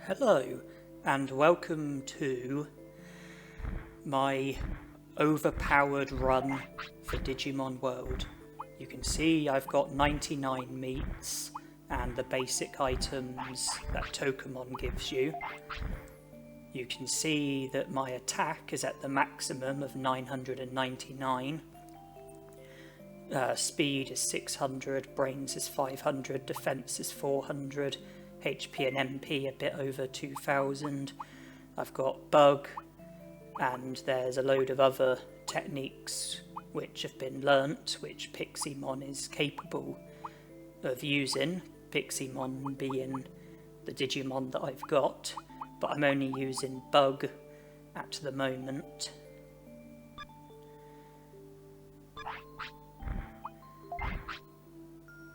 Hello and welcome to my Overpowered Run for Digimon World. You can see I've got 99 meats and the basic items that Tanemon gives you. You can see that my attack is at the maximum of 999. Speed is 600, brains is 500, defense is 400, HP and MP a bit over 2000. I've got bug, and there's a load of other techniques which have been learnt, which Piximon is capable of using, Piximon being the Digimon that I've got, but I'm only using bug at the moment.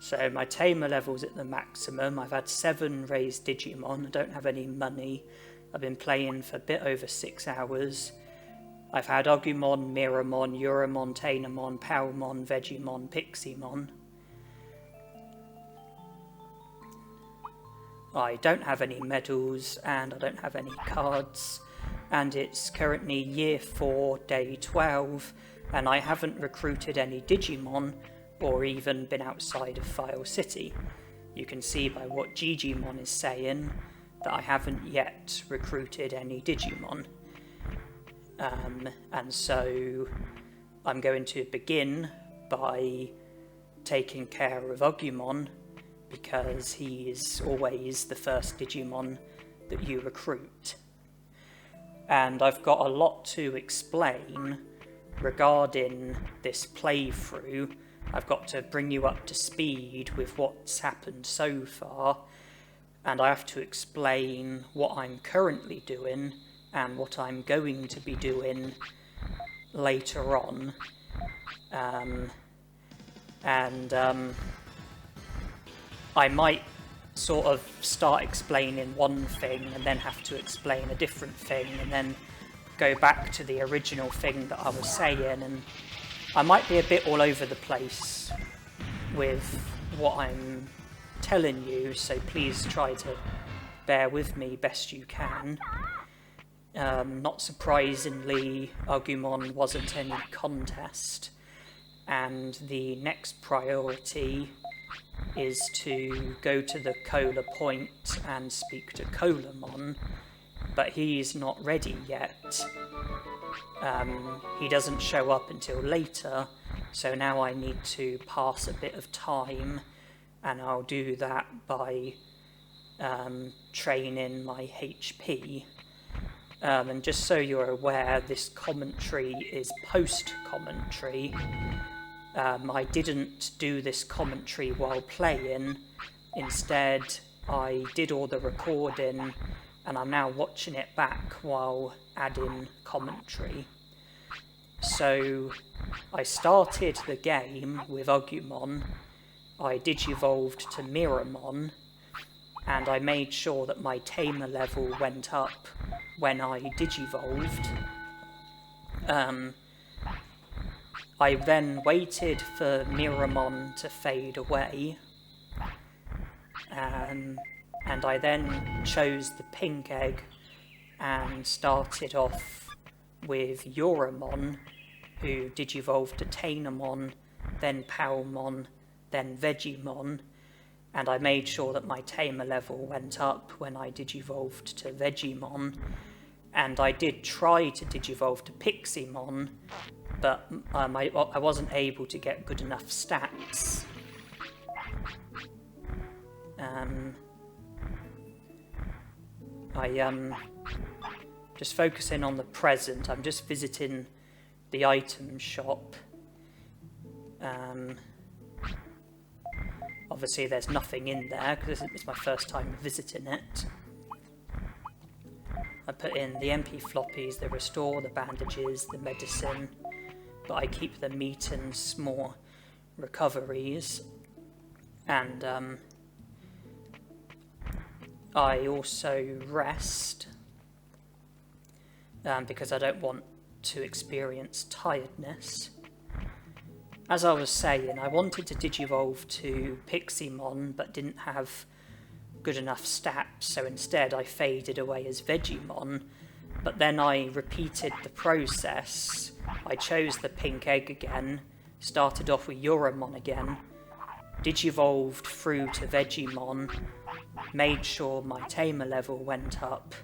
So my Tamer level's at the maximum. I've had 7 raised Digimon. I don't have any money. I've been playing for a bit over 6 hours. I've had Agumon, Meramon, Yuramon, Tanemon, Palmon, Vegiemon, Piximon. I don't have any medals and I don't have any cards. And it's currently year 4, day 12, and I haven't recruited any Digimon or even been outside of File City. You can see by what Vegiemon is saying that I haven't yet recruited any Digimon. And so I'm going to begin by taking care of Agumon, because he is always the first Digimon that you recruit. And I've got a lot to explain regarding this playthrough. I've got to bring you up to speed with what's happened so far, and I have to explain what I'm currently doing and what I'm going to be doing later on. I might sort of start explaining one thing and then have to explain a different thing and then go back to the original thing that I was saying, and I might be a bit all over the place with what I'm telling you, so please try to bear with me best you can. Not surprisingly, Agumon wasn't any contest, and the next priority is to go to the Cola Point and speak to Colamon, but he's not ready yet. He doesn't show up until later, so now I need to pass a bit of time, and I'll do that by training my HP. And just so you're aware, this commentary is post-commentary. I didn't do this commentary while playing. Instead, I did all the recording, and I'm now watching it back while adding commentary. So I started the game with Agumon, I digivolved to Meramon, and I made sure that my Tamer level went up when I digivolved. I then waited for Meramon to fade away, and I then chose the pink egg and started off with Yuramon, who digivolved to Tanemon, then Palmon, then Vegiemon, and I made sure that my Tamer level went up when I digivolved to Vegiemon, and I did try to digivolve to Piximon, but I wasn't able to get good enough stats. Just focusing on the present, I'm just visiting the item shop. Obviously there's nothing in there because it's my first time visiting it. I put in the MP floppies, the restore, the bandages, the medicine, but I keep the meat and small recoveries. And I also rest because I don't want to experience tiredness. As I was saying, I wanted to digivolve to Piximon but didn't have good enough stats, so instead I faded away as Vegiemon, but then I repeated the process. I chose the pink egg again, started off with Yuramon again, Digivolved through to Vegiemon, made sure my Tamer level went up,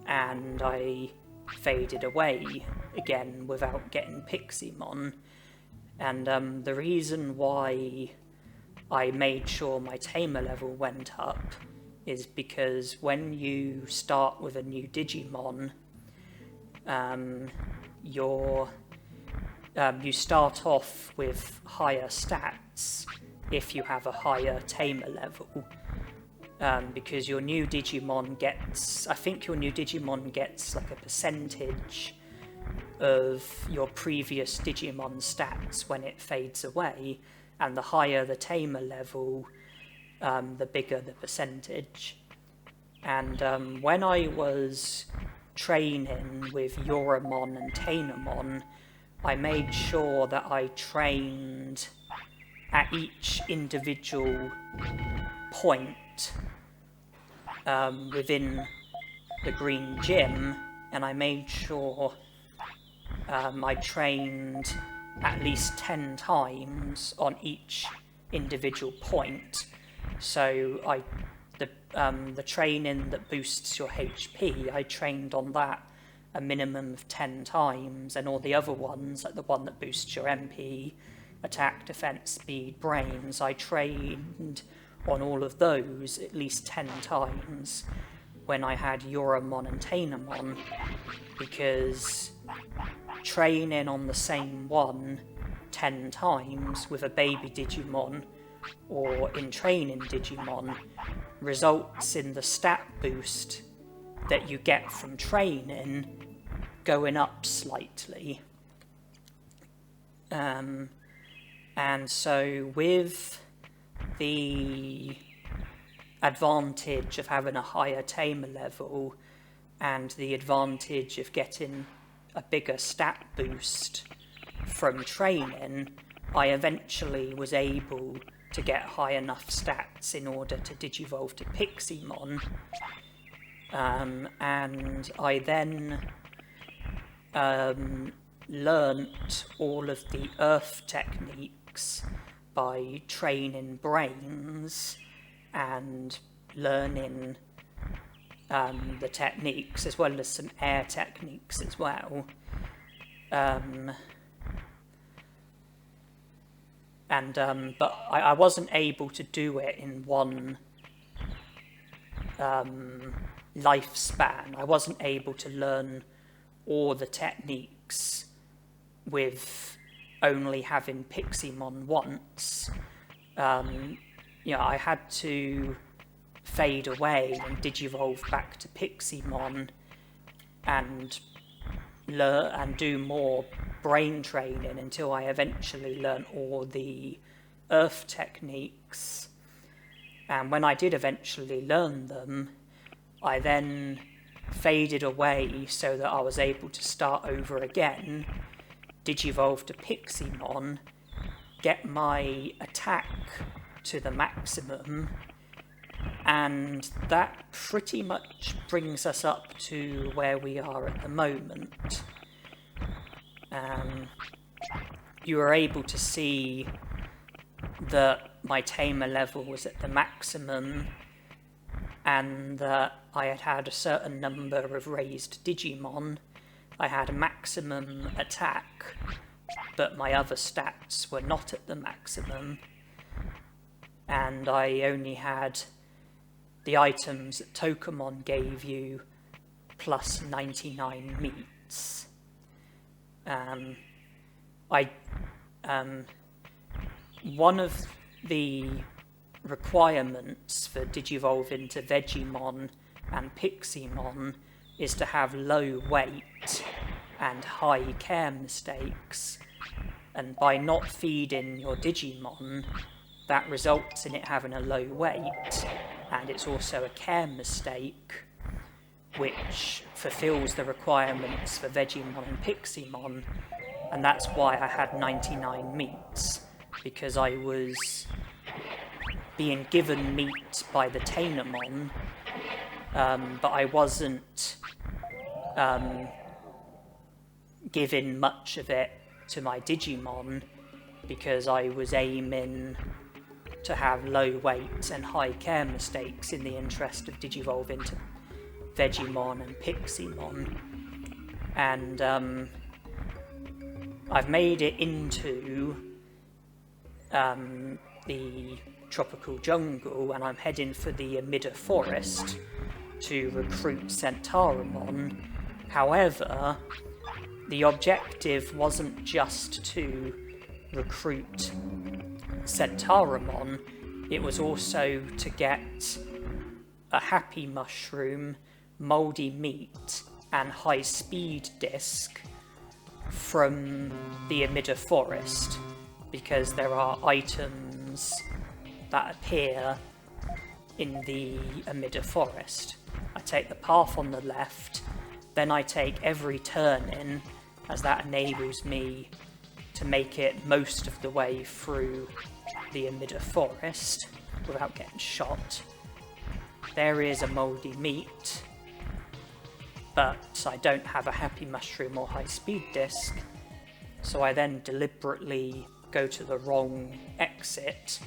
and I faded away again without getting Piximon. And the reason why I made sure my Tamer level went up is because when you start with a new Digimon, you start off with higher stats if you have a higher Tamer level, because your new Digimon gets, I think your new Digimon gets like a percentage of your previous Digimon stats when it fades away, and the higher the Tamer level, the bigger the percentage. And when I was training with Yuramon and Tanemon, I made sure that I trained at each individual point within the green gym, and I made sure I trained at least 10 times on each individual point. So the training that boosts your HP, I trained on that a minimum of 10 times, and all the other ones, like the one that boosts your MP, attack, defense, speed, brains, I trained on all of those at least 10 times when I had Yuramon and Tanemon, because training on the same one 10 times with a baby Digimon or in training Digimon results in the stat boost that you get from training going up slightly. And so with the advantage of having a higher Tamer level and the advantage of getting a bigger stat boost from training, I eventually was able to get high enough stats in order to digivolve to Piximon, and I then learnt all of the earth techniques by training brains and learning the techniques, as well as some air techniques as well. But I wasn't able to do it in one lifespan. I wasn't able to learn all the techniques with only having Piximon once. I had to fade away and digivolve back to Piximon and learn and do more brain training until I eventually learned all the earth techniques. And when I did eventually learn them, I then faded away so that I was able to start over again, digivolve to Piximon, get my attack to the maximum, and that pretty much brings us up to where we are at the moment. You were able to see that my Tamer level was at the maximum and that I had had a certain number of raised Digimon. I had a maximum attack, but my other stats were not at the maximum, and I only had the items that Tokamon gave you plus 99 meats. One of the requirements for digivolving to Vegiemon and Piximon is to have low weight and high care mistakes, and by not feeding your Digimon, that results in it having a low weight, and it's also a care mistake, which fulfills the requirements for Vegiemon and Piximon, and that's why I had 99 meats, because I was being given meat by the Tanemon, but I wasn't giving much of it to my Digimon because I was aiming to have low weight and high care mistakes in the interest of Digivolve into Vegiemon and Piximon. And I've made it into the tropical jungle, and I'm heading for the Amida forest to recruit Centauramon. However, the objective wasn't just to recruit Centauramon, it was also to get a happy mushroom, mouldy meat, and high speed disc from the Amida forest, because there are items that appear in the Amida forest. I take the path on the left, then I take every turn-in, as that enables me to make it most of the way through the Amida forest without getting shot. There is a mouldy meat, but I don't have a happy mushroom or high speed disc, so I then deliberately go to the wrong exit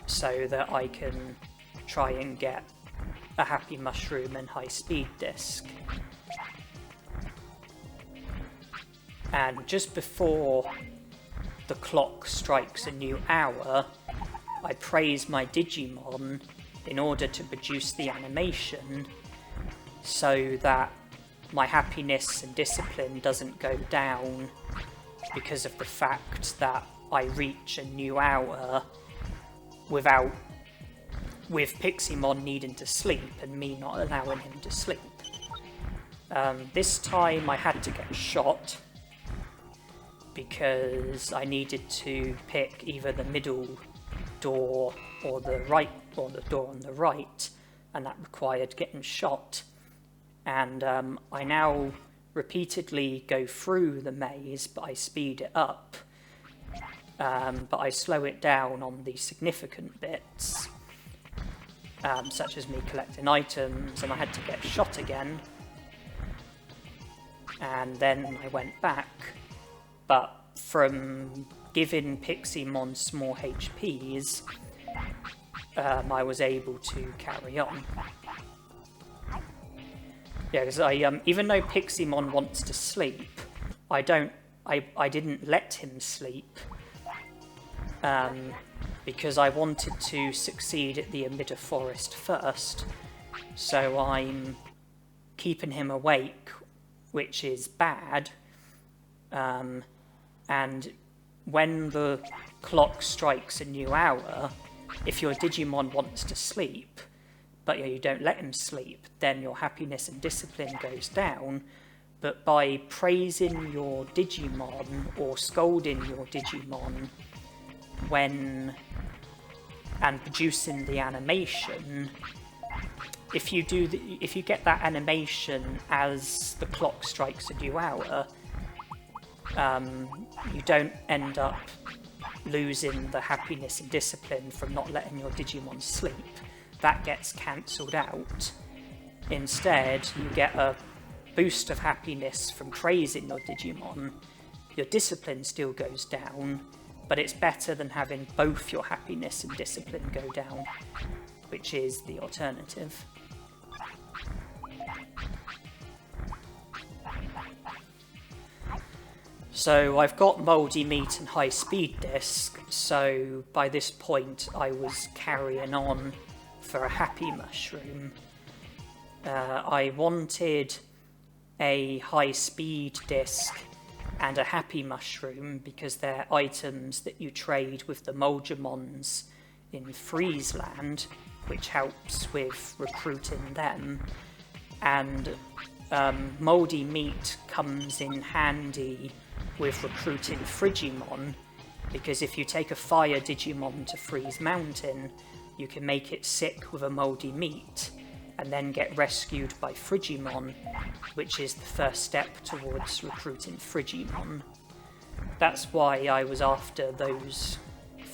so that I can try and get a happy mushroom and high speed disc. And just before the clock strikes a new hour, I praise my Digimon in order to produce the animation so that my happiness and discipline doesn't go down because of the fact that I reach a new hour with Piximon needing to sleep and me not allowing him to sleep. This time I had to get shot because I needed to pick either the middle door or the right, or the door on the right, and that required getting shot. And I now repeatedly go through the maze, but I speed it up. But I slow it down on the significant bits, such as me collecting items, and I had to get shot again. And then I went back, but from giving Piximon small HPs, I was able to carry on. Yeah, because even though Piximon wants to sleep, I didn't let him sleep, because I wanted to succeed at the Amida forest first, so I'm keeping him awake, which is bad, and when the clock strikes a new hour, if your Digimon wants to sleep, but you don't let him sleep, then your happiness and discipline goes down. But by praising your Digimon or scolding your Digimon and producing the animation, if you get that animation as the clock strikes a new hour, you don't end up losing the happiness and discipline from not letting your Digimon sleep. That gets cancelled out. Instead, you get a boost of happiness from praising your Digimon. Your discipline still goes down, but it's better than having both your happiness and discipline go down, which is the alternative. So I've got mouldy meat and high speed disc, so by this point I was carrying on for a happy mushroom. I wanted a high speed disc and a happy mushroom because they're items that you trade with the Vegiemons in Friesland, which helps with recruiting them. And mouldy meat comes in handy with recruiting Vegiemon, because if you take a fire Digimon to Freeze Mountain, you can make it sick with a mouldy meat and then get rescued by Vegiemon, which is the first step towards recruiting Vegiemon. That's why I was after those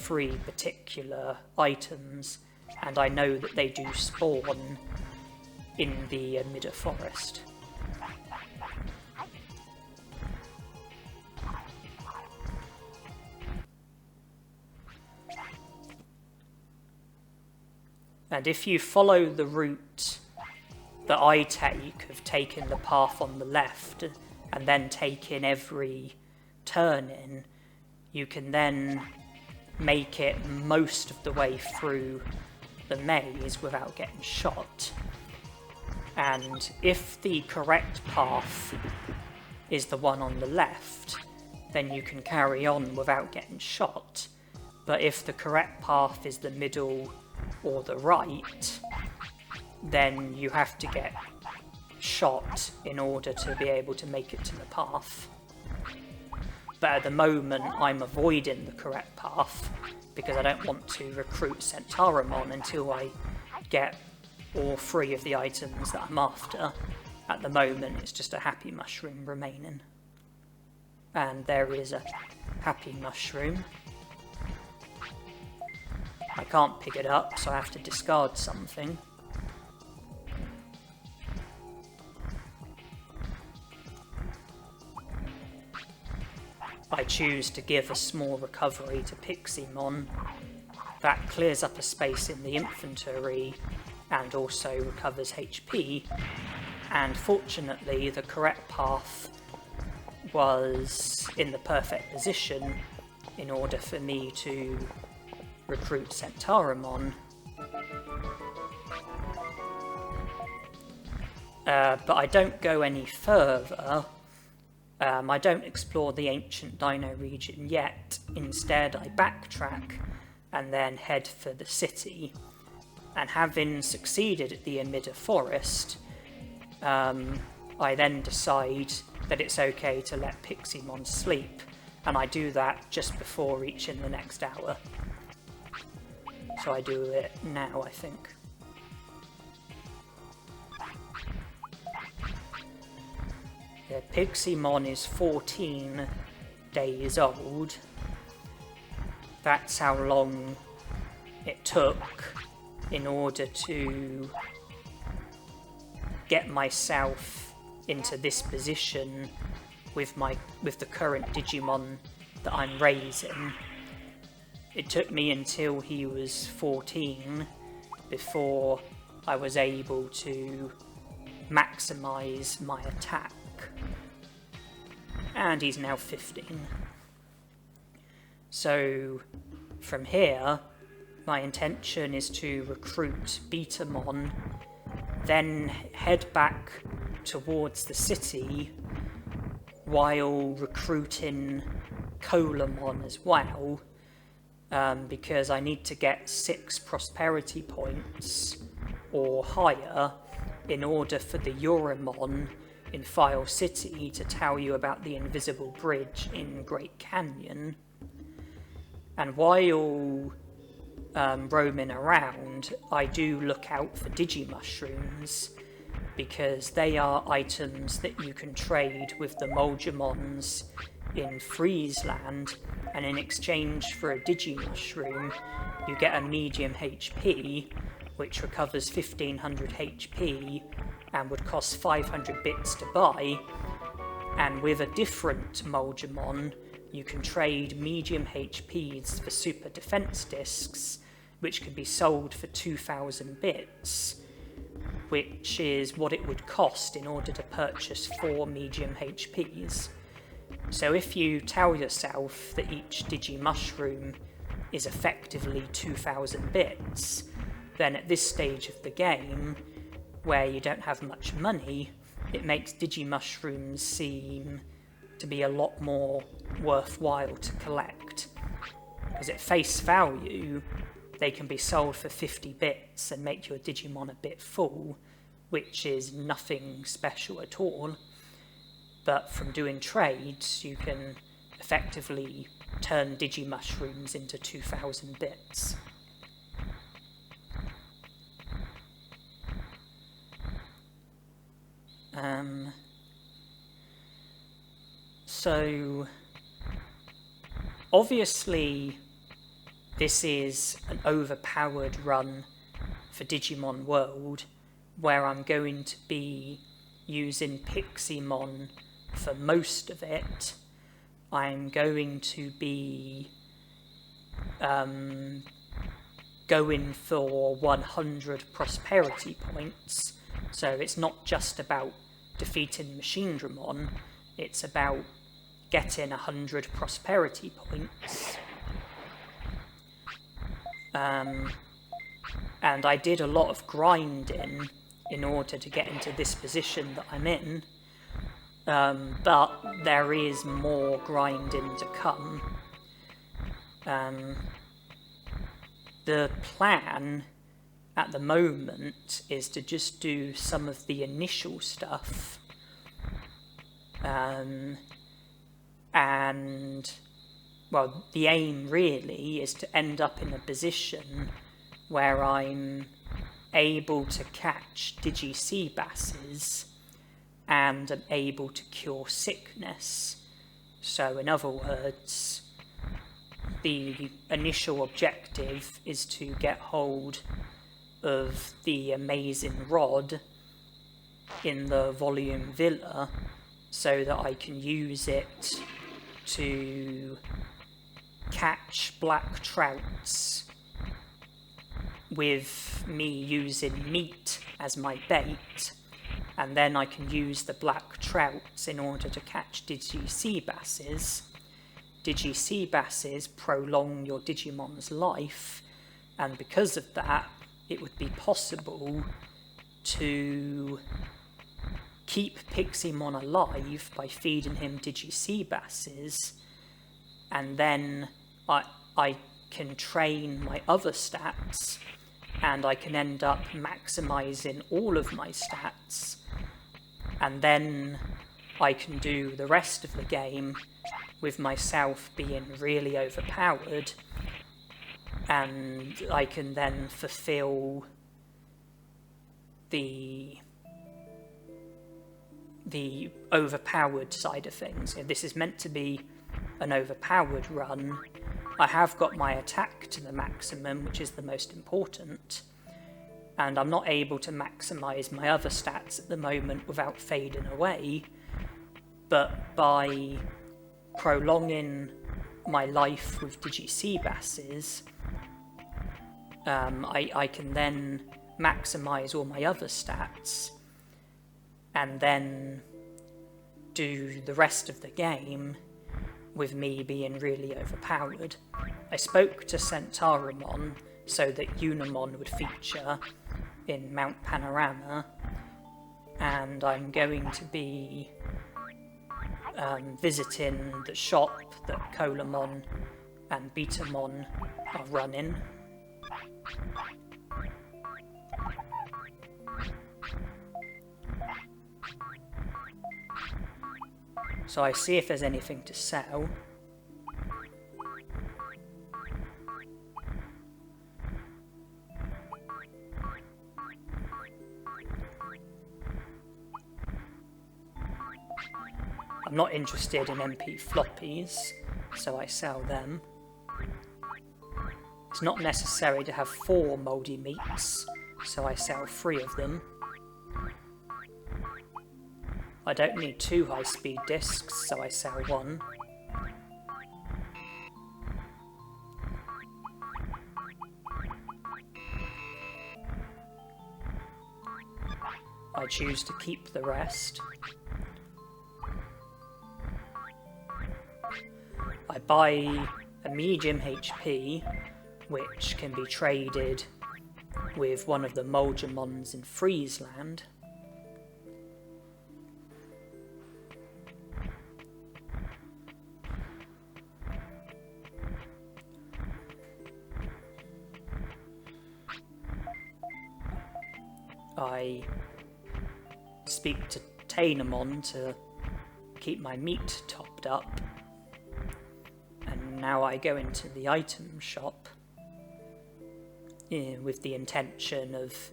3 particular items, and I know that they do spawn in the Midder Forest. And if you follow the route that I take of taking the path on the left and then taking every turn in, you can then make it most of the way through the maze without getting shot. And if the correct path is the one on the left, then you can carry on without getting shot. But if the correct path is the middle or the right, then you have to get shot in order to be able to make it to the path. But at the moment I'm avoiding the correct path because I don't want to recruit Centauromon until I get all 3 of the items that I'm after. At the moment it's just a happy mushroom remaining. And there is a happy mushroom. I can't pick it up, so I have to discard something. I choose to give a small recovery to Piximon. That clears up a space in the inventory and also recovers HP. And fortunately, the correct path was in the perfect position in order for me to recruit Centauromon. But I don't go any further. I don't explore the ancient dino region yet. Instead, I backtrack and then head for the city. And having succeeded at the Midder Forest, I then decide that it's okay to let Piximon sleep, and I do that just before reaching the next hour. So I do it now, I think. Yeah, Piximon is 14 days old. That's how long it took in order to get myself into this position with the current Digimon that I'm raising. It took me until he was 14 before I was able to maximize my attack. And he's now 15. So from here, my intention is to recruit Betamon, then head back towards the city while recruiting Colamon as well, because I need to get 6 prosperity points or higher in order for the Yuramon in File City to tell you about the invisible bridge in Great Canyon. And while roaming around, I do look out for Digimushrooms, because they are items that you can trade with the Moldgemons in Friesland, and in exchange for a Digimushroom you get a medium HP which recovers 1500 HP and would cost 500 bits to buy, and with a different Moldgemon you can trade medium HPs for super defense discs, which can be sold for 2000 bits, which is what it would cost in order to purchase 4 medium HPs. So if you tell yourself that each Digimushroom is effectively 2000 bits, then at this stage of the game, where you don't have much money, it makes Digimushrooms seem to be a lot more worthwhile to collect. Because at face value, they can be sold for 50 bits and make your Digimon a bit full, which is nothing special at all. But from doing trades, you can effectively turn Digimushrooms into 2000 bits. So obviously this is an overpowered run for Digimon World, where I'm going to be using Piximon for most of it. I'm going to be going for 100 prosperity points, so it's not just about defeating Machinedramon, it's about getting 100 prosperity points. And I did a lot of grinding in order to get into this position that I'm in, but there is more grinding to come. The plan at the moment is to just do some of the initial stuff, and well, the aim really is to end up in a position where I'm able to catch Digi-Seabasses and am able to cure sickness. So in other words, the initial objective is to get hold of the amazing rod in the volume villa so that I can use it to catch black trouts with me using meat as my bait, and then I can use the black trouts in order to catch Digi-Seabasses. Digi-Seabasses prolong your Digimon's life, and because of that, it would be possible to keep Piximon alive by feeding him Digi-Seabasses, and then I can train my other stats, and I can end up maximising all of my stats, and then I can do the rest of the game with myself being really overpowered, and I can then fulfill the overpowered side of things. This is meant to be an overpowered run. I have got my attack to the maximum, which is the most important, and I'm not able to maximise my other stats at the moment without fading away, but by prolonging my life with Digi-Seabasses, I can then maximise all my other stats and then do the rest of the game with me being really overpowered. I spoke to Centauromon so that Yuramon would feature in Mount Panorama, and I'm going to be visiting the shop that Colamon and Betamon are running. So I see if there's anything to sell. I'm not interested in MP floppies, so I sell them. It's not necessary to have 4 mouldy meats, so I sell 3 of them. I don't need 2 high-speed discs, so I sell 1. I choose to keep the rest. I buy a medium HP, which can be traded with one of the Vegiemons in Friesland. I speak to Tanemon to keep my meat topped up, and now I go into the item shop with the intention of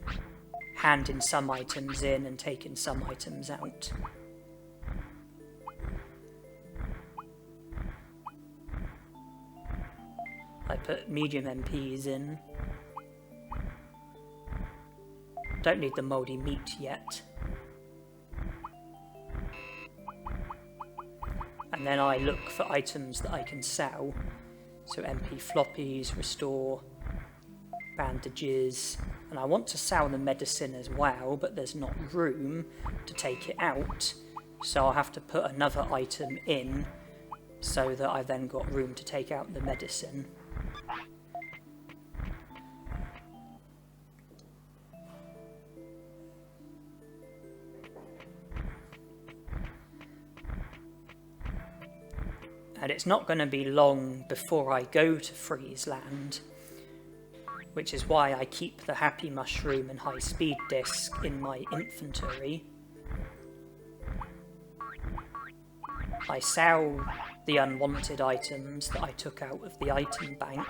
handing some items in and taking some items out. I put medium MPs in. Don't need the mouldy meat yet. And then I look for items that I can sell. So MP floppies, restore, bandages, and I want to sell the medicine as well, but there's not room to take it out, so I'll have to put another item in so that I've then got room to take out the medicine. And it's not going to be long before I go to Freezeland, which is why I keep the Happy Mushroom and High Speed Disc in my inventory. I sell the unwanted items that I took out of the item bank.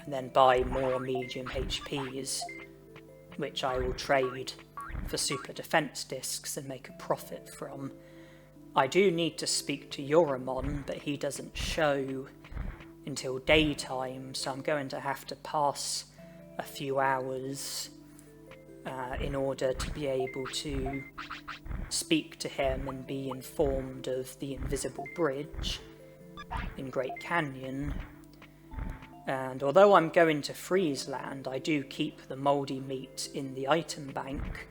And then buy more medium HPs, which I will trade for super defense discs and make a profit from. I do need to speak to Yuramon, but he doesn't show until daytime, so I'm going to have to pass a few hours in order to be able to speak to him and be informed of the invisible bridge in Great Canyon. And although I'm going to Freezeland, I do keep the mouldy meat in the item bank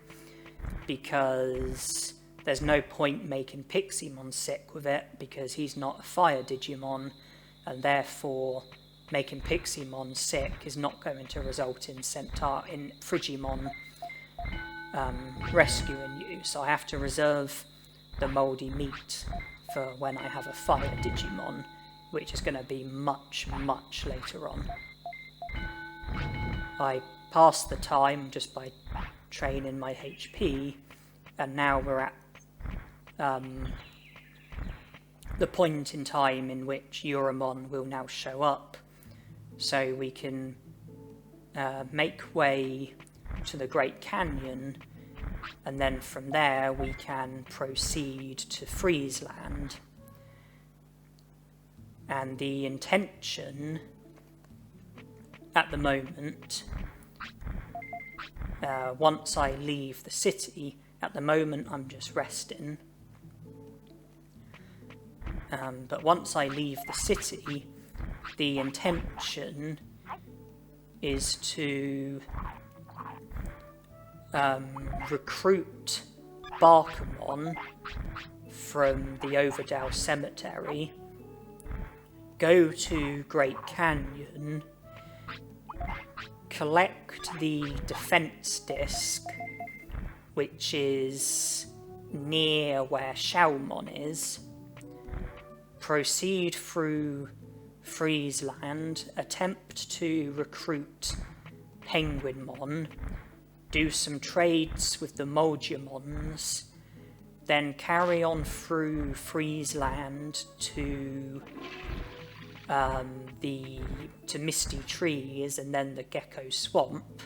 because there's no point making Piximon sick with it because he's not a fire Digimon, and therefore making Piximon sick is not going to result in Vegiemon rescuing you. So I have to reserve the mouldy meat for when I have a fire Digimon, which is going to be much, much later on. I passed the time just by training my HP, and now we're at the point in time in which Yuramon will now show up, so we can make way to the Great Canyon, and then from there we can proceed to Freezeland. And the intention at the moment, once I leave the city, at the moment I'm just resting, but once I leave the city, the intention is to recruit Barkamon from the Overdale Cemetery, go to Great Canyon, collect the defense disc, which is near where Shalmon is, proceed through Freezeland, attempt to recruit Penguinmon, do some trades with the Vegiemons, then carry on through Freezeland to Misty Trees and then the Gecko Swamp,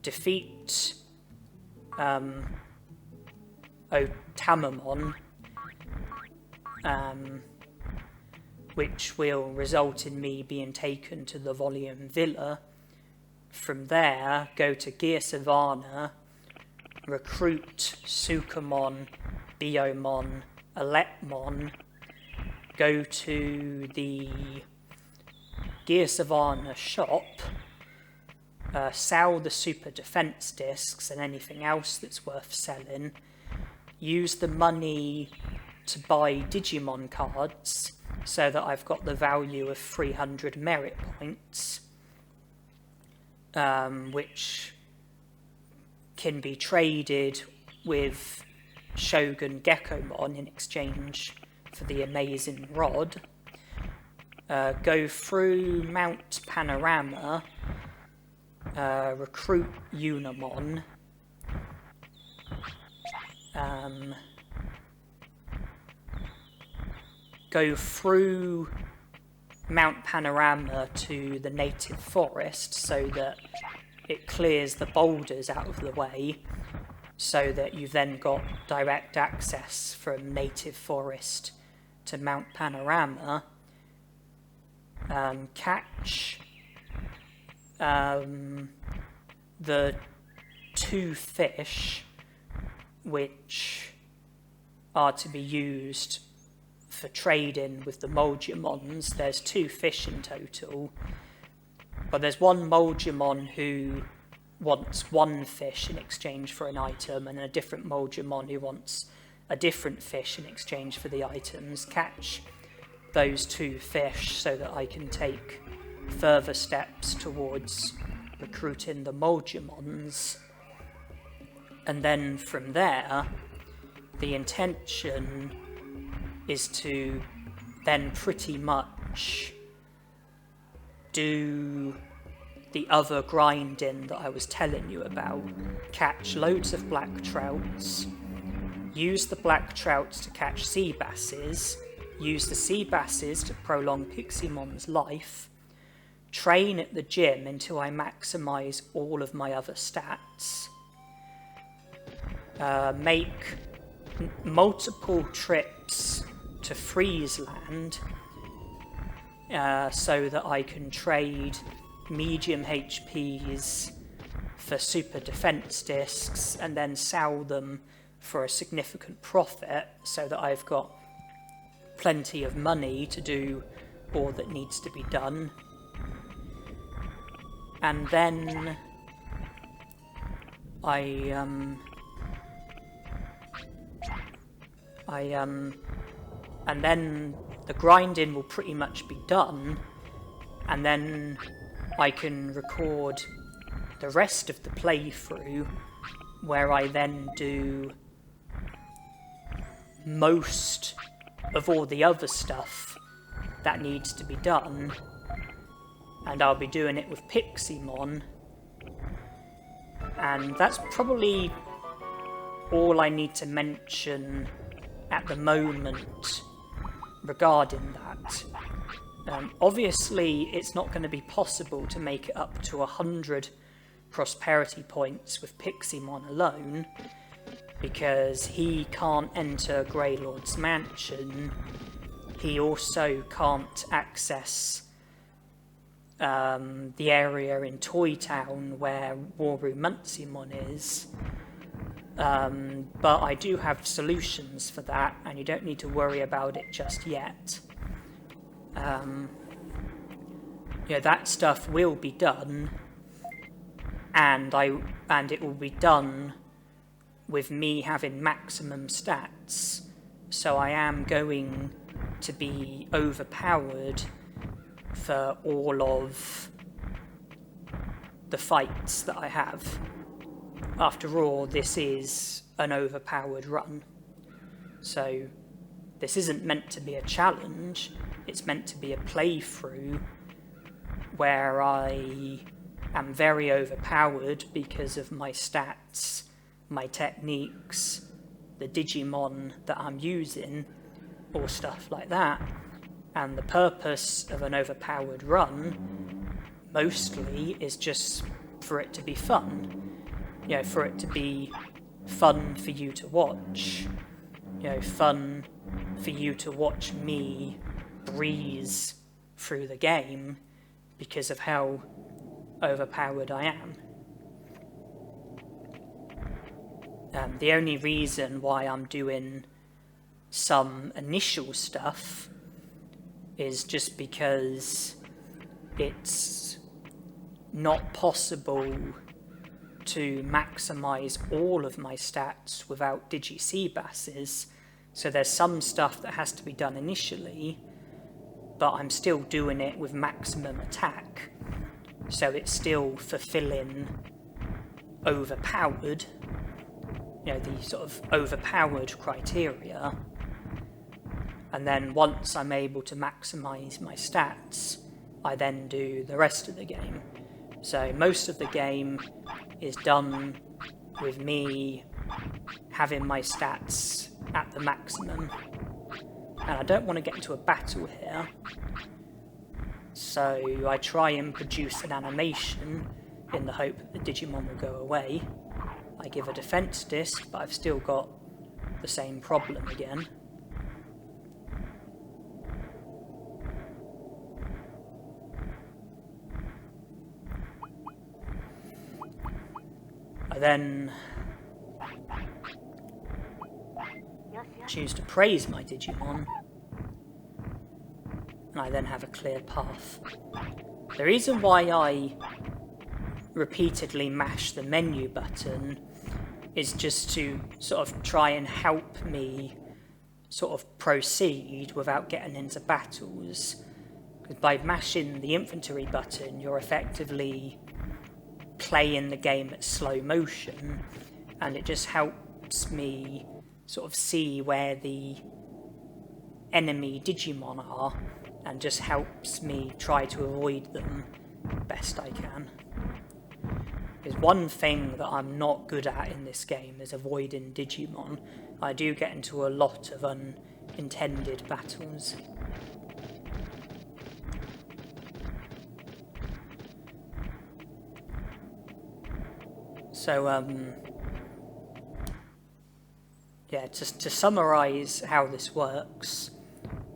defeat Tanemon, which will result in me being taken to the Volume Villa. From there, go to Gear Savannah, recruit Sukamon, Biomon, Alepmon, go to the Gear Savannah shop, sell the super defense discs and anything else that's worth selling, use the money to buy Digimon cards so that I've got the value of 300 merit points, which can be traded with Shogun Geckomon in exchange for the amazing rod. Go through Mount Panorama, recruit Unimon, go through Mount Panorama to the native forest so that it clears the boulders out of the way, so that you've then got direct access from native forest to Mount Panorama. Catch the 2 fish which are to be used for trading with the Vegiemons. There's 2 fish in total, but there's one Vegiemon who wants 1 fish in exchange for an item, and a different Vegiemon who wants a different fish in exchange for the items. Catch those 2 fish so that I can take further steps towards recruiting the Vegiemons. And then from there, the intention is to then pretty much do the other grinding that I was telling you about. Catch loads of black trouts, use the black trouts to catch sea basses, use the sea basses to prolong Piximon's life, train at the gym until I maximise all of my other stats, make multiple trips to Friesland so that I can trade medium HPs for super defense discs and then sell them for a significant profit so that I've got plenty of money to do all that needs to be done. And then and then the grinding will pretty much be done, and then I can record the rest of the playthrough where I then do most of all the other stuff that needs to be done, and I'll be doing it with Piximon, and that's probably all I need to mention at the moment regarding that. Obviously it's not going to be possible to make it up to 100 prosperity points with Piximon alone, because he can't enter Greylord's mansion. He also can't access the area in Toy Town where Waru Muncimon is. But I do have solutions for that, and you don't need to worry about it just yet. That stuff will be done, and it will be done with me having maximum stats. So I am going to be overpowered for all of the fights that I have. After all, this is an overpowered run. So this isn't meant to be a challenge, it's meant to be a playthrough where I am very overpowered because of my stats, my techniques, the Digimon that I'm using, or stuff like that. And the purpose of an overpowered run mostly is just for it to be fun. For it to be fun for you to watch. Fun for you to watch me breeze through the game because of how overpowered I am. The only reason why I'm doing some initial stuff is just because it's not possible to maximise all of my stats without Digi-Seabasses, so there's some stuff that has to be done initially, but I'm still doing it with maximum attack, so it's still fulfilling overpowered, the sort of overpowered criteria. And then once I'm able to maximise my stats, I then do the rest of the game. So most of the game is done with me having my stats at the maximum. And I don't want to get into a battle here, So I try and produce an animation in the hope that the Digimon will go away. I give a defense disc, but I've still got the same problem again. I then choose to praise my Digimon, and I then have a clear path. The reason why I repeatedly mash the menu button is just to sort of try and help me sort of proceed without getting into battles. Because by mashing the infantry button, you're effectively playing the game at slow motion, and it just helps me sort of see where the enemy Digimon are, and just helps me try to avoid them best I can. Because one thing that I'm not good at in this game is avoiding Digimon. I do get into a lot of unintended battles. So, yeah, to summarise how this works,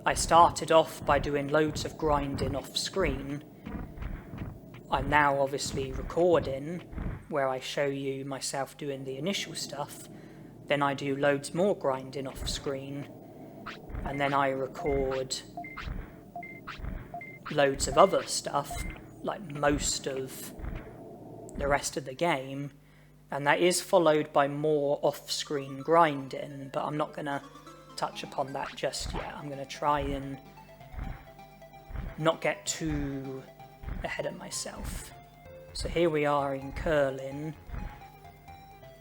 I started off by doing loads of grinding off screen. I'm now obviously recording, where I show you myself doing the initial stuff. Then I do loads more grinding off screen, and then I record loads of other stuff, like most of the rest of the game, and that is followed by more off-screen grinding, but I'm not going to touch upon that just yet. I'm going to try and not get too ahead of myself. So here we are in curling,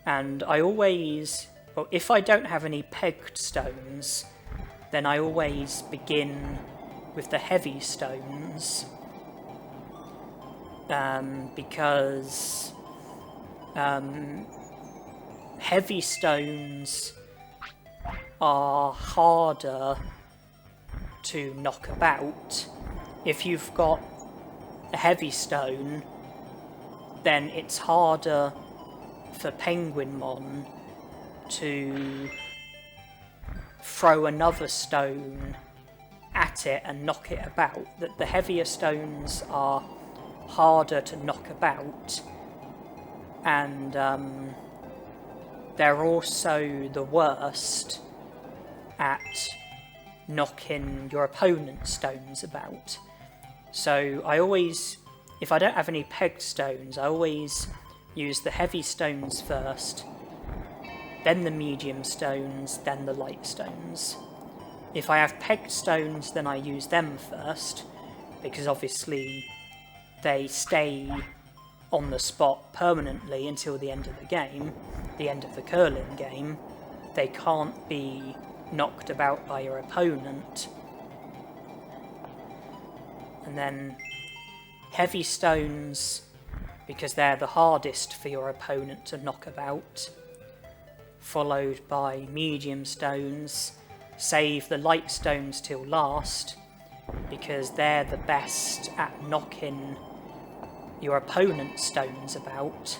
and I always, well, if I don't have any pegged stones, then I always begin with the heavy stones, because heavy stones are harder to knock about. If you've got a heavy stone, then it's harder for Penguinmon to throw another stone at it and knock it about. That the heavier stones are harder to knock about, and they're also the worst at knocking your opponent's stones about. So I always, if I don't have any pegged stones, I always use the heavy stones first, then the medium stones, then the light stones. If I have pegged stones, then I use them first, because obviously they stay on the spot permanently until the end of the game, the end of the curling game. They can't be knocked about by your opponent. And then heavy stones, because they're the hardest for your opponent to knock about, followed by medium stones. Save the light stones till last, because they're the best at knocking your opponent's stones about,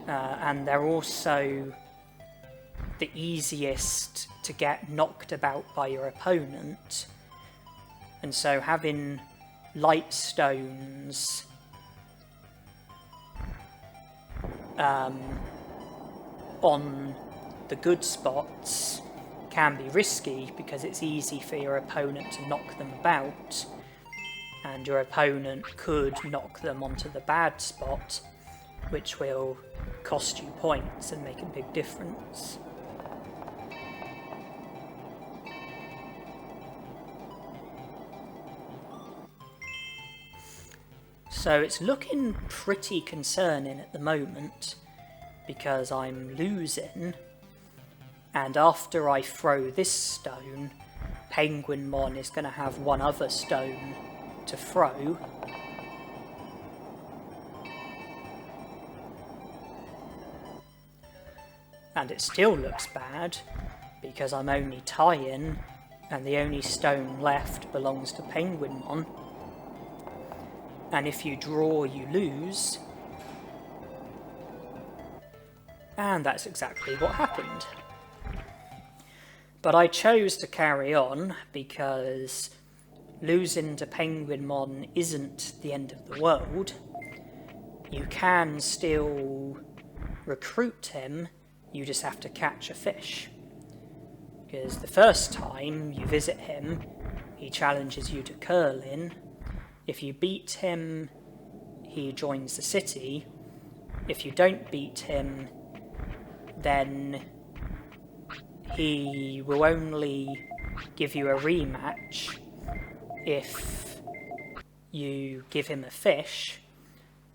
and they're also the easiest to get knocked about by your opponent. And so having light stones on the good spots can be risky, because it's easy for your opponent to knock them about, and your opponent could knock them onto the bad spot, which will cost you points and make a big difference. So it's looking pretty concerning at the moment, because I'm losing, and after I throw this stone, Penguinmon is going to have one other stone to throw. And it still looks bad, because I'm only tying and the only stone left belongs to Penguinmon. And if you draw, you lose. And that's exactly what happened. But I chose to carry on because losing to Penguinmon isn't the end of the world. You can still recruit him, you just have to catch a fish. Because the first time you visit him, he challenges you to curling. If you beat him, he joins the city. If you don't beat him, then he will only give you a rematch if you give him a fish.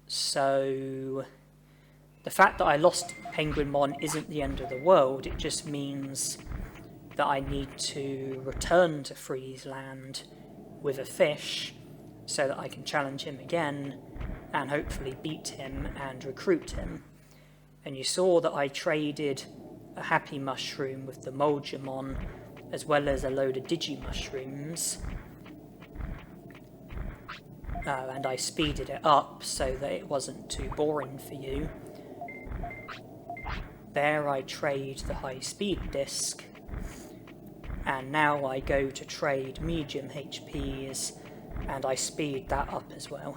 So the fact that I lost Penguinmon isn't the end of the world, it just means that I need to return to Friesland with a fish so that I can challenge him again and hopefully beat him and recruit him. And you saw that I traded a happy mushroom with the Vegiemon as well as a load of Digimushrooms. And I speeded it up so that it wasn't too boring for you. There I trade the high speed disc, and now I go to trade medium HPs and I speed that up as well.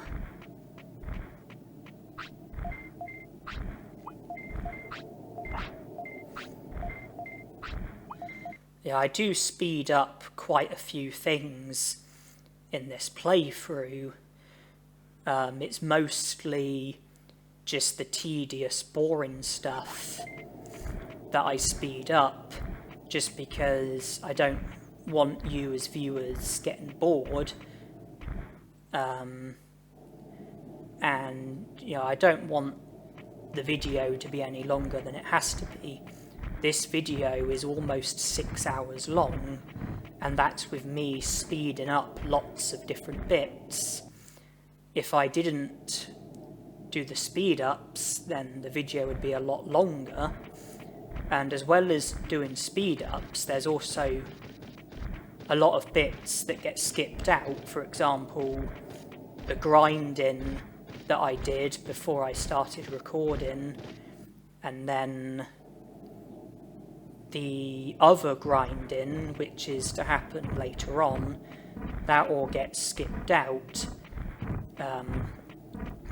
Yeah, I do speed up quite a few things in this playthrough. It's mostly just the tedious, boring stuff that I speed up, just because I don't want you as viewers getting bored. And, you know, I don't want the video to be any longer than it has to be. This video is almost 6 hours long, and that's with me speeding up lots of different bits. If I didn't do the speed ups, then the video would be a lot longer. And as well as doing speed ups, there's also a lot of bits that get skipped out. For example, the grinding that I did before I started recording, and then the other grinding, which is to happen later on, that all gets skipped out.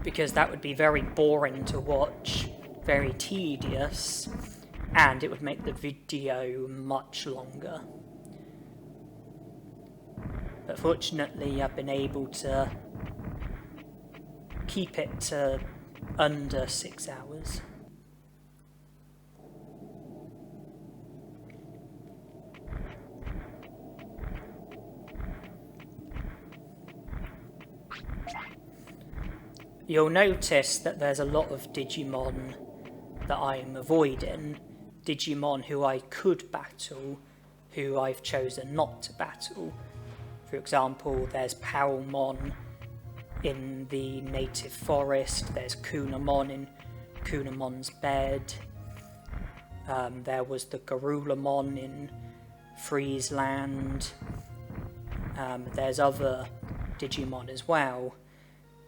Because that would be very boring to watch, very tedious, and it would make the video much longer. But fortunately I've been able to keep it to under 6 hours. You'll notice that there's a lot of Digimon that I'm avoiding. Digimon who I could battle, who I've chosen not to battle. For example, there's Palmon in the native forest, there's Kunamon in Kunamon's bed, there was the Garulamon in Friesland, there's other Digimon as well.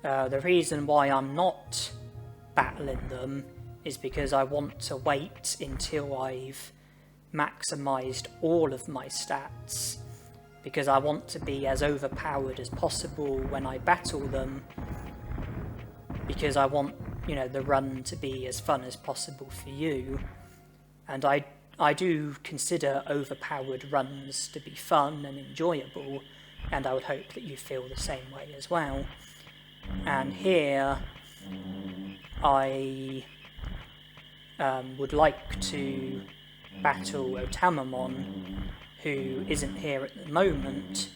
The reason why I'm not battling them is because I want to wait until I've maximised all of my stats, because I want to be as overpowered as possible when I battle them, because I want, you know, the run to be as fun as possible for you. And I do consider overpowered runs to be fun and enjoyable, and I would hope that you feel the same way as well. And here I would like to battle Tanemon, who isn't here at the moment,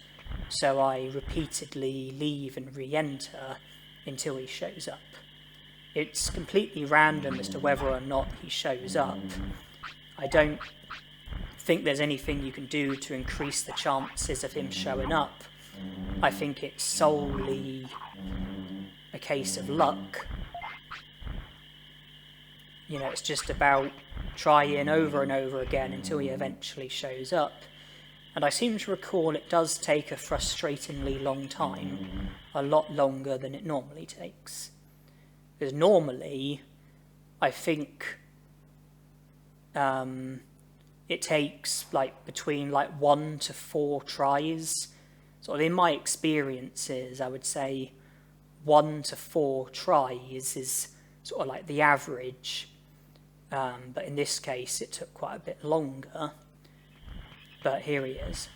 so I repeatedly leave and re-enter until he shows up. It's completely random as to whether or not he shows up. I don't think there's anything you can do to increase the chances of him showing up. I think it's solely a case of luck. You know, it's just about trying over and over again until he eventually shows up. And I seem to recall it does take a frustratingly long time, a lot longer than it normally takes. Because normally, I think it takes like between like 1 to 4 tries. So in my experiences, I would say 1 to 4 tries is sort of like the average. But in this case, it took quite a bit longer. But here he is.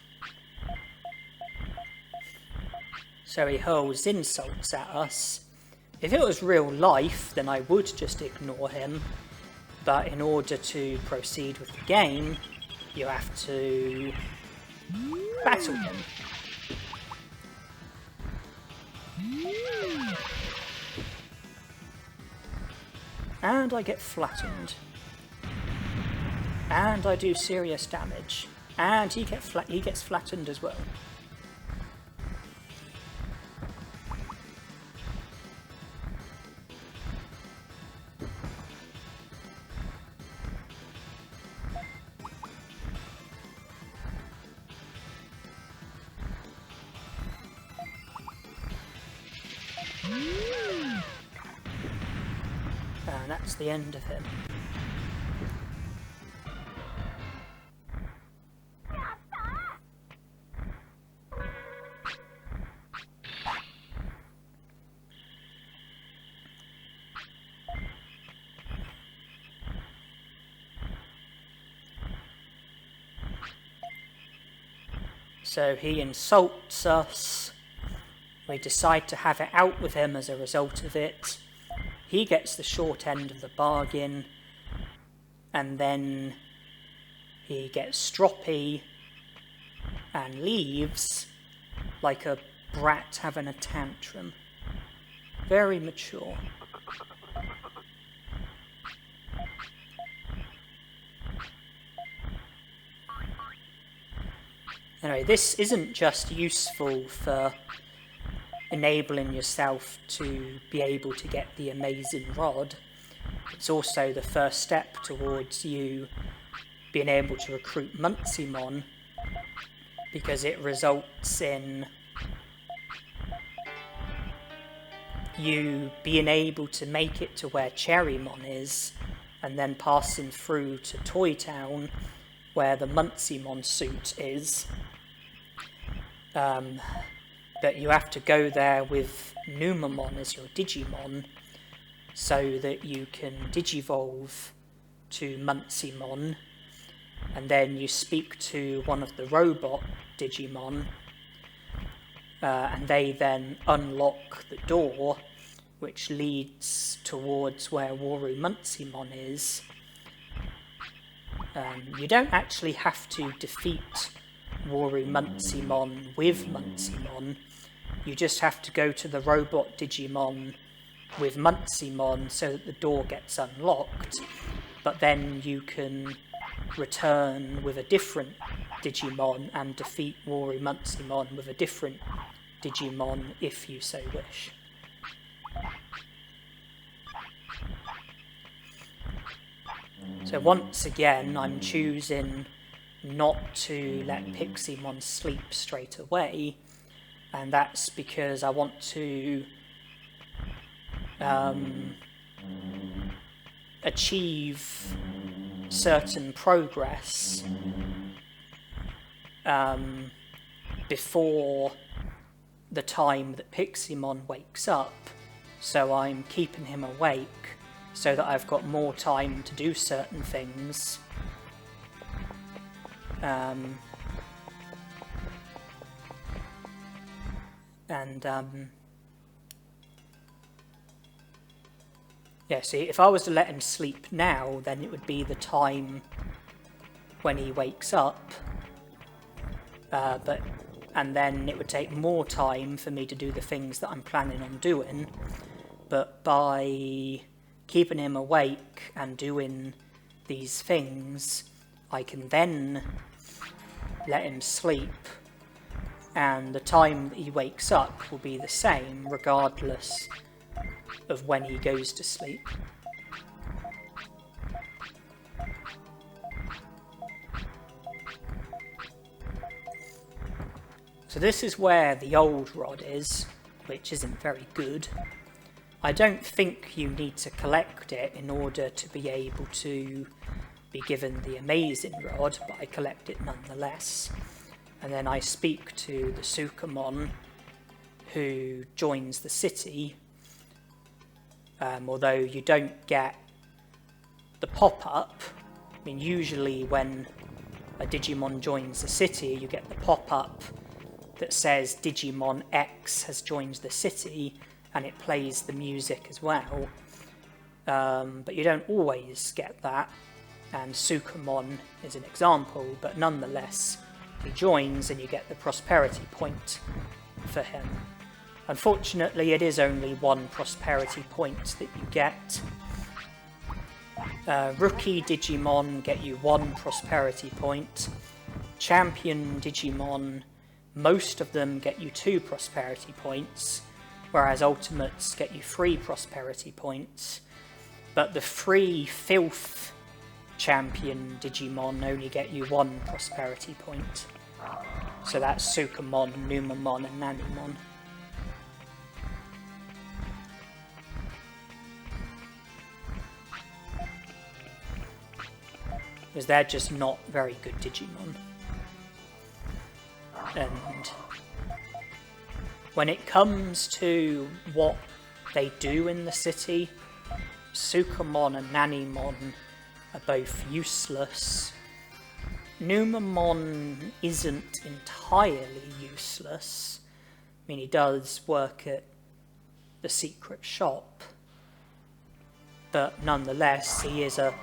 So he hurls insults at us. If it was real life, then I would just ignore him. But in order to proceed with the game, you have to battle him. And I get flattened. And I do serious damage. And he gets flattened as well. And that's the end of him. So he insults us. We decide to have it out with him as a result of it. He gets the short end of the bargain, and then he gets stroppy and leaves like a brat having a tantrum. Very mature. Anyway, this isn't just useful for enabling yourself to be able to get the amazing rod. It's also the first step towards you being able to recruit Piximon, because it results in you being able to make it to where Cherrymon is, and then passing through to Toy Town, where the Piximon suit is. But you have to go there with Numamon as your Digimon, so that you can Digivolve to Piximon, and then you speak to one of the robot Digimon, and they then unlock the door, which leads towards where Waru Piximon is. You don't actually have to defeat Waru Piximon with Piximon. You just have to go to the robot Digimon with Piximon so that the door gets unlocked, but then you can return with a different Digimon and defeat Waru Piximon with a different Digimon if you so wish. So once again, I'm choosing not to let Piximon sleep straight away, and that's because I want to achieve certain progress before the time that Piximon wakes up, so I'm keeping him awake so that I've got more time to do certain things. Yeah, see, if I was to let him sleep now, then it would be the time when he wakes up, and then it would take more time for me to do the things that I'm planning on doing. But by keeping him awake and doing these things, I can then let him sleep, and the time that he wakes up will be the same regardless of when he goes to sleep. So this is where the old rod is, which isn't very good. I don't think you need to collect it in order to be able to be given the amazing rod, but I collect it nonetheless. And then I speak to the Sukamon who joins the city, although you don't get the pop-up. I mean, usually when a Digimon joins the city, you get the pop-up that says Digimon X has joined the city, and it plays the music as well. But you don't always get that, and Sukamon is an example, but nonetheless, he joins and you get the prosperity point for him. Unfortunately, it is only one prosperity point that you get. Rookie Digimon get you 1 prosperity point. Champion Digimon, most of them get you 2 prosperity points, whereas Ultimates get you 3 prosperity points. But the free Filth Champion Digimon only get you 1 prosperity point. So that's Sukamon, Numamon and Nanemon. Because they're just not very good Digimon. And when it comes to what they do in the city, Sukamon and Nanemon are both useless. Numamon isn't entirely useless. I mean, he does work at the secret shop, but nonetheless, he is a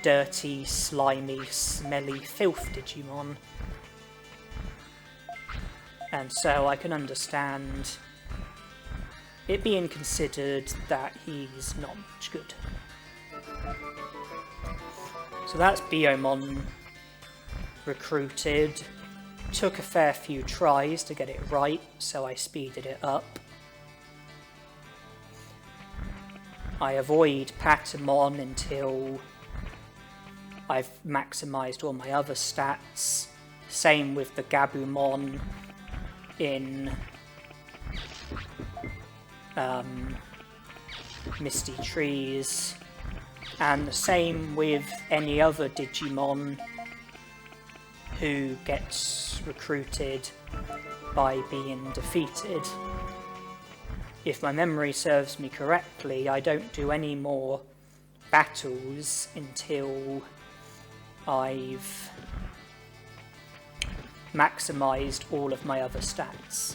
dirty, slimy, smelly filth Digimon. And so I can understand it being considered that he's not much good. So that's Biomon recruited. Took a fair few tries to get it right, so I speeded it up. I avoid Patamon until I've maximised all my other stats. Same with the Gabumon in Misty Trees, and the same with any other Digimon who gets recruited by being defeated. If my memory serves me correctly, I don't do any more battles until I've maximised all of my other stats.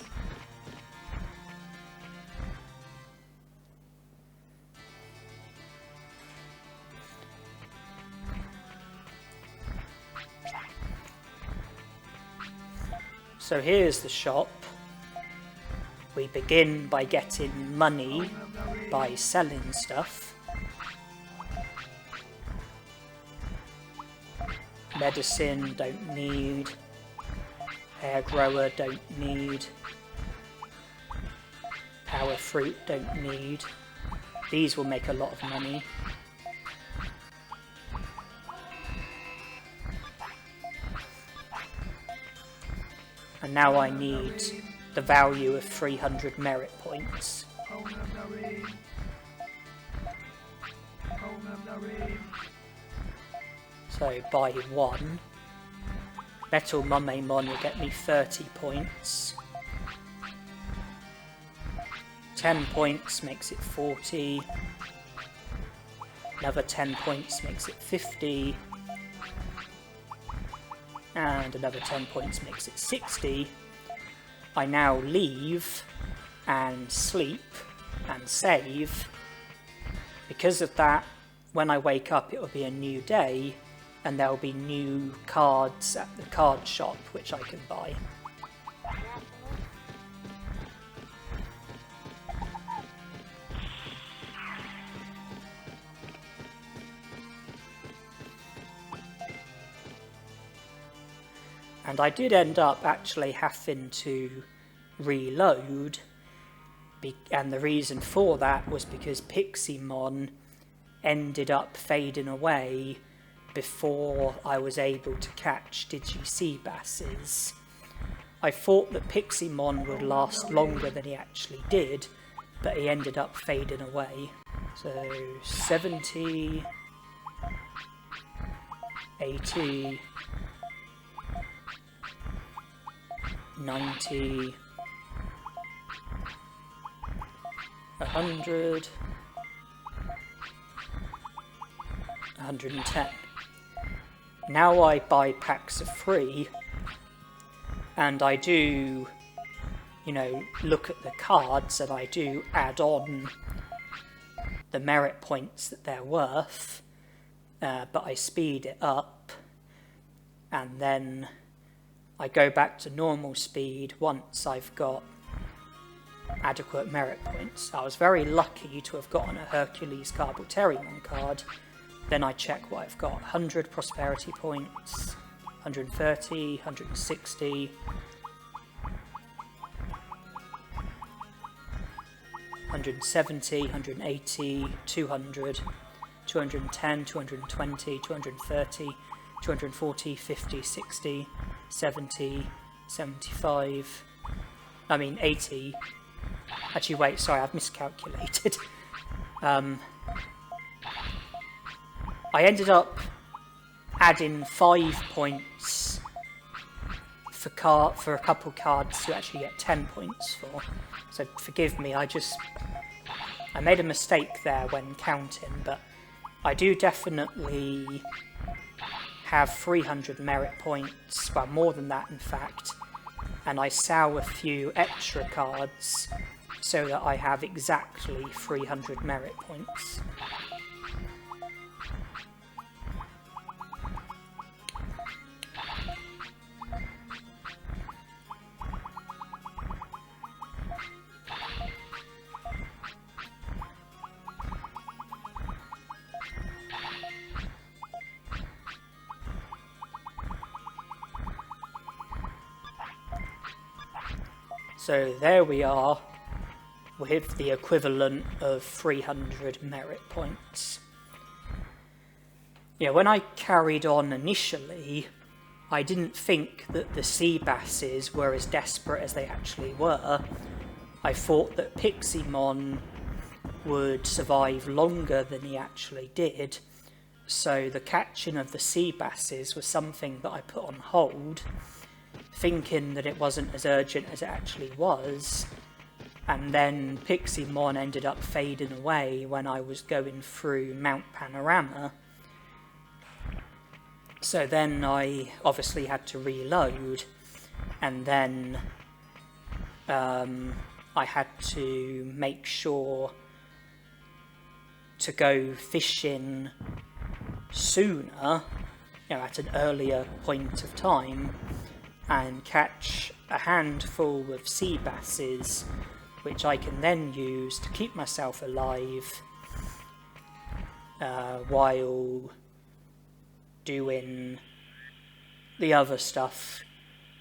So here's the shop. We begin by getting money by selling stuff. Medicine, don't need. Hair grower, don't need. Power fruit, don't need. These will make a lot of money. And now I need the value of 300 merit points. So buy 1. Metal Mummemon will get me 30 points. 10 points makes it 40. Another 10 points makes it 50. And another 10 points makes it 60. I now leave and sleep and save. Because of that, when I wake up it will be a new day, and there will be new cards at the card shop which I can buy. And I did end up actually having to reload, and the reason for that was because Piximon ended up fading away before I was able to catch Digi-Seabasses. I thought that Piximon would last longer than he actually did, but he ended up fading away. So 70, 80, 90, 100, 110. Now I buy packs of 3, and I do, you know, look at the cards, and I do add on the merit points that they're worth, but I speed it up, and then I go back to normal speed once I've got adequate merit points. I was very lucky to have gotten a Hercules Carboterion card. Then I check what I've got: 100 prosperity points, 130, 160, 170, 180, 200, 210, 220, 230, 240, 50, 60, 70, 75, 80. Actually, wait, sorry, I've miscalculated. I ended up adding 5 points for a couple cards to actually get 10 points for. So forgive me, I made a mistake there when counting, but I do definitely have 300 merit points, well, more than that in fact, and I sow a few extra cards so that I have exactly 300 merit points. So there we are, with the equivalent of 300 merit points. Yeah, when I carried on initially, I didn't think that the sea basses were as desperate as they actually were. I thought that Piximon would survive longer than he actually did, so the catching of the sea basses was something that I put on hold, thinking that it wasn't as urgent as it actually was, and then Piximon ended up fading away when I was going through Mount Panorama. So then I obviously had to reload, and then I had to make sure to go fishing sooner, at an earlier point of time, and catch a handful of sea basses, which I can then use to keep myself alive while doing the other stuff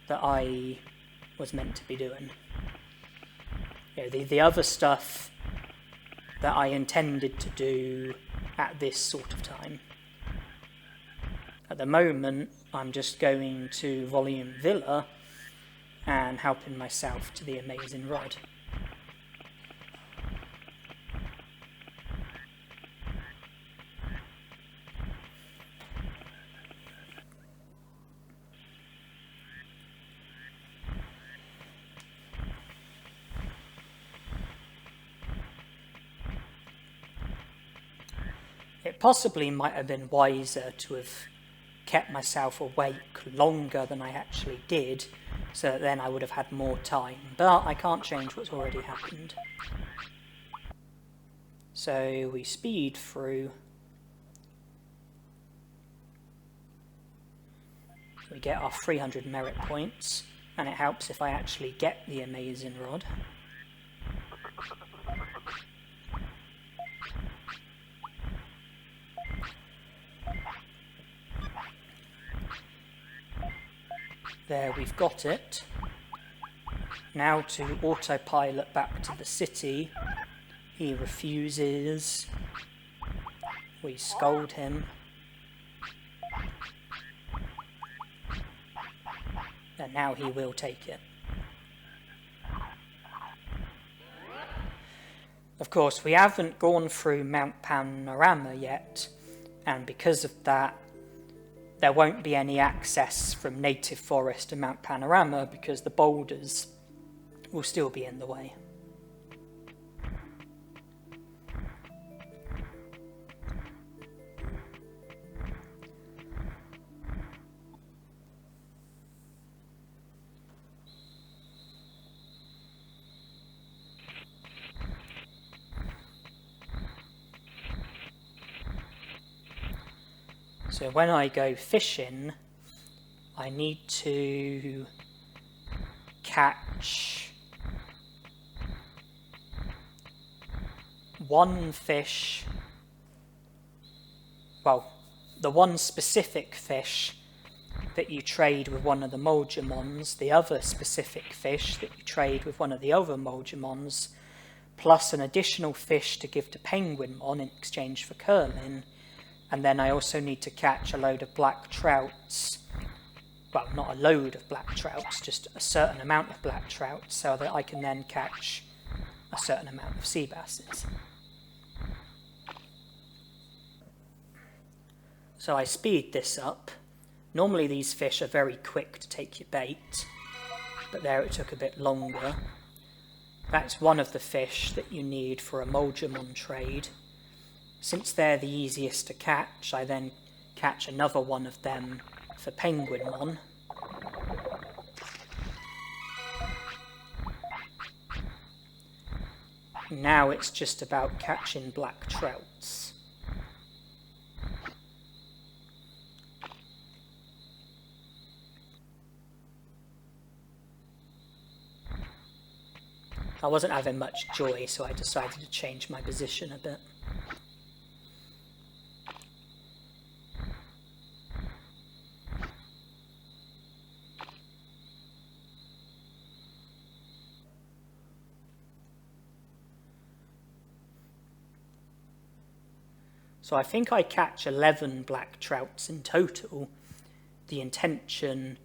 that I was meant to be doing. The other stuff that I intended to do at this sort of time. At the moment, I'm just going to Volume Villa and helping myself to the Amazing Rod. It possibly might have been wiser to have kept myself awake longer than I actually did, so that then I would have had more time, but I can't change what's already happened. So we speed through. We get our 300 merit points, and it helps if I actually get the Amazing Rod. There, we've got it. Now to autopilot back to the city. He refuses. We scold him. And now he will take it. Of course, we haven't gone through Mount Panorama yet, and because of that, there won't be any access from Native Forest to Mount Panorama because the boulders will still be in the way. So when I go fishing, I need to catch one fish, well, the one specific fish that you trade with one of the Vegiemons, the other specific fish that you trade with one of the other Vegiemons, plus an additional fish to give to Penguinmon in exchange for curling. And then I also need to catch a load of black trouts. Well, not a load of black trouts, just a certain amount of black trouts, so that I can then catch a certain amount of sea basses. So I speed this up. Normally these fish are very quick to take your bait, but there it took a bit longer. That's one of the fish that you need for a Vegiemon trade. Since they're the easiest to catch, I then catch another one of them for Penguinmon. Now it's just about catching black trouts. I wasn't having much joy, so I decided to change my position a bit. So I think I catch 11 black trouts in total. The intention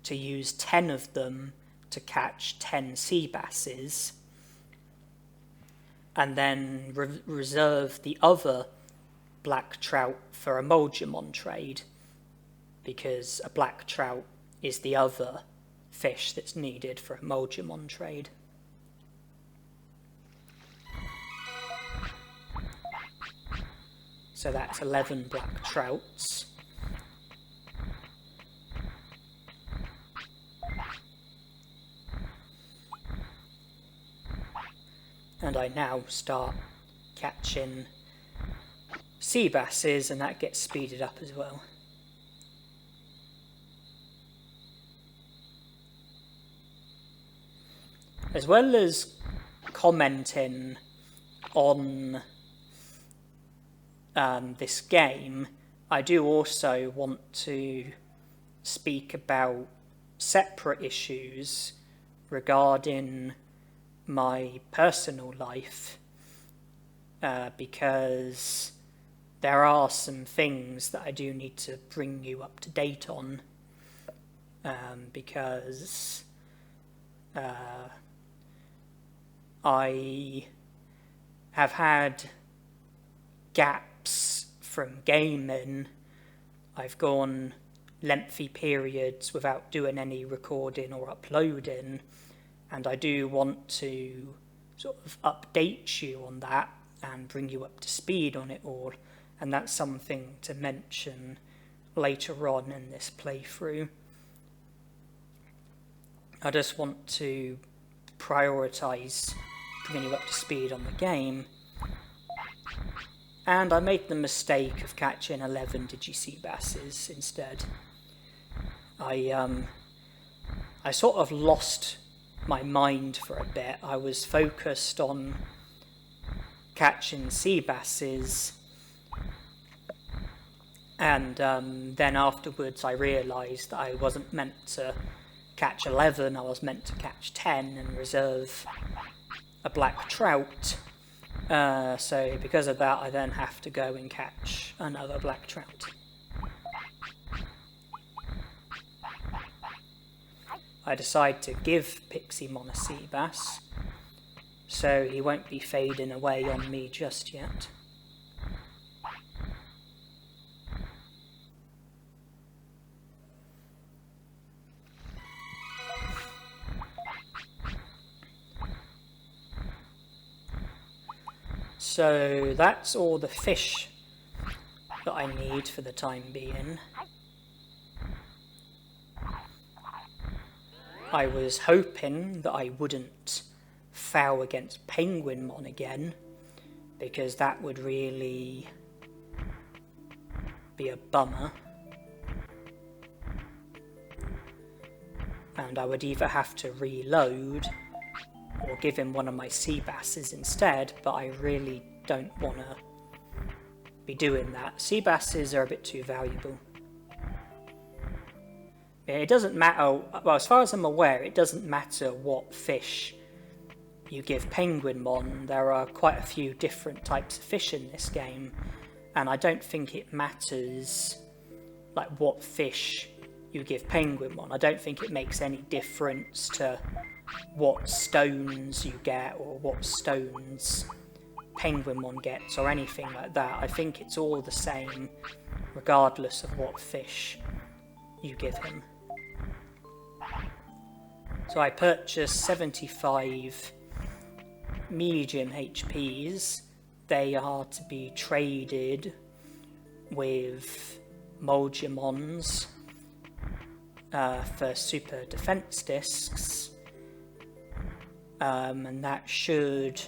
to use 10 of them to catch 10 sea basses, and then reserve the other black trout for a Vegiemon trade, because a black trout is the other fish that's needed for a Vegiemon trade. So that's 11 black trouts. And I now start catching sea basses, and that gets speeded up as well. As well as commenting on this game, I do also want to speak about separate issues regarding my personal life, because there are some things that I do need to bring you up to date on, because I have had gaps from gaming. I've gone lengthy periods without doing any recording or uploading, and I do want to sort of update you on that and bring you up to speed on it all, and that's something to mention later on in this playthrough. I just want to prioritise bringing you up to speed on the game. And I made the mistake of catching 11 Digi-Sea Basses instead. I sort of lost my mind for a bit. I was focused on catching sea basses, and then afterwards I realised that I wasn't meant to catch 11, I was meant to catch 10 and reserve a black trout. So because of that, I then have to go and catch another black trout. I decide to give Piximon a sea bass, so he won't be fading away on me just yet. So that's all the fish that I need for the time being. I was hoping that I wouldn't foul against Penguinmon again, because that would really be a bummer. And I would either have to reload or give him one of my sea basses instead, but I really don't want to be doing that. Sea basses are a bit too valuable. It doesn't matter, well, as far as I'm aware, it doesn't matter what fish you give Penguinmon. There are quite a few different types of fish in this game, and I don't think it matters like what fish you give Penguinmon. I don't think it makes any difference to what stones you get or what stones Penguinmon gets or anything like that. I think it's all the same regardless of what fish you give him. So I purchased 75 medium HPs. They are to be traded with Vegiemons for super defense discs, and that should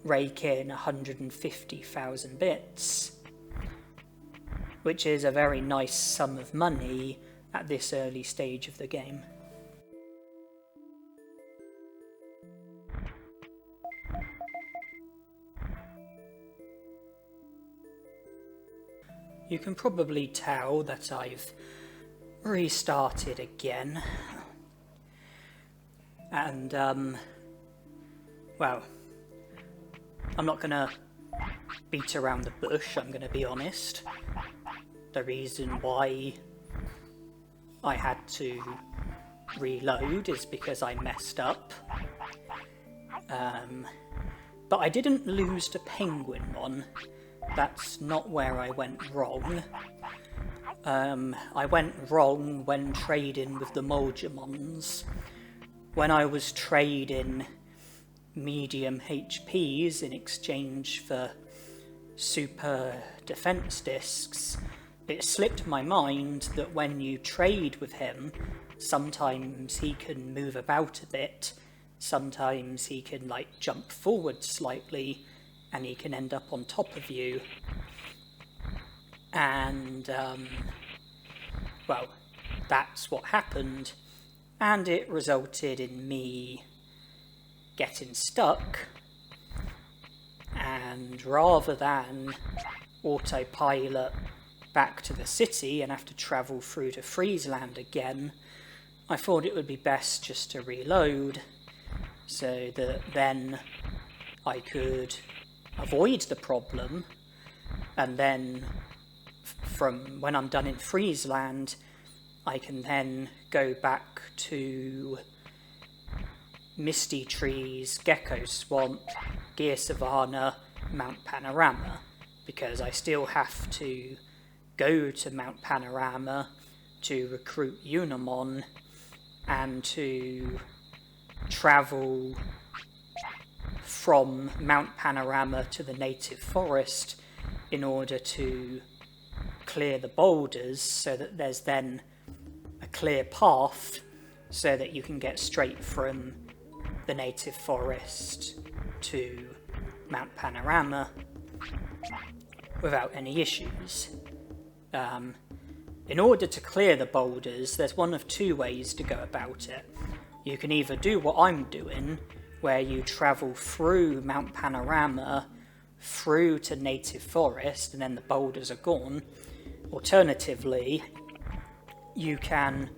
rake in 150,000 bits, which is a very nice sum of money at this early stage of the game. You can probably tell that I've restarted again, and well, I'm not gonna beat around the bush, I'm gonna be honest. The reason why I had to reload is because I messed up, but I didn't lose to Penguinmon. That's not where I went wrong. I went wrong when trading with the Vegiemons. When I was trading medium HPs in exchange for super defense discs, it slipped my mind that when you trade with him, sometimes he can move about a bit, sometimes he can like jump forward slightly, and he can end up on top of you. And well, that's what happened, and it resulted in me getting stuck, and rather than autopilot back to the city and have to travel through to Friesland again, I thought it would be best just to reload, so that then I could avoid the problem, and then from when I'm done in Friesland, I can then go back to Misty Trees, Gecko Swamp, Gear Savannah, Mount Panorama, because I still have to go to Mount Panorama to recruit Yuramon and to travel from Mount Panorama to the native forest in order to clear the boulders, so that there's then a clear path so that you can get straight from the native forest to Mount Panorama without any issues. In order to clear the boulders, there's one of two ways to go about it. You can either do what I'm doing, where you travel through Mount Panorama through to native forest and then the boulders are gone. Alternatively, you can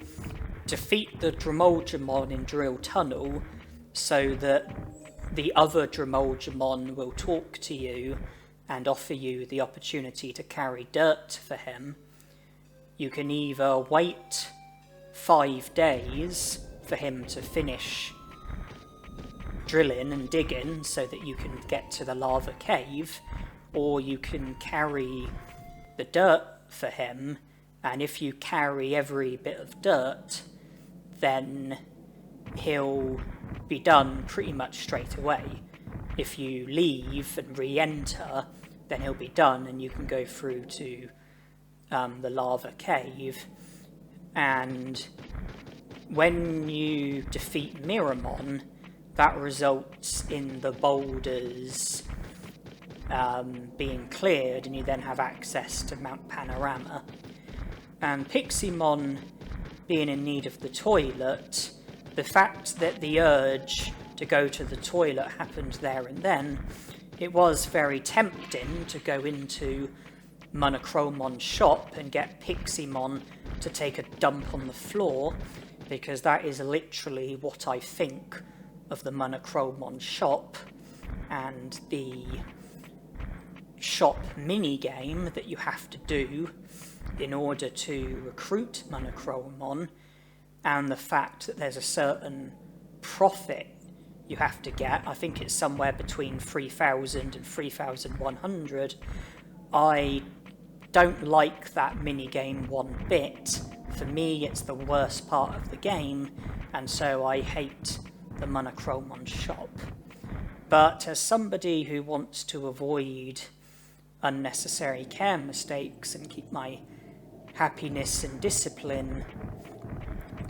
defeat the Digivolve in Drill Tunnel so that the other Digivolve will talk to you and offer you the opportunity to carry dirt for him. You can either wait 5 days for him to finish drilling and digging so that you can get to the lava cave, or you can carry the dirt for him, and if you carry every bit of dirt, then he'll be done pretty much straight away. If you leave and re-enter, then he'll be done and you can go through to the lava cave. And when you defeat Meramon, that results in the boulders being cleared, and you then have access to Mount Panorama. And Piximon being in need of the toilet, the fact that the urge to go to the toilet happened there and then, it was very tempting to go into Monocromon's shop and get Piximon to take a dump on the floor, because that is literally what I think of the Monocromon shop and the shop minigame that you have to do in order to recruit Monocromon, and the fact that there's a certain profit you have to get. I think it's somewhere between 3,000 and 3,100. I don't like that minigame one bit. For me, it's the worst part of the game, and so I hate the Monocromon shop. But as somebody who wants to avoid unnecessary care mistakes and keep my happiness and discipline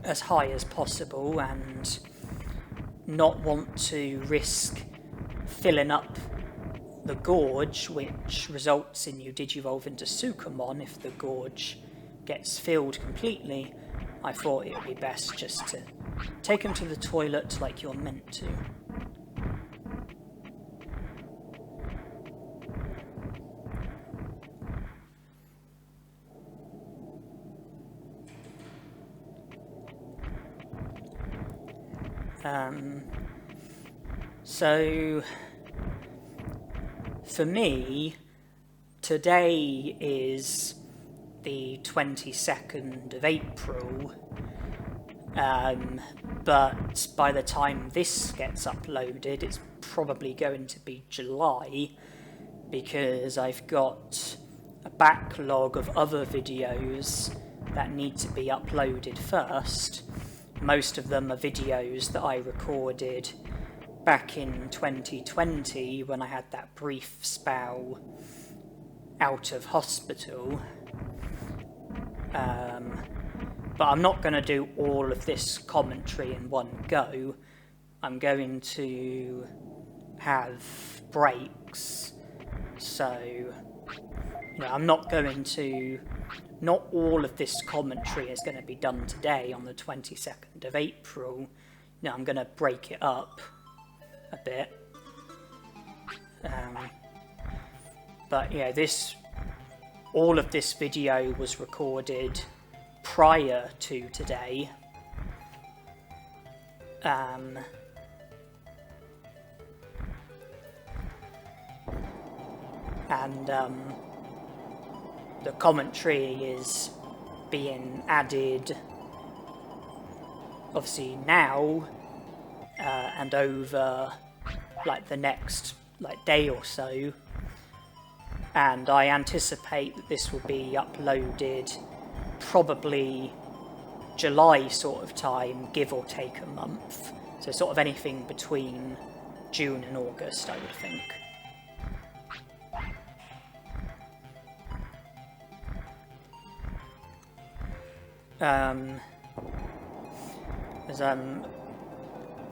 as high as possible, and not want to risk filling up the gorge, which results in you Digivolve into Sukamon if the gorge gets filled completely, I thought it would be best just to take him to the toilet like you're meant to. So for me, today is the 22nd of April, but by the time this gets uploaded, it's probably going to be July, because I've got a backlog of other videos that need to be uploaded first. Most of them are videos that I recorded back in 2020 when I had that brief spell out of hospital. But I'm not going to do all of this commentary in one go. I'm going to have breaks. So, I'm not going to... Not all of this commentary is going to be done today on the 22nd of April. I'm going to break it up a bit. But yeah, all of this video was recorded prior to today. The commentary is being added obviously now and over like the next day or so, and I anticipate that this will be uploaded probably July sort of time, give or take a month, so sort of anything between June and August, I would think.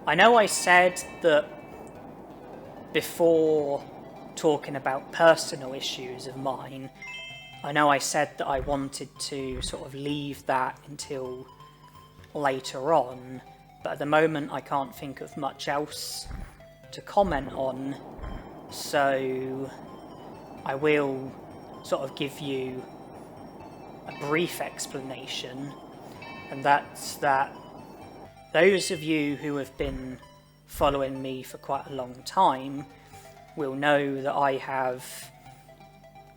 I know I said that before talking about personal issues of mine, I know I said that I wanted to sort of leave that until later on, but at the moment I can't think of much else to comment on, so I will sort of give you a brief explanation, and that's that those of you who have been following me for quite a long time will know that I have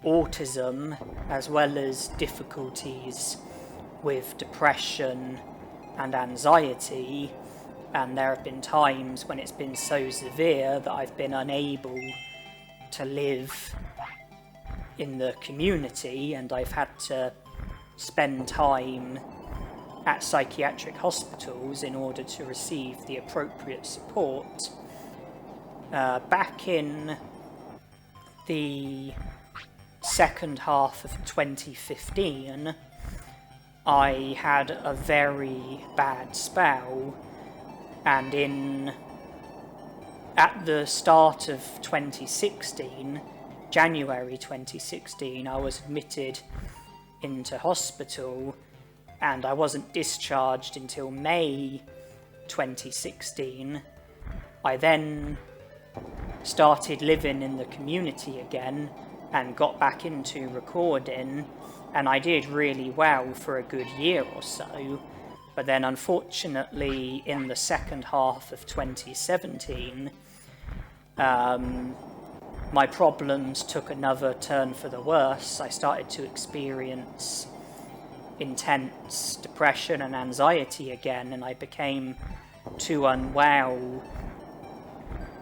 autism as well as difficulties with depression and anxiety, and there have been times when it's been so severe that I've been unable to live in the community, and I've had to spend time at psychiatric hospitals in order to receive the appropriate support. Back in the second half of 2015, I had a very bad spell, and at the start of 2016, January 2016, I was admitted into hospital, and I wasn't discharged until May 2016. I then started living in the community again and got back into recording, and I did really well for a good year or so. But then unfortunately in the second half of 2017, my problems took another turn for the worse. I started to experience intense depression and anxiety again, and I became too unwell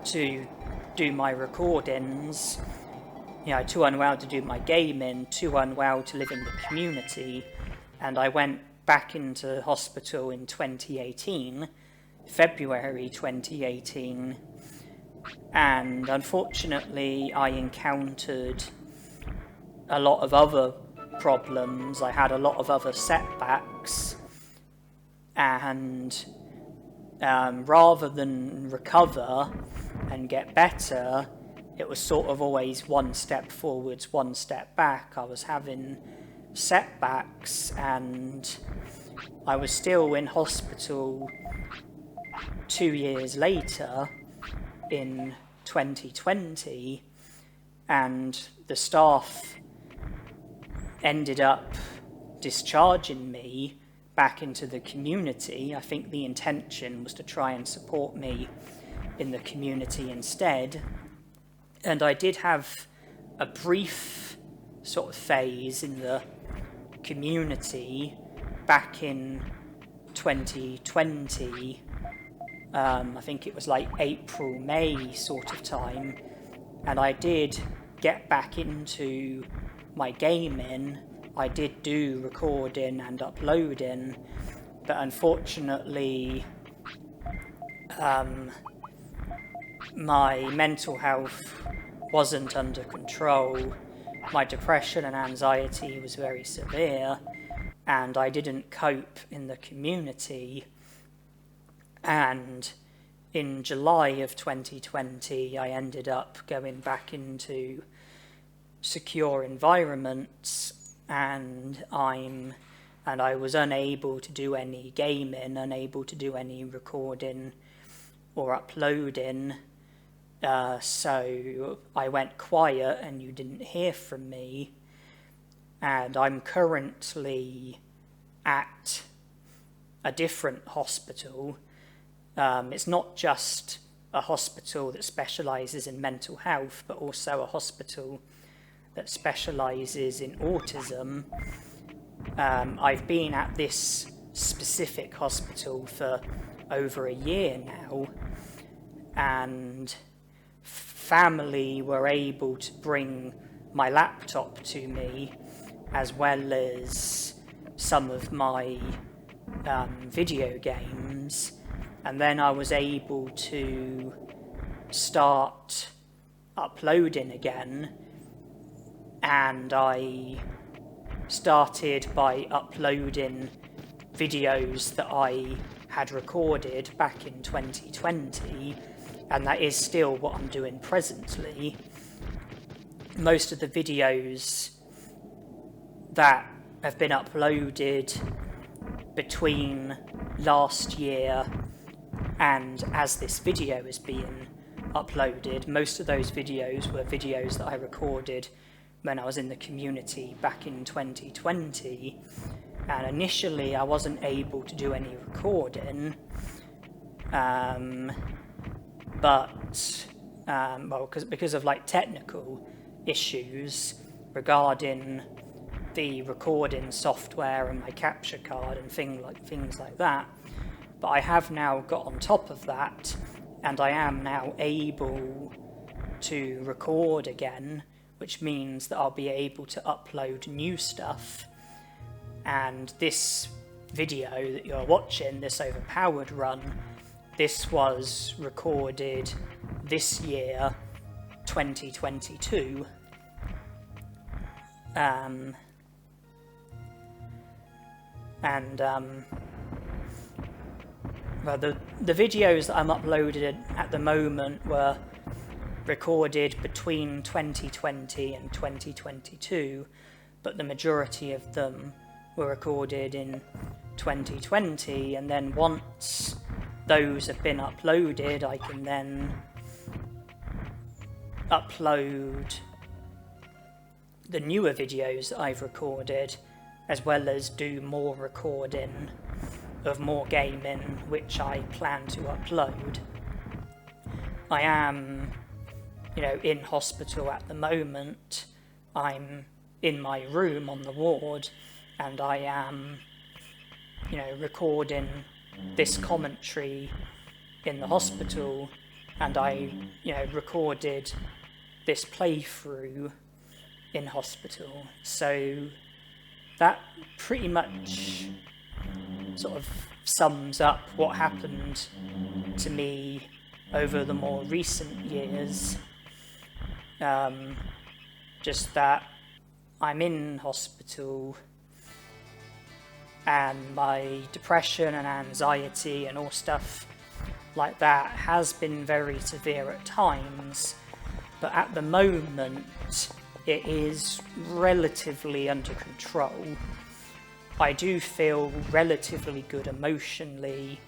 to do my recordings, too unwell to do my gaming, too unwell to live in the community, and I went back into hospital in 2018, February 2018, and unfortunately I encountered a lot of other problems. I had a lot of other setbacks, and rather than recover and get better, it was sort of always one step forwards, one step back. I was having setbacks, and I was still in hospital 2 years later in 2020, and the staff ended up discharging me back into the community. I think the intention was to try and support me in the community instead, and I did have a brief sort of phase in the community back in 2020. I think it was like April, May sort of time, and I did get back into my gaming. I did do recording and uploading, but unfortunately my mental health wasn't under control. My depression and anxiety was very severe, and I didn't cope in the community. And in July of 2020, I ended up going back into secure environments, and I was unable to do any gaming, unable to do any recording or uploading. So I went quiet and you didn't hear from me, and I'm currently at a different hospital. It's not just a hospital that specialises in mental health, but also a hospital that specialises in autism. I've been at this specific hospital for over a year now, and family were able to bring my laptop to me, as well as some of my video games, and then I was able to start uploading again, and I started by uploading videos that I had recorded back in 2020, and that is still what I'm doing presently. Most of the videos that have been uploaded between last year and as this video is being uploaded, most of those videos were videos that I recorded when I was in the community back in 2020, and initially I wasn't able to do any recording, because of like technical issues regarding the recording software and my capture card and things like that. But I have now got on top of that, and I am now able to record again, which means that I'll be able to upload new stuff. And this video that you're watching, this Overpowered Run, this was recorded this year, 2022. Well, the videos that I'm uploading at the moment were recorded between 2020 and 2022, but the majority of them were recorded in 2020, and then once those have been uploaded, I can then upload the newer videos that I've recorded, as well as do more recording of more gaming, which I plan to upload. I am, in hospital at the moment. I'm in my room on the ward, and I am, recording this commentary in the hospital, and I, recorded this playthrough in hospital. So that pretty much sort of sums up what happened to me over the more recent years. Just that I'm in hospital, and my depression and anxiety and all stuff like that has been very severe at times, but at the moment it is relatively under control. I do feel relatively good emotionally.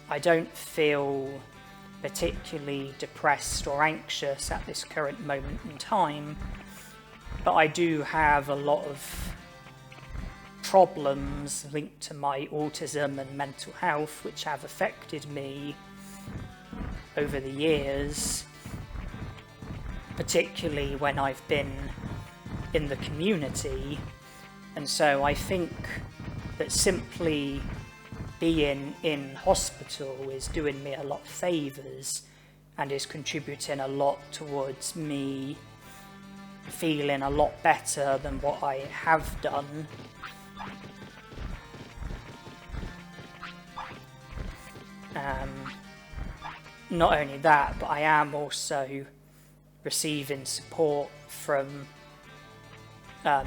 I don't feel particularly depressed or anxious at this current moment in time, but I do have a lot of problems linked to my autism and mental health, which have affected me over the years, particularly when I've been in the community. And so I think that simply being in hospital is doing me a lot of favours and is contributing a lot towards me feeling a lot better than what I have done. Not only that, but I am also receiving support from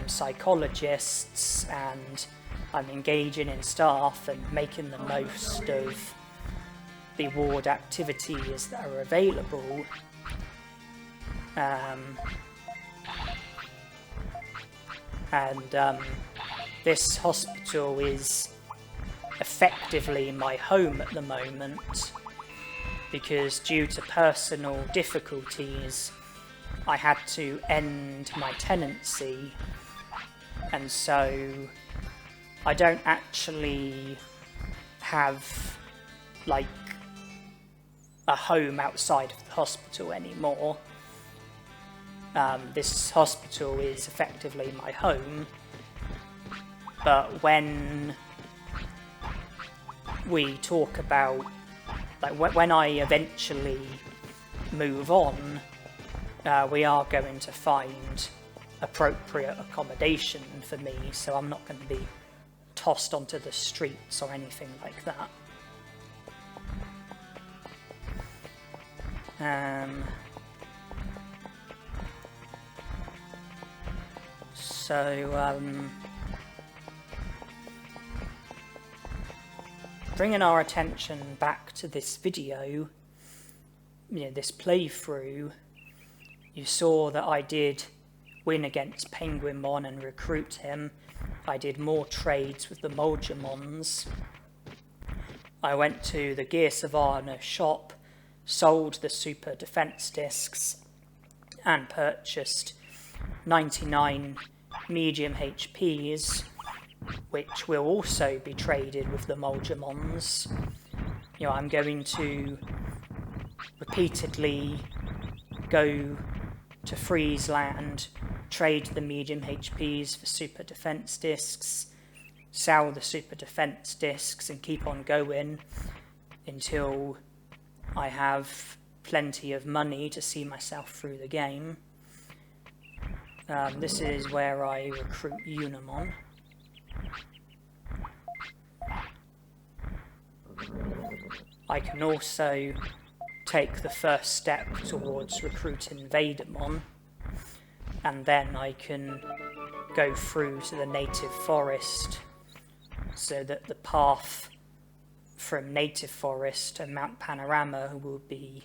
psychologists, and I'm engaging in staff and making the most of the ward activities that are available. This hospital is effectively my home at the moment, because due to personal difficulties I had to end my tenancy, and so I don't actually have like a home outside of the hospital anymore. This hospital is effectively my home, but when we talk about, like, when I eventually move on, we are going to find appropriate accommodation for me, so I'm not going to be tossed onto the streets or anything like that. Bringing our attention back to this video, this playthrough, you saw that I did win against Penguinmon and recruit him. I did more trades with the Vegiemons. I went to the Gear Savannah shop, sold the super defense discs, and purchased 99 medium HPs, which will also be traded with the Vegiemons. I'm going to repeatedly go to Friesland trade the medium HPs for super defense discs, sell the super defense discs, and keep on going until I have plenty of money to see myself through the game. This is where I recruit Yuramon. I can also take the first step towards recruiting Vegiemon, and then I can go through to the native forest so that the path from native forest to Mount Panorama will be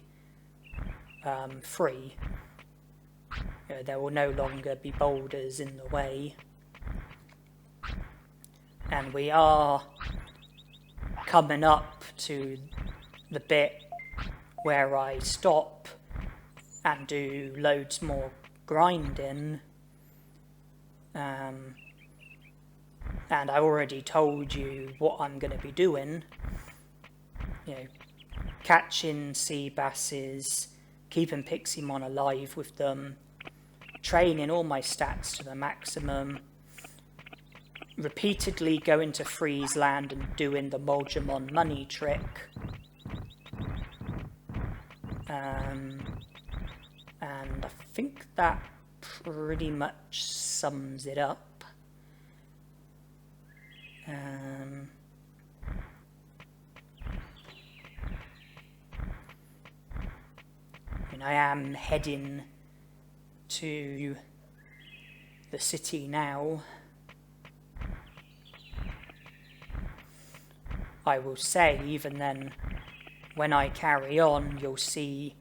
free. There will no longer be boulders in the way. And we are coming up to the bit where I stop and do loads more grinding. And I already told you what I'm going to be doing. Catching sea basses, keeping Piximon alive with them, training all my stats to the maximum, repeatedly going to Freeze Land and doing the Vegiemon money trick, and I think that pretty much sums it up. I am heading to the city now. I will say, even then, when I carry on, you'll see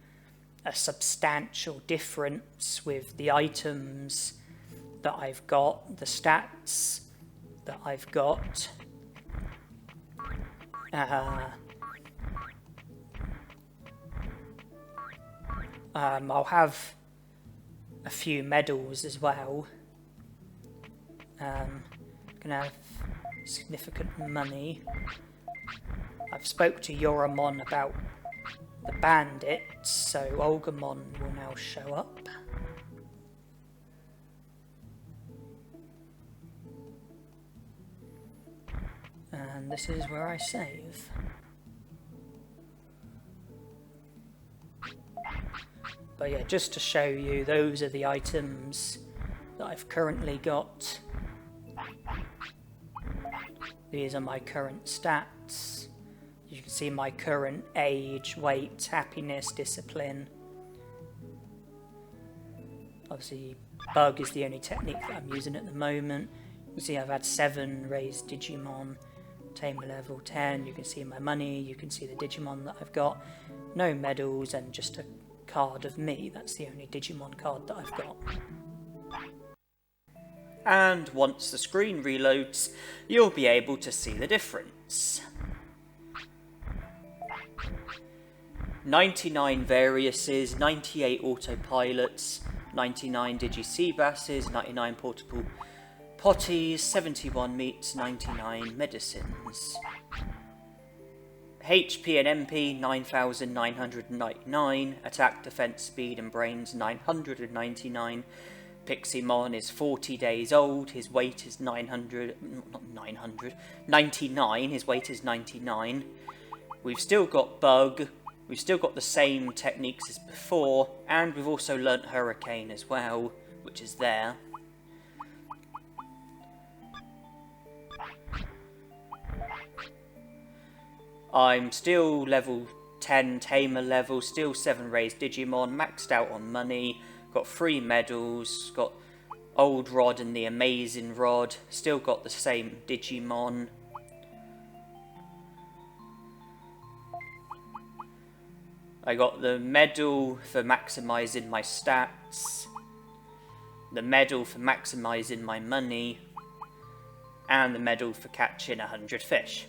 a substantial difference with the items that I've got, the stats that I've got. I'll have a few medals as well. Gonna have significant money. I've spoke to Yuramon about the bandits, so Agumon will now show up. And this is where I save. But yeah, just to show you, those are the items that I've currently got. These are my current stats. You can see my current age, weight, happiness, discipline. Obviously, bug is the only technique that I'm using at the moment. You can see I've had 7 raised Digimon, Tamer Level 10. You can see my money, you can see the Digimon that I've got. No medals and just a card of me. That's the only Digimon card that I've got. And once the screen reloads, you'll be able to see the difference. 99 variouses, 98 autopilots, 99 Digi-Seabasses, 99 portable potties, 71 meats, 99 medicines. HP and MP 9,999, attack, defense, speed and brains 999. Piximon is 40 days old, his weight is 99, his weight is 99. We've still got Bug, we've still got the same techniques as before, and we've also learnt Hurricane as well, which is there. I'm still level 10 Tamer level, still 7 raised Digimon, maxed out on money, got 3 medals, got Old Rod and the Amazing Rod, still got the same Digimon. I got the medal for maximising my stats, the medal for maximising my money, and the medal for catching 100 fish.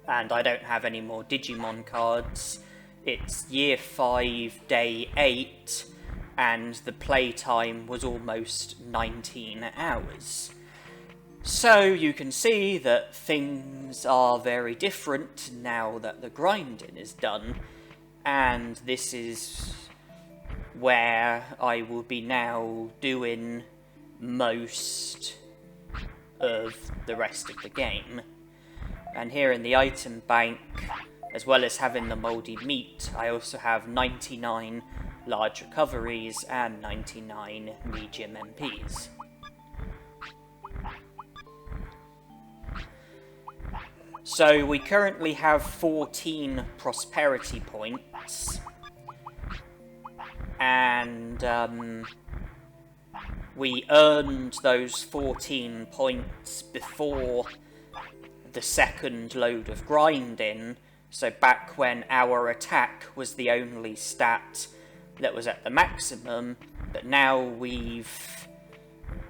And I don't have any more Digimon cards. It's year 5, day 8, and the playtime was almost 19 hours. So you can see that things are very different now that the grinding is done, and this is where I will be now doing most of the rest of the game. And here in the item bank, as well as having the mouldy meat, I also have 99 large recoveries and 99 medium MPs. So we currently have 14 prosperity points, and we earned those 14 points before the second load of grinding, so back when our attack was the only stat that was at the maximum, but now we've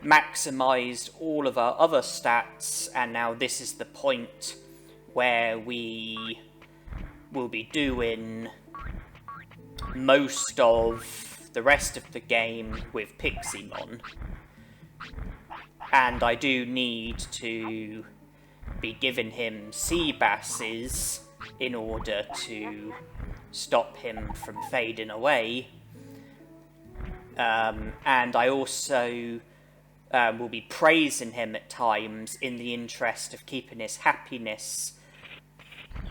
maximised all of our other stats, and now this is the point where we will be doing most of the rest of the game with Piximon. And I do need to be giving him sea basses in order to stop him from fading away. And I also will be praising him at times in the interest of keeping his happiness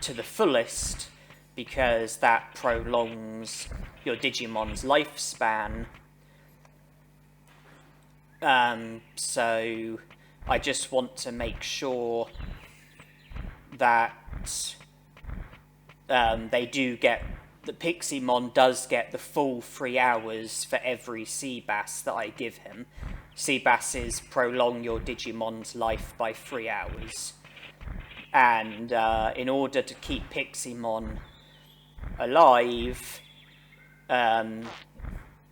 to the fullest, because that prolongs your Digimon's lifespan. So I just want to make sure that they do get, the Piximon does get the full 3 hours for every sea bass that I give him. Sea basses prolong your Digimon's life by 3 hours. And in order to keep Piximon alive,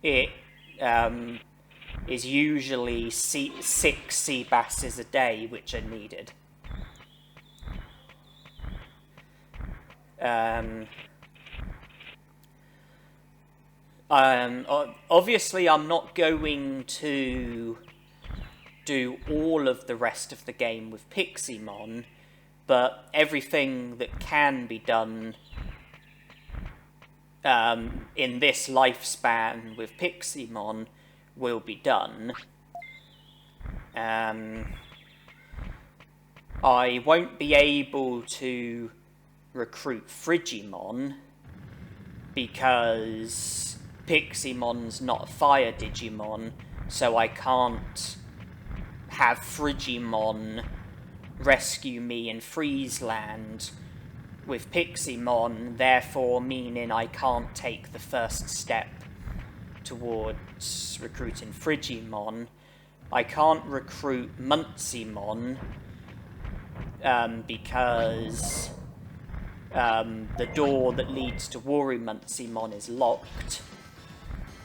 it is usually 6 sea basses a day which are needed. Obviously I'm not going to do all of the rest of the game with Piximon, but everything that can be done in this lifespan with Piximon will be done. I won't be able to recruit Vegiemon because Piximon's not a fire Digimon, so I can't have Vegiemon rescue me in Friesland with Piximon, therefore meaning I can't take the first step towards recruiting Vegiemon. I can't recruit Muncimon because the door that leads to Muncimon is locked,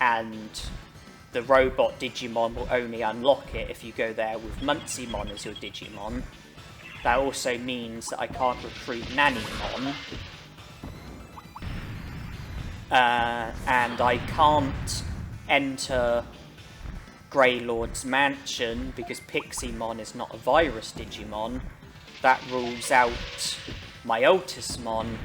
and the robot Digimon will only unlock it if you go there with Muncimon as your Digimon. That also means that I can't recruit Nanimon. And I can't enter Greylord's mansion because Piximon is not a virus Digimon. That rules out my Otismon,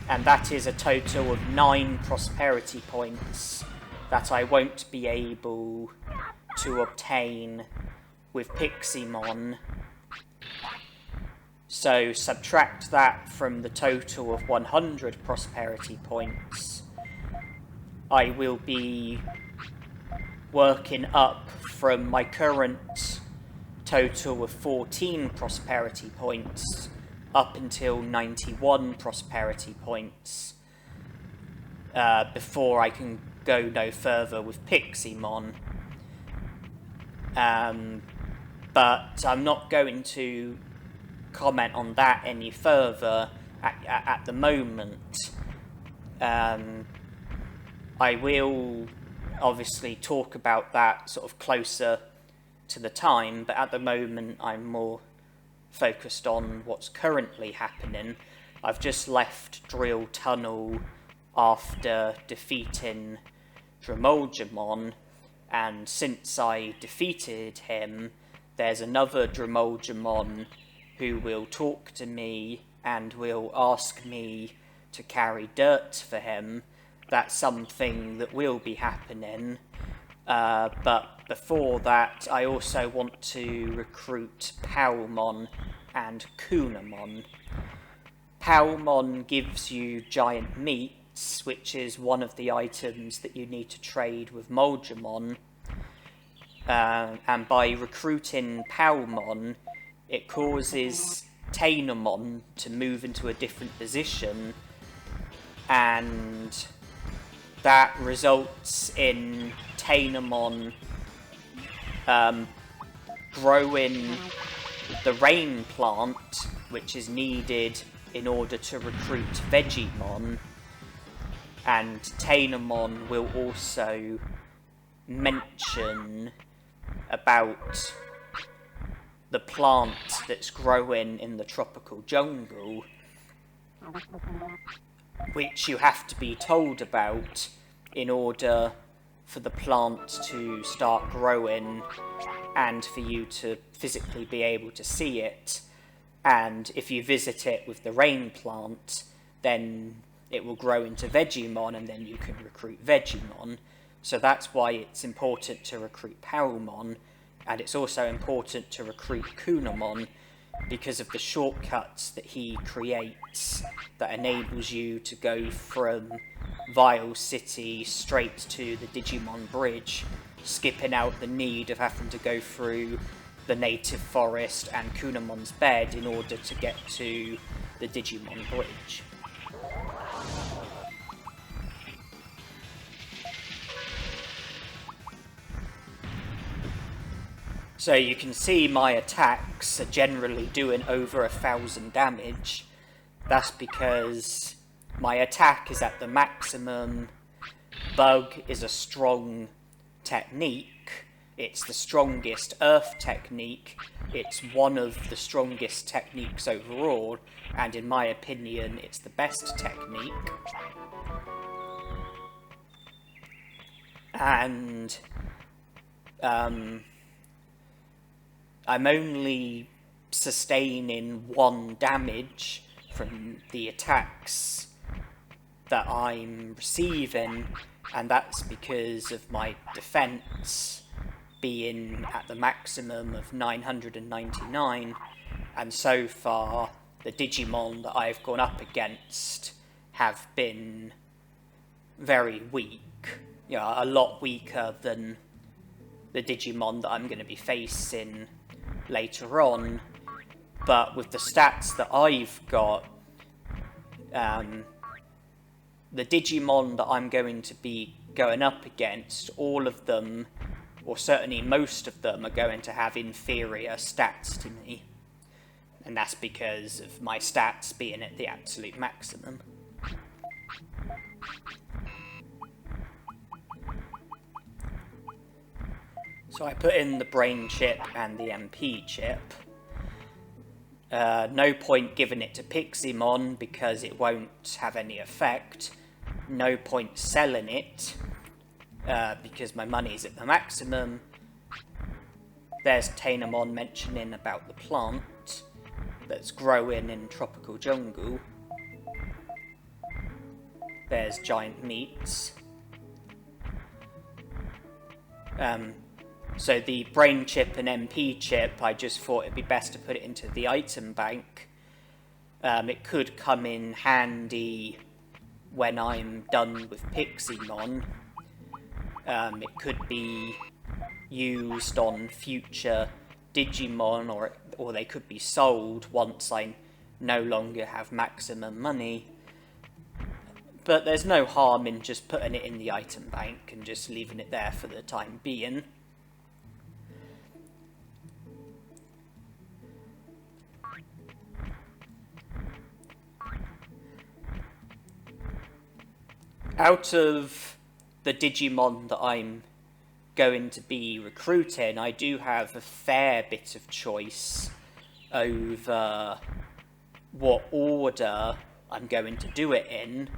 and that is a total of 9 prosperity points that I won't be able to obtain with Piximon. So subtract that from the total of 100 prosperity points. I will be working up from my current total of 14 prosperity points up until 91 prosperity points before I can go no further with Piximon. But I'm not going to comment on that any further at the moment. I will obviously talk about that sort of closer to the time, but at the moment I'm more focused on what's currently happening. I've just left Drill Tunnel after defeating Digivolve, and since I defeated him, there's another Digivolve who will talk to me and will ask me to carry dirt for him, that's something that will be happening. But before that, I also want to recruit Palmon and Kunamon. Palmon gives you giant meats, which is one of the items that you need to trade with Vegiemon. And by recruiting Palmon, it causes Tanemon to move into a different position, and that results in Tanemon growing the rain plant, which is needed in order to recruit Vegiemon. And Tanemon will also mention about the plant that's growing in the tropical jungle, which you have to be told about in order for the plant to start growing and for you to physically be able to see it. And if you visit it with the rain plant, then it will grow into Vegiemon, and then you can recruit Vegiemon. So that's why it's important to recruit Palmon, and it's also important to recruit Kunamon because of the shortcuts that he creates that enables you to go from Vile City straight to the Digimon Bridge, skipping out the need of having to go through the native forest and Kunamon's bed in order to get to the Digimon Bridge. So you can see my attacks are generally doing over 1,000 damage. That's because my attack is at the maximum. Bug is a strong technique. It's the strongest earth technique. It's one of the strongest techniques overall, and in my opinion, it's the best technique. And I'm only sustaining 1 damage from the attacks that I'm receiving, and that's because of my defense being at the maximum of 999, and so far the Digimon that I've gone up against have been very weak. You know, a lot weaker than the Digimon that I'm going to be facing later on, but with the stats that I've got, the Digimon that I'm going to be going up against, all of them, or certainly most of them, are going to have inferior stats to me, and that's because of my stats being at the absolute maximum. So I put in the brain chip and the MP chip. No point giving it to Piximon because it won't have any effect. No point selling it because my money's at the maximum. There's Tanemon mentioning about the plant that's growing in tropical jungle. There's giant meats. So the brain chip and MP chip, I just thought it'd be best to put it into the item bank. It could come in handy when I'm done with Piximon. It could be used on future Digimon, or they could be sold once I no longer have maximum money. But there's no harm in just putting it in the item bank and just leaving it there for the time being. Out of the Digimon that I'm going to be recruiting, I do have a fair bit of choice over what order I'm going to do it in.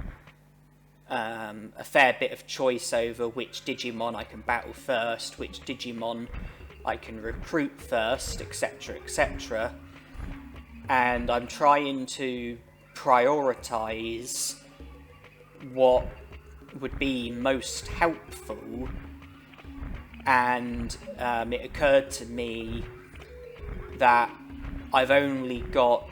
A fair bit of choice over which Digimon I can battle first, which Digimon I can recruit first, etc, etc. And I'm trying to prioritise would be most helpful, and it occurred to me that I've only got...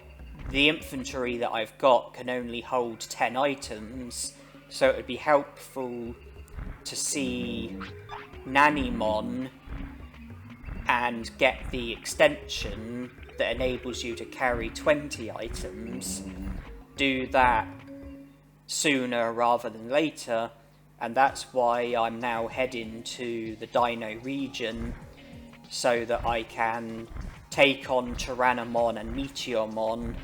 the inventory that I've got can only hold 10 items, so it would be helpful to see Tanemon and get the extension that enables you to carry 20 items. Do that sooner rather than later, and that's why I'm now heading to the Dino region, so that I can take on Tyrannomon and Meteormon,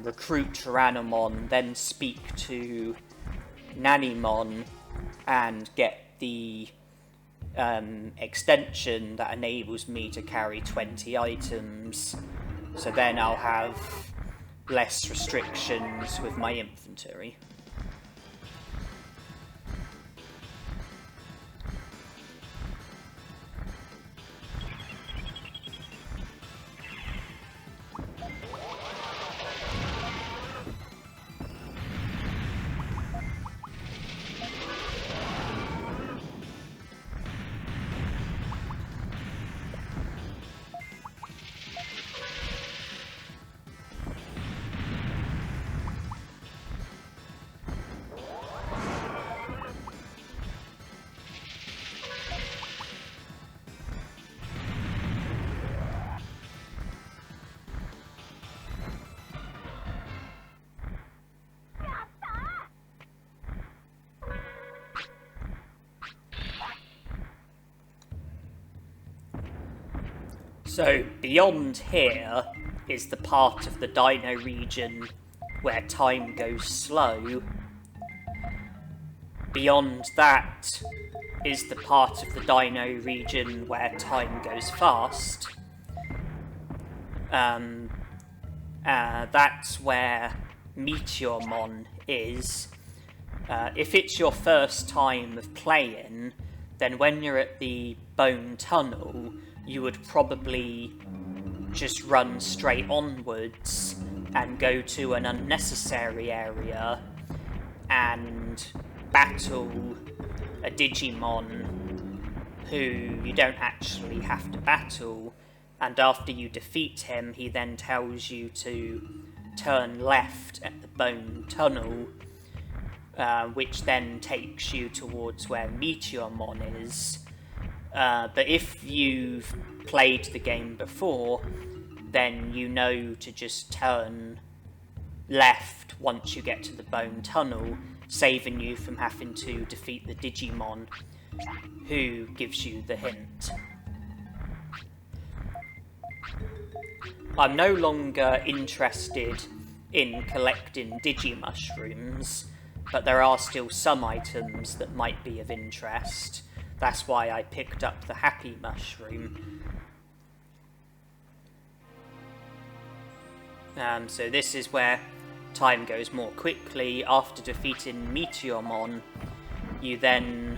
recruit Tyrannomon, then speak to Tanemon and get the extension that enables me to carry 20 items, so then I'll have less restrictions with my inventory. So, beyond here is the part of the Dino region where time goes slow. Beyond that is the part of the Dino region where time goes fast. That's where Meteormon is. If it's your first time of playing, then when you're at the Bone Tunnel, you would probably just run straight onwards and go to an unnecessary area and battle a Digimon who you don't actually have to battle, and after you defeat him, he then tells you to turn left at the Bone Tunnel, which then takes you towards where Meteormon is. But if you've played the game before, then you know to just turn left once you get to the Bone Tunnel, saving you from having to defeat the Digimon who gives you the hint. I'm no longer interested in collecting Digimushrooms, but there are still some items that might be of interest. That's why I picked up the Happy Mushroom. So this is where time goes more quickly. After defeating Meteormon, you then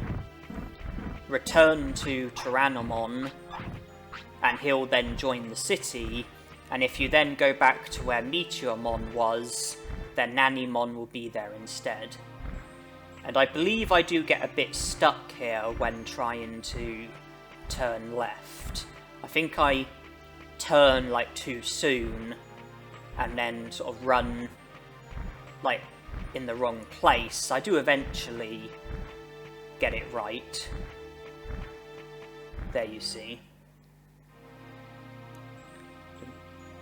return to Tyrannomon, and he'll then join the city, and if you then go back to where Meteormon was, then Tanemon will be there instead. And I believe I do get a bit stuck here when trying to turn left. I think I turn like too soon and then sort of run like in the wrong place. I do eventually get it right. There you see.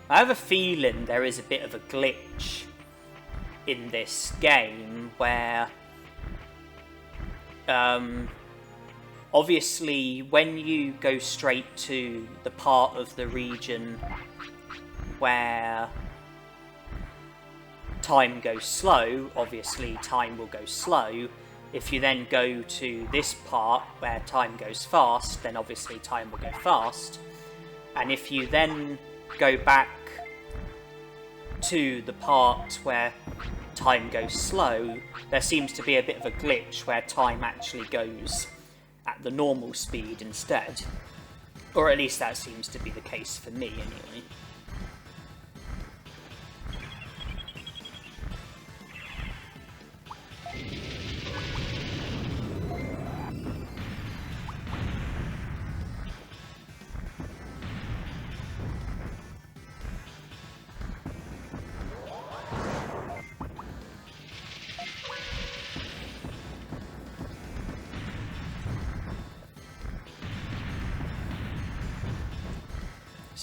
I have a feeling there is a bit of a glitch in this game where obviously when you go straight to the part of the region where time goes slow, obviously time will go slow. If you then go to this part where time goes fast, then obviously time will go fast. And if you then go back to the part where time goes slow, there seems to be a bit of a glitch where time actually goes at the normal speed instead. Or at least that seems to be the case for me anyway.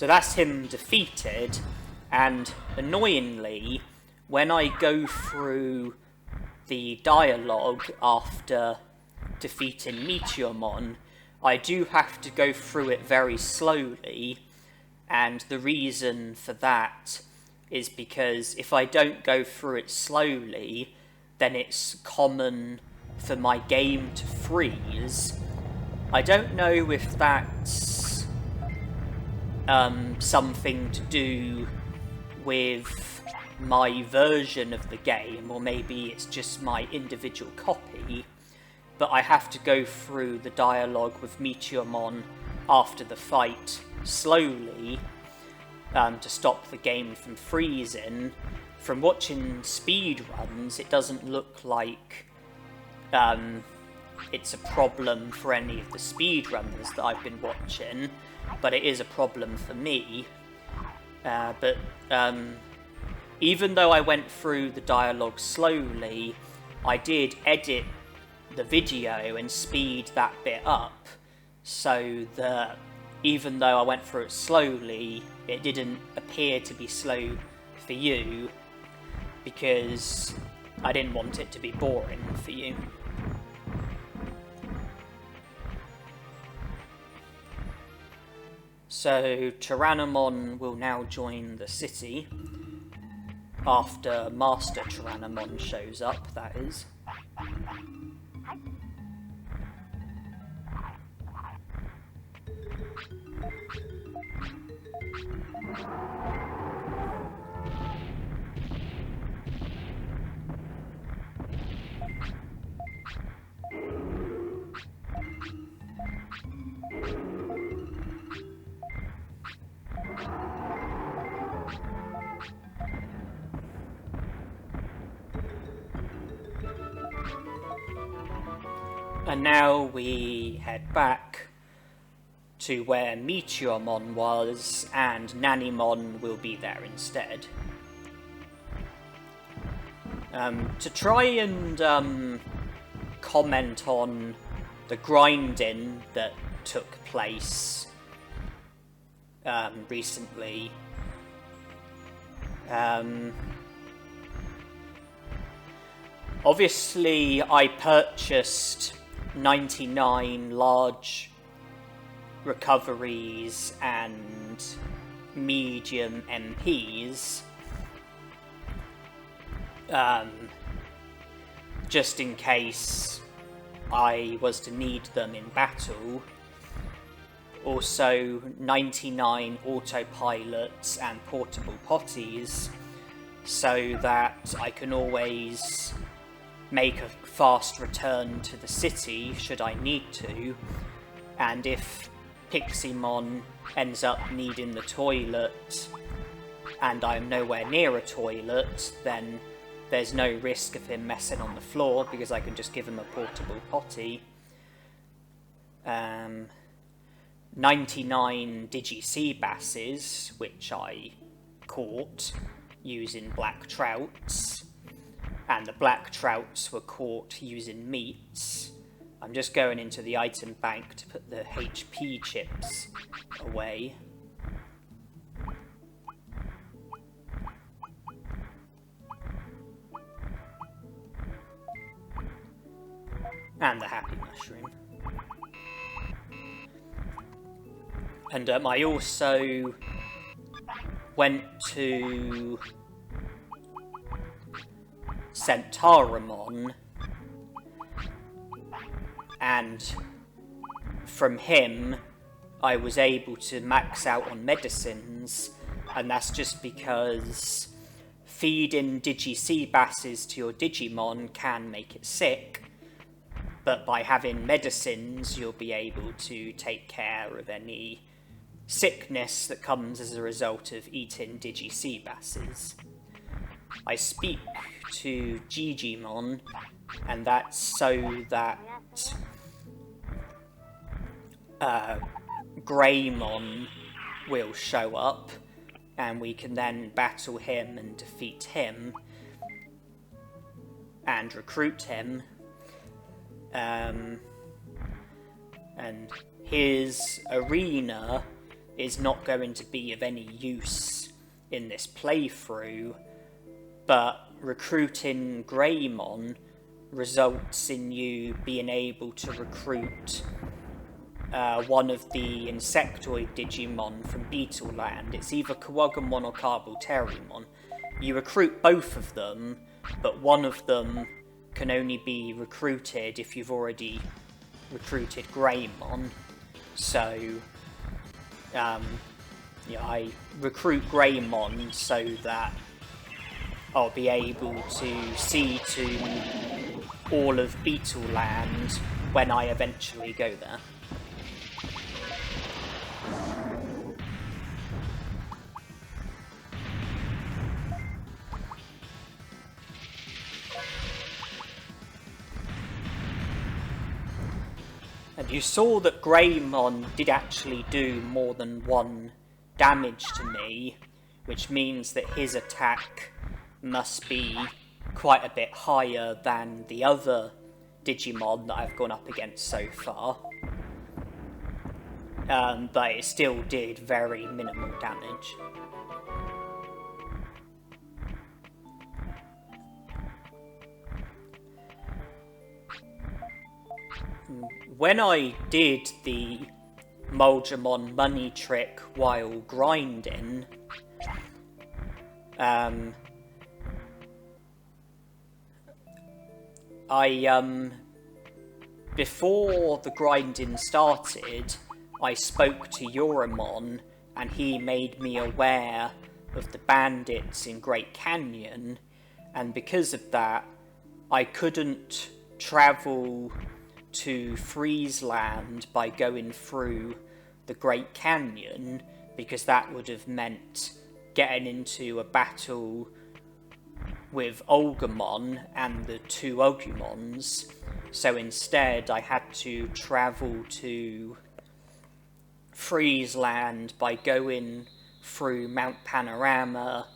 So that's him defeated, and annoyingly, when I go through the dialogue after defeating Meteormon, I do have to go through it very slowly, and the reason for that is because if I don't go through it slowly, then it's common for my game to freeze. I don't know if that's something to do with my version of the game, or maybe it's just my individual copy, but I have to go through the dialogue with Meteormon after the fight slowly to stop the game from freezing. From watching speedruns, it doesn't look like it's a problem for any of the speedrunners that I've been watching, but it is a problem for me. But even though I went through the dialogue slowly, I did edit the video and speed that bit up, so that even though I went through it slowly, it didn't appear to be slow for you, because I didn't want it to be boring for you. So Tyrannomon will now join the city, after Master Tyrannomon shows up, that is. And now we head back to where Meteormon was, and Nanemon will be there instead. To try and comment on the grinding that took place recently, obviously I purchased 99 large recoveries and medium MPs, just in case I was to need them in battle. Also 99 autopilots and portable potties, so that I can always make a fast return to the city should I need to, and if Piximon ends up needing the toilet and I'm nowhere near a toilet, then there's no risk of him messing on the floor because I can just give him a portable potty. 99 Digi-Sea Basses, which I caught using black trouts, and the black trouts were caught using meats. I'm just going into the item bank to put the HP chips away. And the happy mushroom. And I also went to Centauromon, and from him I was able to max out on medicines, and that's just because feeding Digi-Sea Basses to your Digimon can make it sick, but by having medicines you'll be able to take care of any sickness that comes as a result of eating Digi-Sea Basses. I speak to Vegiemon, and that's so that Greymon will show up, and we can then battle him and defeat him and recruit him. And his arena is not going to be of any use in this playthrough, but recruiting Greymon results in you being able to recruit one of the insectoid Digimon from Beetle Land. It's either Agumon or Carboteriumon. You recruit both of them, but one of them can only be recruited if you've already recruited Greymon. So, I recruit Greymon so that I'll be able to see to all of Beetle Land when I eventually go there. And you saw that Greymon did actually do more than 1 damage to me, which means that his attack must be quite a bit higher than the other Digimon that I've gone up against so far. But it still did very minimal damage. When I did the Vegiemon money trick while grinding, before the grinding started, I spoke to Yuramon and he made me aware of the bandits in Great Canyon, and because of that, I couldn't travel to Friesland by going through the Great Canyon, because that would have meant getting into a battle with Agumon and the 2 Agumons. So instead I had to travel to Friesland by going through Mount Panorama,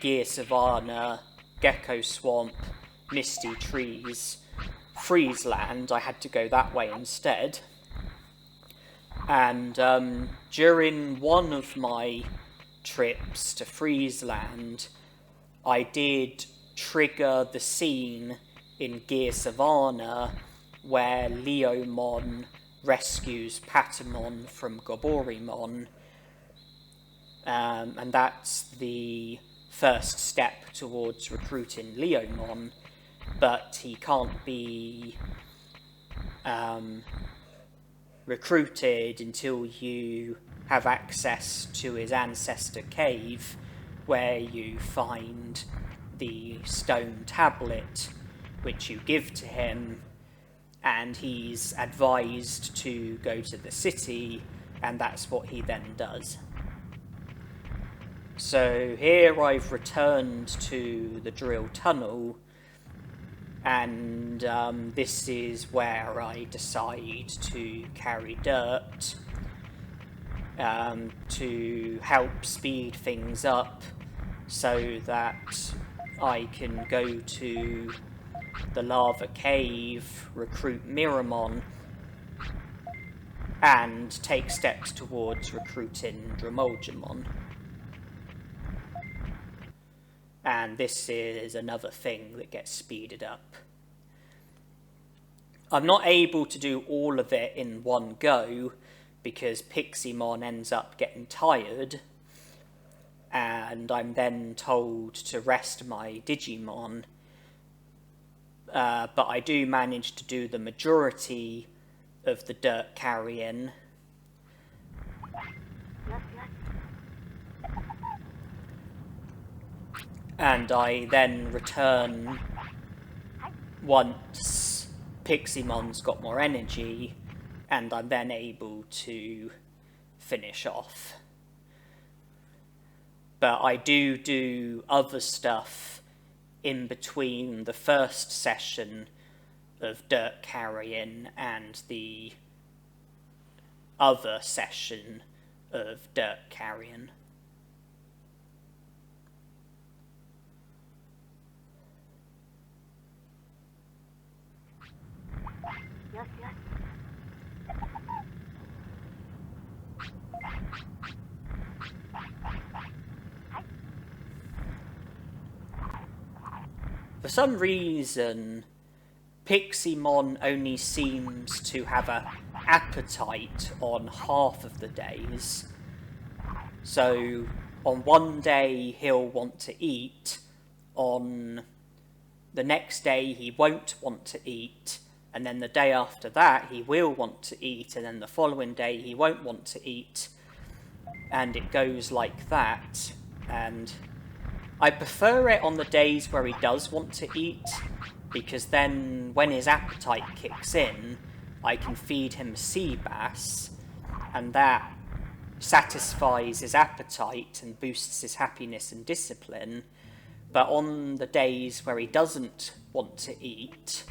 Gear Savannah, Gecko Swamp, Misty Trees. Friesland, I had to go that way instead. And during one of my trips to Friesland, I did trigger the scene in Gear Savannah where Leomon rescues Patamon from Goborimon, and that's the first step towards recruiting Leomon, but he can't be recruited until you have access to his ancestor cave, where you find the stone tablet, which you give to him, and he's advised to go to the city, and that's what he then does. So here I've returned to the drill tunnel, and this is where I decide to carry dirt to help speed things up so that I can go to the lava cave, recruit Meramon, and take steps towards recruiting Digivolve. And this is another thing that gets speeded up. I'm not able to do all of it in one go because Piximon ends up getting tired, and I'm then told to rest my Digimon. But I do manage to do the majority of the dirt carrying. And I then return once Piximon's got more energy, and I'm then able to finish off. But I do other stuff in between the first session of dirt carrying and the other session of dirt carrying. For some reason, Piximon only seems to have an appetite on half of the days. So on one day he'll want to eat, on the next day he won't want to eat, and then the day after that he will want to eat, and then the following day he won't want to eat, and it goes like that. And I prefer it on the days where he does want to eat, because then when his appetite kicks in, I can feed him sea bass, and that satisfies his appetite and boosts his happiness and discipline. But on the days where he doesn't want to eat,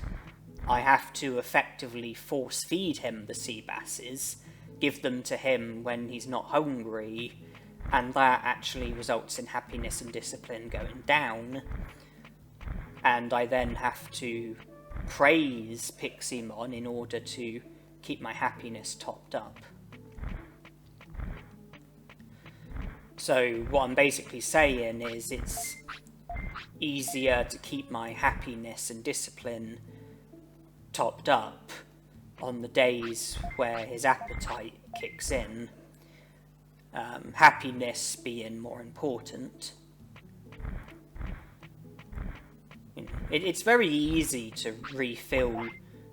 I have to effectively force feed him the sea basses, give them to him when he's not hungry, and that actually results in happiness and discipline going down. And I then have to praise Piximon in order to keep my happiness topped up. So what I'm basically saying is it's easier to keep my happiness and discipline topped up on the days where his appetite kicks in, happiness being more important. It's very easy to refill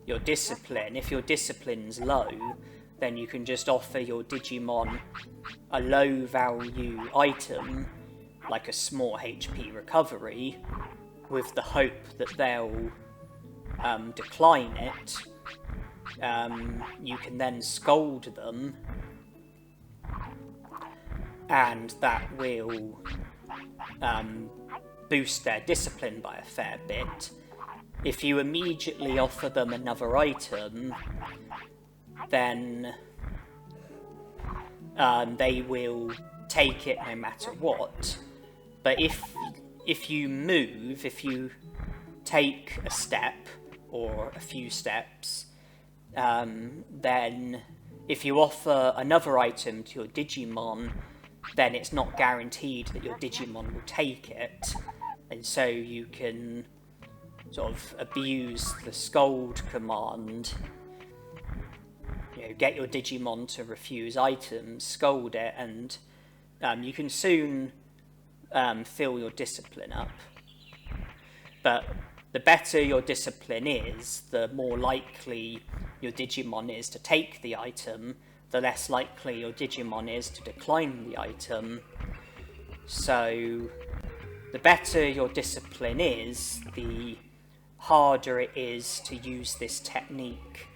your discipline. If your discipline's low, then you can just offer your Digimon a low value item, like a small HP recovery, with the hope that they'll decline it. You can then scold them, and that will boost their discipline by a fair bit. If you immediately offer them another item, then they will take it no matter what. But if you take a step or a few steps, then if you offer another item to your Digimon, then it's not guaranteed that your Digimon will take it, and so you can sort of abuse the scold command. You know, get your Digimon to refuse items, scold it, and you can soon fill your discipline up. But the better your discipline is, the more likely your Digimon is to take the item, the less likely your Digimon is to decline the item. So the better your discipline is, the harder it is to use this technique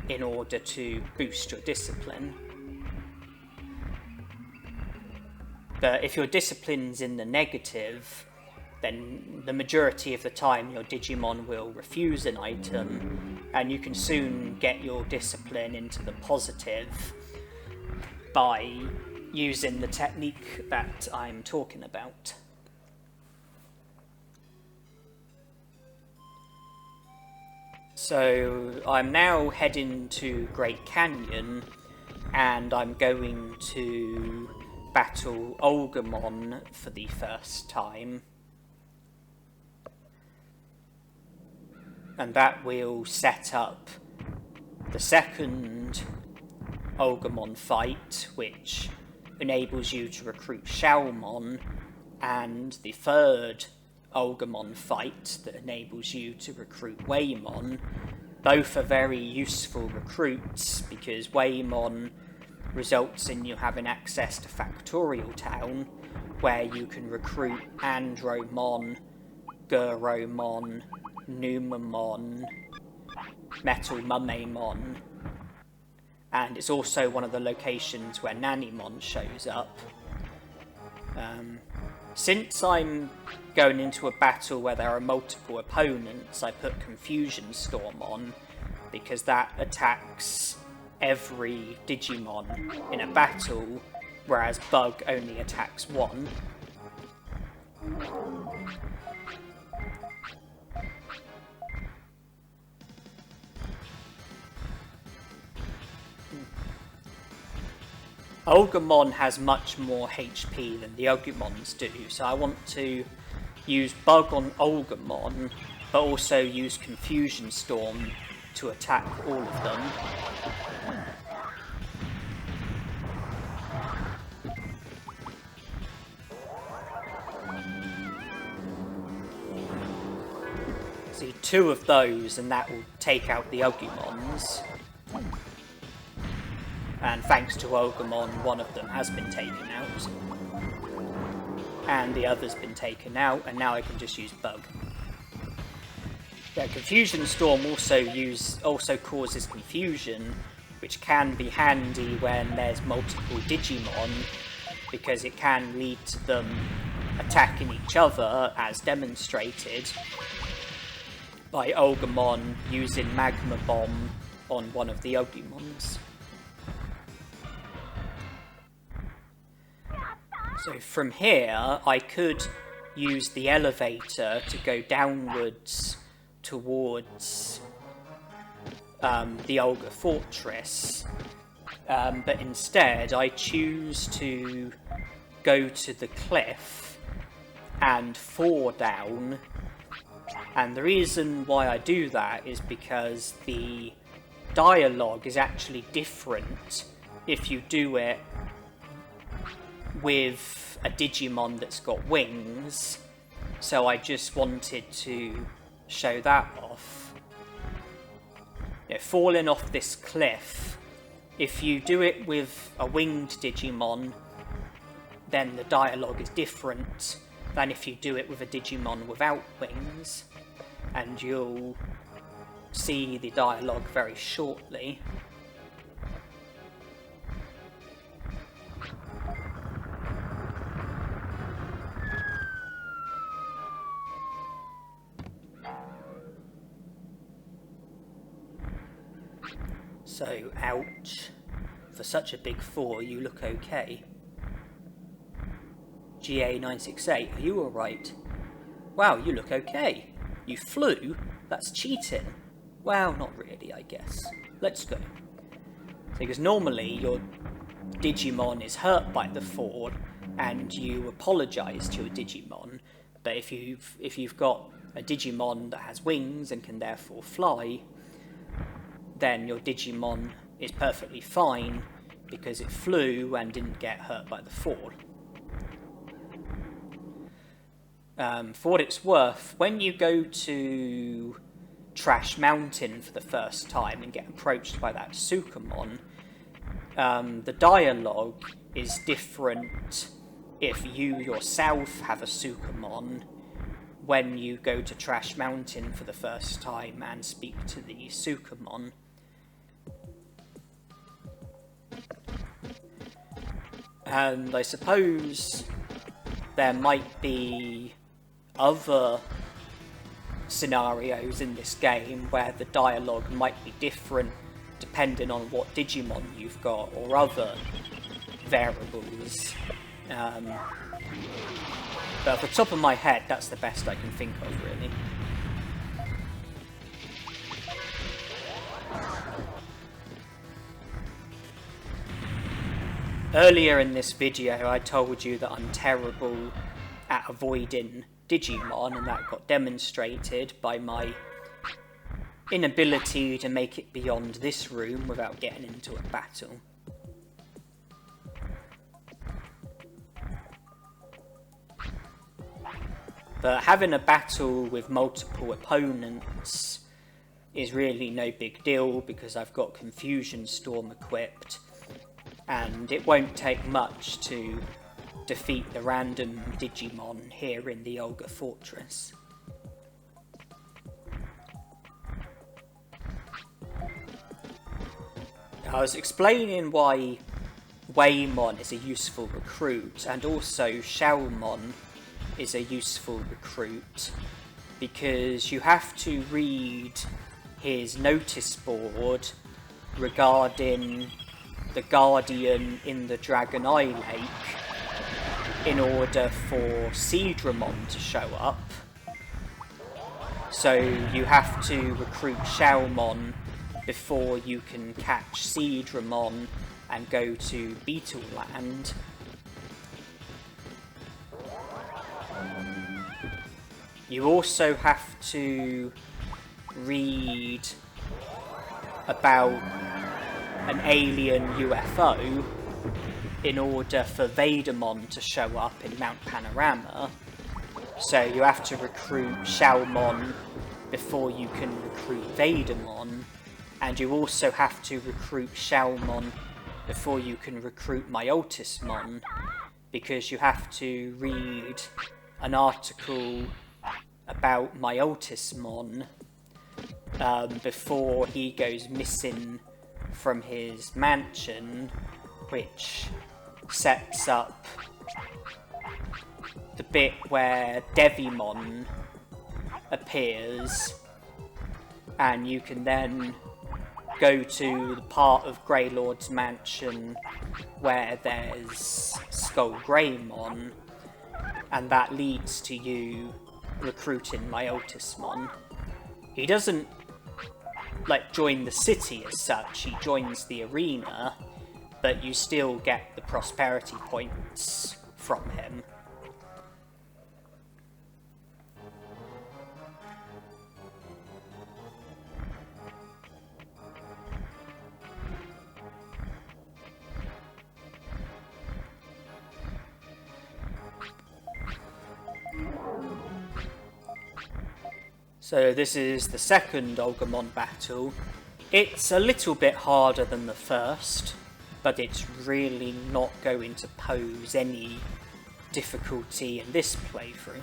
in order to boost your discipline. But if your discipline's in the negative, then the majority of the time your Digimon will refuse an item, and you can soon get your discipline into the positive by using the technique that I'm talking about. So I'm now heading to Great Canyon, and I'm going to battle Agumon for the first time. And that will set up the second Agumon fight, which enables you to recruit Shalmon, and the third Agumon fight that enables you to recruit Waymon. Both are very useful recruits, because Waymon results in you having access to Factorial Town, where you can recruit Andromon, Guromon, Numamon, Metal Mumemon, and it's also one of the locations where Tanemon shows up. Since I'm going into a battle where there are multiple opponents, I put Confusion Storm on, because that attacks every Digimon in a battle, whereas Bug only attacks one. Agumon has much more HP than the Agumons do, so I want to use Bug on Agumon, but also use Confusion Storm to attack all of them. See, 2 of those and that will take out the Agumons. And thanks to Agumon, one of them has been taken out. And the other's been taken out, and now I can just use Bug. Yeah, Confusion Storm also causes confusion, which can be handy when there's multiple Digimon, because it can lead to them attacking each other, as demonstrated by Agumon using Magma Bomb on one of the Agumons. So from here, I could use the elevator to go downwards towards the Olga Fortress, but instead I choose to go to the cliff and fall down, and the reason why I do that is because the dialogue is actually different if you do it with a Digimon that's got wings, so I just wanted to show that off. You know, falling off this cliff, if you do it with a winged Digimon, then the dialogue is different than if you do it with a Digimon without wings, and you'll see the dialogue very shortly. So, ouch. For such a big 4, you look okay. GA968, are you alright? Wow, you look okay. You flew? That's cheating. Well, not really, I guess. Let's go. Because normally your Digimon is hurt by the fall, and you apologise to your Digimon, but if you've got a Digimon that has wings and can therefore fly, then your Digimon is perfectly fine because it flew and didn't get hurt by the fall. For what it's worth, when you go to Trash Mountain for the first time and get approached by that Sukamon, the dialogue is different if you yourself have a Sukamon when you go to Trash Mountain for the first time and speak to the Sukamon. And I suppose there might be other scenarios in this game where the dialogue might be different depending on what Digimon you've got or other variables. But off the top of my head, that's the best I can think of, really. Earlier in this video, I told you that I'm terrible at avoiding Digimon, and that got demonstrated by my inability to make it beyond this room without getting into a battle. But having a battle with multiple opponents is really no big deal because I've got Confusion Storm equipped, and it won't take much to defeat the random Digimon here in the Olga Fortress. I was explaining why Waymon is a useful recruit, and also Xiaomon is a useful recruit, because you have to read his notice board regarding the Guardian in the Dragon Eye Lake in order for Seedramon to show up. So you have to recruit Xiaomon before you can catch Seedramon and go to Beetle Land. You also have to read about an alien UFO in order for Vegiemon to show up in Mount Panorama. So you have to recruit Shalmon before you can recruit Vegiemon, and you also have to recruit Shalmon before you can recruit Myotismon, because you have to read an article about Myotismon before he goes missing from his mansion, which sets up the bit where Digimon appears, and you can then go to the part of Greylord's mansion where there's Skull Greymon, and that leads to you recruiting Myotismon. He doesn't join the city as such, he joins the arena, but you still get the prosperity points from him. So this is the second Agumon battle. It's a little bit harder than the first, but it's really not going to pose any difficulty in this playthrough.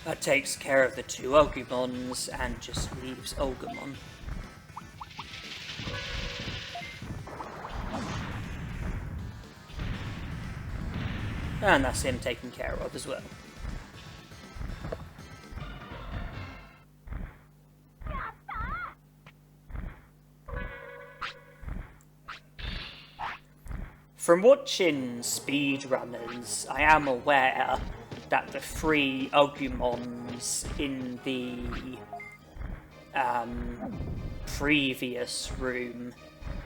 That takes care of the two Agumons and just leaves Agumon. And that's him taken care of as well. From watching speedrunners, I am aware that the 3 Agumons in the previous room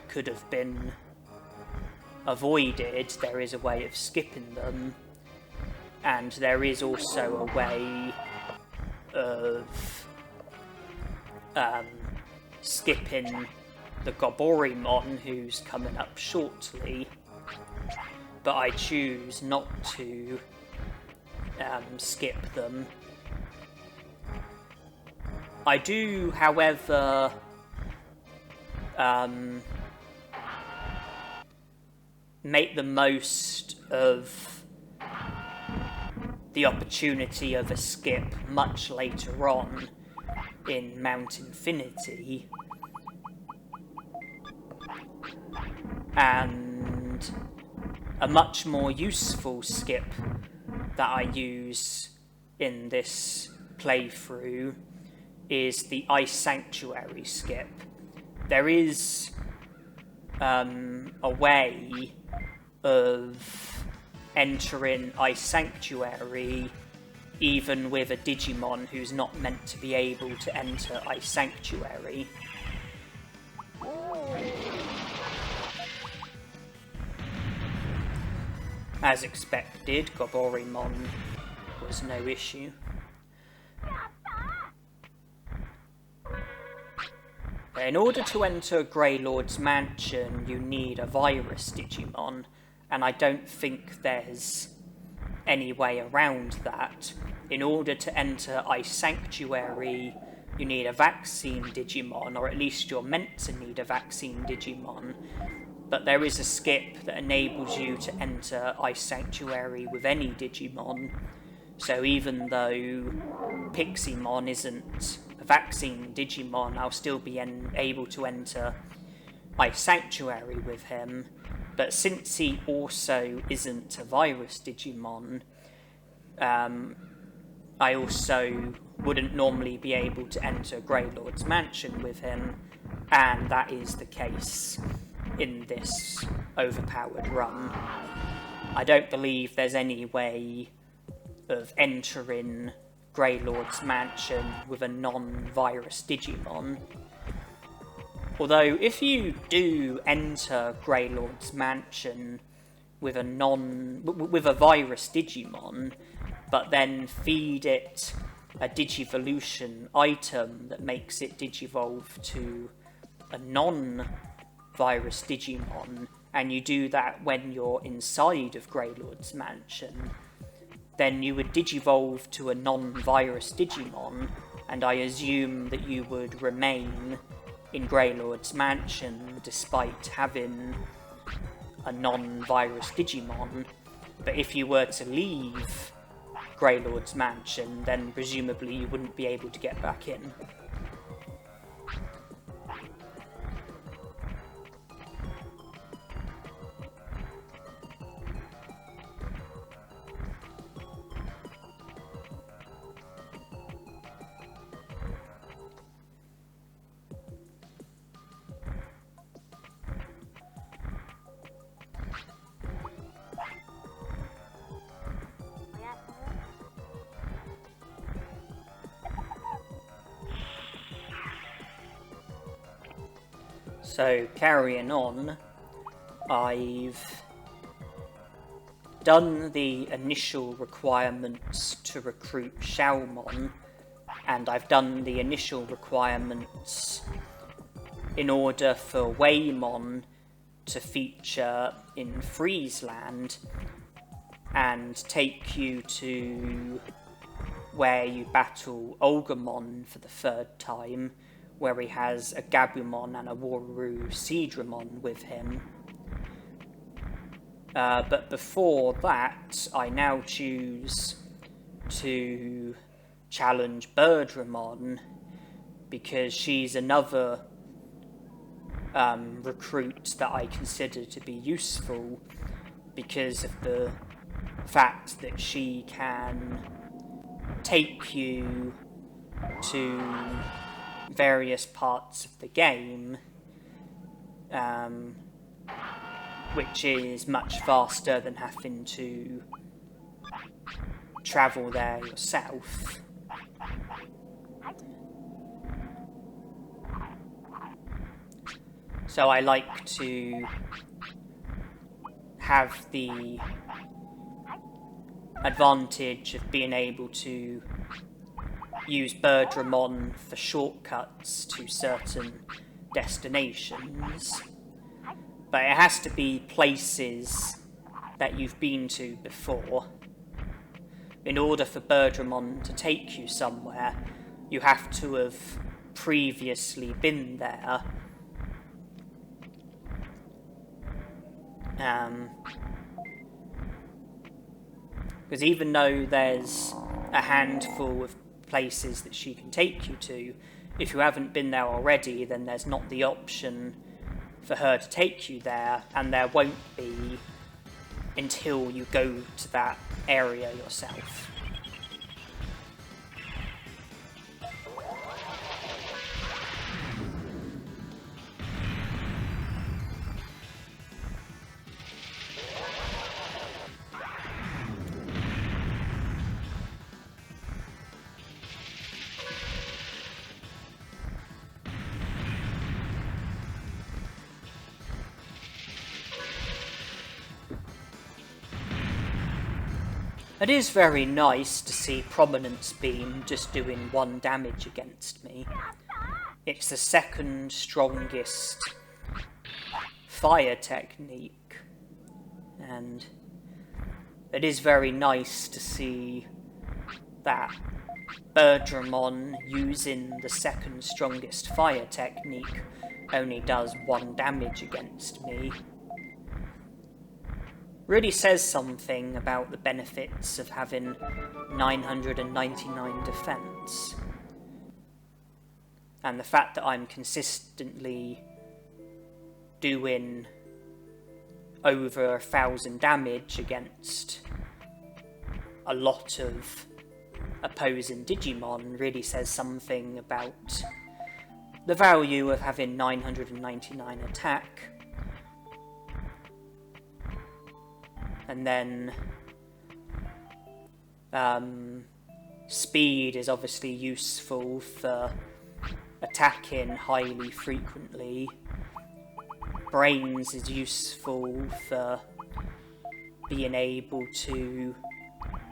could have been avoided. There is a way of skipping them, and there is also a way of skipping the Goborimon, who's coming up shortly, but I choose not to skip them. I do, however, make the most of the opportunity of a skip much later on in Mount Infinity, and a much more useful skip that I use in this playthrough is the Ice Sanctuary skip. There is a way of entering Ice Sanctuary even with a Digimon who's not meant to be able to enter Ice Sanctuary. As expected, Goborimon was no issue. In order to enter Greylord's mansion, you need a virus Digimon, and I don't think there's any way around that. In order to enter Ice Sanctuary, you need a vaccine Digimon, or at least you're meant to need a vaccine Digimon. But there is a skip that enables you to enter Ice Sanctuary with any Digimon. So even though Piximon isn't a vaccine Digimon, I'll still be able to enter Ice Sanctuary with him. But since he also isn't a virus Digimon, I also wouldn't normally be able to enter Greylord's mansion with him, and that is the case in this Overpowered Run. I don't believe there's any way of entering Greylord's mansion with a non-virus Digimon. Although, if you do enter Greylord's mansion with a virus Digimon, but then feed it a Digivolution item that makes it Digivolve to a non-virus Digimon, and you do that when you're inside of Greylord's mansion, then you would Digivolve to a non-virus Digimon, and I assume that you would remain in Greylord's mansion despite having a non-virus Digimon. But if you were to leave Greylord's mansion, then presumably you wouldn't be able to get back in. So, carrying on, I've done the initial requirements to recruit Xiaomon, and I've done the initial requirements in order for Waymon to feature in Friesland and take you to where you battle Agumon for the 3rd time, where he has a Agumon and a Waru Seedramon with him. But before that, I now choose to challenge Birdramon, because she's another recruit that I consider to be useful, because of the fact that she can take you to various parts of the game, which is much faster than having to travel there yourself. So I like to have the advantage of being able to use Birdramon for shortcuts to certain destinations, but it has to be places that you've been to before. In order for Birdramon to take you somewhere, you have to have previously been there. Because even though there's a handful of places that she can take you to, if you haven't been there already, then there's not the option for her to take you there, and there won't be until you go to that area yourself. It is very nice to see Prominence Beam just doing 1 damage against me. It's the 2nd strongest fire technique, and it is very nice to see that Birdramon using the 2nd strongest fire technique only does 1 damage against me. Really says something about the benefits of having 999 defense. And the fact that I'm consistently doing over 1,000 damage against a lot of opposing Digimon really says something about the value of having 999 attack. And then speed is obviously useful for attacking highly frequently. Brains is useful for being able to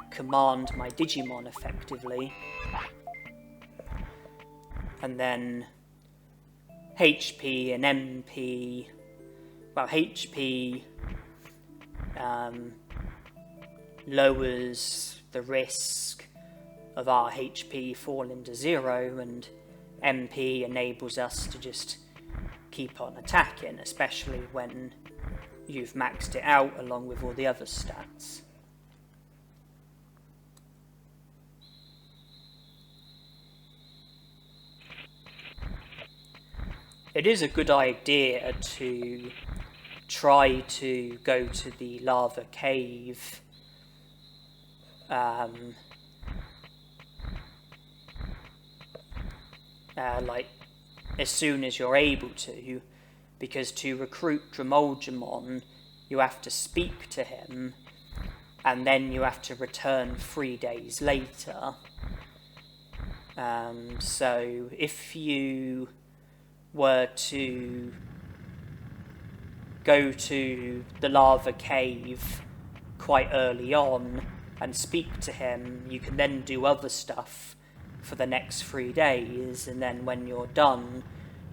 command my Digimon effectively. And then HP and MP, well, HP lowers the risk of our HP falling to 0, and MP enables us to just keep on attacking, especially when you've maxed it out along with all the other stats. It is a good idea to try to go to the lava cave like as soon as you're able to, because to recruit Vegiemon you have to speak to him and then you have to return 3 days later. So if you were to go to the lava cave quite early on and speak to him, you can then do other stuff for the next 3 days, and then when you're done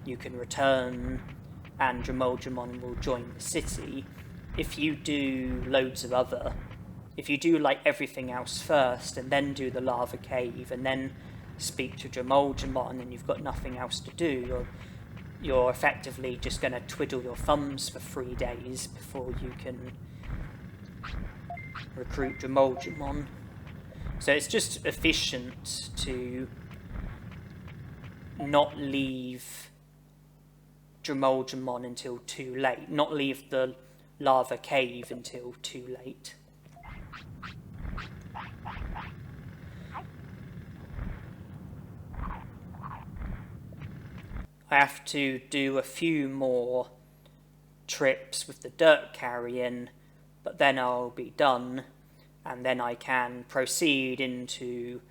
you can return and Vegiemon will join the city. If you do if you do like everything else first and then do the lava cave and then speak to Vegiemon and you've got nothing else to do, you're effectively just going to twiddle your thumbs for 3 days before you can recruit Vegiemon. So it's just efficient to not leave Vegiemon until too late, not leave the lava cave until too late. I have to do a few more trips with the dirt carrying, but then I'll be done, and then I can proceed into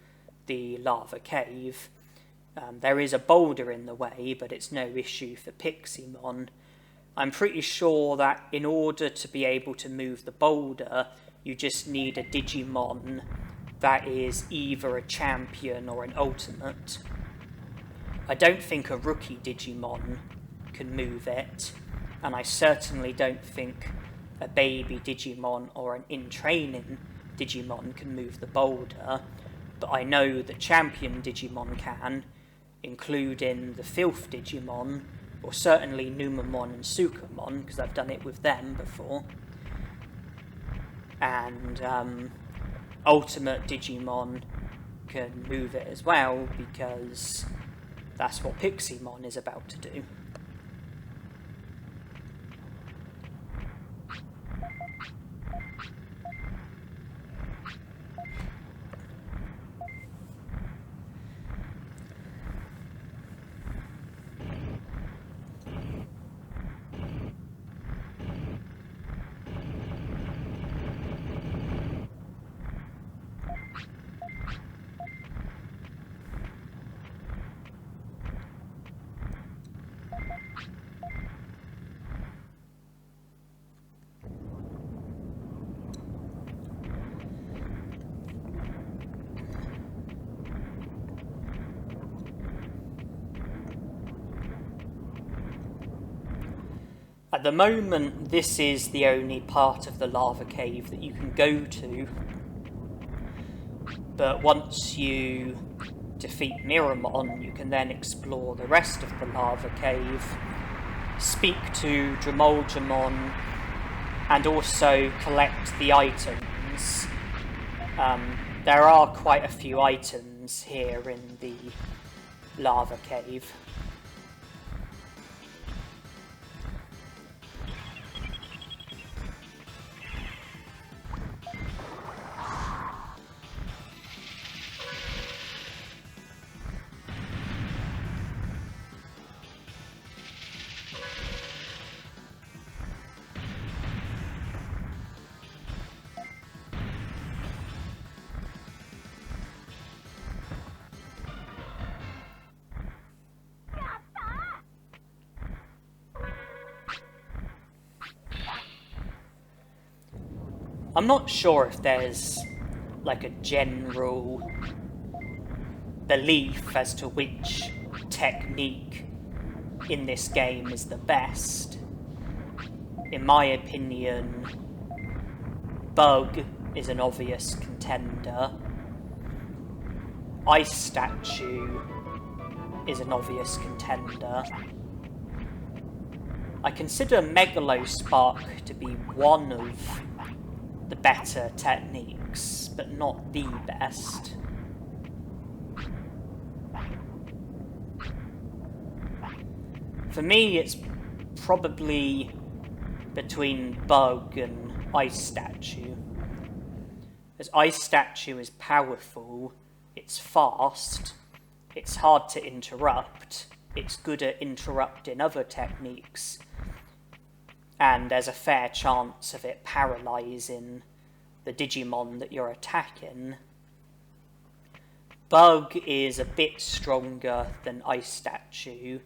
the lava cave. There is a boulder in the way, but it's no issue for Piximon. I'm pretty sure that in order to be able to move the boulder, you just need a Digimon that is either a champion or an ultimate. I don't think a rookie Digimon can move it, and I certainly don't think a baby Digimon or an in-training Digimon can move the boulder, but I know that Champion Digimon can, including the Filth Digimon, or certainly Numamon and Sukamon, because I've done it with them before. And Ultimate Digimon can move it as well, because that's what Piximon is about to do. At the moment, this is the only part of the lava cave that you can go to, but once you defeat Meramon, you can then explore the rest of the lava cave, speak to Vegiemon, and also collect the items. There are quite a few items here in the lava cave. I'm not sure if there's like a general belief as to which technique in this game is the best. In my opinion, Bug is an obvious contender. Ice Statue is an obvious contender. I consider Megalospark to be one of the better techniques, but not the best. For me, it's probably between Bug and Ice Statue. As Ice Statue is powerful, it's fast, it's hard to interrupt, it's good at interrupting other techniques, and there's a fair chance of it paralysing the Digimon that you're attacking. Bug is a bit stronger than Ice Statue.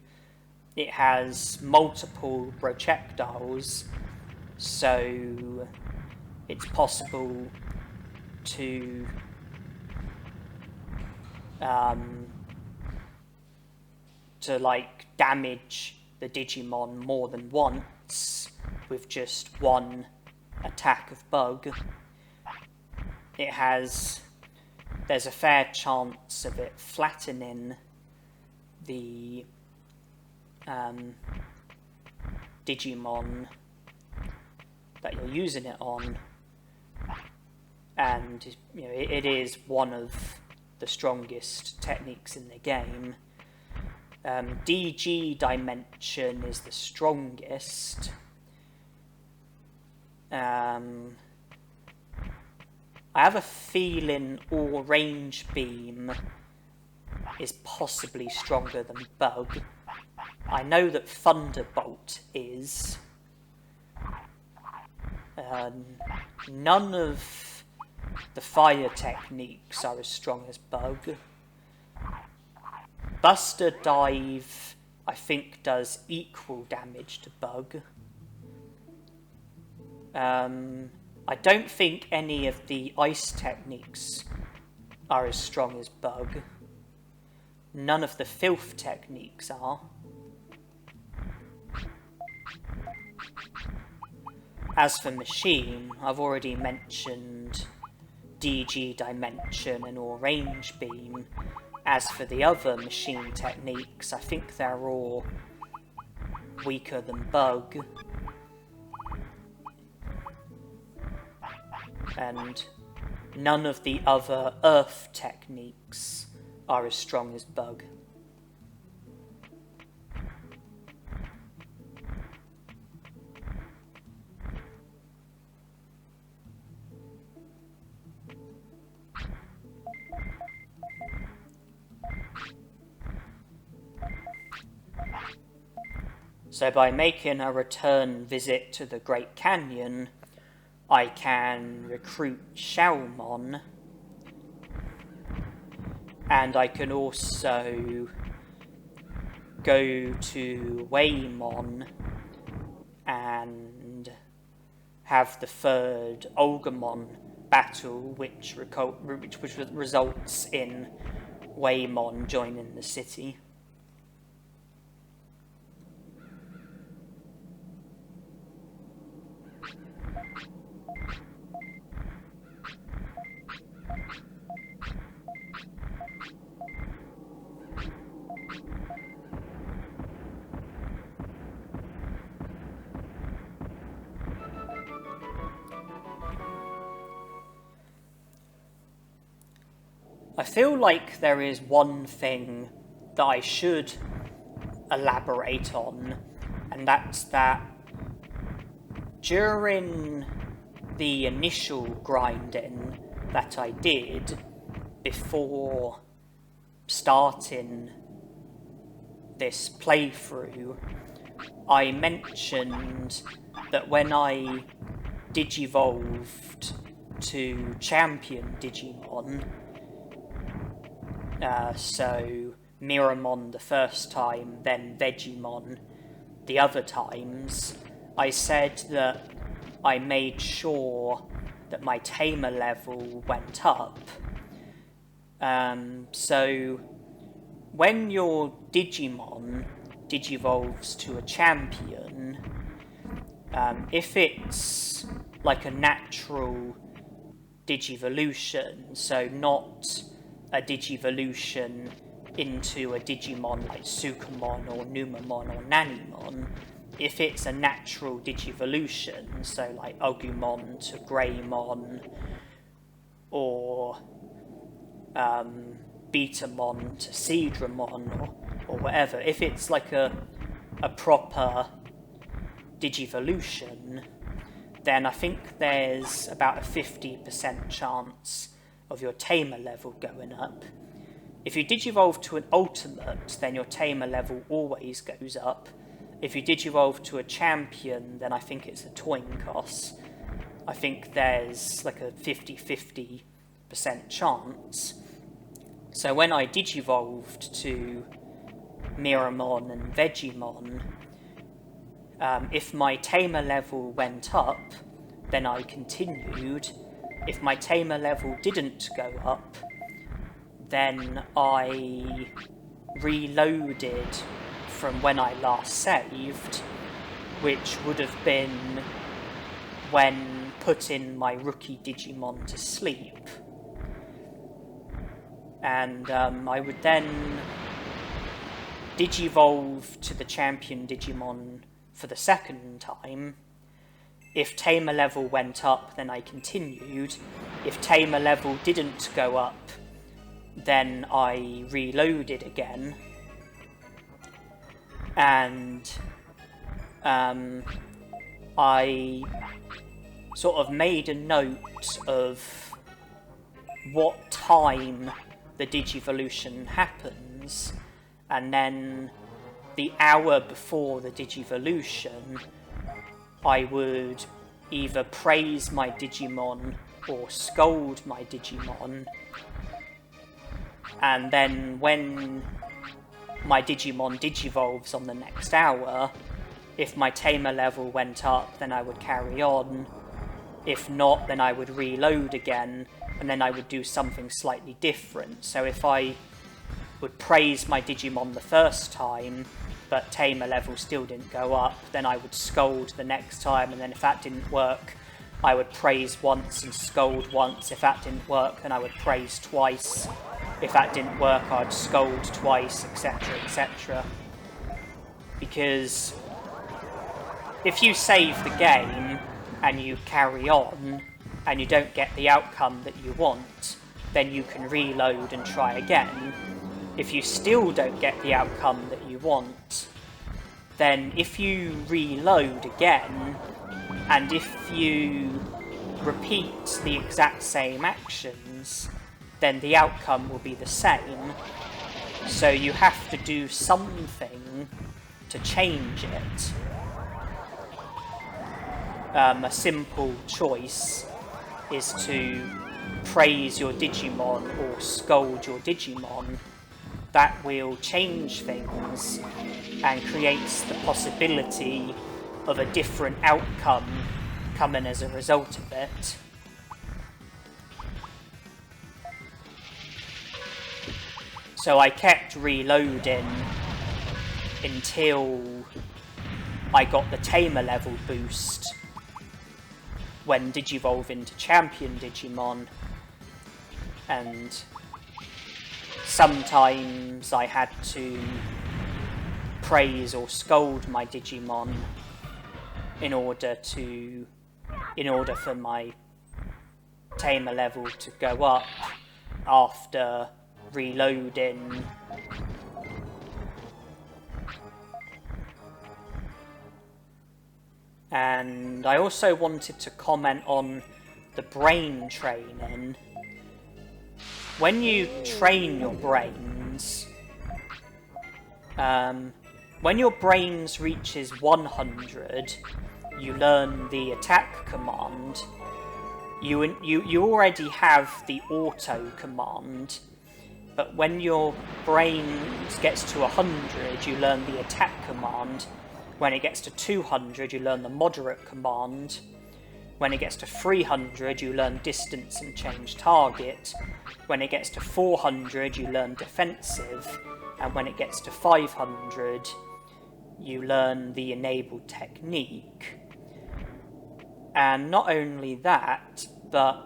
It has multiple projectiles, so it's possible to like damage the Digimon more than once with just one attack of Bug. There's a fair chance of it flattening the Digimon that you're using it on, and you know, it is one of the strongest techniques in the game. DG Dimension is the strongest. I have a feeling All Range Beam is possibly stronger than Bug. I know that Thunderbolt is. None of the fire techniques are as strong as Bug. Buster Dive, I think, does equal damage to Bug. I don't think any of the ice techniques are as strong as Bug. None of the filth techniques are. As for Machine, I've already mentioned DG Dimension and All Range Beam. As for the other Machine techniques, I think they're all weaker than Bug. And none of the other Earth techniques are as strong as Bug. So by making a return visit to the Great Canyon, I can recruit Shalmon, and I can also go to Waymon and have the third Agumon battle, which results in Waymon joining the city. I feel like there is one thing that I should elaborate on, and that's that during the initial grinding that I did before starting this playthrough, I mentioned that when I digivolved to Champion Digimon, so Meramon the first time, then Vegiemon the other times, I said that I made sure that my Tamer level went up. So when your Digimon digivolves to a champion, if it's like a natural digivolution, so not a digivolution into a Digimon like Sukamon or Numamon or Nanemon, if it's a natural digivolution, so like Agumon to Greymon or Betamon to Seadramon or whatever, if it's like a proper digivolution, then I think there's about a 50% chance of your Tamer level going up. If you digivolve to an ultimate, then your Tamer level always goes up. If you digivolve to a champion, then I think it's a coin toss. I think there's like a 50-50% chance. So when I digivolved to Meramon and Vegiemon, if my Tamer level went up, then I continued. If my Tamer level didn't go up, then I reloaded from when I last saved, which would have been when putting my rookie Digimon to sleep. And I would then digivolve to the Champion Digimon for the second time. If Tamer level went up, then I continued. If Tamer level didn't go up, then I reloaded again. And I sort of made a note of what time the digivolution happens, and then the hour before the digivolution, I would either praise my Digimon or scold my Digimon, and then when my Digimon digivolves on the next hour, if my Tamer level went up, then I would carry on. If not, then I would reload again, and then I would do something slightly different. So if I would praise my Digimon the first time, but Tamer level still didn't go up, then I would scold the next time, and then if that didn't work, I would praise once and scold once. If that didn't work, then I would praise twice. If that didn't work, I'd scold twice, etc, etc. Because if you save the game and you carry on and you don't get the outcome that you want, then you can reload and try again. If you still don't get the outcome that you want, then if you reload again, and if you repeat the exact same actions, then the outcome will be the same. So you have to do something to change it. A simple choice is to praise your Digimon or scold your Digimon. That will change things and creates the possibility of a different outcome coming as a result of it. So I kept reloading until I got the Tamer level boost when digivolving to Champion Digimon, and sometimes I had to praise or scold my Digimon in order for my Tamer level to go up after reloading. And I also wanted to comment on the brain training. When you train your brains, when your brains reaches 100, you learn the attack command. You already have the auto command, but when your brains gets to 100, you learn the attack command. When it gets to 200, you learn the moderate command. When it gets to 300, you learn distance and change target. When it gets to 400, you learn defensive. And when it gets to 500, you learn the enabled technique. And not only that, but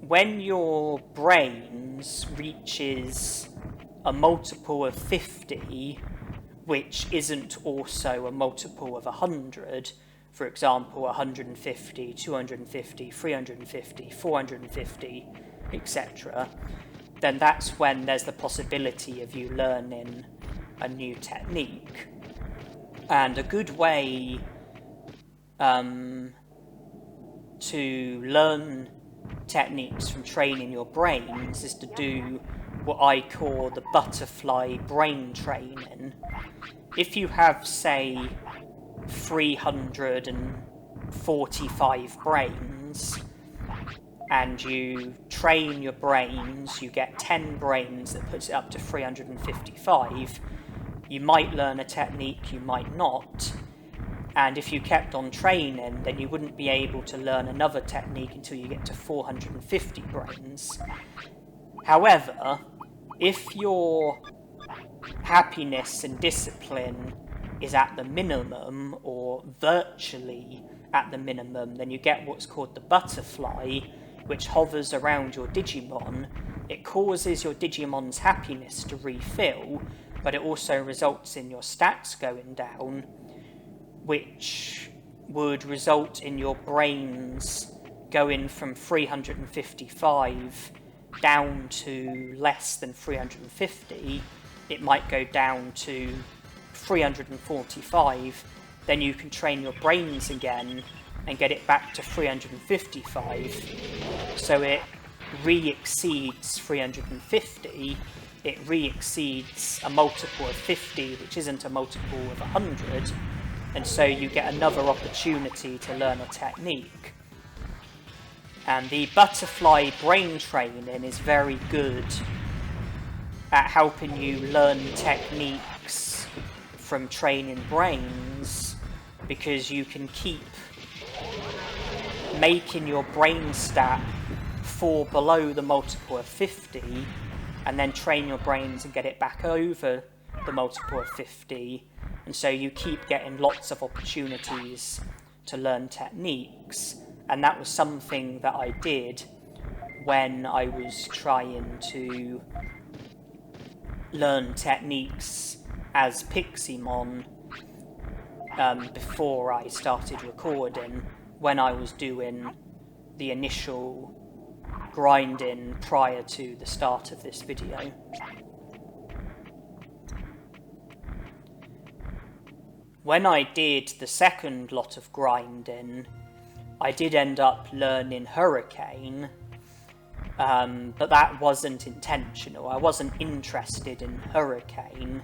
when your brains reaches a multiple of 50, which isn't also a multiple of 100, for example, 150, 250, 350, 450, etc., then that's when there's the possibility of you learning a new technique. And a good way to learn techniques from training your brains is to do what I call the butterfly brain training. If you have, say, 345 brains, and you train your brains, you get 10 brains, that puts it up to 355, you might learn a technique, you might not. And if you kept on training, then you wouldn't be able to learn another technique until you get to 450 brains. However, if your happiness and discipline is at the minimum, or virtually at the minimum, then you get what's called the butterfly, which hovers around your Digimon. It causes your Digimon's happiness to refill, but it also results in your stats going down, which would result in your brains going from 355 down to less than 350. It might go down to 345. Then you can train your brains again and get it back to 355. So it re-exceeds 350. It re-exceeds a multiple of 50, which isn't a multiple of 100. And so you get another opportunity to learn a technique. And the butterfly brain training is very good at helping you learn techniques from training brains, because you can keep making your brain stat fall below the multiple of 50, and then train your brains and get it back over the multiple of 50. And so you keep getting lots of opportunities to learn techniques. And that was something that I did when I was trying to learn techniques as Piximon before I started recording, when I was doing the initial grinding prior to the start of this video. When I did the second lot of grinding, I did end up learning Hurricane, but that wasn't intentional. I wasn't interested in Hurricane.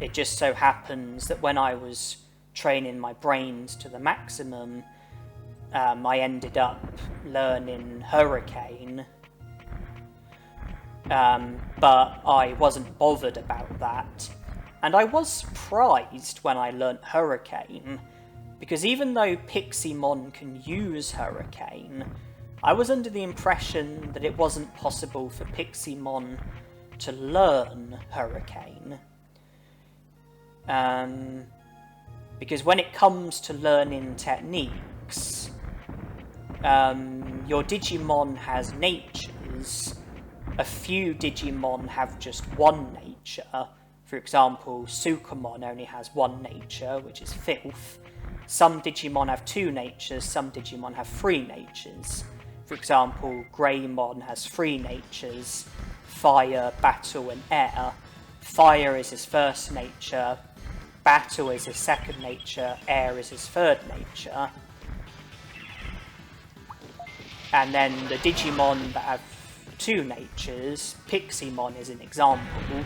It just so happens that when I was training my brains to the maximum, I ended up learning Hurricane, but I wasn't bothered about that. And I was surprised when I learnt Hurricane, because even though Piximon can use Hurricane, I was under the impression that it wasn't possible for Piximon to learn Hurricane. Because when it comes to learning techniques, your Digimon has natures. A few Digimon have just one nature. For example, Sukamon only has one nature, which is Filth. Some Digimon have two natures, some Digimon have three natures. For example, Greymon has three natures: Fire, Battle, and Air. Fire is his first nature, Battle is his second nature, Air is his third nature. And then the Digimon that have two natures, Piximon is an example.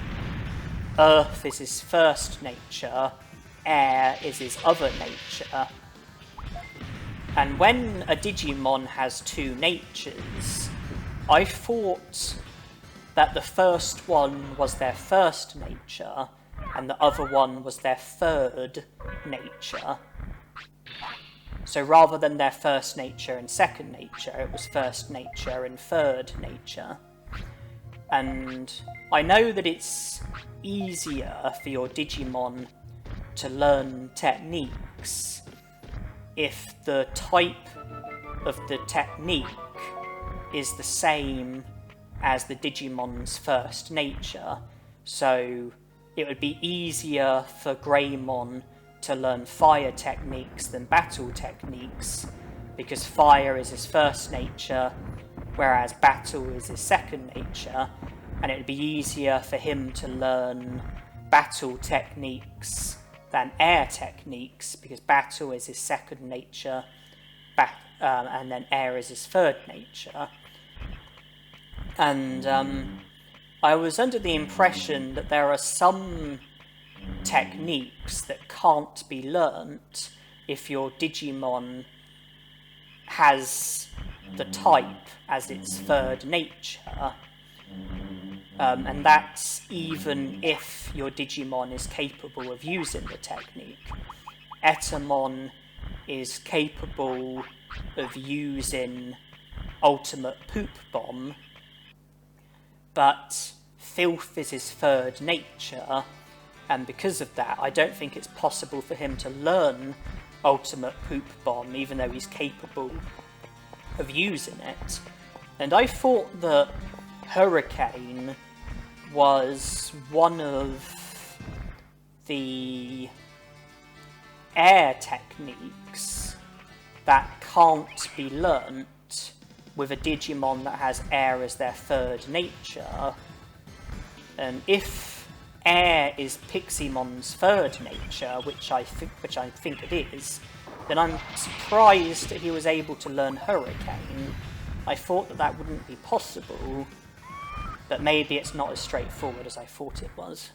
Earth is his first nature, Air is his other nature. And when a Digimon has two natures, I thought that the first one was their first nature, and the other one was their third nature. So rather than their first nature and second nature, it was first nature and third nature. And I know that it's easier for your Digimon to learn techniques if the type of the technique is the same as the Digimon's first nature. So it would be easier for Greymon to learn fire techniques than battle techniques, because fire is his first nature, whereas battle is his second nature, and it would be easier for him to learn battle techniques than air techniques, because battle is his second nature, and then air is his third nature. And I was under the impression that there are some techniques that can't be learnt if your Digimon has the type as its third nature. And that's even if your Digimon is capable of using the technique. Etamon is capable of using Ultimate Poop Bomb, but Filth is his third nature, and because of that, I don't think it's possible for him to learn Ultimate Poop Bomb, even though he's capable of using it. And I thought that Hurricane was one of the air techniques that can't be learnt with a Digimon that has air as their third nature. And if air is Piximon's third nature, which I think it is, then I'm surprised that he was able to learn Hurricane. I thought that that wouldn't be possible, but maybe it's not as straightforward as I thought it was.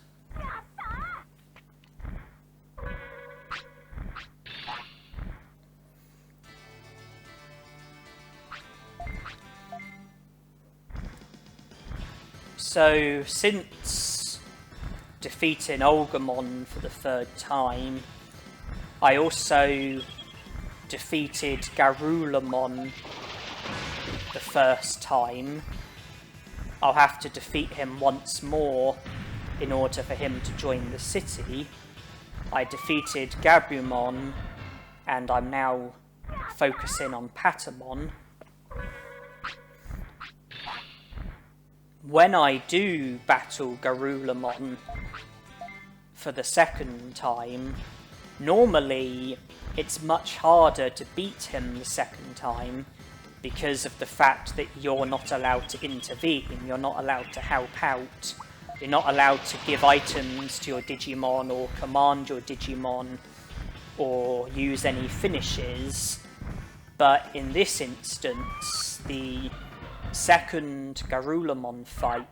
So, since defeating Agumon for the third time, I also defeated Garurumon the first time. I'll have to defeat him once more in order for him to join the city. I defeated Gabumon, and I'm now focusing on Patamon. When I do battle Garurumon for the second time, normally it's much harder to beat him the second time because of the fact that you're not allowed to intervene, you're not allowed to help out, you're not allowed to give items to your Digimon or command your Digimon or use any finishes. But in this instance, the second Garurumon fight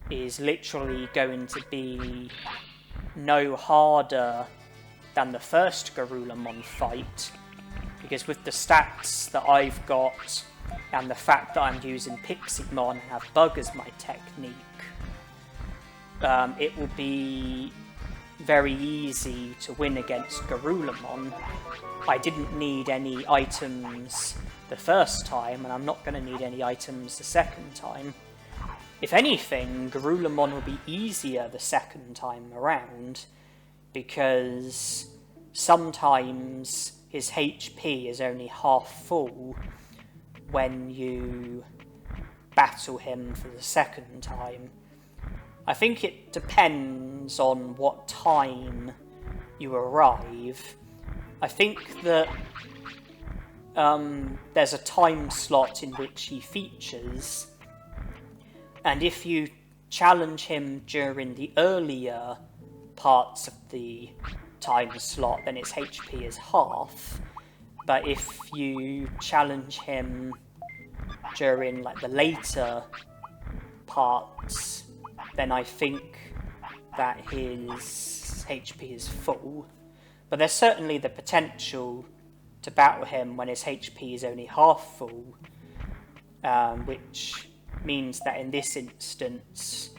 is literally going to be no harder than the first Garurumon fight, because with the stats that I've got and the fact that I'm using Piximon and have Bug as my technique, it will be very easy to win against Garurumon. I didn't need any items the first time, and I'm not going to need any items the second time. If anything, Garurumon will be easier the second time around, because sometimes his HP is only half full when you battle him for the second time. I think it depends on what time you arrive. I think that there's a time slot in which he features, and if you challenge him during the earlier parts of the time slot, then its HP is half. But if you challenge him during like the later parts, then I think that his HP is full. But there's certainly the potential to battle him when his HP is only half full, which means that in this instance,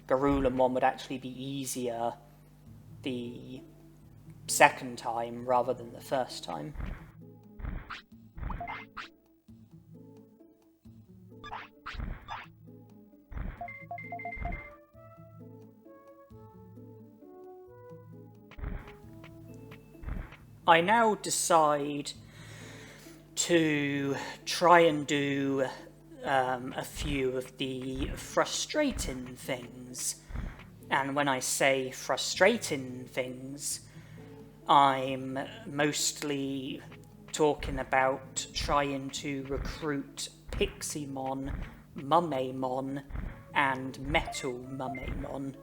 Garurumon would actually be easier the second time rather than the first time. I now decide to try and do a few of the frustrating things. And when I say frustrating things, I'm mostly talking about trying to recruit Piximon, Mummemon, and Metal Mummemon.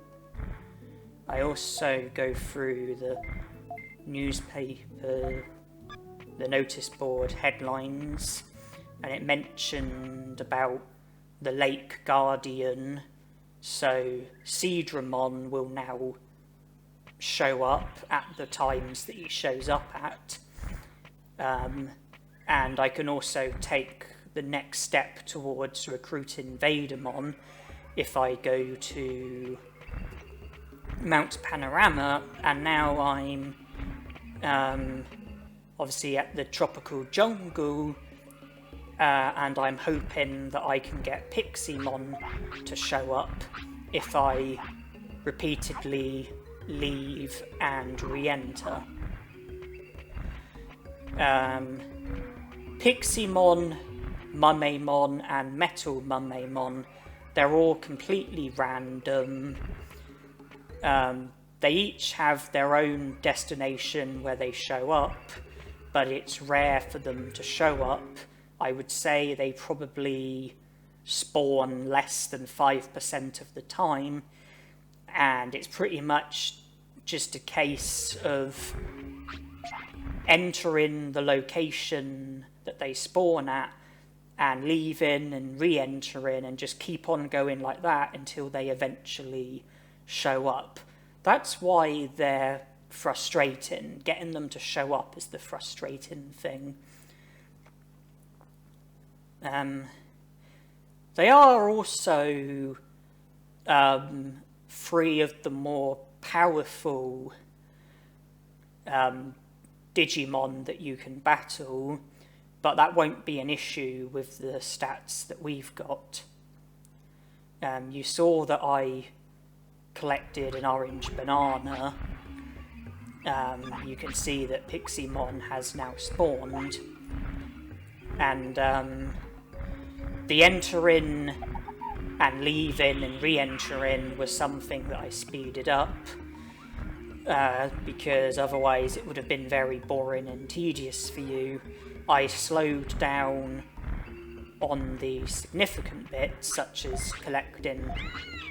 I also go through the newspaper, the notice board headlines, and it mentioned about the Lake Guardian, so Seedramon will now show up at the times that he shows up at. And I can also take the next step towards recruiting Vegiemon if I go to Mount Panorama, and now I'm obviously at the tropical jungle, and I'm hoping that I can get Piximon to show up if I repeatedly leave and re-enter. Piximon, Mummemon, and Metal Mummemon, they're all completely random. They each have their own destination where they show up, but it's rare for them to show up. I would say they probably spawn less than 5% of the time, and it's pretty much just a case of entering the location that they spawn at and leaving and re-entering and just keep on going like that until they eventually show up. That's why they're frustrating. Getting them to show up is the frustrating thing. They are also three of the more powerful Digimon that you can battle, but that won't be an issue with the stats that we've got. You saw that I collected an orange banana. You can see that Piximon has now spawned, and the entering and leaving and re-entering was something that I speeded up, because otherwise it would have been very boring and tedious for you. I slowed down on the significant bits, such as collecting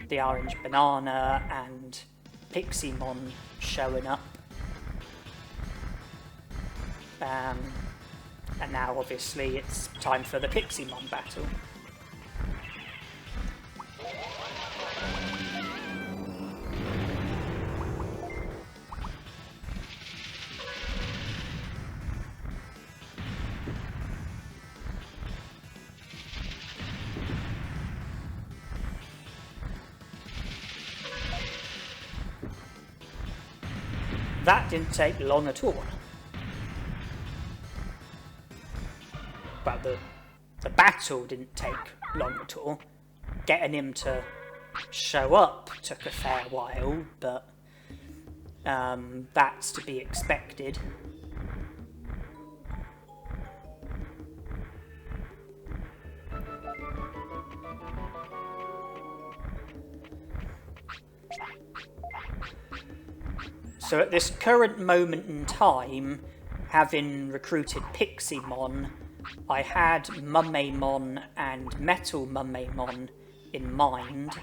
the orange banana and Piximon showing up. And now obviously it's time for the Piximon battle. That didn't take long at all. Well, the battle didn't take long at all. Getting him to show up took a fair while, but that's to be expected. So at this current moment in time, having recruited Piximon, I had Mummemon and Metal Mummemon in mind.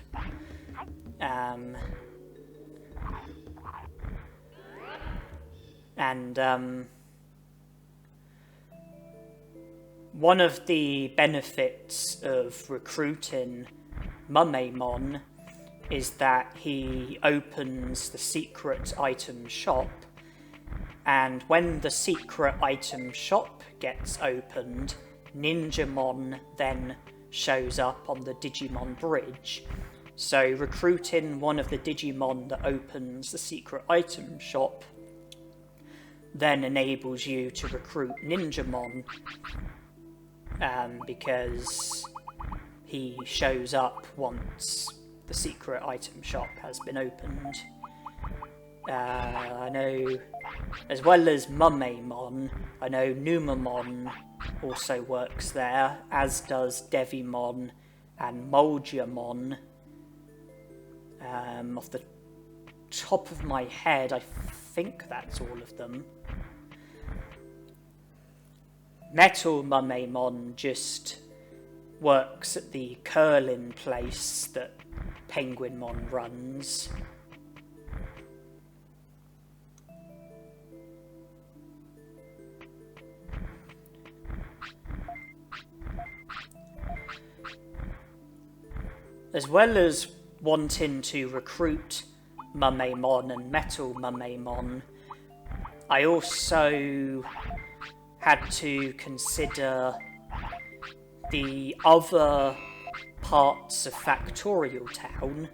One of the benefits of recruiting Mummemon is that he opens the secret item shop, and when the secret item shop gets opened, Ninjamon then shows up on the Digimon bridge. So recruiting one of the Digimon that opens the secret item shop then enables you to recruit Ninjamon, because he shows up once the secret item shop has been opened. I know, as well as Mummemon, I know Numamon also works there, as does Devimon and Moldiamon. Off the top of my head, I think that's all of them. Metal Mummemon just works at the curling place that Penguinmon runs. As well as wanting to recruit Mummemon and Metal Mummemon, I also had to consider the other parts of Factorial Town,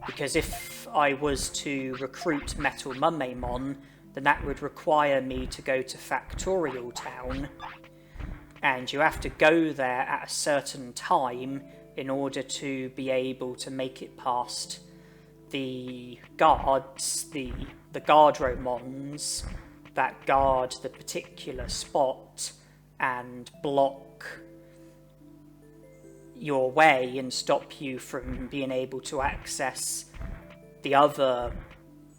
because if I was to recruit Metal Mummemon, then that would require me to go to Factorial Town, and you have to go there at a certain time in order to be able to make it past the guards, the Guardromons that guard the particular spot and block your way and stop you from being able to access the other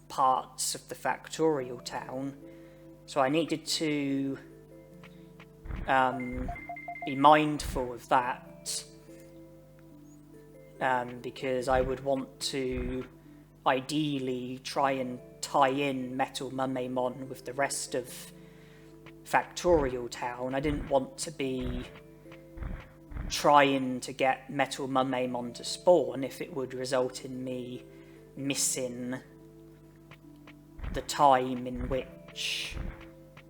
parts of the Factorial Town. So I needed to be mindful of that, because I would want to ideally try and tie in Metal Mummemon with the rest of Factorial Town. I didn't want to be trying to get Metal Mummemon to spawn if it would result in me missing the time in which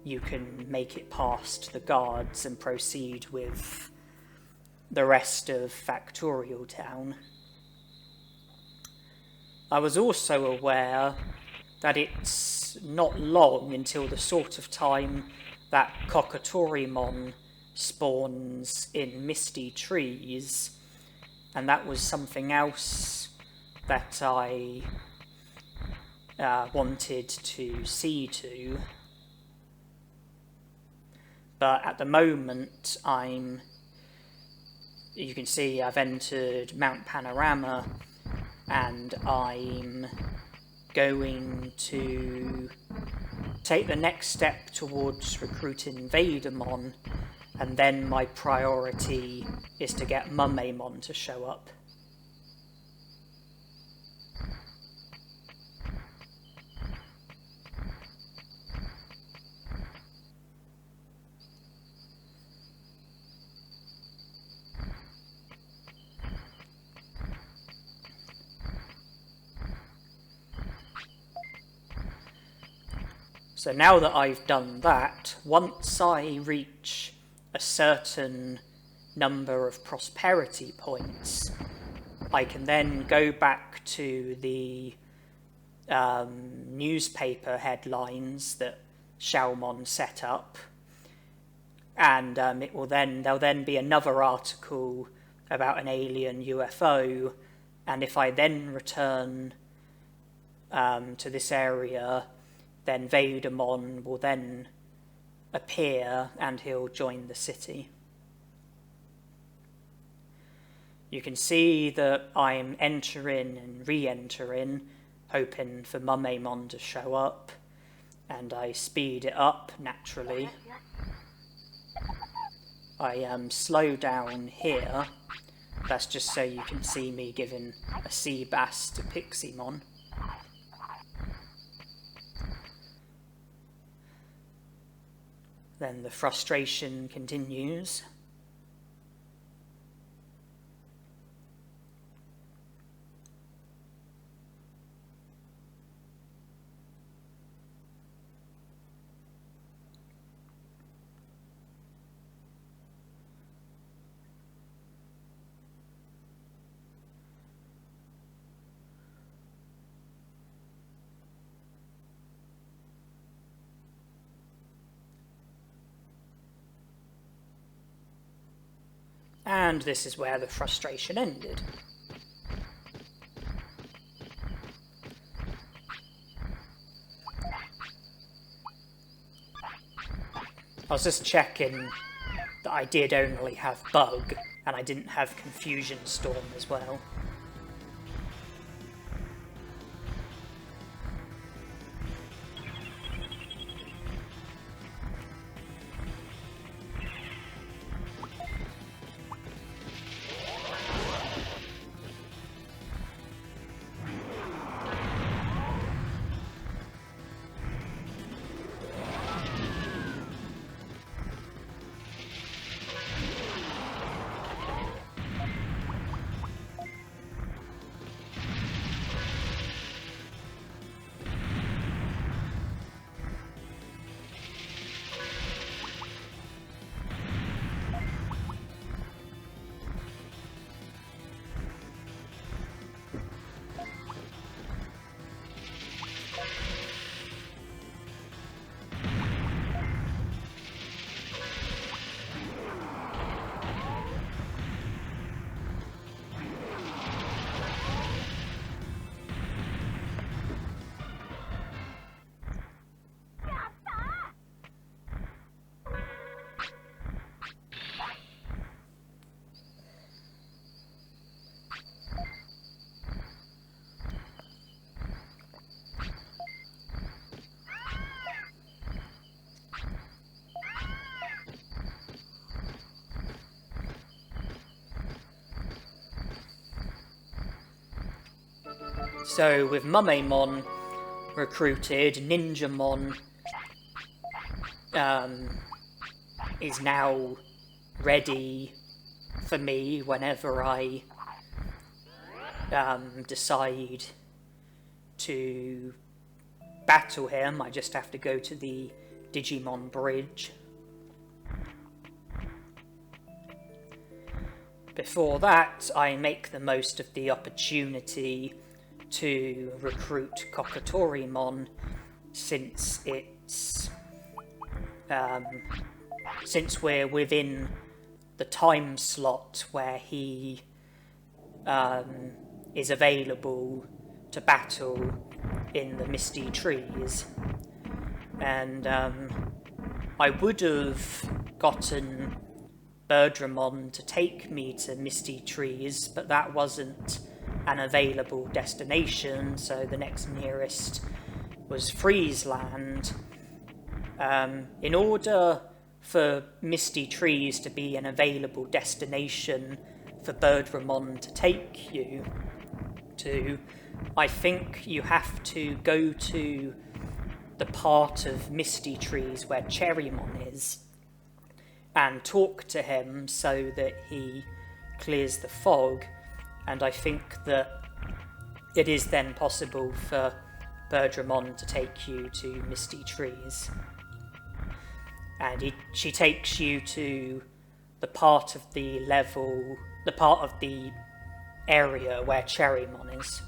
you can make it past the guards and proceed with the rest of Factorial Town. I was also aware that it's not long until the sort of time that Kokatorimon spawns in Misty Trees, and that was something else that I wanted to see to. But at the moment, you can see I've entered Mount Panorama, and I'm going to take the next step towards recruiting Vegiemon, and then my priority is to get Mummemon to show up. So now that I've done that, once I reach a certain number of prosperity points, I can then go back to the newspaper headlines that Xiaomon set up, and there'll then be another article about an alien UFO, and if I then return to this area, then Vegiemon will then appear and he'll join the city. You can see that I'm entering and re-entering, hoping for Mummemon to show up, and I speed it up naturally. I slow down here, that's just so you can see me giving a sea bass to Piximon. Then the frustration continues. And this is where the frustration ended. I was just checking that I did only have Bug, and I didn't have Confusion Storm as well. So with Meramon recruited, Ninjamon is now ready for me whenever I decide to battle him. I just have to go to the Digimon bridge. Before that, I make the most of the opportunity to recruit Kokatorimon, since it's since we're within the time slot where he is available to battle in the Misty Trees. And I would have gotten Birdramon to take me to Misty Trees, but that wasn't an available destination, so the next nearest was Friesland. In order for Misty Trees to be an available destination for Birdramon to take you to, I think you have to go to the part of Misty Trees where Cherrymon is and talk to him so that he clears the fog. And I think that it is then possible for Birdramon to take you to Misty Trees. And she takes you to the part of the level, the part of the area where Cherrymon is.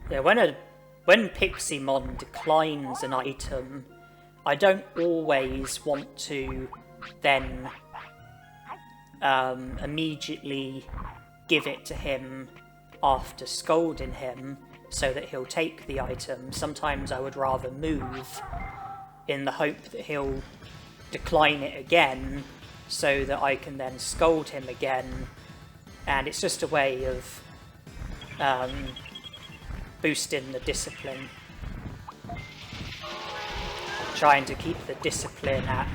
Yeah, when Piximon declines an item, I don't always want to then immediately give it to him after scolding him so that he'll take the item. Sometimes I would rather move in the hope that he'll decline it again so that I can then scold him again, and it's just a way of boosting the discipline. Trying to keep the discipline at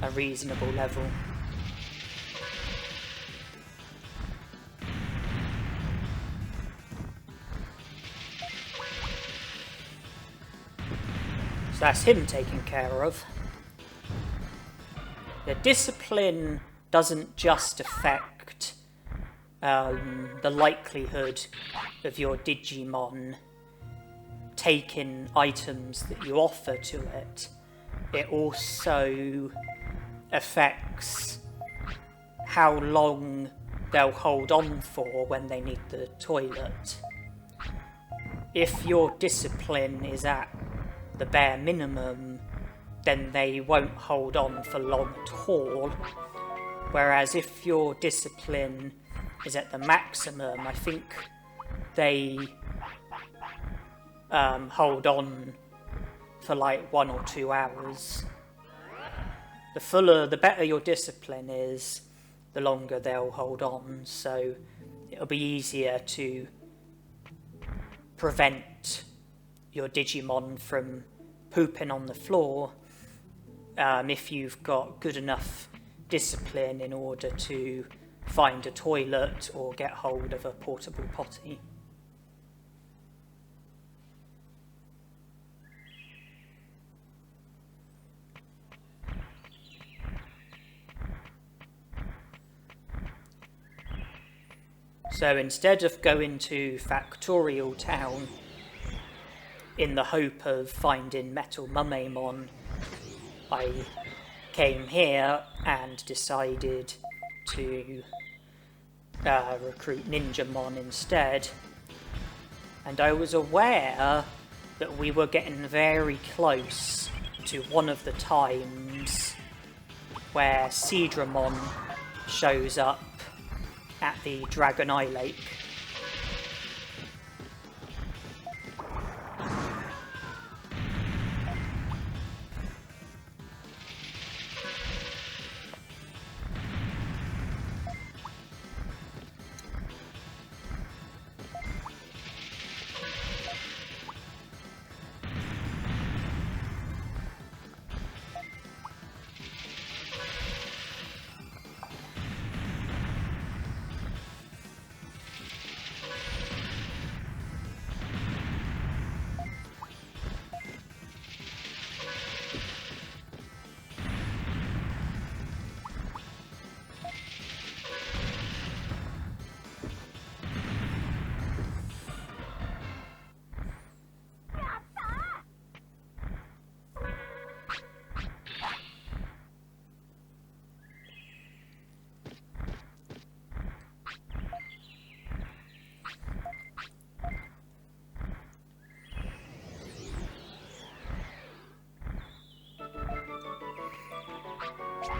a reasonable level. So that's him taken care of. The discipline doesn't just affect the likelihood of your Digimon taking items that you offer to it. It also affects how long they'll hold on for when they need the toilet. If your discipline is at the bare minimum, then they won't hold on for long at all. Whereas if your discipline is at the maximum, I think they hold on for like 1 or 2 hours. The better your discipline is, the longer they'll hold on, so it'll be easier to prevent your Digimon from pooping on the floor if you've got good enough discipline in order to find a toilet or get hold of a portable potty. So instead of going to Factorial Town in the hope of finding Metal Mummemon, I came here and decided to recruit Ninjamon instead. And I was aware that we were getting very close to one of the times where Seadramon shows up at the Dragon Eye Lake.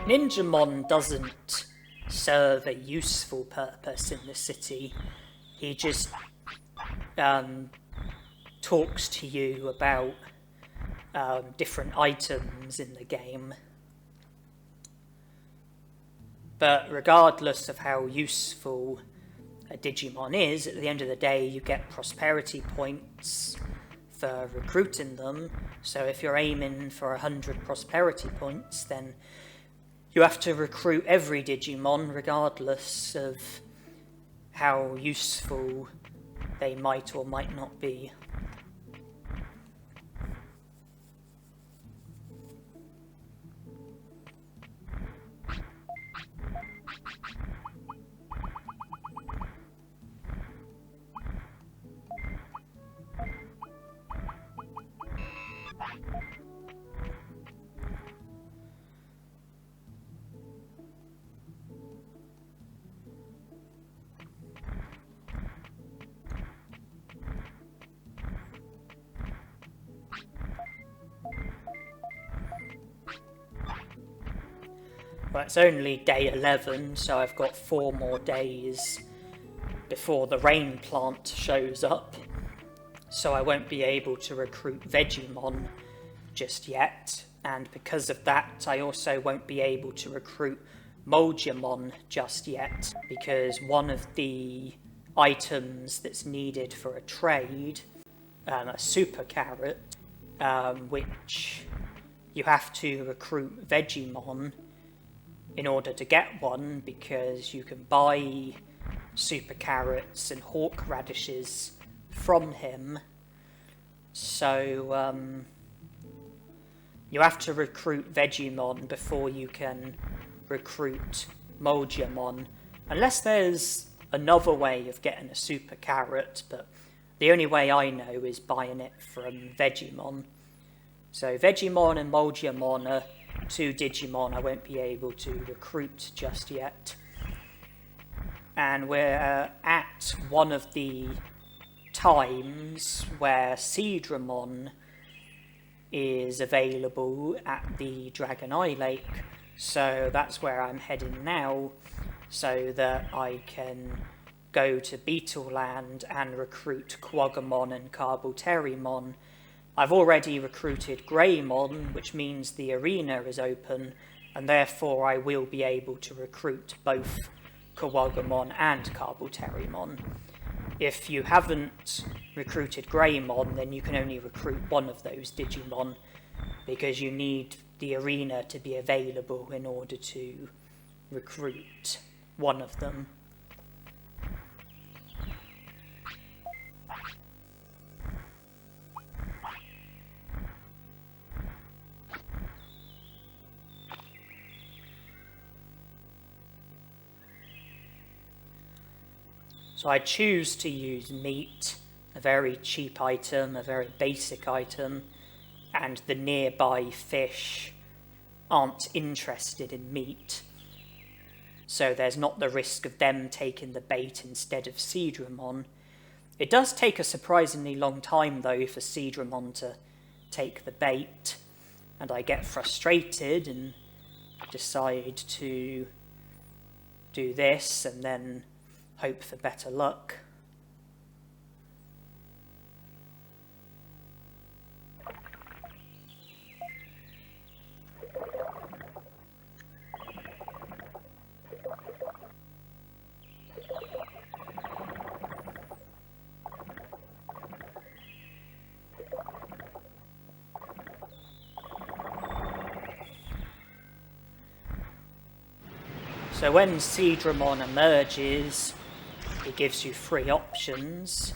Ninjamon doesn't serve a useful purpose in the city. He just talks to you about different items in the game. But regardless of how useful a Digimon is, at the end of the day you get prosperity points for recruiting them. So if you're aiming for 100 prosperity points, then you have to recruit every Digimon regardless of how useful they might or might not be. Well, it's only day 11, so I've got 4 more days before the rain plant shows up. So I won't be able to recruit Vegiemon just yet. And because of that, I also won't be able to recruit Moldjamon just yet. Because one of the items that's needed for a trade, a super carrot, which you have to recruit Vegiemon in order to get one, because you can buy super carrots and hawk radishes from him. So you have to recruit Vegiemon before you can recruit Vegiemon, unless there's another way of getting a super carrot, but the only way I know is buying it from Vegiemon. So Vegiemon and Vegiemon are two Digimon I won't be able to recruit just yet. And we're at one of the times where Seadramon is available at the Dragon Eye Lake, so that's where I'm heading now, so that I can go to Beetle Land and recruit Quagumon and Carboterimon. I've already recruited Greymon, which means the arena is open, and therefore I will be able to recruit both Quagumon and Carboterimon. If you haven't recruited Greymon, then you can only recruit one of those Digimon, because you need the arena to be available in order to recruit one of them. So I choose to use meat, a very cheap item, a very basic item, and the nearby fish aren't interested in meat. So there's not the risk of them taking the bait instead of Seadramon. It does take a surprisingly long time though for Seadramon to take the bait, and I get frustrated and decide to do this and then hope for better luck. So when Seadramon emerges, it gives you 3 options.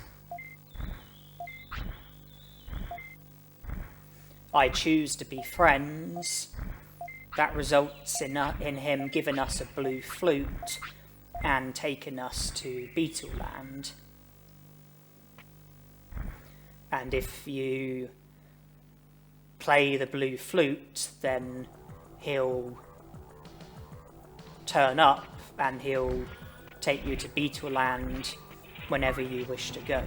I choose to be friends. That results in him giving us a blue flute and taking us to Beetle Land. And if you play the blue flute, then he'll turn up and he'll take you to Beetle Land whenever you wish to go.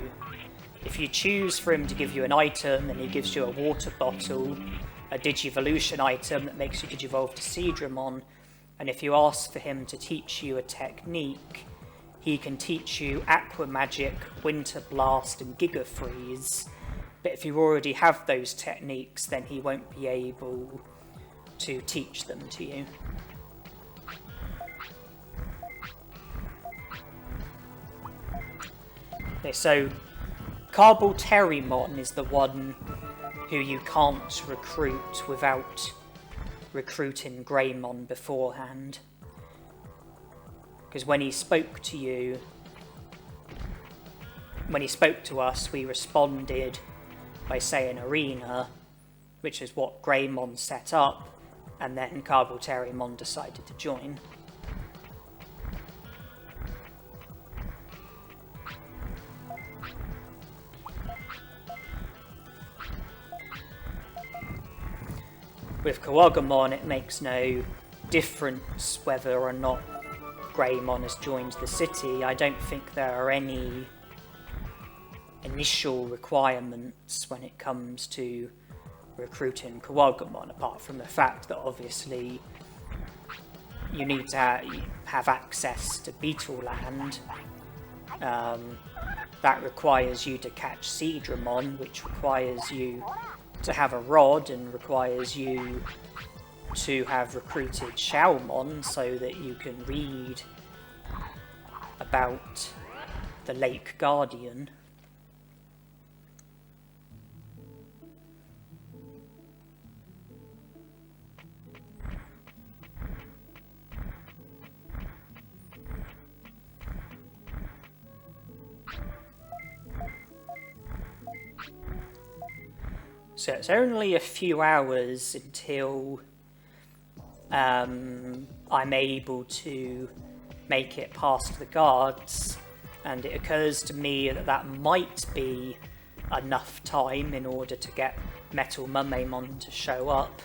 If you choose for him to give you an item, then he gives you a water bottle, a Digivolution item that makes you Digivolve to Seadramon, and if you ask for him to teach you a technique, he can teach you Aqua Magic, Winter Blast and Giga Freeze, but if you already have those techniques, then he won't be able to teach them to you. Okay, so Carboterimon is the one who you can't recruit without recruiting Greymon beforehand. Because when he spoke to us, we responded by saying arena, which is what Greymon set up, and then Carboterimon decided to join. With Quagumon, it makes no difference whether or not Greymon has joined the city. I don't think there are any initial requirements when it comes to recruiting Quagumon, apart from the fact that obviously you need to have access to Beetle Land. That requires you to catch Seadramon, which requires you to have a rod and requires you to have recruited Xiaomon so that you can read about the Lake Guardian. So it's only a few hours until I'm able to make it past the guards, and it occurs to me that that might be enough time in order to get Metal Meramon to show up.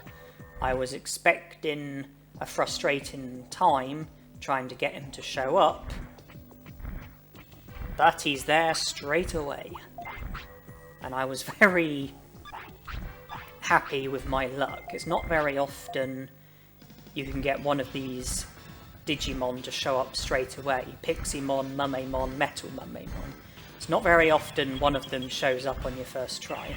I was expecting a frustrating time trying to get him to show up, but he's there straight away, and I was very happy with my luck. It's not very often you can get one of these Digimon to show up straight away. Piximon, Meramon, Metal Meramon. It's not very often one of them shows up on your first try.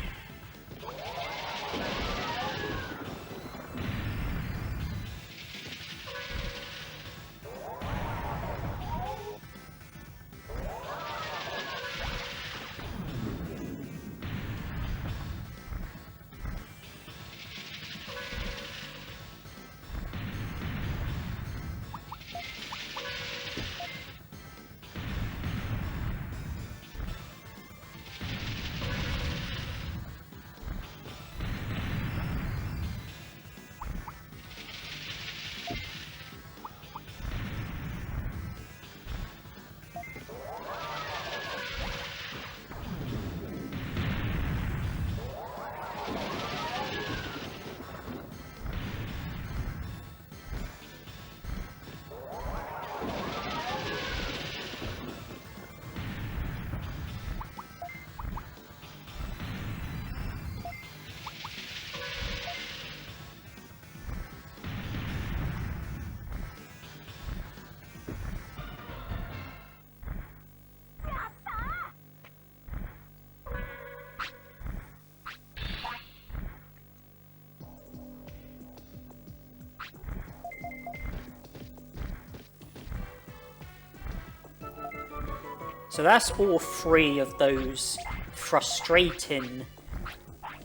So that's all three of those frustrating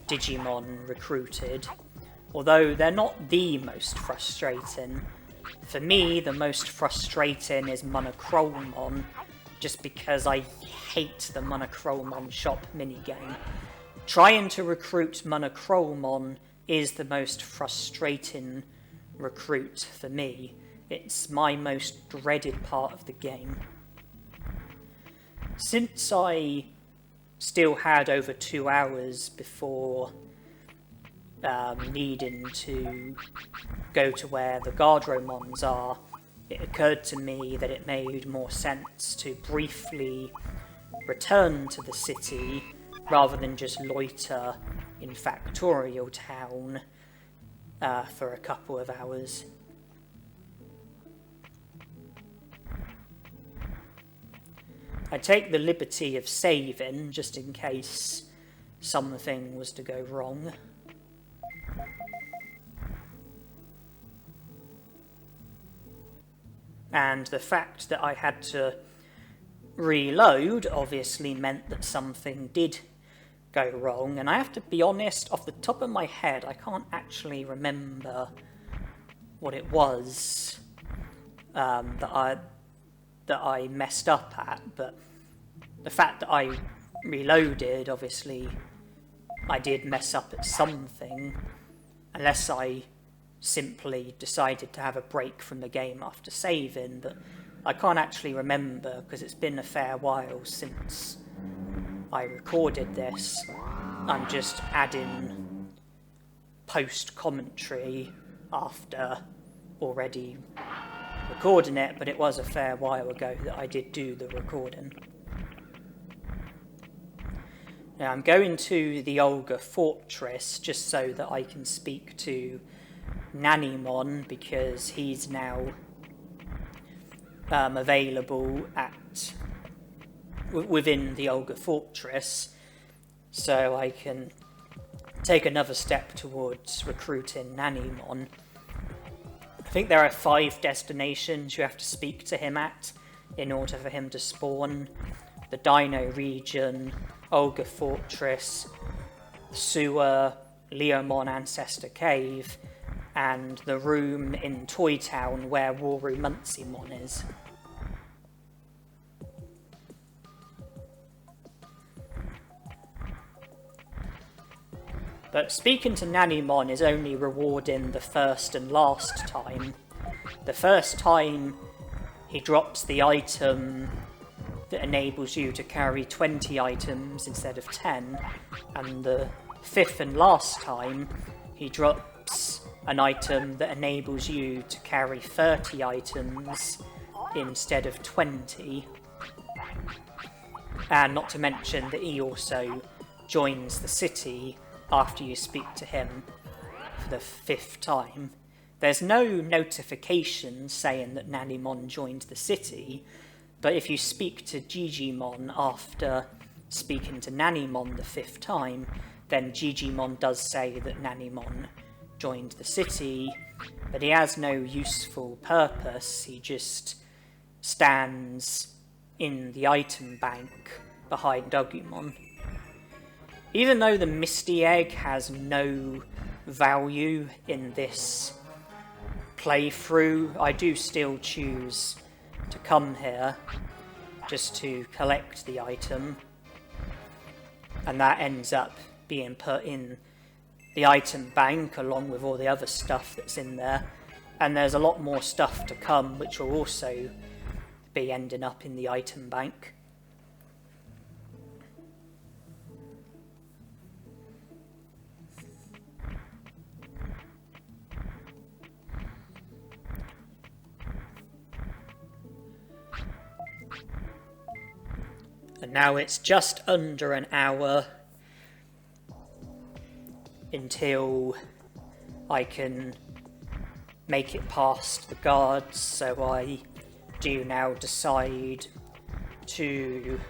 Digimon recruited. Although they're not the most frustrating. For me, the most frustrating is Monochromon, just because I hate the Monochromon shop minigame. Trying to recruit Monochromon is the most frustrating recruit for me. It's my most dreaded part of the game. Since I still had over 2 hours before needing to go to where the Guardromons are, it occurred to me that it made more sense to briefly return to the city rather than just loiter in Factorial Town for a couple of hours. I take the liberty of saving just in case something was to go wrong. And the fact that I had to reload obviously meant that something did go wrong, and I have to be honest, off the top of my head, I can't actually remember what it was that I messed up at, but the fact that I reloaded, obviously I did mess up at something, unless I simply decided to have a break from the game after saving, but I can't actually remember because it's been a fair while since I recorded this. I'm just adding post-commentary after already recording it, but it was a fair while ago that I did do the recording. Now I'm going to the Olga Fortress just so that I can speak to Tanemon, because he's now available within the Olga Fortress, so I can take another step towards recruiting Tanemon. I think there are 5 destinations you have to speak to him at in order for him to spawn. The Dino region, Olga Fortress, Sewer, Yuramon Ancestor Cave, and the room in Toy Town where Woru Muncimon is. But speaking to Tanemon is only rewarding the first and last time. The first time he drops the item that enables you to carry 20 items instead of 10, and the fifth and last time he drops an item that enables you to carry 30 items instead of 20. And not to mention that he also joins the city after you speak to him for the fifth time. There's no notification saying that Tanemon joined the city, but if you speak to Digimon after speaking to Tanemon the fifth time, then Digimon does say that Tanemon joined the city, but he has no useful purpose. He just stands in the item bank behind Agumon. Even though the Misty Egg has no value in this playthrough, I do still choose to come here just to collect the item, and that ends up being put in the item bank along with all the other stuff that's in there, and there's a lot more stuff to come which will also be ending up in the item bank. And now it's just under an hour until I can make it past the guards, so I do now decide to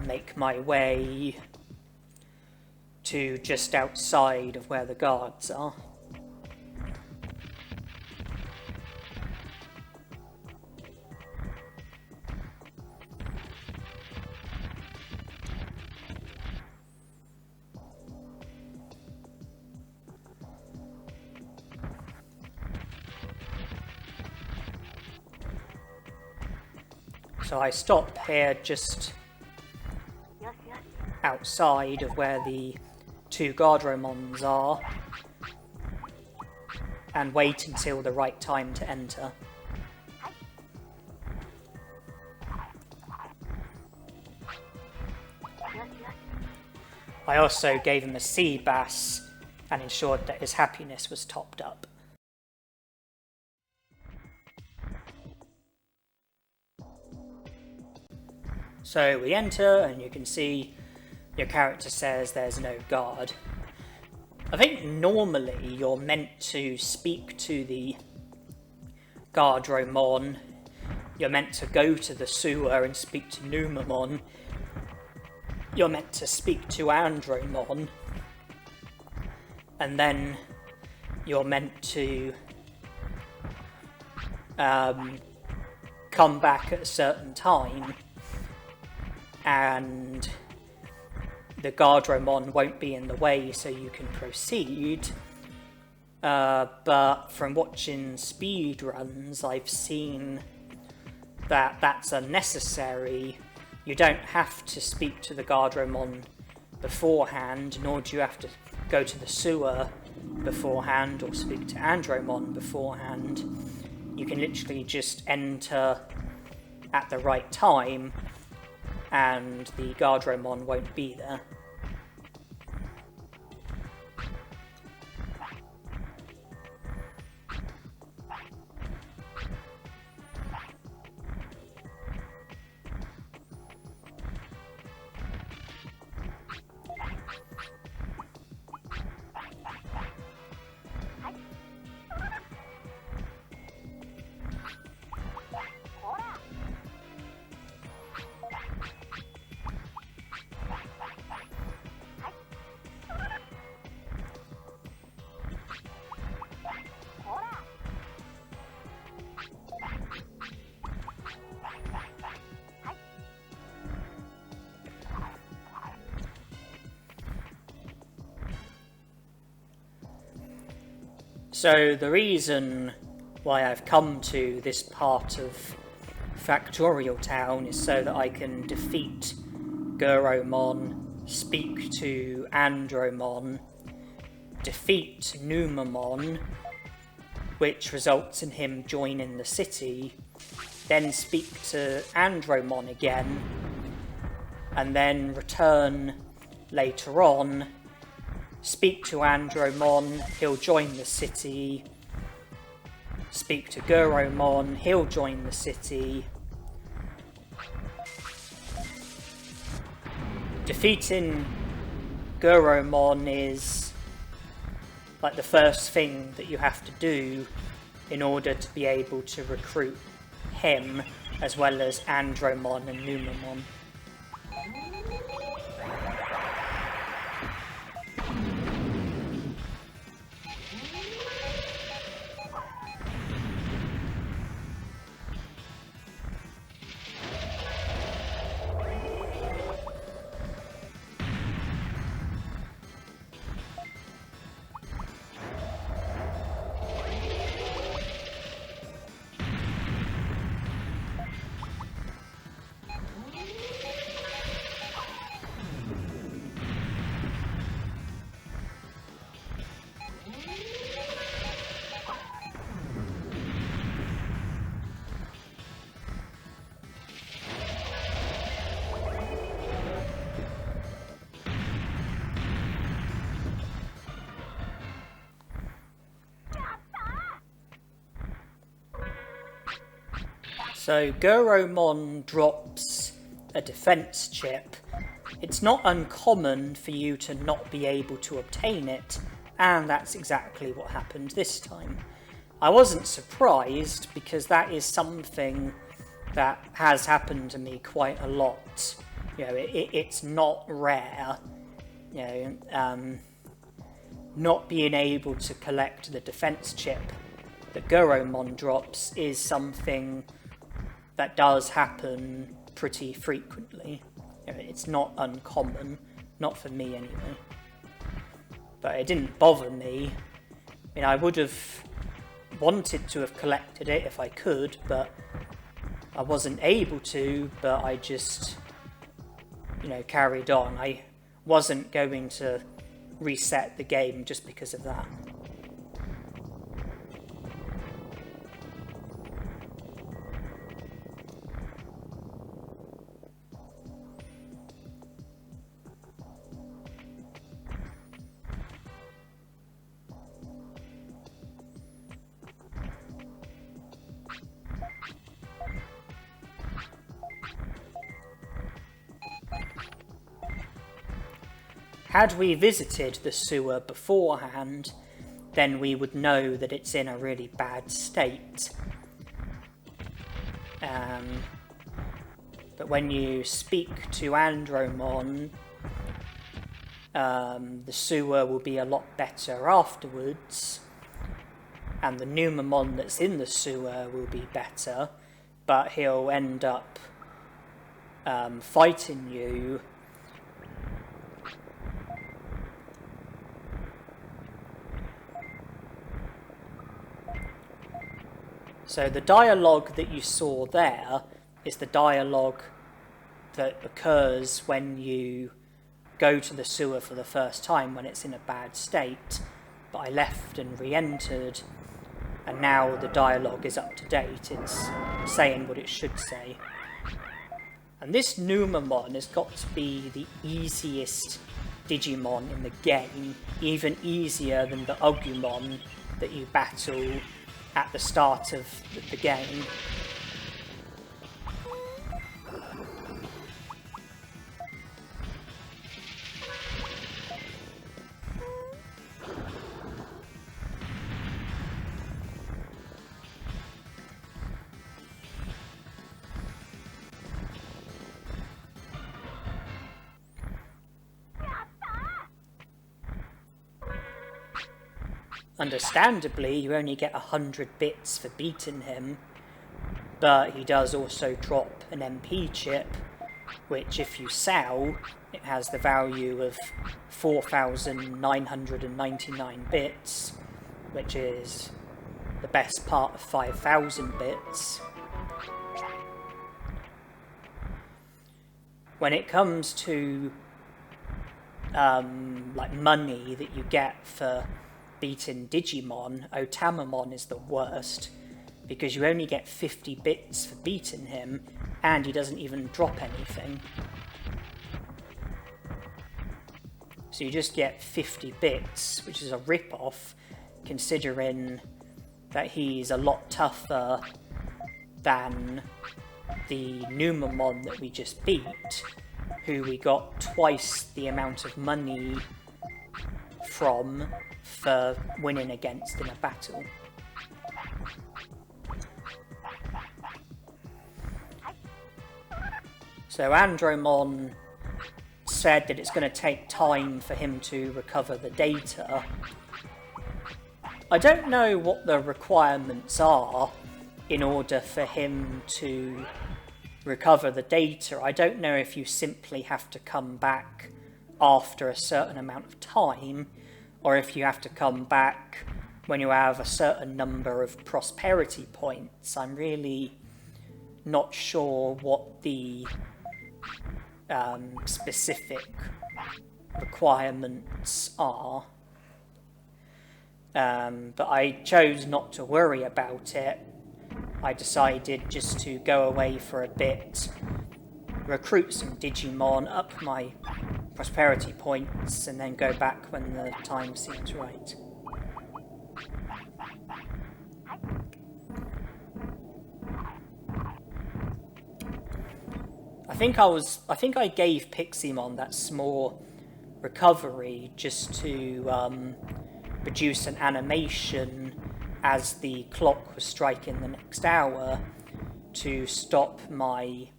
make my way to just outside of where the guards are. So I stop here just outside of where the two Guardromons are and wait until the right time to enter. I also gave him a sea bass and ensured that his happiness was topped up. So we enter, and you can see your character says there's no guard. I think normally you're meant to speak to the Guardromon. You're meant to go to the sewer and speak to Numamon. You're meant to speak to Andromon. And then you're meant to come back at a certain time, and the Guardromon won't be in the way so you can proceed. But from watching speedruns, I've seen that that's unnecessary. You don't have to speak to the Guardromon beforehand, nor do you have to go to the sewer beforehand or speak to Andromon beforehand. You can literally just enter at the right time and the Guardromon won't be there. So the reason why I've come to this part of Factorial Town is so that I can defeat Guromon speak to Andromon, defeat Numamon, which results in him joining the city, then speak to Andromon again, and then return later on, speak to Andromon, he'll join the city, speak to Guromon, he'll join the city. Defeating Guromon is like the first thing that you have to do in order to be able to recruit him, as well as Andromon and Numamon. So Guromon drops a defense chip. It's not uncommon for you to not be able to obtain it, and that's exactly what happened this time. I wasn't surprised, because that is something that has happened to me quite a lot. You know, it's not rare. You know, not being able to collect the defense chip that Guromon drops is something that does happen pretty frequently. You know, it's not uncommon, not for me anyway. But it didn't bother me. I mean, I would have wanted to have collected it if I could, but I wasn't able to, but I just, you know, carried on. I wasn't going to reset the game just because of that. Had we visited the sewer beforehand, then we would know that it's in a really bad state. But when you speak to Andromon, the sewer will be a lot better afterwards, and the Numamon that's in the sewer will be better, but he'll end up fighting you. So the dialogue that you saw there is the dialogue that occurs when you go to the sewer for the first time, when it's in a bad state. But I left and re-entered, and now the dialogue is up to date. It's saying what it should say. And this Numamon has got to be the easiest Digimon in the game, even easier than the Agumon that you battle at the start of the game. Understandably, you only get 100 bits for beating him, but he does also drop an MP chip, which if you sell, it has the value of 4,999 bits, which is the best part of 5,000 bits. When it comes to like money that you get for beating Digimon, Tamermon is the worst, because you only get 50 bits for beating him, and he doesn't even drop anything. So you just get 50 bits, which is a rip-off, considering that he's a lot tougher than the Numamon that we just beat, who we got twice the amount of money from for winning against in a battle. So Andromon said that it's going to take time for him to recover the data. I don't know what the requirements are in order for him to recover the data. I don't know if you simply have to come back after a certain amount of time, or if you have to come back when you have a certain number of prosperity points. I'm really not sure what the specific requirements are. But I chose not to worry about it. I decided just to go away for a bit, recruit some Digimon, up my prosperity points, and then go back when the time seems right. I think I gave Piximon that small recovery just to produce an animation as the clock was striking the next hour to stop my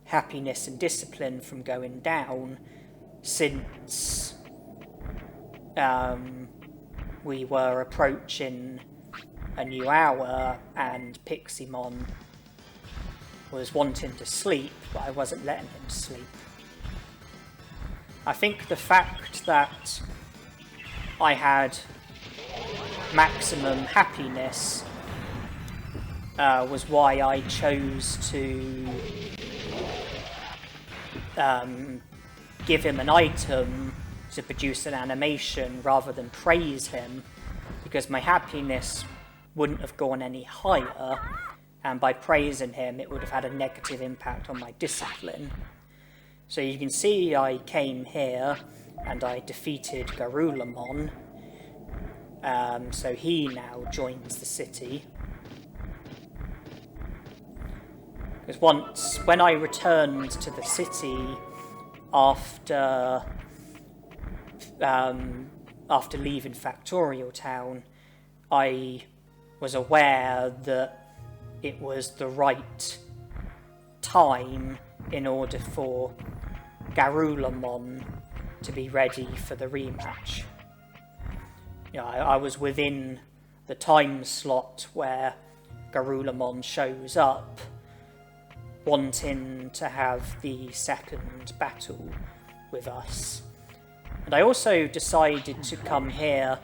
happiness and discipline from going down, since we were approaching a new hour and Piximon was wanting to sleep, but I wasn't letting him sleep. I think the fact that I had maximum happiness was why I chose to give him an item to produce an animation rather than praise him, because my happiness wouldn't have gone any higher, and by praising him it would have had a negative impact on my discipline. So you can see I came here and I defeated Garurumon, so he now joins the city. Because when I returned to the city after leaving Factorial Town, I was aware that it was the right time in order for Garurumon to be ready for the rematch. You know, I was within the time slot where Garurumon shows up, wanting to have the second battle with us. And I also decided to come here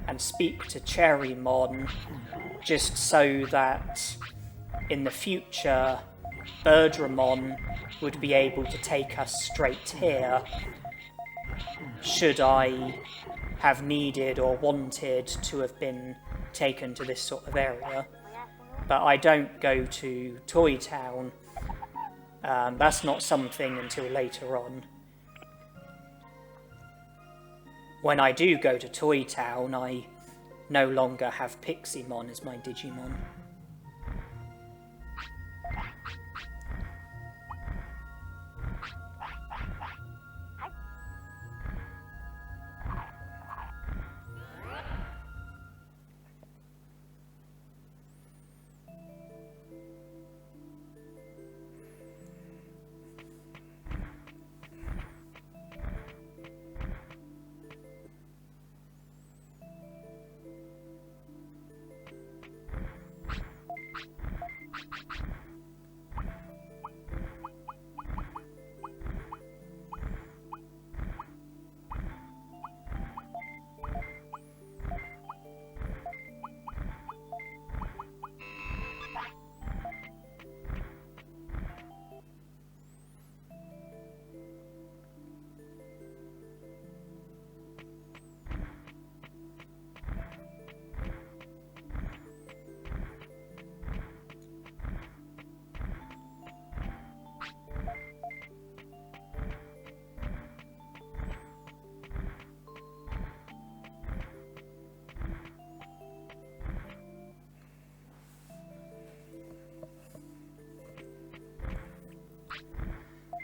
and speak to Cherrymon, just so that in the future Birdramon would be able to take us straight here, should I have needed or wanted to have been taken to this sort of area. But I don't go to Toy Town. That's not something until later on. When I do go to Toy Town, I no longer have Piximon as my Digimon.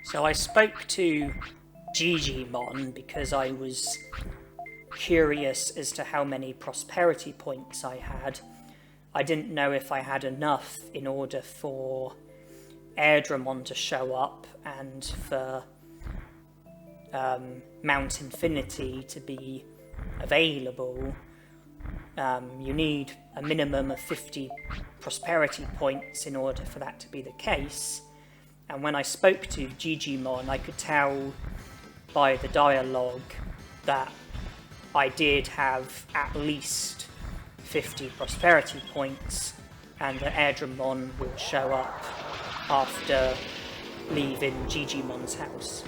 So I spoke to Digimon because I was curious as to how many prosperity points I had. I didn't know if I had enough in order for Airdramon to show up and for Mount Infinity to be available. You need a minimum of 50 prosperity points in order for that to be the case. And when I spoke to Digimon, I could tell by the dialogue that I did have at least 50 prosperity points, and that Airdramon will show up after leaving Digimon's house.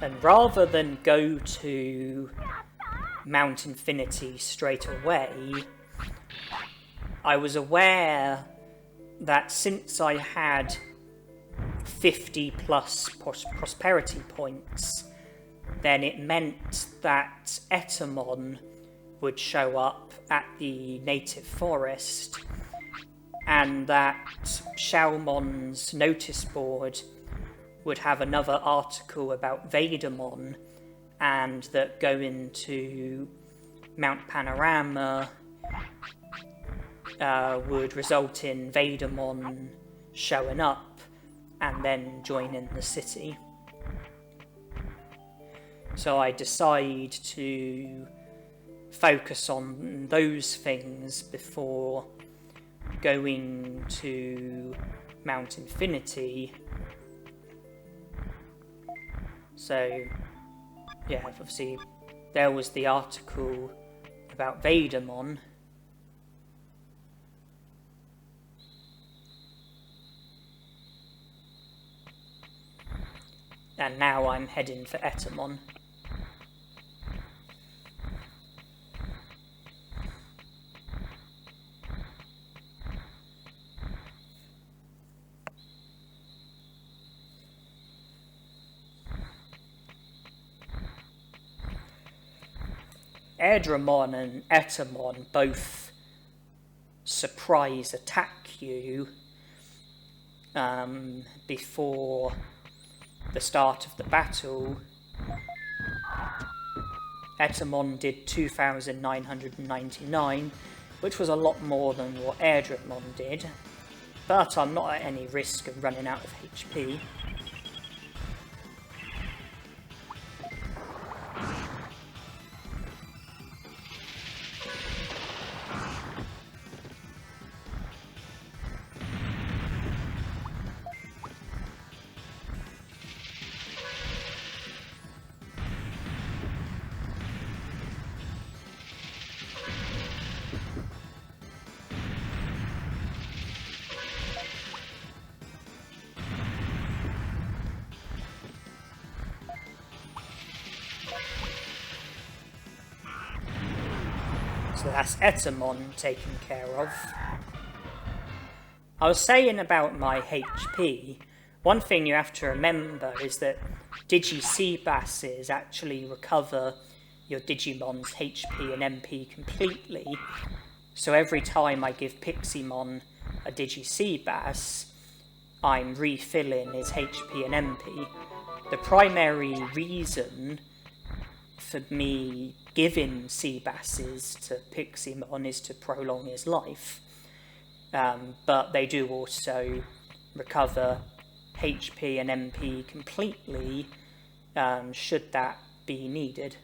And rather than go to Mount Infinity straight away, I was aware that since I had 50 plus prosperity points, then it meant that Etamon would show up at the native forest, and that Shalmon's notice board would have another article about Vegiemon, and that going to Mount Panorama would result in Vegiemon showing up and then joining the city. So I decide to focus on those things before going to Mount Infinity. So, yeah, obviously there was the article about Vegiemon. And now I'm heading for Etamon. Airdramon and Etamon both surprise attack you before the start of the battle. Etamon did 2,999, which was a lot more than what Airdramon did, but I'm not at any risk of running out of HP. So that's Etamon taken care of. I was saying about my HP, one thing you have to remember is that Digi-Seabasses actually recover your Digimon's HP and MP completely. So every time I give Piximon a Digi-Seabass, I'm refilling his HP and MP. The primary reason for me giving Seabasses to Piximon is to prolong his life, but they do also recover HP and MP completely, should that be needed.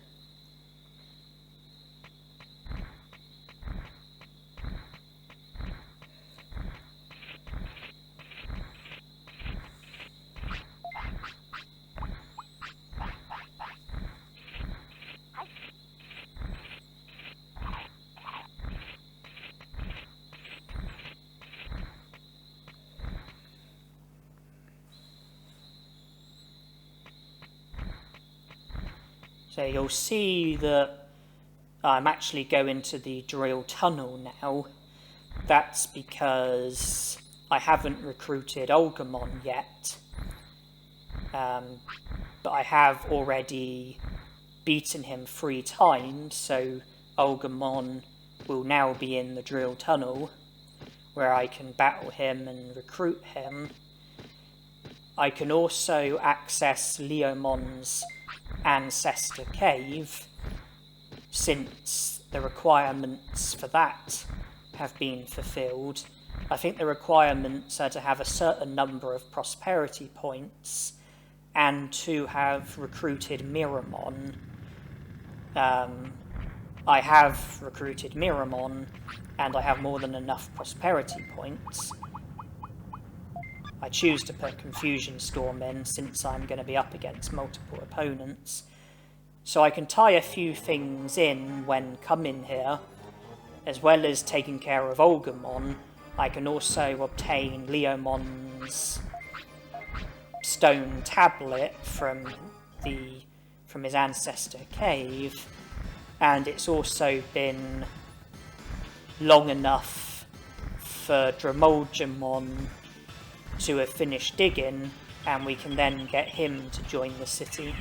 So you'll see that I'm actually going to the drill tunnel now. That's because I haven't recruited Agumon yet. But I have already beaten him 3 times, so Agumon will now be in the drill tunnel, where I can battle him and recruit him. I can also access Yuramon's Ancestor Cave, since the requirements for that have been fulfilled. I think the requirements are to have a certain number of prosperity points and to have recruited Meramon. I have recruited Meramon, and I have more than enough prosperity points. I choose to put Confusion Storm in, since I'm going to be up against multiple opponents. So I can tie a few things in when coming here, as well as taking care of Agumon. I can also obtain Yuramon's stone tablet from his Ancestor Cave, and it's also been long enough for Digivolve to have finished digging, and we can then get him to join the city.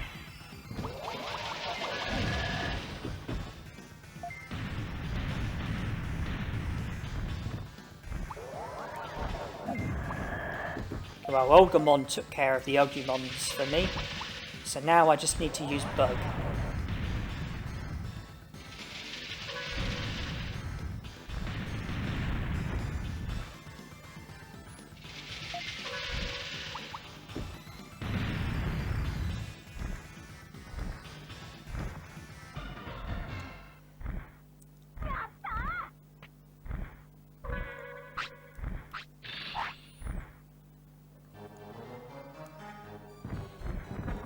Well, Agumon took care of the Agumons for me, so now I just need to use Bug.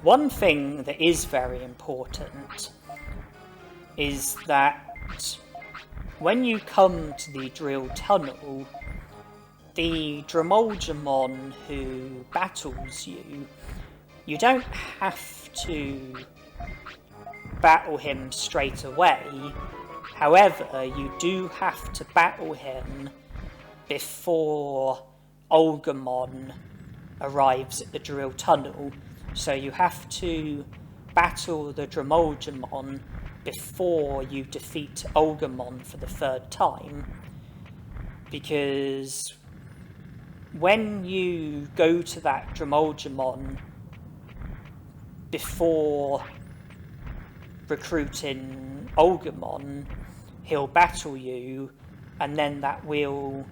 One thing that is very important is that when you come to the drill tunnel, the Digivolve who battles you, you don't have to battle him straight away. However, you do have to battle him before Agumon arrives at the drill tunnel. So you have to battle the Digivolve before you defeat Agumon for the 3rd time, because when you go to that Digivolve before recruiting Agumon, he'll battle you, and then that will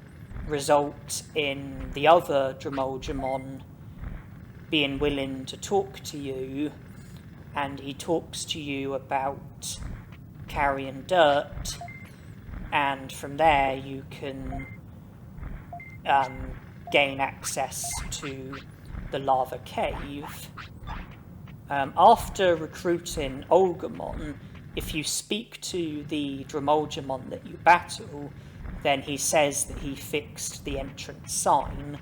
result in the other Digivolve being willing to talk to you, and he talks to you about carrying dirt, and from there you can gain access to the lava cave. After recruiting Agumon, if you speak to the Digivolve that you battle, then he says that he fixed the entrance sign,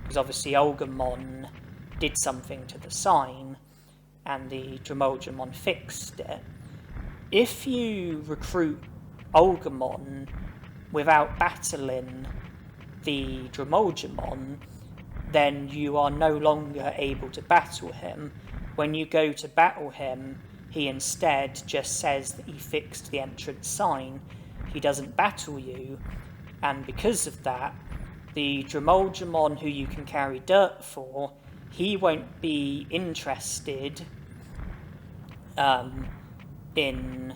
because obviously Agumon did something to the sign, and the Digivolve fixed it. If you recruit Agumon without battling the Digivolve, then you are no longer able to battle him. When you go to battle him, he instead just says that he fixed the entrance sign. He doesn't battle you, and because of that, the Digivolve who you can carry dirt for, he won't be interested in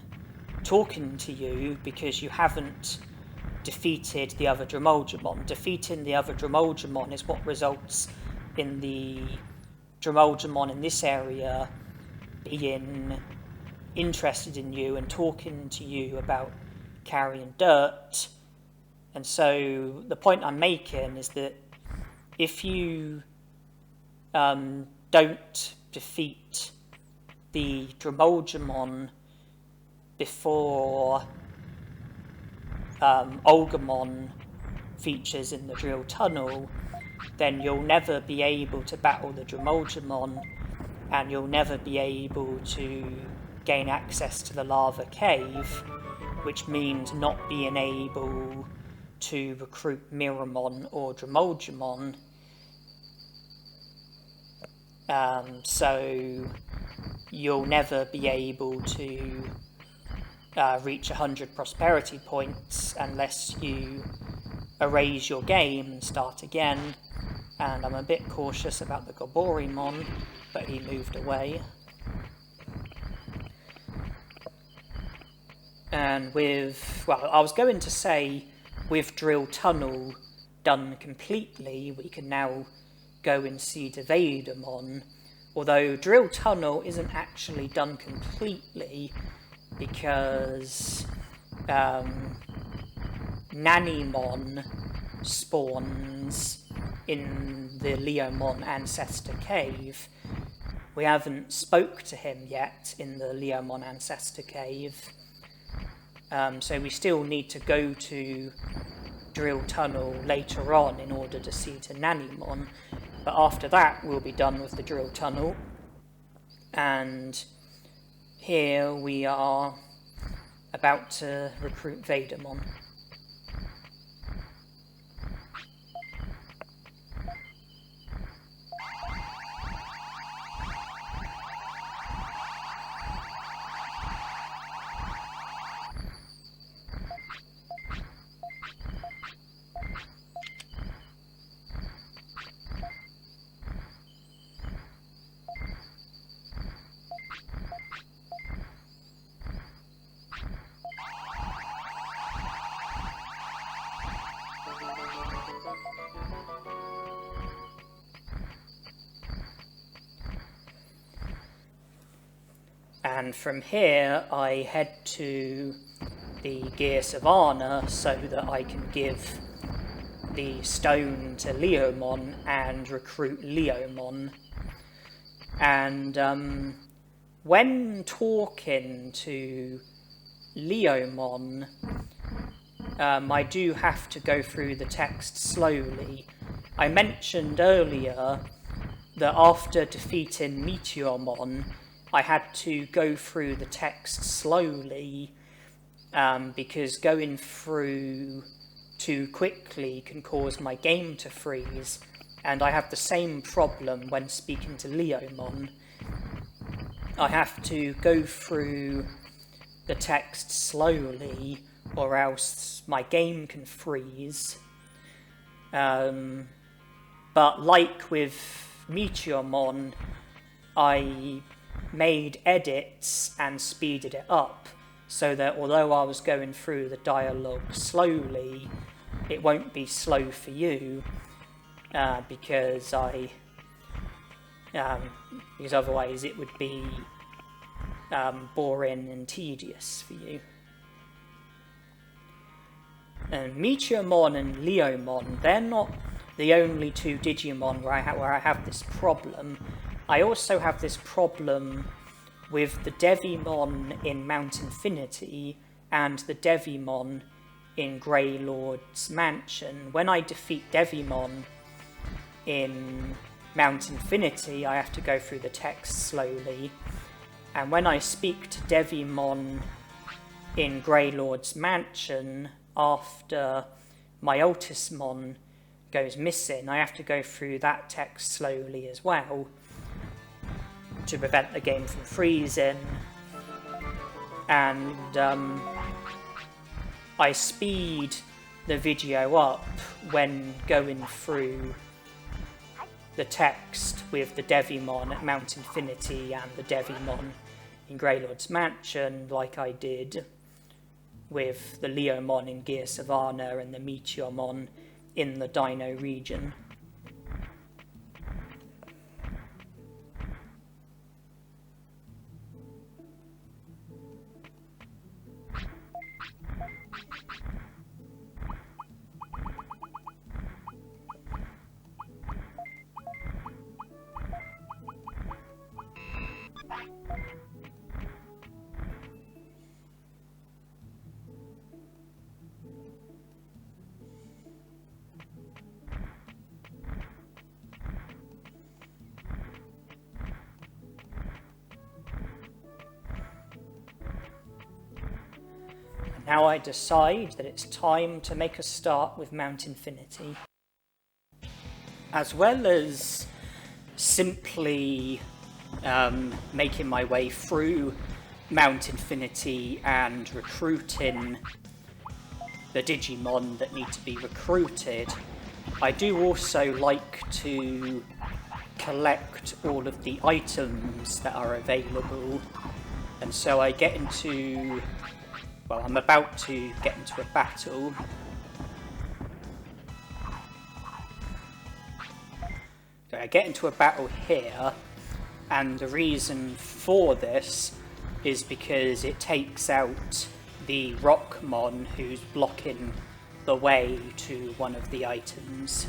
talking to you, because you haven't defeated the other Digivolve. Defeating the other Digivolve is what results in the Digivolve in this area being interested in you and talking to you about carrying dirt. And so the point I'm making is that if you don't defeat the Digivolve before Agumon features in the drill tunnel, then you'll never be able to battle the Digivolve, and you'll never be able to gain access to the lava cave, which means not being able to recruit Meramon or Digivolve. So you'll never be able to reach 100 prosperity points unless you erase your game and start again. And I'm a bit cautious about the Goborimon, but he moved away. And with, well, I was going to say, with Drill Tunnel done completely, we can now go and see the Vegiemon. Although Drill Tunnel isn't actually done completely, because Tanemon spawns in the Leomon Ancestor Cave. We haven't spoke to him yet in the Leomon Ancestor Cave. So we still need to go to Drill Tunnel later on in order to see to Tanemon. But after that, we'll be done with the Drill Tunnel. And here we are about to recruit Vegiemon. And from here, I head to the Gear Savannah so that I can give the stone to Leomon and recruit Leomon. And when talking to Leomon, I do have to go through the text slowly. I mentioned earlier that after defeating Meteormon, I had to go through the text slowly, because going through too quickly can cause my game to freeze, and I have the same problem when speaking to Leomon. I have to go through the text slowly, or else my game can freeze. But like with Meteormon, I made edits and speeded it up so that although I was going through the dialogue slowly, it won't be slow for you, because otherwise it would be boring and tedious for you. And Meteormon and Leomon, they're not the only two Digimon where I have this problem. I also have this problem with the Devimon in Mount Infinity and the Devimon in Grey Lord's Mansion. When I defeat Devimon in Mount Infinity, I have to go through the text slowly. And when I speak to Devimon in Grey Lord's Mansion, after my Ultismon goes missing, I have to go through that text slowly as well to prevent the game from freezing. And I speed the video up when going through the text with the Devimon at Mount Infinity and the Devimon in Grey Lord's Mansion, like I did with the Leomon in Gear Savannah and the Meteormon in the Dino region. Now I decide that it's time to make a start with Mount Infinity. As well as simply making my way through Mount Infinity and recruiting the Digimon that need to be recruited, I do also like to collect all of the items that are available, and so I get into, well, I'm about to get into a battle. So I get into a battle here, and the reason for this is because it takes out the Rockmon who's blocking the way to one of the items.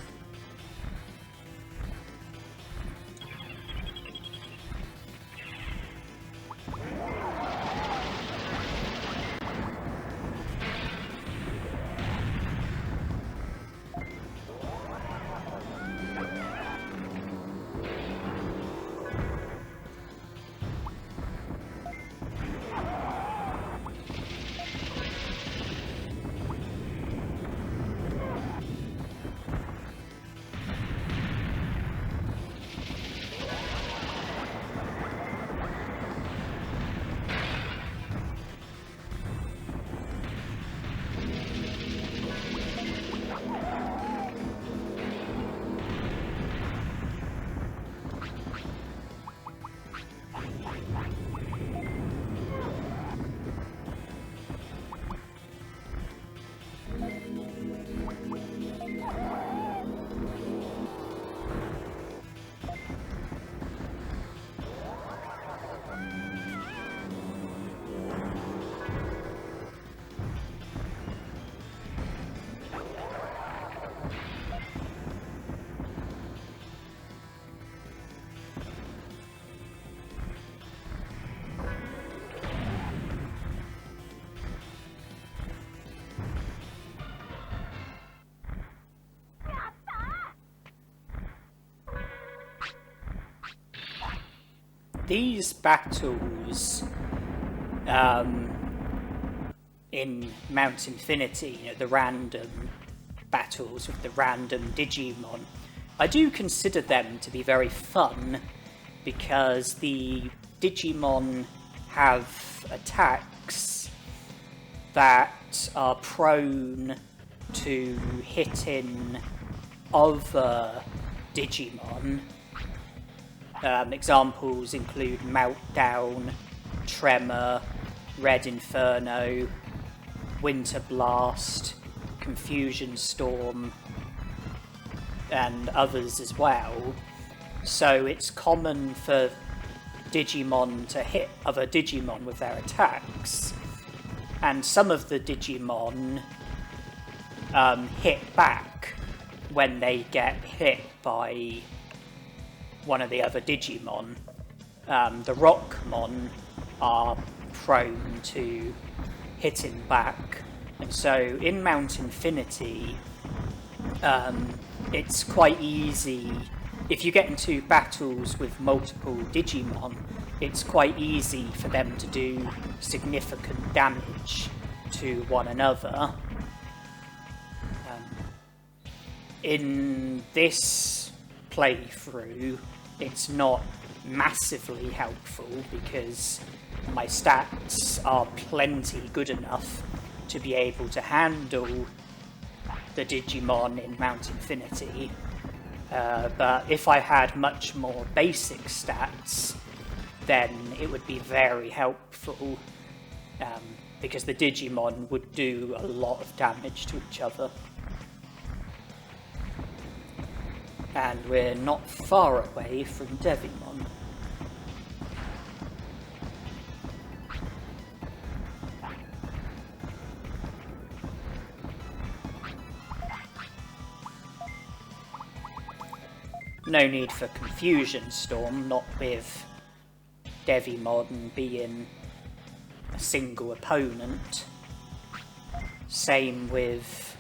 These battles in Mount Infinity, you know, the random battles with the random Digimon, I do consider them to be very fun because the Digimon have attacks that are prone to hitting other Digimon. Examples include Meltdown, Tremor, Red Inferno, Winter Blast, Confusion Storm, and others as well. So it's common for Digimon to hit other Digimon with their attacks, and some of the Digimon hit back when they get hit by one of the other Digimon. The Rockmon are prone to hitting back, and so in Mount Infinity it's quite easy. If you get into battles with multiple Digimon, it's quite easy for them to do significant damage to one another. In this playthrough, it's not massively helpful because my stats are plenty good enough to be able to handle the Digimon in Mount Infinity. But if I had much more basic stats, then it would be very helpful because the Digimon would do a lot of damage to each other. And we're not far away from Vegiemon. No need for Confusion Storm, not with Vegiemon being a single opponent. Same with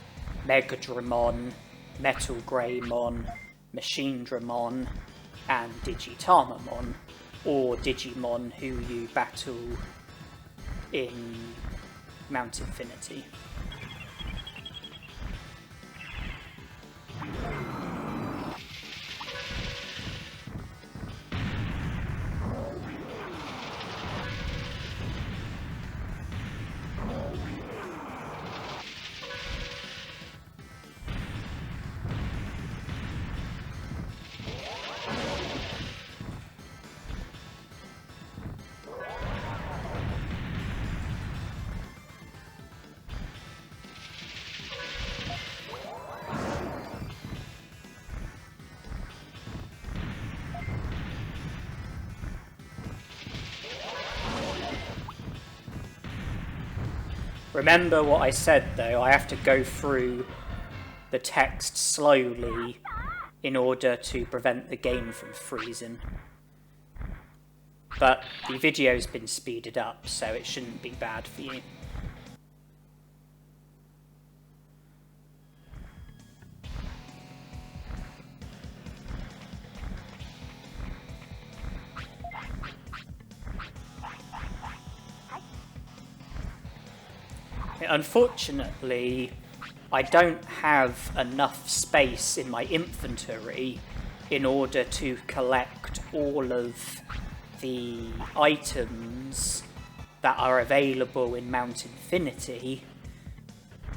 Megadramon, Metal Greymon, Machinedramon, and Digitamamon, or Digimon who you battle in Mount Infinity. Remember what I said though, I have to go through the text slowly in order to prevent the game from freezing. But the video's been speeded up, so it shouldn't be bad for you. Unfortunately, I don't have enough space in my inventory in order to collect all of the items that are available in Mount Infinity.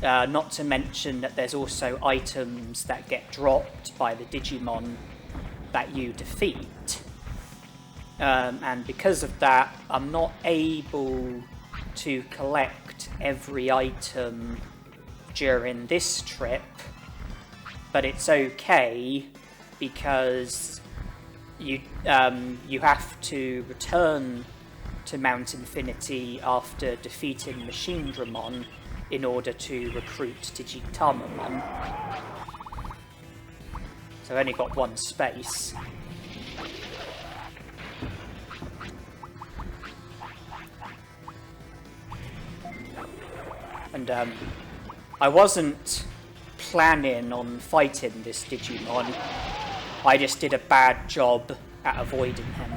Not to mention that there's also items that get dropped by the Digimon that you defeat. And because of that, I'm not able to collect every item during this trip, but it's okay because you have to return to Mount Infinity after defeating Machinedramon in order to recruit Tanemon. So I've only got one space. And I wasn't planning on fighting this Digimon. I just did a bad job at avoiding him.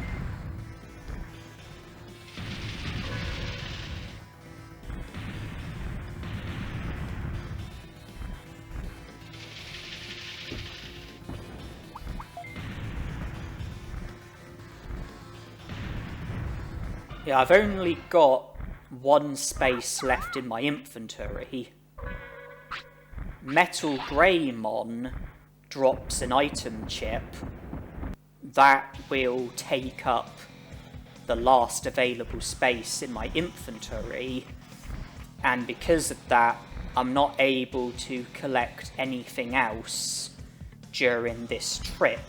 Yeah, I've only got one space left in my inventory. Metal Greymon drops an item chip that will take up the last available space in my inventory, and because of that I'm not able to collect anything else during this trip,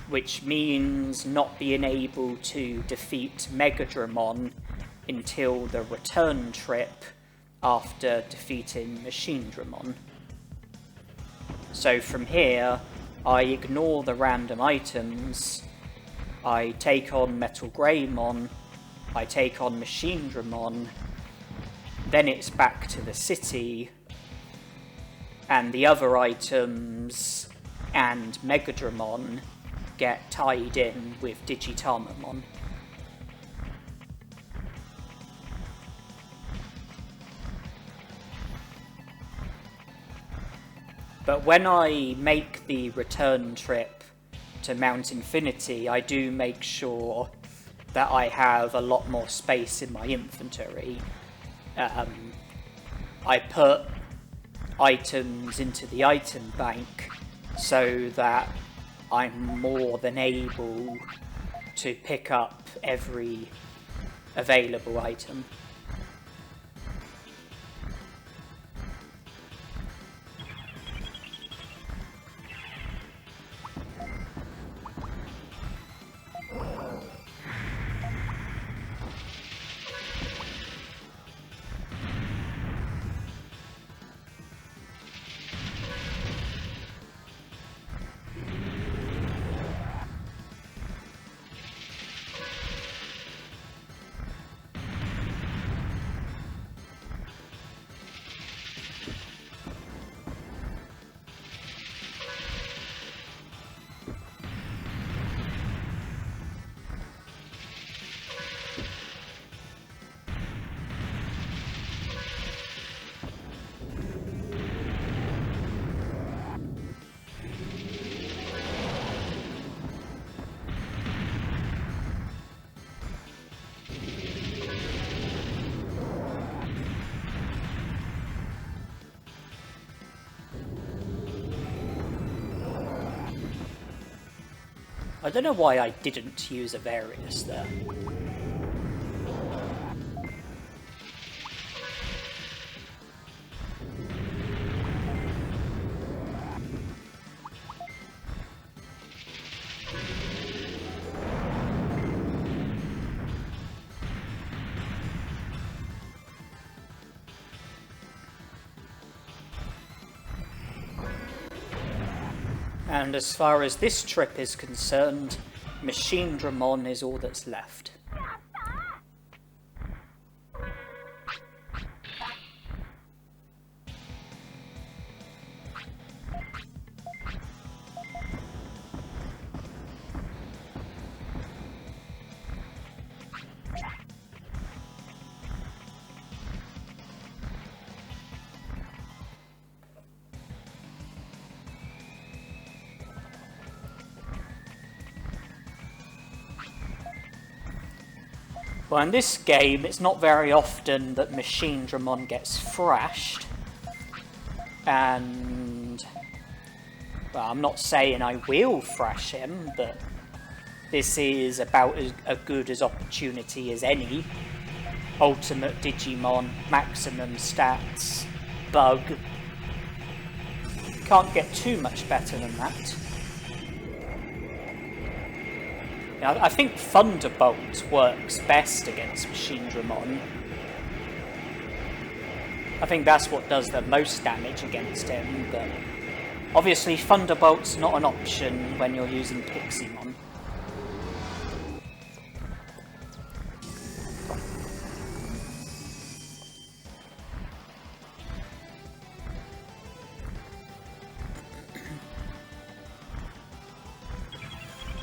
which means not being able to defeat Megadramon until the return trip after defeating Machinedramon. So from here, I ignore the random items, I take on Metal Greymon, I take on Machinedramon, then it's back to the city, and the other items and Megadramon get tied in with Digitamon. But when I make the return trip to Mount Infinity, I do make sure that I have a lot more space in my inventory. I put items into the item bank so that I'm more than able to pick up every available item. I don't know why I didn't use a various there. And as far as this trip is concerned, Machinedramon is all that's left. Well, in this game, it's not very often that Machinedramon gets thrashed. And, well, I'm not saying I will thrash him, but this is about as good as opportunity as any. Ultimate Digimon, maximum stats, bug. Can't get too much better than that. I think Thunderbolt works best against Machinedramon. I think that's what does the most damage against him, but obviously Thunderbolt's not an option when you're using Piximon.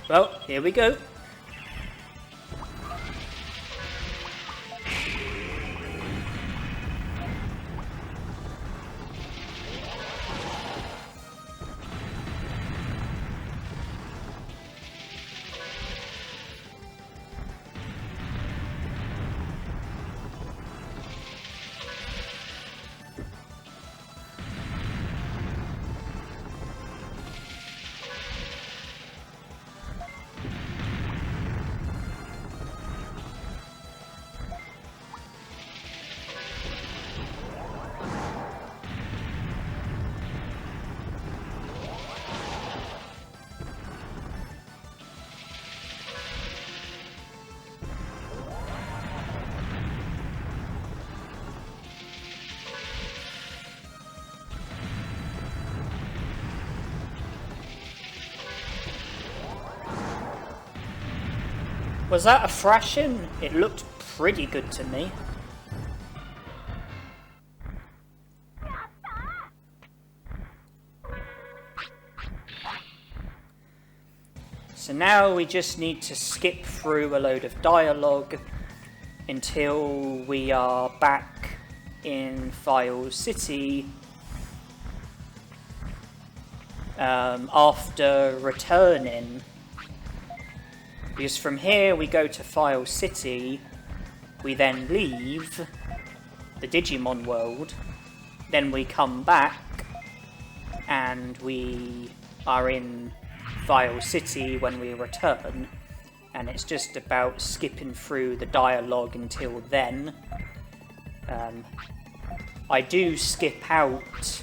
Well, here we go. Was that a thrashing? It looked pretty good to me. So now we just need to skip through a load of dialogue until we are back in File City after returning. Because from here we go to File City, we then leave the Digimon World, then we come back and we are in File City when we return, and it's just about skipping through the dialogue until then. I do skip out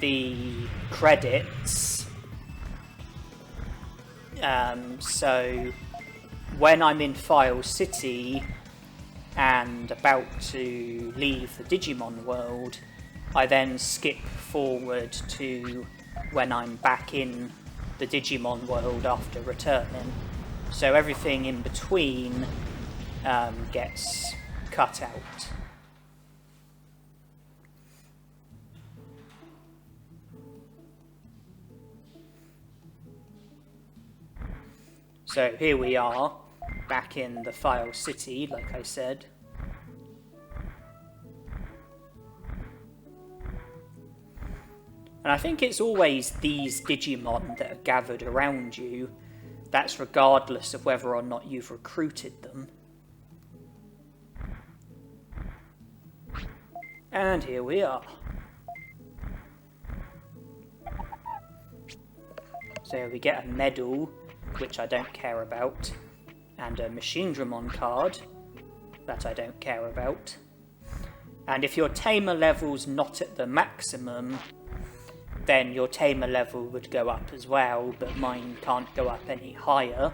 the credits. So when I'm in File City and about to leave the Digimon World, I then skip forward to when I'm back in the Digimon World after returning. So everything in between gets cut out. So here we are, back in the File City, like I said. And I think it's always these Digimon that are gathered around you. That's regardless of whether or not you've recruited them. And here we are. So we get a medal which I don't care about, and a Machinedramon card, that I don't care about. And if your Tamer level's not at the maximum, then your Tamer level would go up as well, but mine can't go up any higher,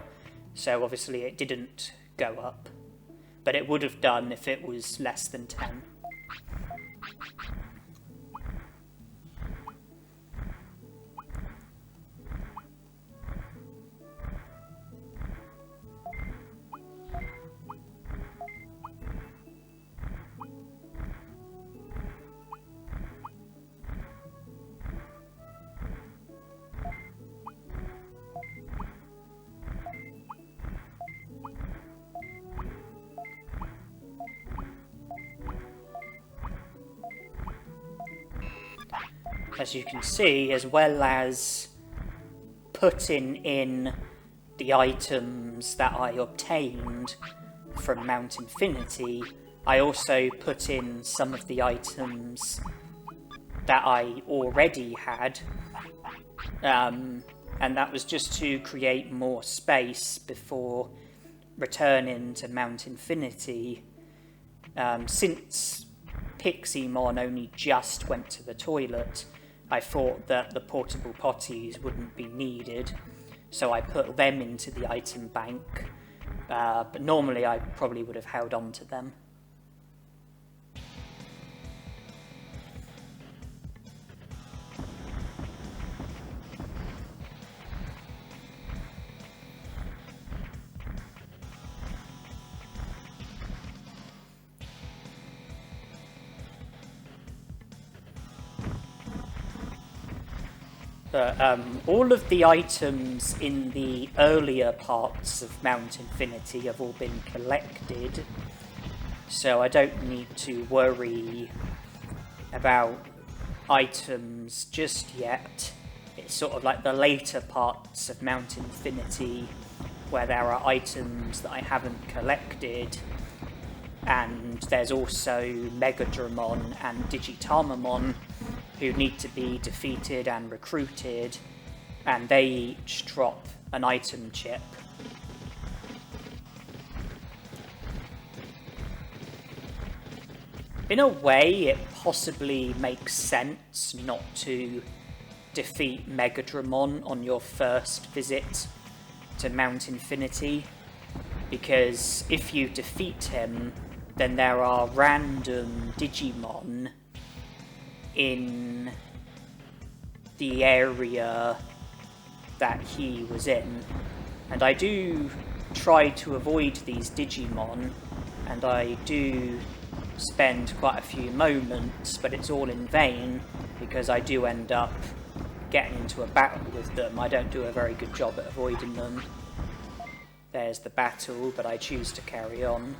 so obviously it didn't go up. But it would have done if it was less than 10. As you can see, as well as putting in the items that I obtained from Mount Infinity, I also put in some of the items that I already had, and that was just to create more space before returning to Mount Infinity. Since Piximon only just went to the toilet, I thought that the portable potties wouldn't be needed, so I put them into the item bank, but normally I probably would have held on to them. But all of the items in the earlier parts of Mount Infinity have all been collected, so I don't need to worry about items just yet. It's sort of like the later parts of Mount Infinity where there are items that I haven't collected, and there's also Megadramon and Digitamon who need to be defeated and recruited, and they each drop an item chip. In a way, it possibly makes sense not to defeat Megadramon on your first visit to Mount Infinity, because if you defeat him, then there are random Digimon in the area that he was in, and I do try to avoid these Digimon, and I do spend quite a few moments, but it's all in vain because I do end up getting into a battle with them. I don't do a very good job at avoiding them. There's the battle, but I choose to carry on.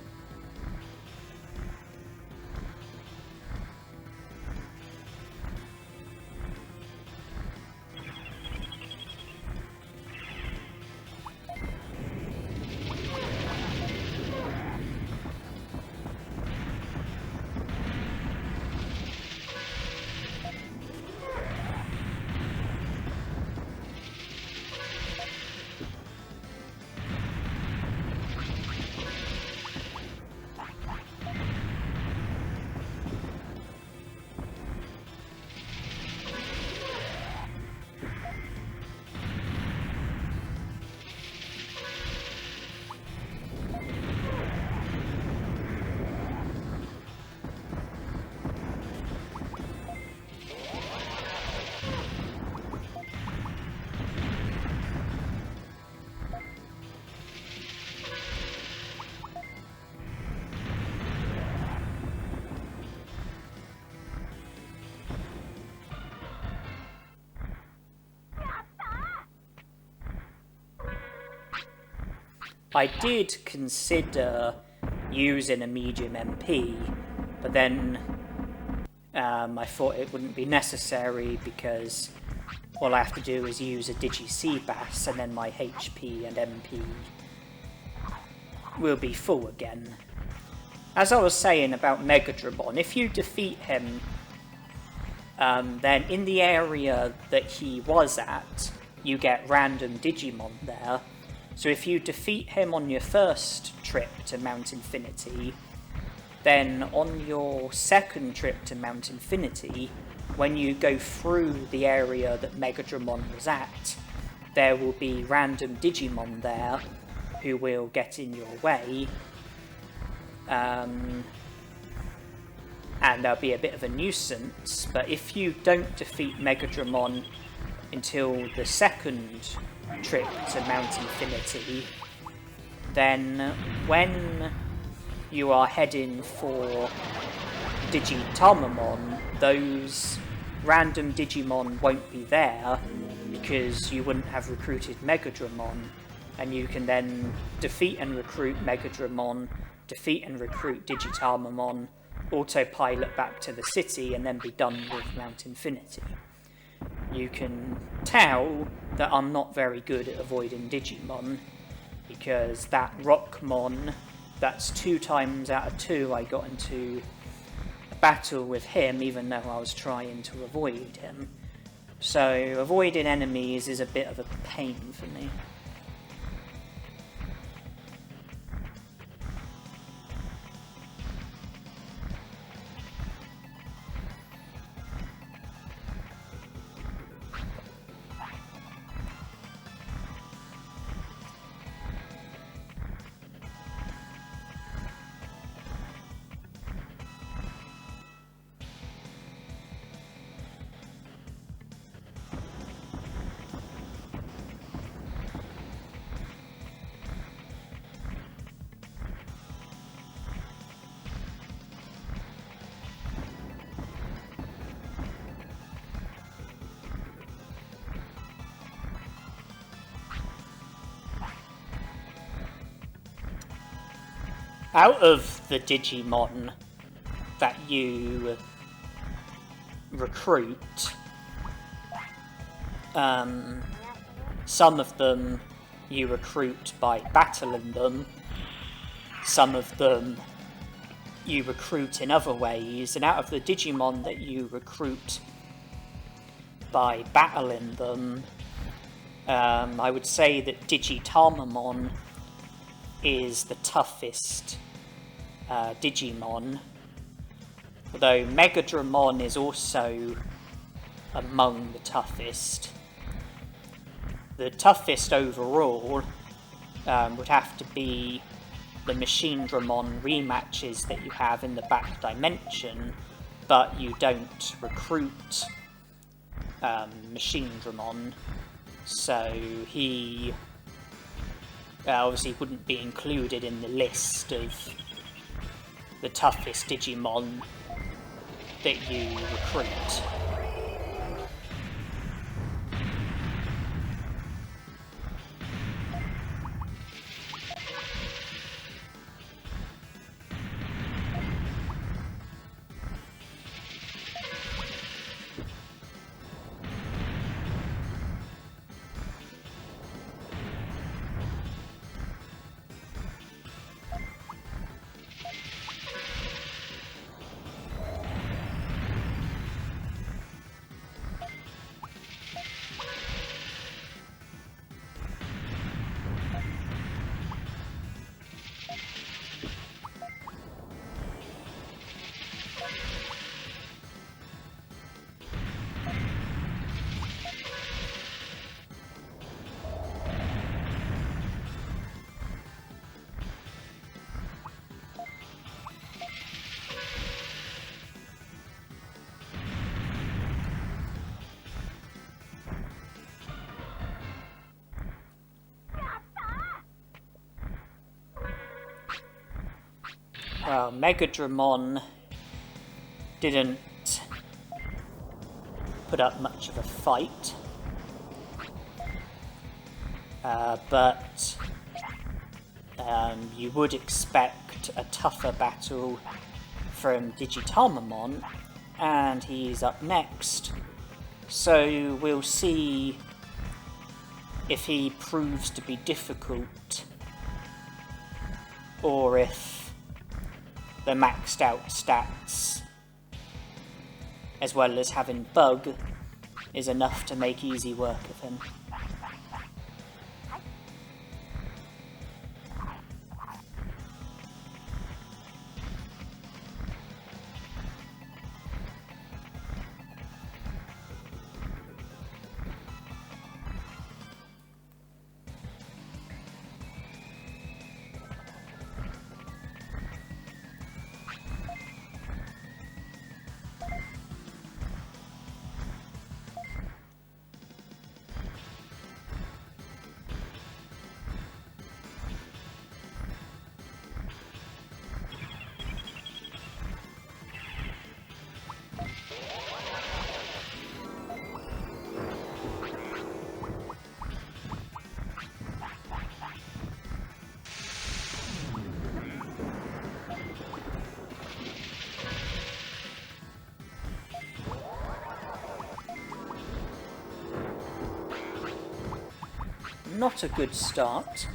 I did consider using a medium MP, but then I thought it wouldn't be necessary because all I have to do is use a Digi-Seabass and then my HP and MP will be full again. As I was saying about Megadramon, if you defeat him, then in the area that he was at, you get random Digimon there, So if you defeat him on your first trip to Mount Infinity, then on your second trip to Mount Infinity, when you go through the area that Megadramon was at, there will be random Digimon there who will get in your way, and they'll be a bit of a nuisance. But if you don't defeat Megadramon until the second trip to Mount Infinity, then when you are heading for Digitalmamon, those random Digimon won't be there because you wouldn't have recruited Megadramon, and you can then defeat and recruit Megadramon, defeat and recruit Digitalmamon, autopilot back to the city, and then be done with Mount Infinity. You can tell that I'm not very good at avoiding Digimon, because that Rockmon, that's 2 times out of 2 I got into a battle with him, even though I was trying to avoid him. So avoiding enemies is a bit of a pain for me. Out of the Digimon that you recruit, some of them you recruit by battling them, some of them you recruit in other ways, and out of the Digimon that you recruit by battling them, I would say that Digitalmamon is the toughest Digimon, although Megadramon is also among the toughest. The toughest overall would have to be the Machinedramon rematches that you have in the back dimension, but you don't recruit Machinedramon, so he obviously wouldn't be included in the list of the toughest Digimon that you recruit. Well, Megadramon didn't put up much of a fight, but you would expect a tougher battle from Digitalmamon, and he's up next, so we'll see if he proves to be difficult, or if the maxed out stats, as well as having Bug, is enough to make easy work of him. not a good start.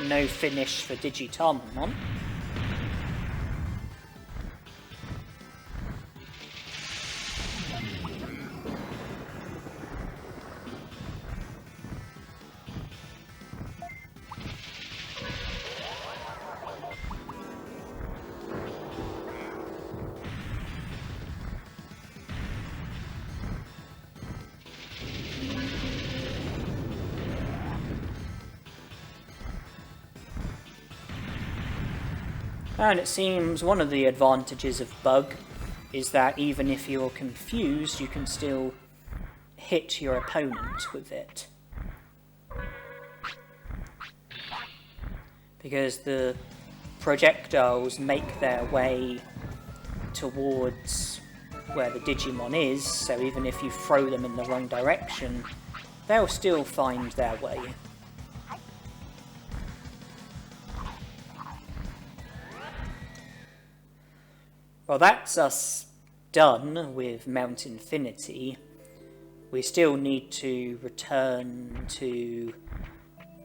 No finish for Digitamon. And it seems one of the advantages of Bug is that even if you're confused, you can still hit your opponent with it. Because the projectiles make their way towards where the Digimon is, so even if you throw them in the wrong direction, they'll still find their way. Well, that's us done with Mount Infinity. We still need to return to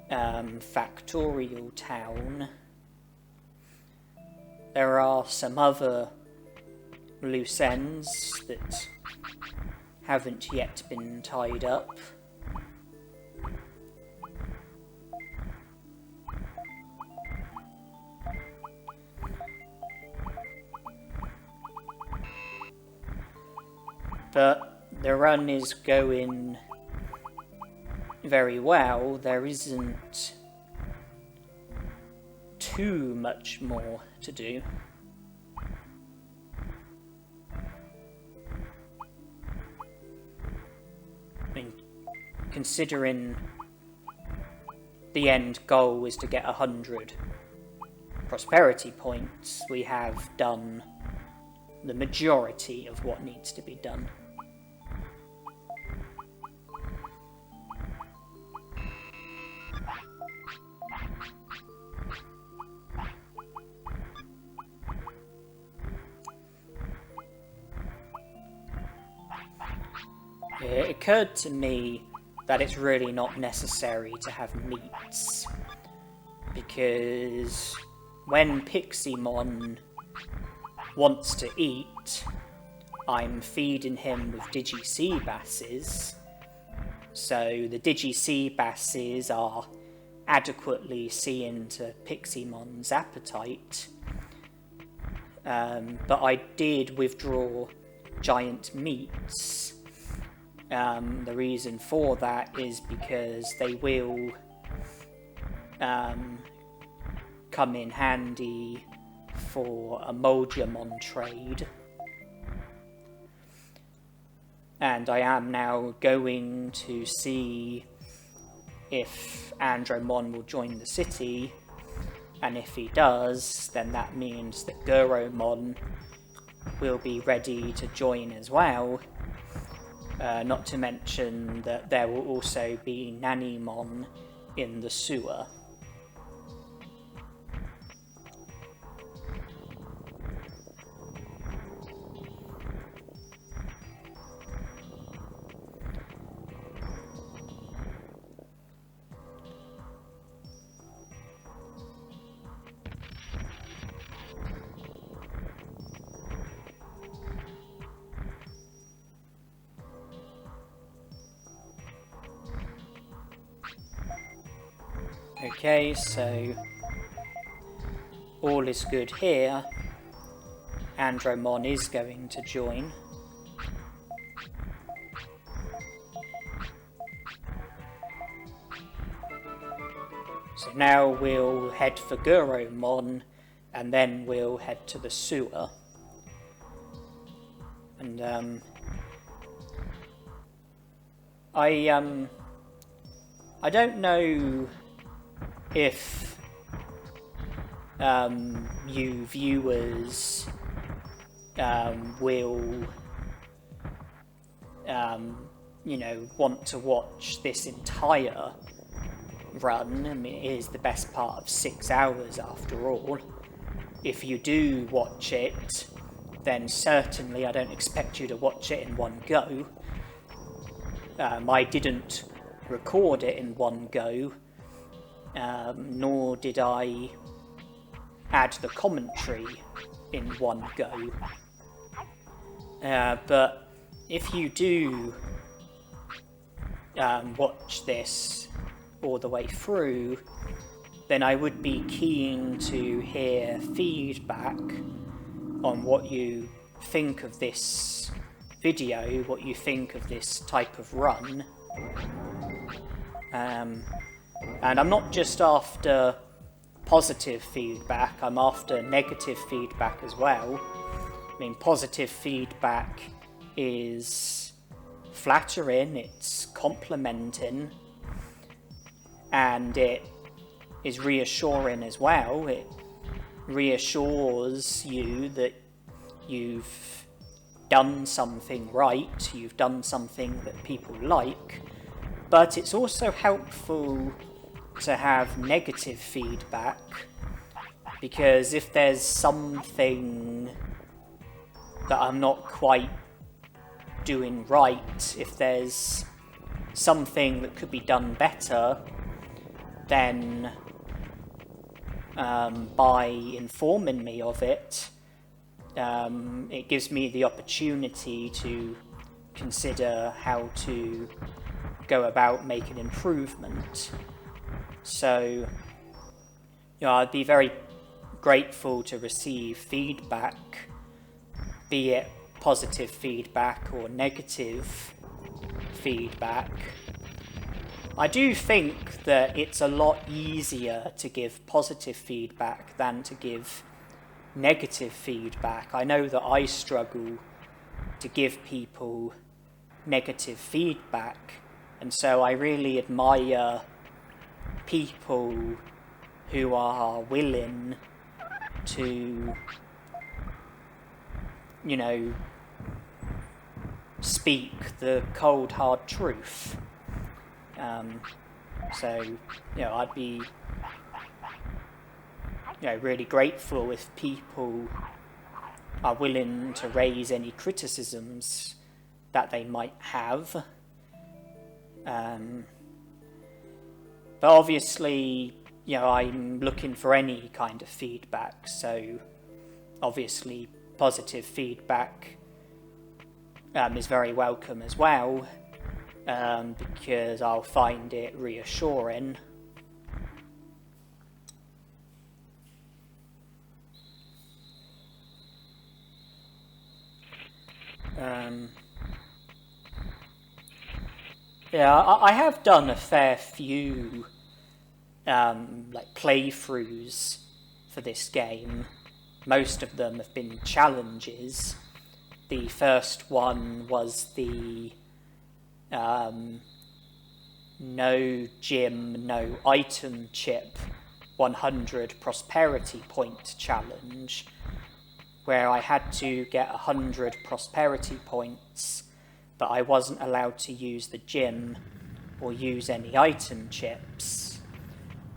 Factorial Town. There are some other loose ends that haven't yet been tied up. But the run is going very well. There isn't too much more to do. I mean, considering the end goal is to get 100 prosperity points, we have done the majority of what needs to be done. It occurred to me that it's really not necessary to have meats, because when Piximon wants to eat, I'm feeding him with Digi-Sea-Basses, so the Digi-Sea-Basses are adequately seeing to Piximon's appetite, but I did withdraw giant meats. The reason for that is because they will come in handy for a Vegiemon trade. And I am now going to see if Andromon will join the city, and if he does, then that means that Guromon will be ready to join as well. Not to mention that there will also be Tanemon in the sewer. Okay, so all is good here. Andromon is going to join. So now we'll head for Guromon, and then we'll head to the sewer. And I don't know if you viewers will you know, want to watch this entire run. I mean, it is the best part of 6 hours after all. If you do watch it, then certainly I don't expect you to watch it in one go. I didn't record it in one go, nor did I add the commentary in one go. But if you do watch this all the way through, then I would be keen to hear feedback on what you think of this video, what you think of this type of run. And I'm not just after positive feedback, I'm after negative feedback as well. I mean, positive feedback is flattering, it's complimenting, and it is reassuring as well. It reassures you that you've done something right, you've done something that people like, but it's also helpful to have negative feedback, because if there's something that I'm not quite doing right, if there's something that could be done better, then by informing me of it, it gives me the opportunity to consider how to go about making improvement. So, you know, I'd be very grateful to receive feedback, be it positive feedback or negative feedback. I do think that it's a lot easier to give positive feedback than to give negative feedback. I know that I struggle to give people negative feedback, and so I really admire people who are willing to, you know, speak the cold hard truth. So, you know, I'd be, you know, really grateful if people are willing to raise any criticisms that they might have. But obviously, you know, I'm looking for any kind of feedback, so obviously positive feedback is very welcome as well, because I'll find it reassuring. Yeah, I have done a fair few like playthroughs for this game. Most of them have been challenges. The first one was the no gym, no item chip 100 prosperity point challenge, where I had to get 100 prosperity points, but I wasn't allowed to use the gym or use any item chips.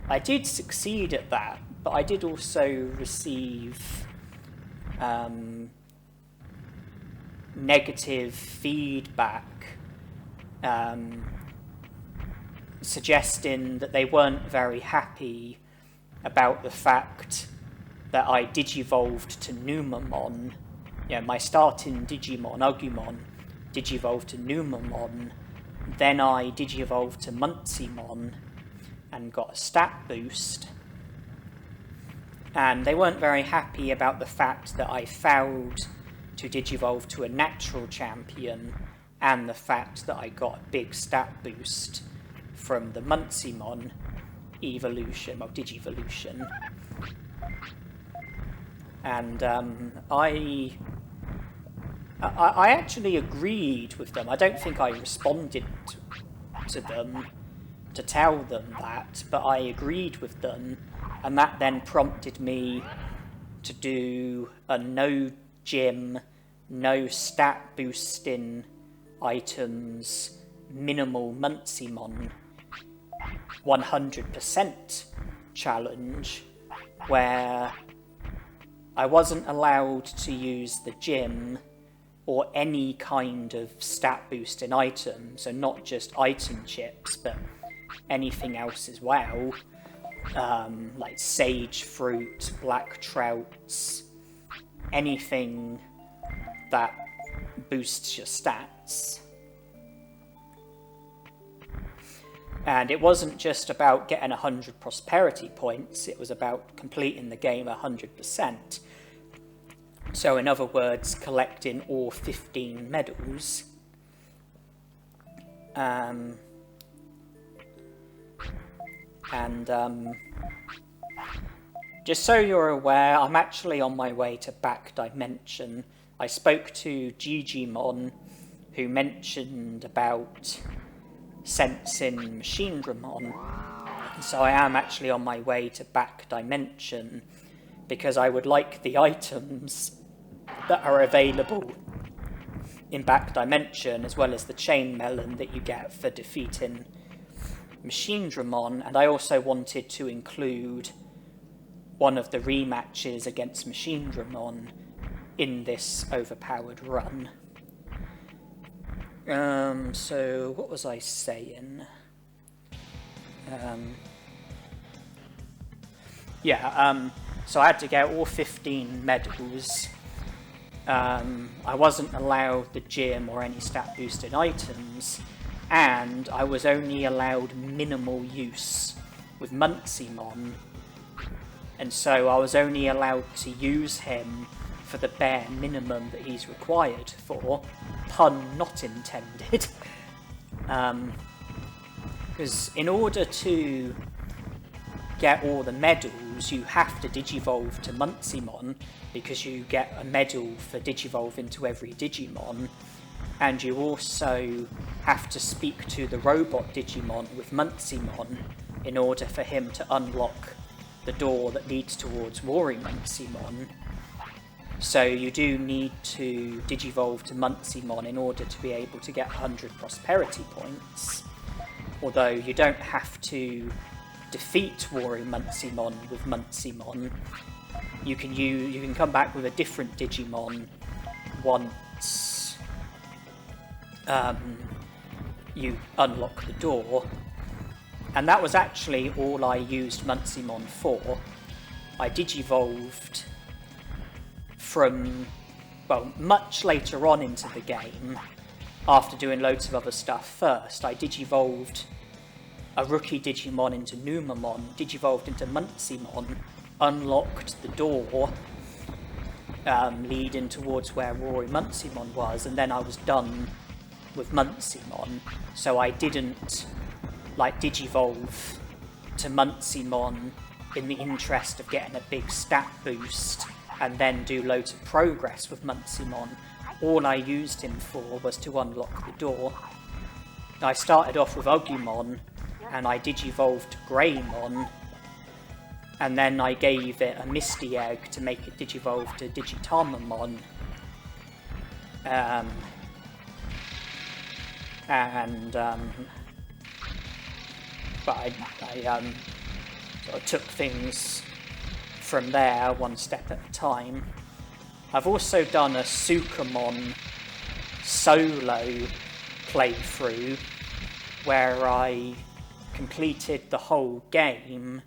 I did succeed at that, but I did also receive negative feedback suggesting that they weren't very happy about the fact that I digivolved to Numamon. You know, my starting Digimon, Agumon, digivolved to Numamon, then I digivolved to Piximon and got a stat boost. And they weren't very happy about the fact that I failed to Digivolve to a natural champion, and the fact that I got a big stat boost from the Piximon evolution, or Digivolution. And I actually agreed with them. I don't think I responded to them to tell them that, but I agreed with them, and that then prompted me to do a no gym, no stat boosting items, minimal Piximon 100% challenge, where I wasn't allowed to use the gym or any kind of stat boosting item, so not just item chips, but anything else as well, like sage fruit, black trouts, anything that boosts your stats. And it wasn't just about getting 100 prosperity points, it was about completing the game 100%. So in other words, collecting all 15 medals. Just so you're aware, I'm actually on my way to Back Dimension. I spoke to Vegiemon, who mentioned about sensing Machinedramon, so I am actually on my way to Back Dimension, because I would like the items that are available in Back Dimension, as well as the chain melon that you get for defeating Machinedramon, and I also wanted to include one of the rematches against Machinedramon in this Overpowered Run. So what was I saying? So I had to get all 15 medals. I wasn't allowed the gym or any stat boosted items, and I was only allowed minimal use with Piximon, and so I was only allowed to use him for the bare minimum that he's required for, pun not intended. Because in order to get all the medals, you have to Digivolve to Piximon, because you get a medal for Digivolve into every Digimon, and you also have to speak to the robot Digimon with Piximon in order for him to unlock the door that leads towards Warring Piximon. So you do need to Digivolve to Piximon in order to be able to get 100 prosperity points, although you don't have to defeat Warring Piximon with Piximon. You can come back with a different Digimon once you unlock the door, and that was actually all I used Piximon for. I Digivolved from, well, much later on into the game, after doing loads of other stuff. First, I Digivolved a rookie Digimon into Numamon, Digivolved into Piximon, unlocked the door leading towards where Warring Piximon was, and then I was done with Piximon. So I didn't Digivolve to Piximon in the interest of getting a big stat boost and then do loads of progress with Piximon. All I used him for was to unlock the door. I started off with Agumon, and I Digivolved Greymon, and then I gave it a Misty Egg to make it Digivolve to Digitamamon. But I sort of took things from there, one step at a time. I've also done a Sukamon solo playthrough, where I completed the whole game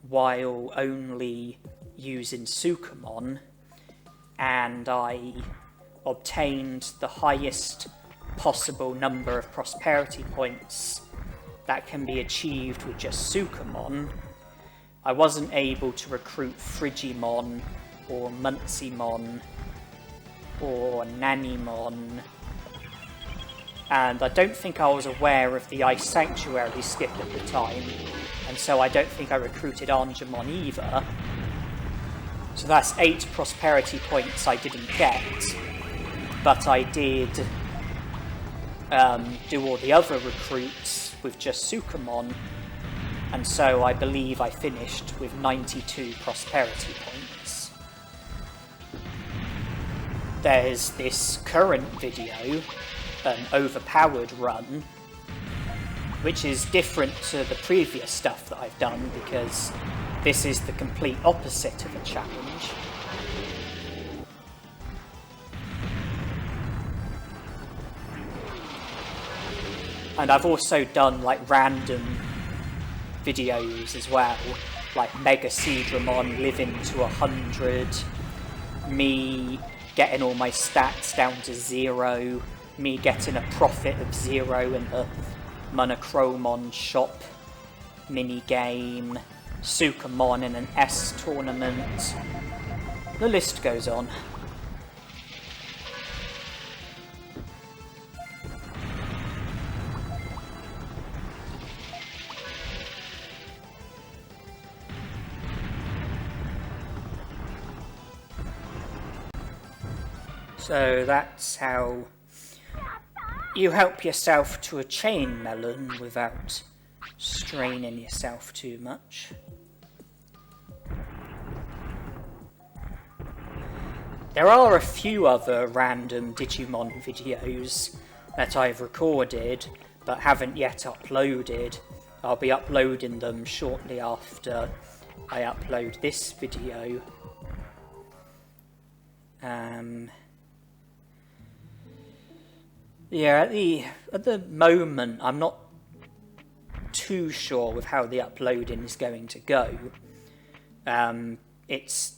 while only using Sukamon, and I obtained the highest possible number of prosperity points that can be achieved with just Sukamon, I wasn't able to recruit Vegiemon or Piximon or Tanemon, and I don't think I was aware of the Ice Sanctuary skip at the time, and so I don't think I recruited Agumon either. So that's 8 prosperity points I didn't get, but I did do all the other recruits with just Sukamon, and so I believe I finished with 92 prosperity points. There's this current video, an Overpowered Run, which is different to the previous stuff that I've done because this is the complete opposite of a challenge. And I've also done like random videos as well, like Mega Seedramon living to 100, me getting all my stats down to 0, me getting a profit of 0 in the Monochromon shop mini-game, Sukamon in an S tournament. The list goes on. So that's how you help yourself to a chain melon without straining yourself too much. There are a few other random Digimon videos that I've recorded but haven't yet uploaded. I'll be uploading them shortly after I upload this video. Yeah, at the moment, I'm not too sure with how the uploading is going to go.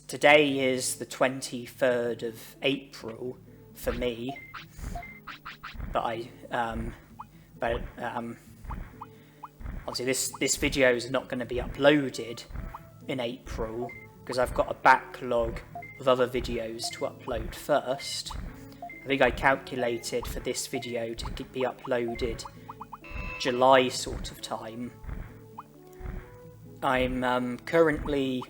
Today is the 23rd of April for me, but obviously this video is not going to be uploaded in April because I've got a backlog of other videos to upload first. I think I calculated for this video to be uploaded July sort of time. I'm currently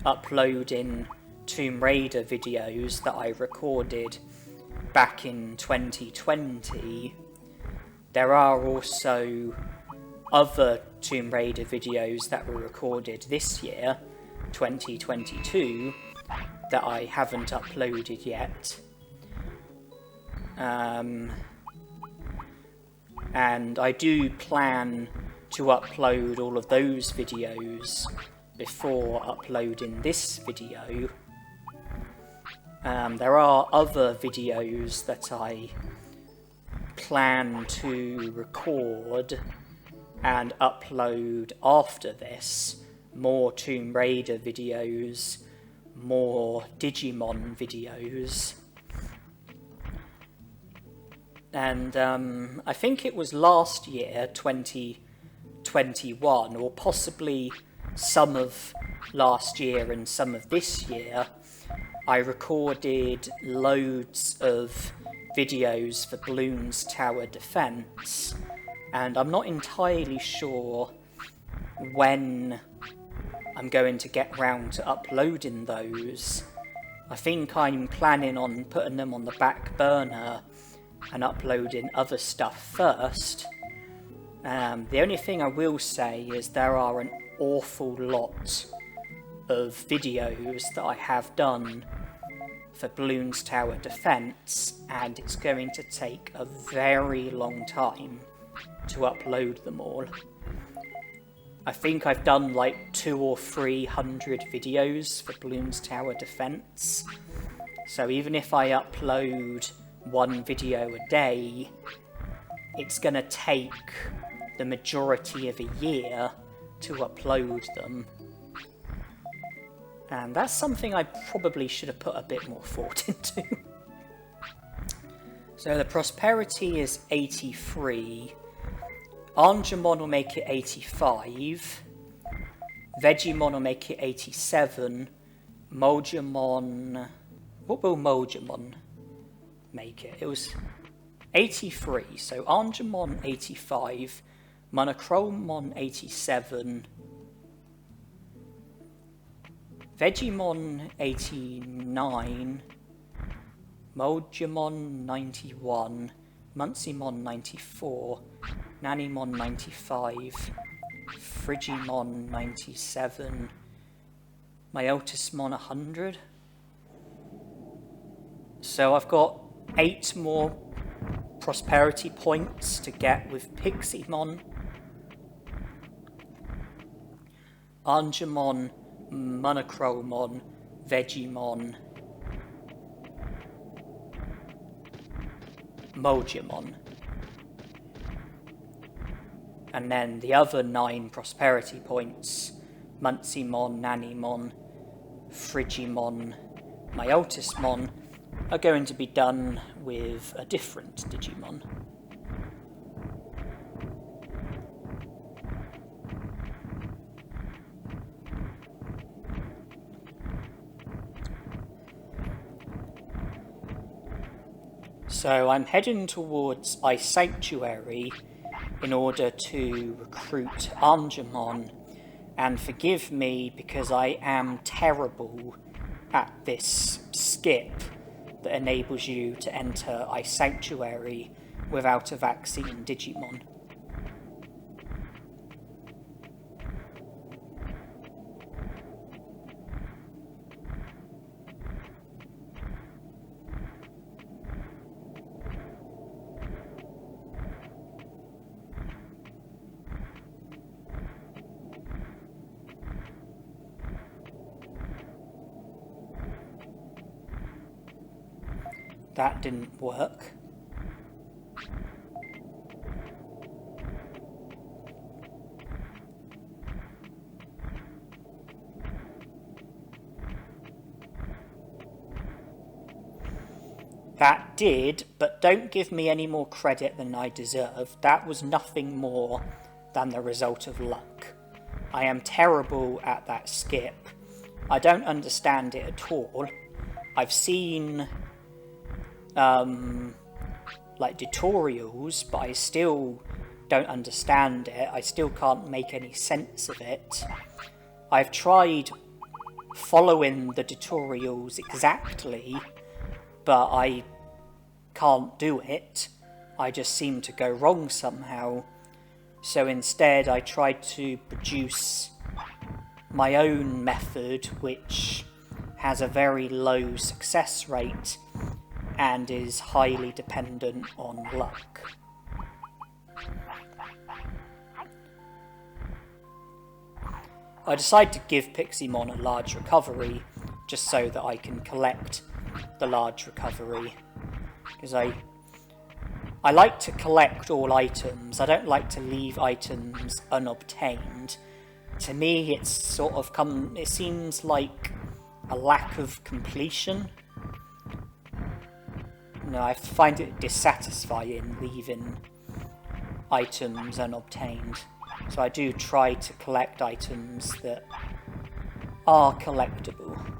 uploading Tomb Raider videos that I recorded back in 2020. There are also other Tomb Raider videos that were recorded this year, 2022, that I haven't uploaded yet. And I do plan to upload all of those videos before uploading this video. There are other videos that I plan to record and upload after this. More Tomb Raider videos, more Digimon videos. And I think it was last year, 2021, or possibly some of last year and some of this year, I recorded loads of videos for Bloons Tower Defense, and I'm not entirely sure when I'm going to get round to uploading those. I think I'm planning on putting them on the back burner and uploading other stuff first. The only thing I will say is there are an awful lot of videos that I have done for Bloons Tower Defense, and it's going to take a very long time to upload them all. I think I've done like 200 or 300 videos for Bloons Tower Defense, so even if I upload one video a day, it's going to take the majority of a year to upload them. And that's something I probably should have put a bit more thought into. So the prosperity is 83. Agumon will make it 85. Vegiemon will make it 87. Moljamon... What will Moljamon make it? It was 83. So Angemon 85. Monochromon 87. Vegiemon 89. Moljamon 91. Muncimon 94. Nanemon 95. Frigimon 97. Myotismon 100. So I've got 8 more prosperity points to get with Piximon. Angemon, Monochromon, Vegiemon, Moljamon. And then the other 9 prosperity points, Muncimon, Nanemon, Frigimon, Myotismon, are going to be done with a different Digimon. So I'm heading towards Ice Sanctuary in order to recruit Angemon, and forgive me because I am terrible at this skip that enables you to enter Ice Sanctuary without a vaccine Digimon. That didn't work. That did, but don't give me any more credit than I deserve. That was nothing more than the result of luck. I am terrible at that skip. I don't understand it at all. I've seen like tutorials, but I still don't understand it. I still can't make any sense of it. I've tried following the tutorials exactly, but I can't do it. I just seem to go wrong somehow. So instead I tried to produce my own method, which has a very low success rate and is highly dependent on luck. I decided to give Piximon a large recovery just so that I can collect the large recovery, because I like to collect all items. I don't like to leave items unobtained. To me, it's sort of it seems like a lack of completion. No, I find it dissatisfying leaving items unobtained. So I do try to collect items that are collectible.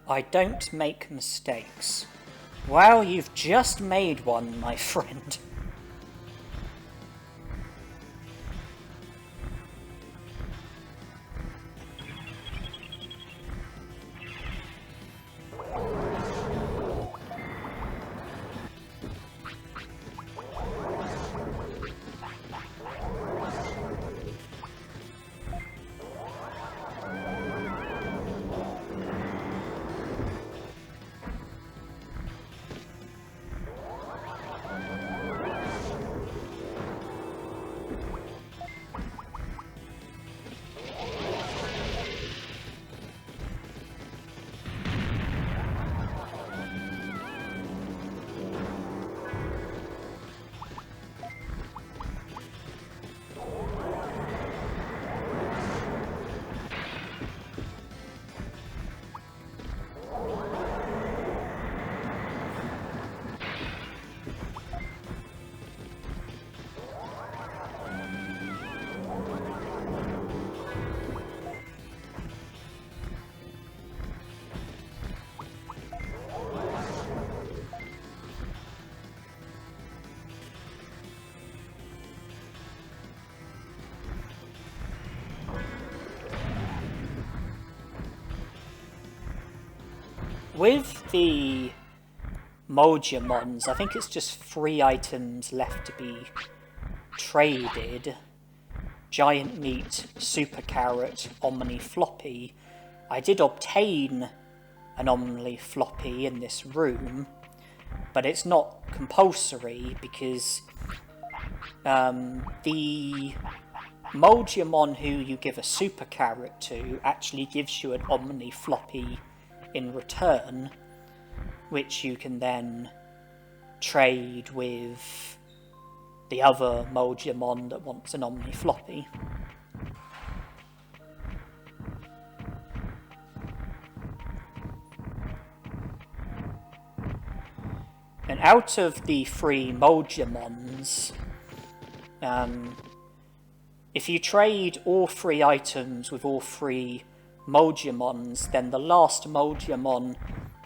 I don't make mistakes. Well, you've just made one, my friend. with the Vegiemons, I think it's just 3 items left to be traded. Giant Meat, Super Carrot, Omni Floppy. I did obtain an Omni Floppy in this room, but it's not compulsory because the Vegiemon who you give a Super Carrot to actually gives you an Omni Floppy in return, which you can then trade with the other Vegiemon that wants an Omni Floppy. And out of the 3 Vegiemons, if you trade all 3 items with all 3 Vegiemons, then the last Vegiemon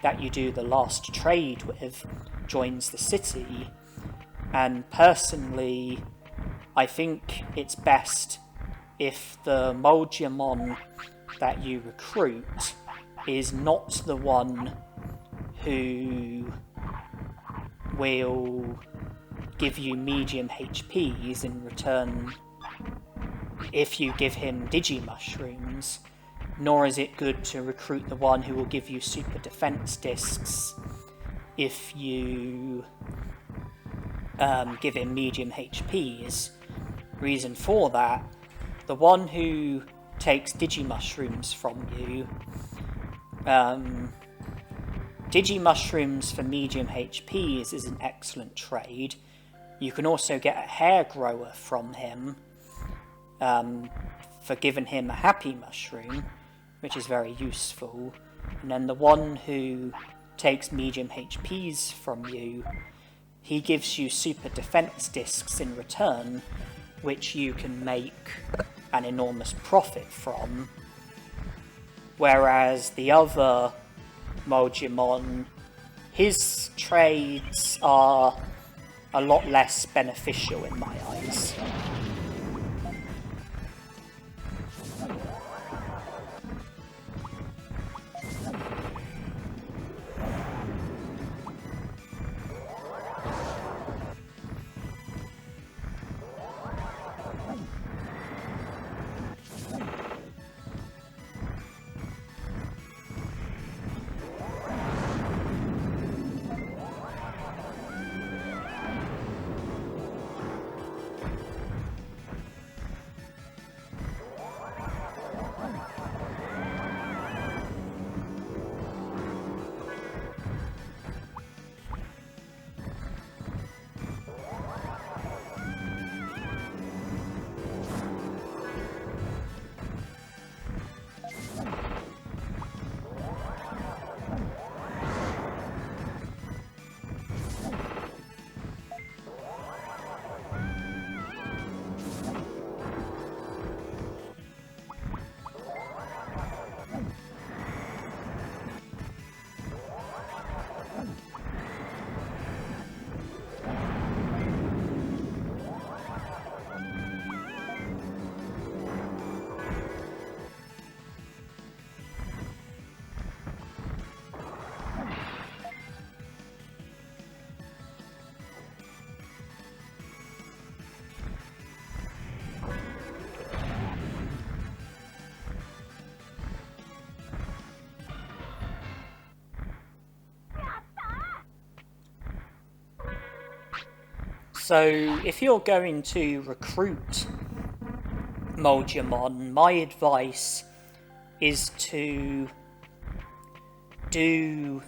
that you do the last trade with joins the city. And personally, I think it's best if the Vegiemon that you recruit is not the one who will give you medium HPs in return if you give him Digimushrooms, nor is it good to recruit the one who will give you super defense discs if you give him medium HPs. Reason for that, the one who takes Digimushrooms from you, Digimushrooms for medium HPs is an excellent trade. You can also get a hair grower from him for giving him a happy mushroom, which is very useful. And then the one who takes medium HPs from you, he gives you super defense discs in return, which you can make an enormous profit from. Whereas the other Vegiemon, his trades are a lot less beneficial in my eyes. So if you're going to recruit Vegiemon, my advice is to do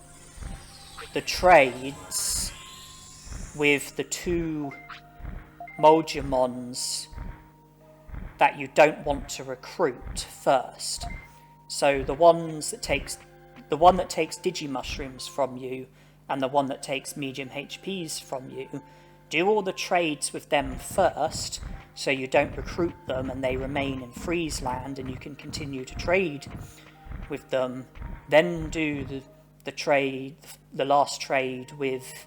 the trades with the 2 Vegiemons that you don't want to recruit first. So the one that takes Digimushrooms from you and the one that takes medium HPs from you, do all the trades with them first, so you don't recruit them and they remain in Freeze Land and you can continue to trade with them. Then do the last trade with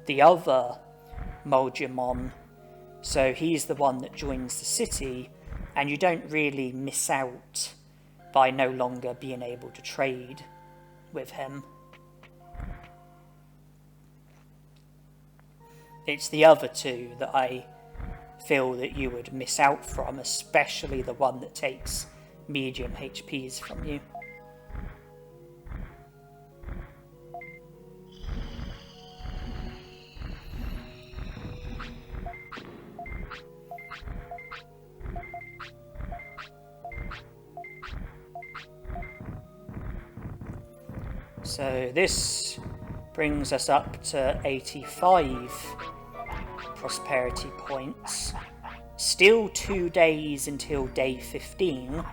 the other Vegiemon, so he's the one that joins the city, and you don't really miss out by no longer being able to trade with him. It's the other two that I feel that you would miss out from, especially the one that takes medium HPs from you. So this brings us up to 85 prosperity points. Still 2 days until day 15.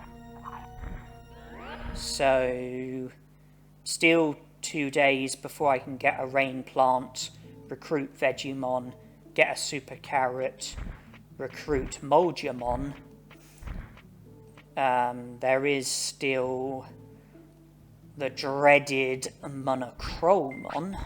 So still 2 days before I can get a rain plant, recruit Vegiemon, get a super carrot, recruit Moldiamon. There is still the dreaded Monochromon.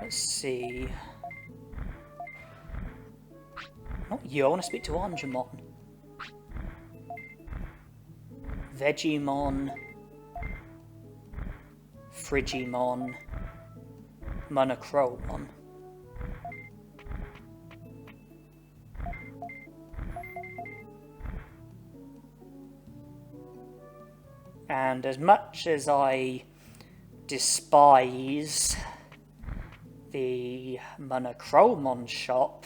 Let's see. Not you, I want to speak to Agumon. Vegiemon. Frigimon. Monochromon. And as much as I despise the Monochromon shop,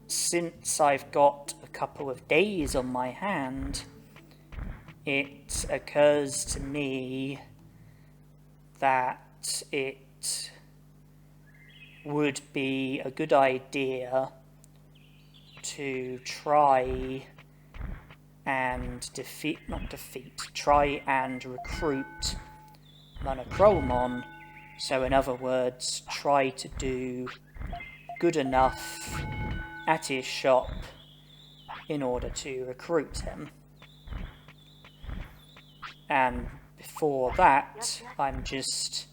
since I've got a couple of days on my hand, it occurs to me that it would be a good idea to try and try and recruit Monochromon. So in other words, try to do good enough at his shop in order to recruit him. And before that, I'm just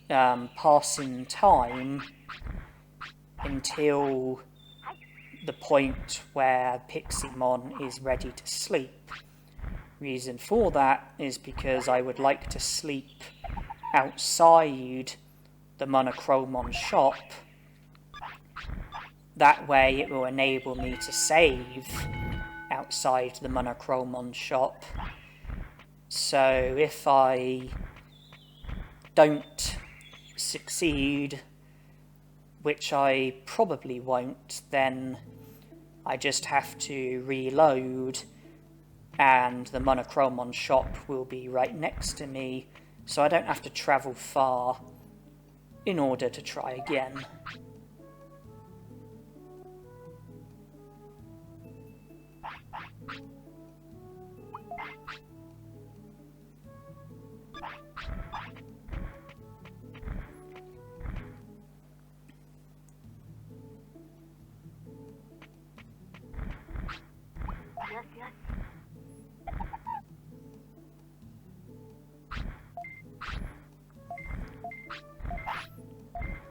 passing time until the point where Piximon is ready to sleep. Reason for that is because I would like to sleep outside the Monochromon shop. That way it will enable me to save outside the Monochromon shop. So if I don't succeed, which I probably won't, then I just have to reload and the Monochromon shop will be right next to me, so I don't have to travel far in order to try again.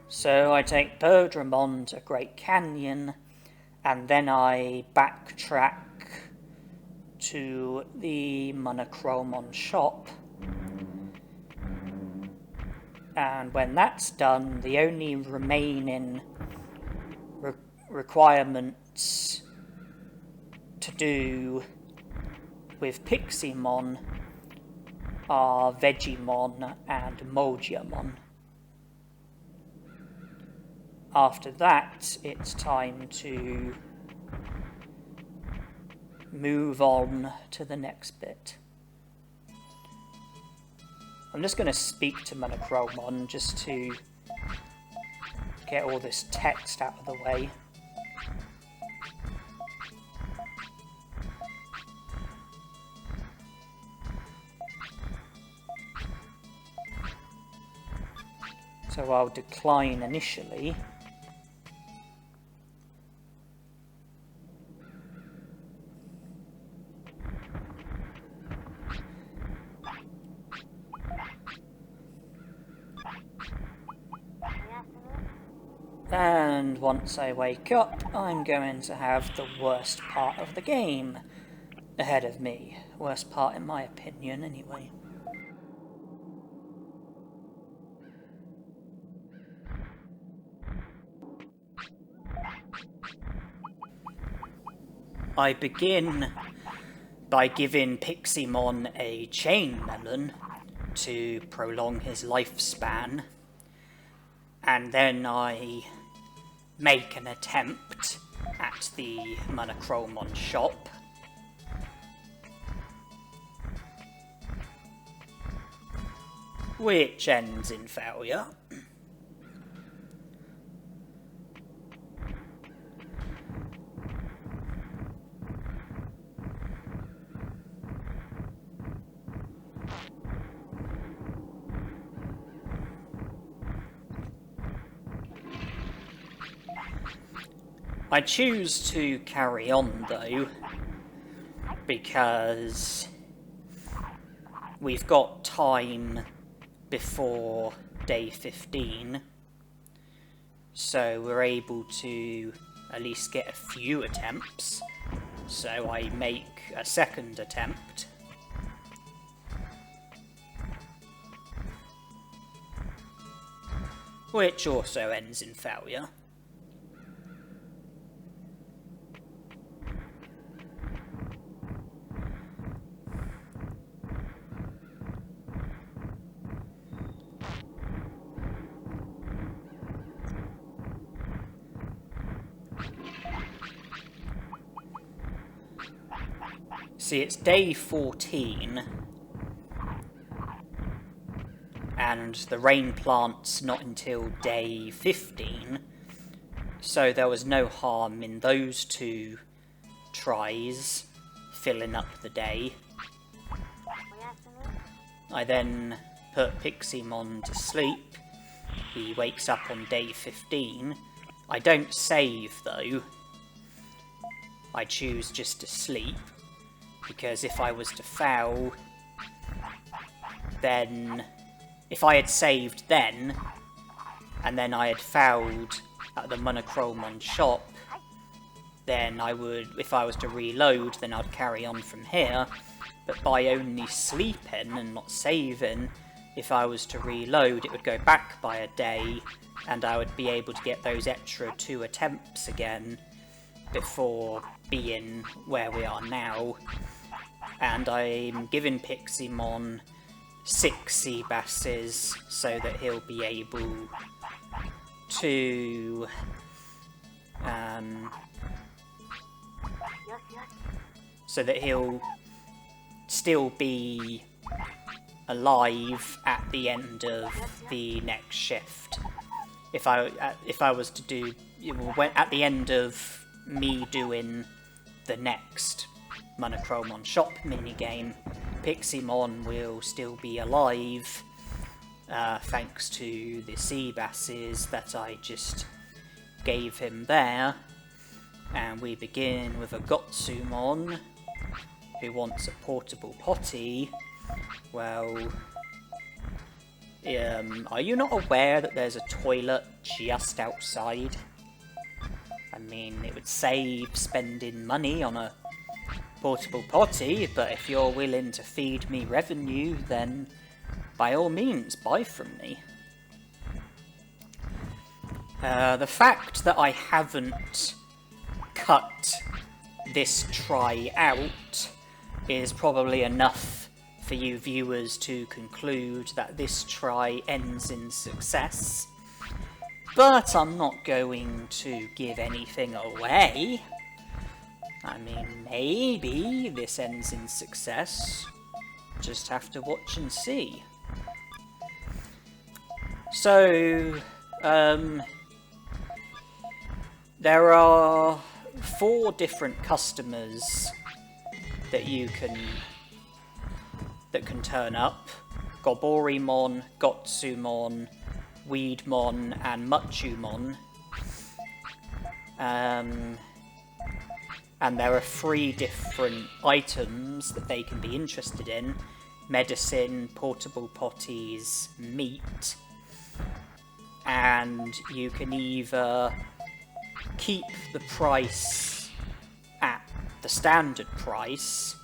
So I take Birdramon to Great Canyon, and then I backtrack to the Monochromon shop. And when that's done, the only remaining requirements to do with Piximon are Vegiemon and Moldiamon. After that, it's time to move on to the next bit. I'm just going to speak to Monochromon just to get all this text out of the way. So I'll decline initially. And once I wake up, I'm going to have the worst part of the game ahead of me. Worst part in my opinion, anyway. I begin by giving Piximon a chain melon to prolong his lifespan, and then I make an attempt at the Monochromon shop. Which ends in failure. I choose to carry on though, because we've got time before day 15, so we're able to at least get a few attempts. So I make a second attempt. Which also ends in failure. See, it's day 14, and the rain plant's not until day 15, so there was no harm in those two tries filling up the day. I then put Piximon to sleep. He wakes up on day 15. I don't save though. I choose just to sleep, because if I was to foul, then if I had saved then, and then I had fouled at the Monochromon shop, then I would, if I was to reload, then I'd carry on from here. But by only sleeping and not saving, if I was to reload, it would go back by a day, and I would be able to get those extra 2 attempts again before being where we are now. And I'm giving Piximon 6 sea basses so that he'll be able to so that he'll still be alive at the end of the next shift. If I was to do, at the end of me doing the next Monochromon shop minigame, Piximon will still be alive, thanks to the sea basses that I just gave him there. And we begin with a Gotsumon, who wants a portable potty. Well, are you not aware that there's a toilet just outside? I mean, it would save spending money on a portable potty, but if you're willing to feed me revenue, then by all means, buy from me. The fact that I haven't cut this try out is probably enough for you viewers to conclude that this try ends in success. But I'm not going to give anything away. I mean, maybe this ends in success. Just have to watch and see. So, there are 4 different customers that can turn up. Goborimon, Gotsumon, Weedmon, and Muchumon. And there are 3 different items that they can be interested in: medicine, portable potties, meat. And you can either keep the price at the standard price,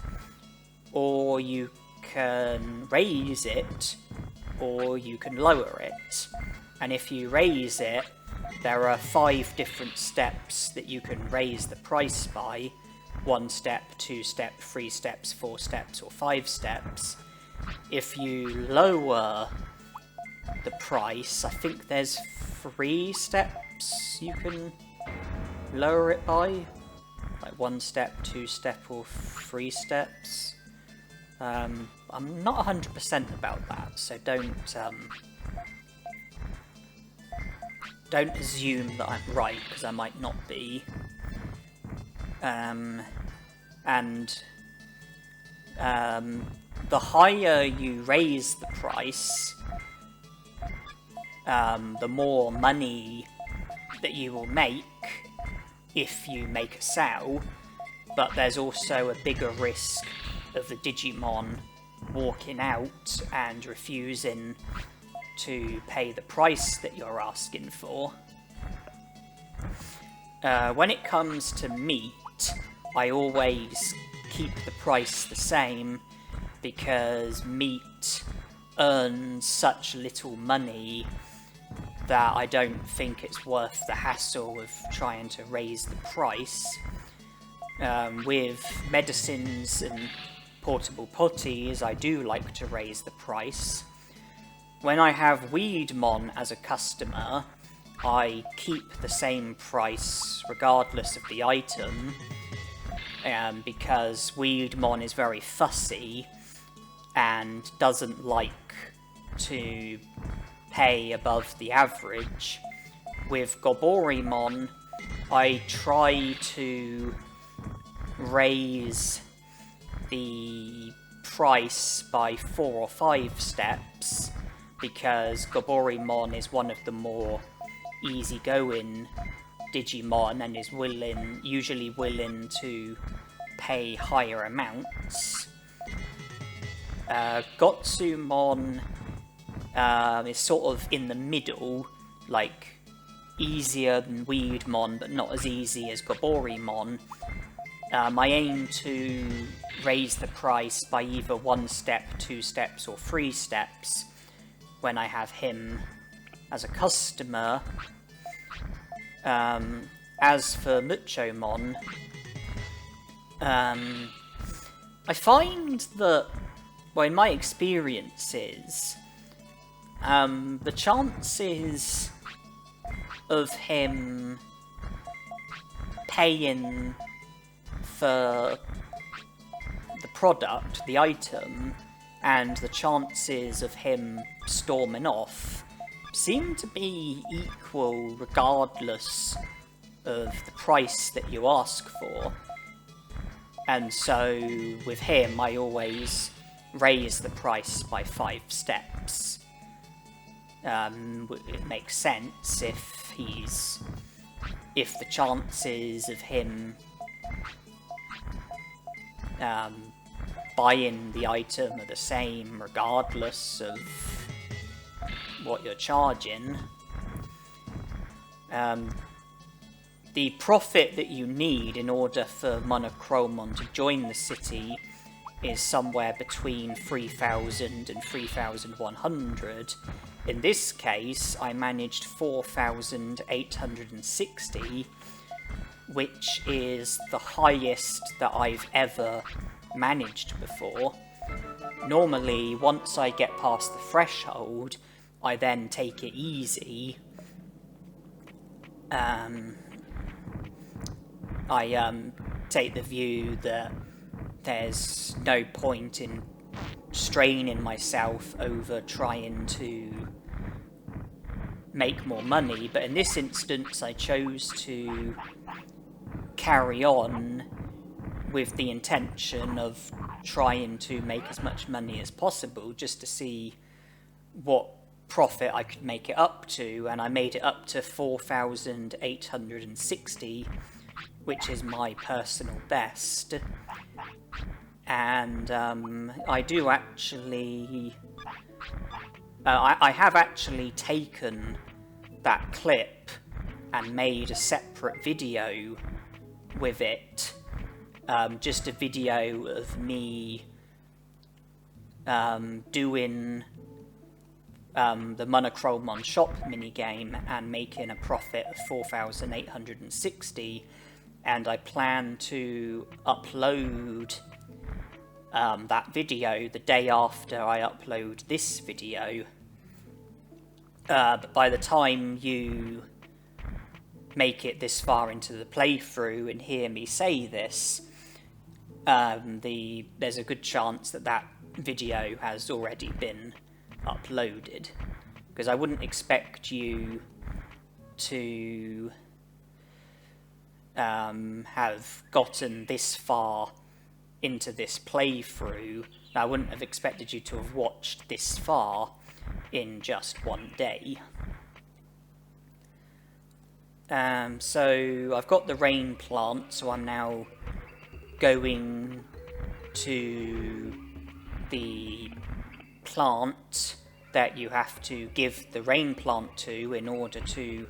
or you can raise it, or you can lower it. And if you raise it, there are 5 different steps that you can raise the price by: 1 step, 2 step, 3 steps, 4 steps, or 5 steps. If you lower the price, I think there's 3 steps you can lower it by, like 1 step, 2 step, or 3 steps. I'm not 100% about that, so don't assume that I'm right, because I might not be. The higher you raise the price, the more money that you will make if you make a sale, but there's also a bigger risk of the Digimon walking out and refusing to pay the price that you're asking for. When it comes to meat, I always keep the price the same, because meat earns such little money that I don't think it's worth the hassle of trying to raise the price. With medicines and portable potties, I do like to raise the price. When I have Weedmon as a customer, I keep the same price regardless of the item, because Weedmon is very fussy and doesn't like to pay above the average. With Goborimon, I try to raise the price by 4 or 5 steps, because Goborimon is one of the more easygoing Digimon and is usually willing to pay higher amounts. Gotsumon is sort of in the middle, like easier than Weedmon but not as easy as Goborimon. I aim to raise the price by either 1 step, 2 steps, or 3 steps when I have him as a customer. As for Muchomon, I find that, well, in my experiences, the chances of him paying for the product, the item, and the chances of him storming off seem to be equal regardless of the price that you ask for. And so with him, I always raise the price by 5 steps. It makes sense if the chances of him buying the item are the same regardless of what you're charging. The profit that you need in order for Monochromon to join the city is somewhere between 3,000 and 3,100. In this case, I managed 4,860, which is the highest that I've ever managed before. Normally, once I get past the threshold, I then take it easy. I take the view that there's no point in straining myself over trying to make more money, but in this instance I chose to carry on with the intention of trying to make as much money as possible, just to see what profit I could make it up to, and I made it up to 4,860, which is my personal best. And I do actually... I have actually taken that clip and made a separate video with it. Just a video of me doing the Monochromon shop minigame and making a profit of 4,860, and I plan to upload that video the day after I upload this video. But by the time you make it this far into the playthrough and hear me say this, there's a good chance that that video has already been uploaded, because I wouldn't expect you to have gotten this far into this playthrough. I wouldn't have expected you to have watched this far in just one day. So I've got the rain plant, so I'm now going to the plant that you have to give the rain plant to in order to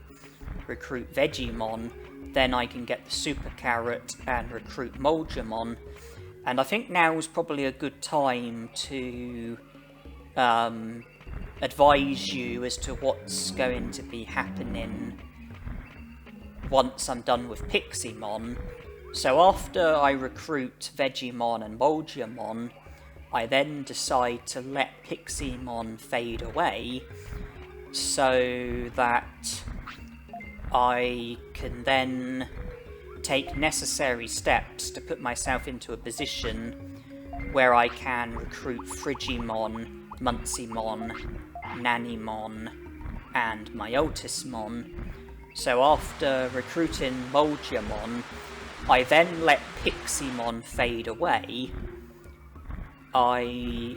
recruit Vegiemon. Then I can get the super carrot and recruit Moldramon. And I think now is probably a good time to advise you as to what's going to be happening once I'm done with Piximon. So after I recruit Vegiemon and Moldramon, I then decide to let Piximon fade away so that I can then take necessary steps to put myself into a position where I can recruit Frigimon, Muncimon, Nanimon, and Myotismon. So after recruiting Moldramon, I then let Piximon fade away. I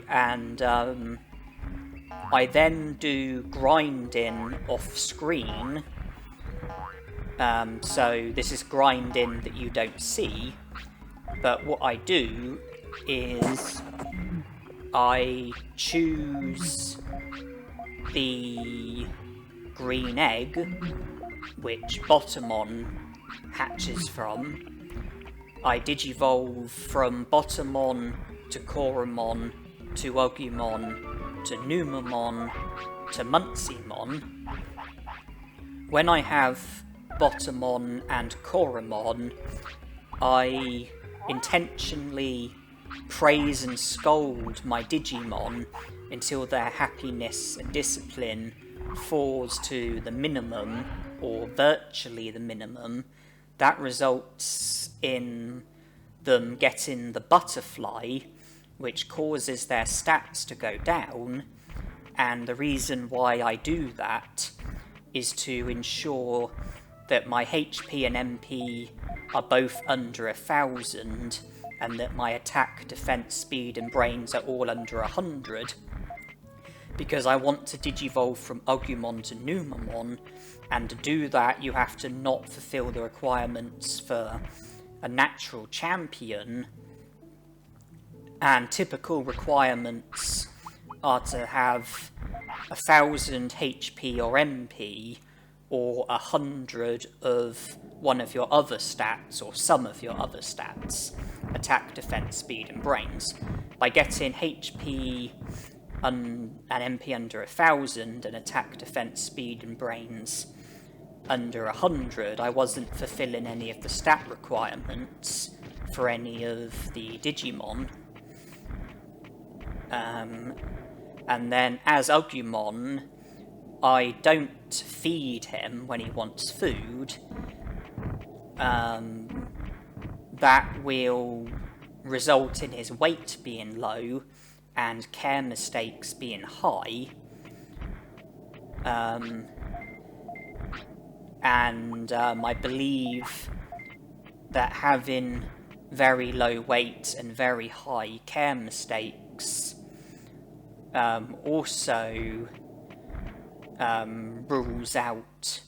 then do grinding off screen. So this is grinding that you don't see, but what I do is I choose the green egg, which Bottomon hatches from. I Digivolve from Bottomon to Coromon to Agumon to Numamon to Muncimon. When I have Bottomon and Coromon, I intentionally praise and scold my Digimon until their happiness and discipline falls to the minimum, or virtually the minimum. That results in them getting the butterfly, which causes their stats to go down, and the reason why I do that is to ensure that my HP and MP are both under 1,000, and that my attack, defense, speed, and brains are all under 100, because I want to Digivolve from Agumon to Numamon, and to do that you have to not fulfill the requirements for a natural champion, and typical requirements are to have 1,000 HP or MP, or 100 of one of your other stats, or some of your other stats, attack, defense, speed, and brains. By getting HP and MP under 1,000, and attack, defense, speed, and brains under 100, I wasn't fulfilling any of the stat requirements for any of the Digimon. And then as Agumon, I don't feed him when he wants food. That will result in his weight being low and care mistakes being high. I believe that having very low weight and very high care mistakes also rules out.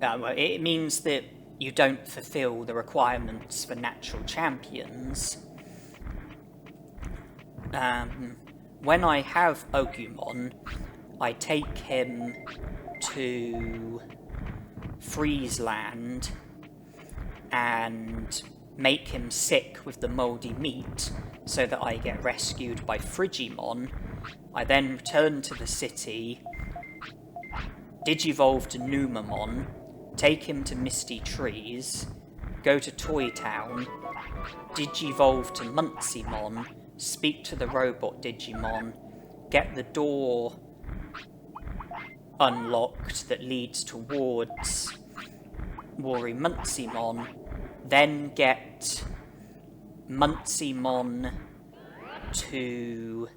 It means that you don't fulfill the requirements for natural champions. When I have Agumon, I take him to Friesland and make him sick with the mouldy meat so that I get rescued by Vegiemon. I then return to the city, Digivolve to Meramon, take him to Misty Trees, go to Toy Town, Digivolve to Piximon, speak to the robot Digimon, get the door unlocked that leads towards Piximon, then get Piximon to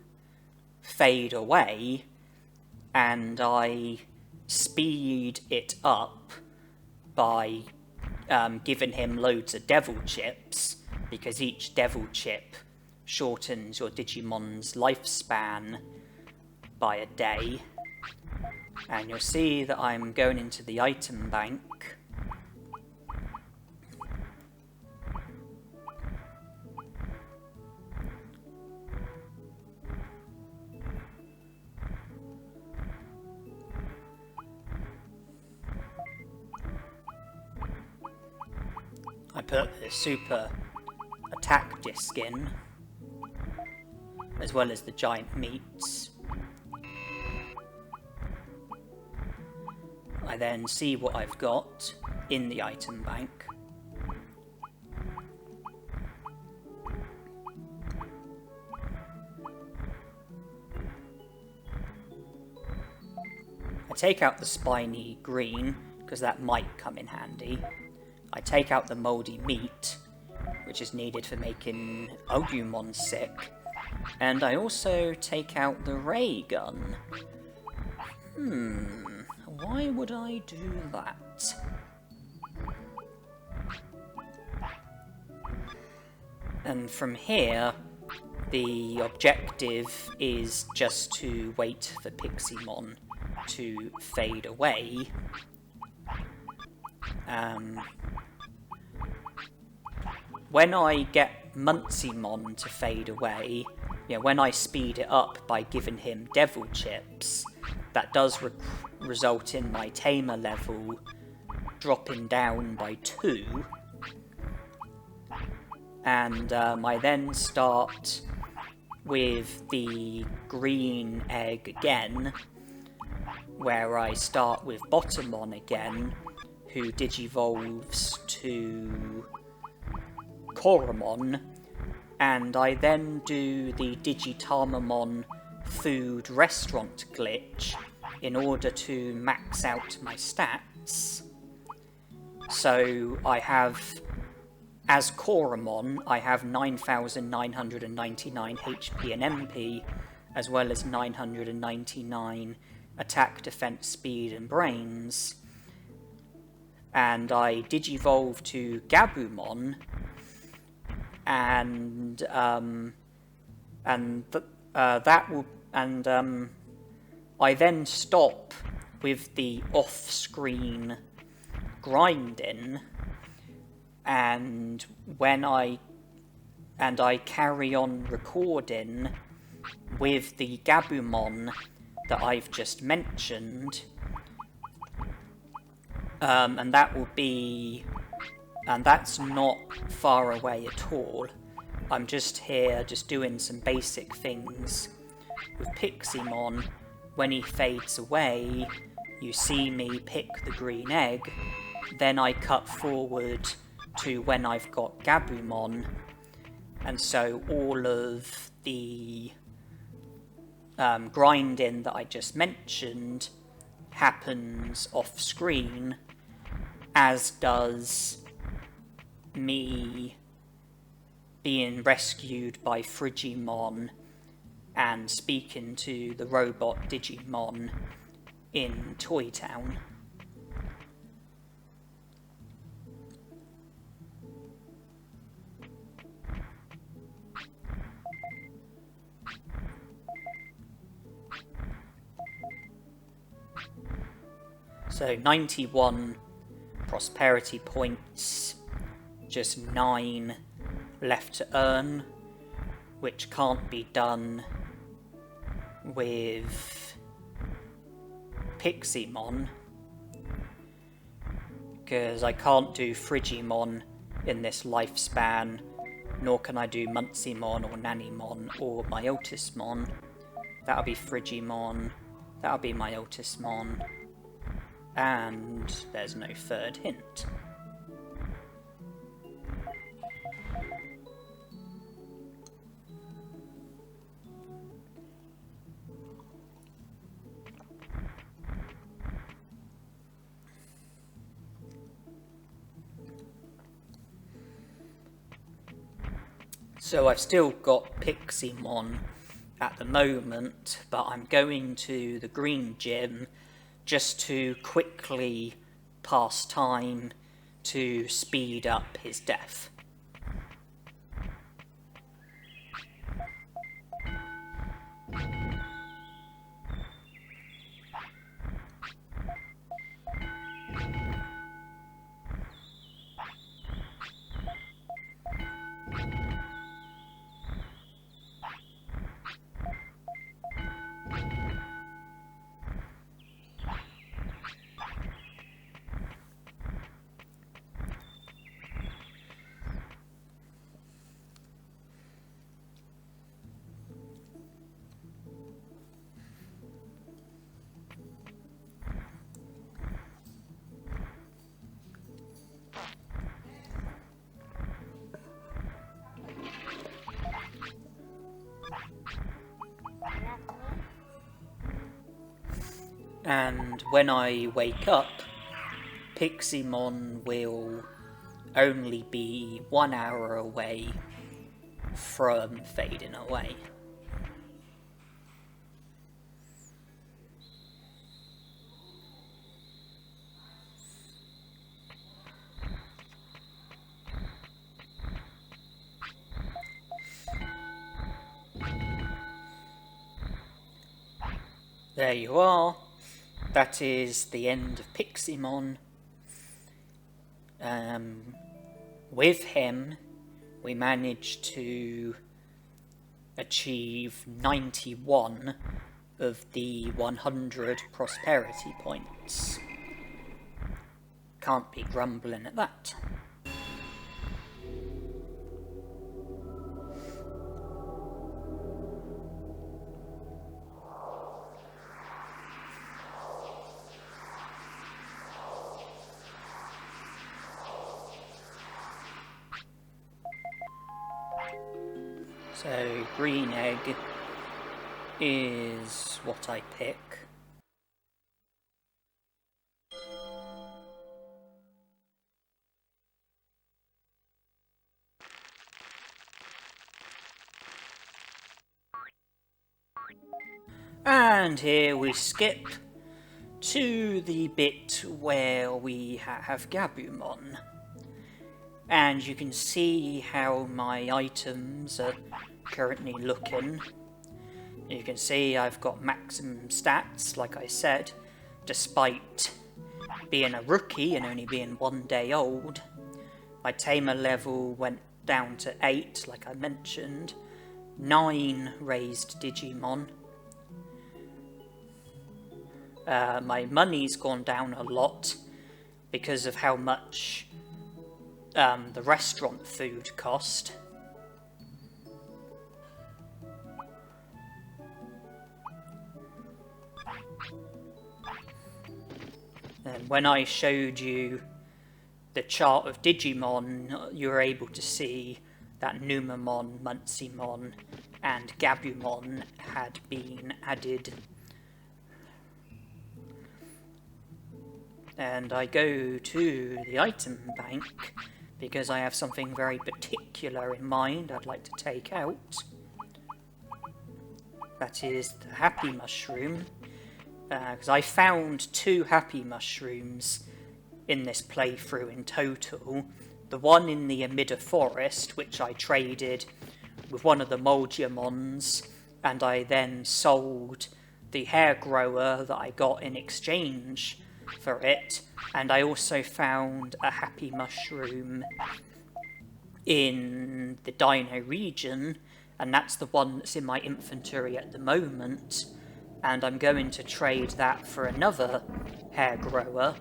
fade away, and I speed it up by giving him loads of devil chips, because each devil chip shortens your Digimon's lifespan by a day. And you'll see that I'm going into the item bank. I put the super attack disc in, as well as the giant meats. I then see what I've got in the item bank. I take out the spiny green, because that might come in handy. I take out the mouldy meat, which is needed for making Agumon sick. And I also take out the ray gun. Why would I do that? And from here, the objective is just to wait for Piximon to fade away. When I get Piximon to fade away, when I speed it up by giving him devil chips, that does result in my Tamer level dropping down by 2. And I then start with the green egg again, where I start with Bottomon again, who digivolves to Coromon, and I then do the Digitamamon food restaurant glitch in order to max out my stats. So I have, as Coromon, I have 9,999 HP and MP, as well as 999 attack, defense, speed, and brains. And I digivolve to Gabumon, and I then stop with the off-screen grinding, and I carry on recording with the Gabumon that I've just mentioned, and that's not far away at all. I'm just here, just doing some basic things with Piximon. When he fades away, you see me pick the green egg, then I cut forward to when I've got Gabumon, and so all of the grinding that I just mentioned happens off screen, as does me being rescued by Vegiemon and speaking to the robot Digimon in Toy Town. So 91 prosperity points, just 9 left to earn, which can't be done with Piximon, because I can't do Frigimon in this lifespan, nor can I do Muncimon or Nanemon or Myotismon. That'll be Frigimon, that'll be Myotismon, and there's no third hint. So I've still got Piximon at the moment, but I'm going to the green gym just to quickly pass time to speed up his death. And when I wake up, Piximon will only be 1 hour away from fading away. There you are. That is the end of Piximon. With him, we managed to achieve 91 of the 100 prosperity points. Can't be grumbling at that. So, green egg is what I pick. And here we skip to the bit where we have Agumon. And you can see how my items are currently looking. You can see I've got maximum stats, like I said, despite being a rookie and only being 1 day old. My Tamer level went down to 8, like I mentioned. 9 raised Digimon. My money's gone down a lot because of how much the restaurant food cost. And when I showed you the chart of Digimon, you were able to see that Numamon, Muncimon, and Gabumon had been added. And I go to the item bank because I have something very particular in mind I'd like to take out. That is the Happy Mushroom. Because I found 2 Happy Mushrooms in this playthrough in total. The one in the Amida Forest, which I traded with one of the Vegiemons, and I then sold the hair grower that I got in exchange for it, and I also found a happy mushroom in the Dino region, and that's the one that's in my inventory at the moment, and I'm going to trade that for another hair grower,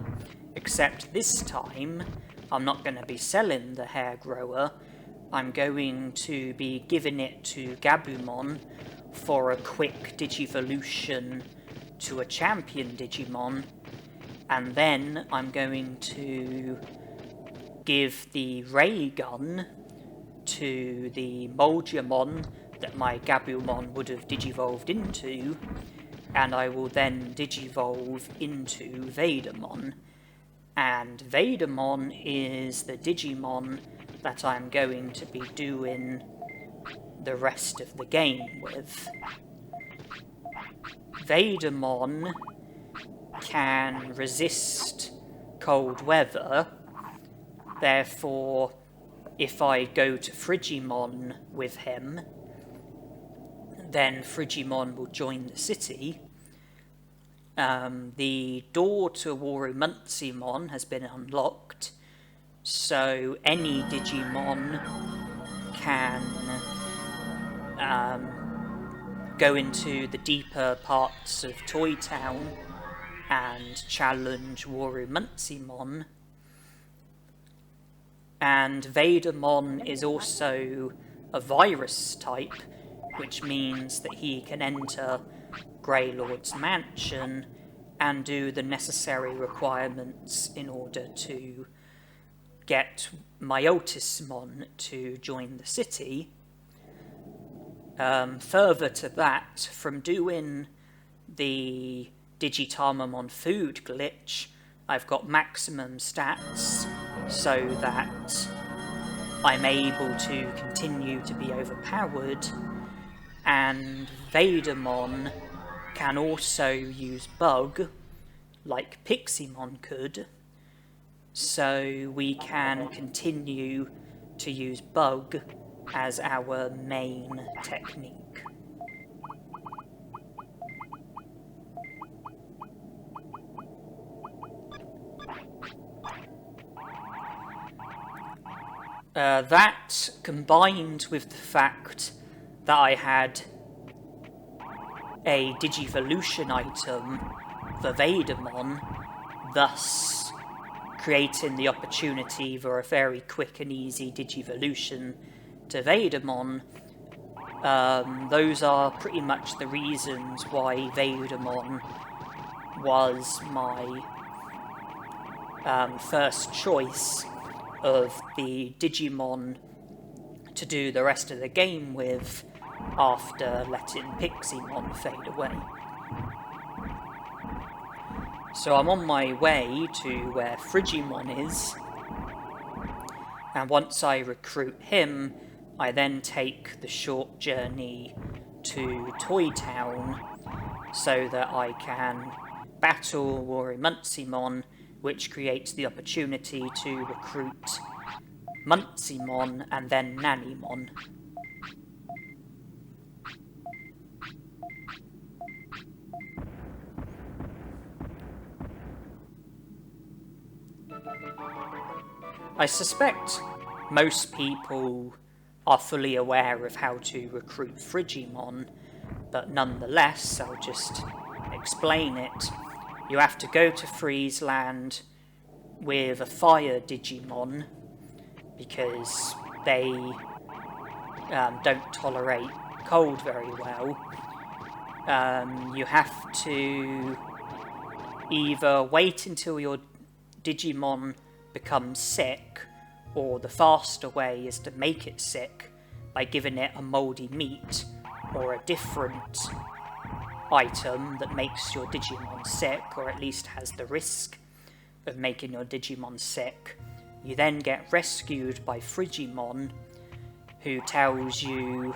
except this time I'm not going to be selling the hair grower. I'm going to be giving it to Agumon for a quick Digivolution to a Champion Digimon, and then I'm going to give the ray gun to the Vegiemon that my Agumon would have digivolved into, and I will then digivolve into Vegiemon. And Vegiemon is the Digimon that I'm going to be doing the rest of the game with. Vegiemon can resist cold weather, therefore if I go to Frigimon with him, then Frigimon will join the city. The door to Warumunsimon has been unlocked, so any Digimon can go into the deeper parts of Toy Town and challenge Warumunsimon. And Vegiemon is also a virus type, which means that he can enter Greylord's mansion and do the necessary requirements in order to get Myotismon to join the city. Further to that, from doing the Digitamamon food glitch, I've got maximum stats so that I'm able to continue to be overpowered, and Vegiemon can also use bug like Piximon could, so we can continue to use bug as our main technique. That, combined with the fact that I had a Digivolution item for Vegiemon, thus creating the opportunity for a very quick and easy Digivolution to Vegiemon, those are pretty much the reasons why Vegiemon was my first choice of the Digimon to do the rest of the game with after letting Piximon fade away. So I'm on my way to where Frigimon is, and once I recruit him, I then take the short journey to Toy Town so that I can battle Warumunsimon, which creates the opportunity to recruit Munsimon and then Nanimon. I suspect most people are fully aware of how to recruit Frigimon, but nonetheless, I'll just explain it. You have to go to Friesland with a fire Digimon, because they don't tolerate cold very well. You have to either wait until your Digimon becomes sick, or the faster way is to make it sick by giving it a mouldy meat or a different item that makes your Digimon sick, or at least has the risk of making your Digimon sick. You then get rescued by Frigimon, who tells you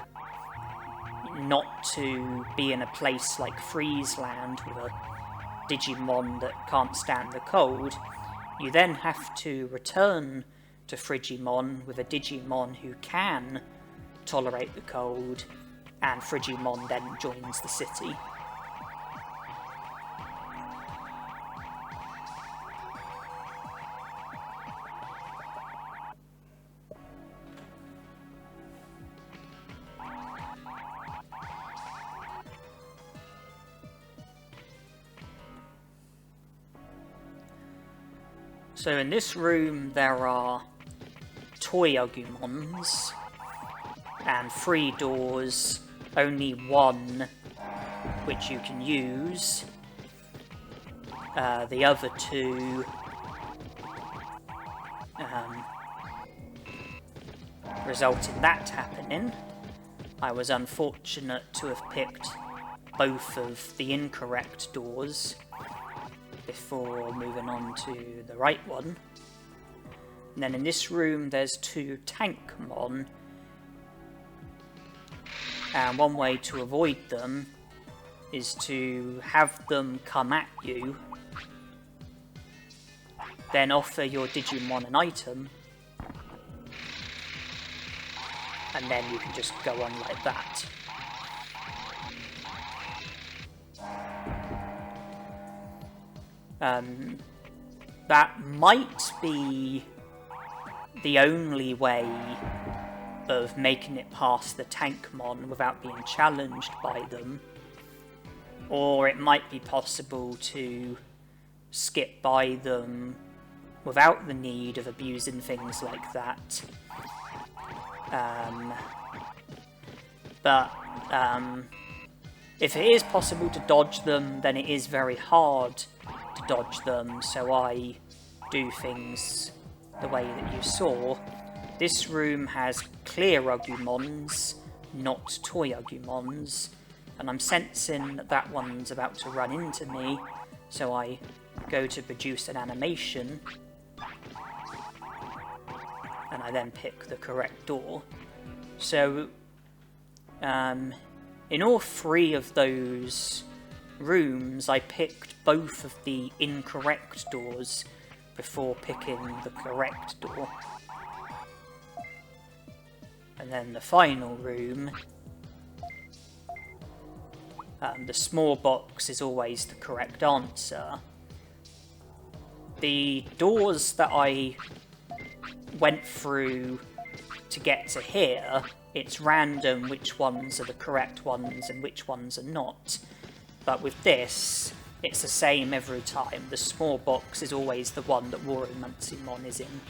not to be in a place like Friesland with a Digimon that can't stand the cold. You then have to return to Frigimon with a Digimon who can tolerate the cold, and Frigimon then joins the city. So in this room there are toy Agumons and 3 doors, only 1 which you can use. The other 2 result in that happening. I was unfortunate to have picked both of the incorrect doors before moving on to the right one. And then in this room there's 2 Tankmon, and one way to avoid them is to have them come at you, then offer your Digimon an item, and then you can just go on like that. That might be the only way of making it past the Tankmon without being challenged by them, or it might be possible to skip by them without the need of abusing things like that. But if it is possible to dodge them, then it is very hard to dodge them, so I do things the way that you saw. This room has clear Agumons, not toy Agumons, and I'm sensing that that one's about to run into me, so I go to produce an animation, and I then pick the correct door. So, in all 3 of those rooms, I picked both of the incorrect doors before picking the correct door. And then the final room, the small box is always the correct answer. The doors that I went through to get to here, it's random which ones are the correct ones and which ones are not. But with this, it's the same every time. The small box is always the one that Piximon is in.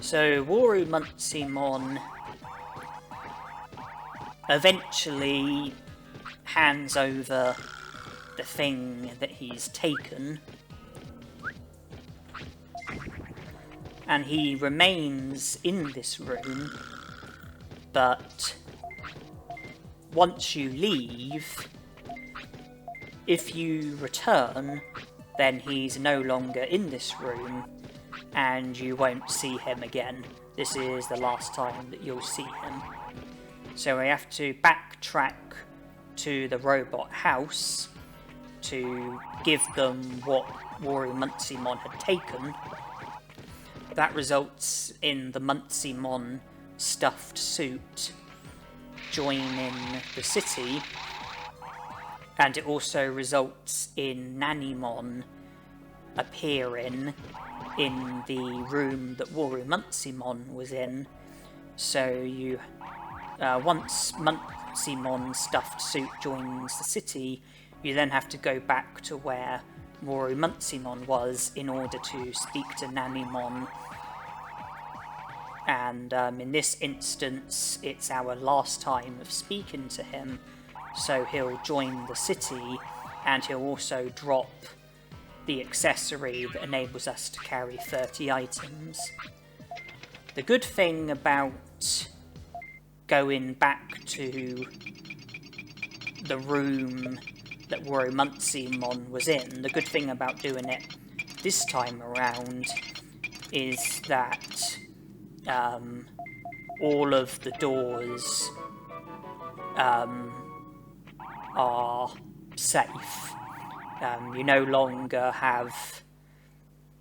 So Piximon eventually hands over the thing that he's taken, and he remains in this room, but once you leave, if you return, then he's no longer in this room, and you won't see him again. This is the last time that you'll see him. So we have to backtrack to the robot house to give them what Piximon had taken. That results in the Piximon stuffed suit joining the city, and it also results in Tanemon appearing in the room that Piximon was in. So you, once Piximon stuffed suit joins the city, you then have to go back to where Piximon was in order to speak to Tanemon. And in this instance, it's our last time of speaking to him, so he'll join the city, and he'll also drop the accessory that enables us to carry 30 items. The good thing about going back to the room that Piximon was in, the good thing about doing it this time around is that all of the doors are safe. You no longer have...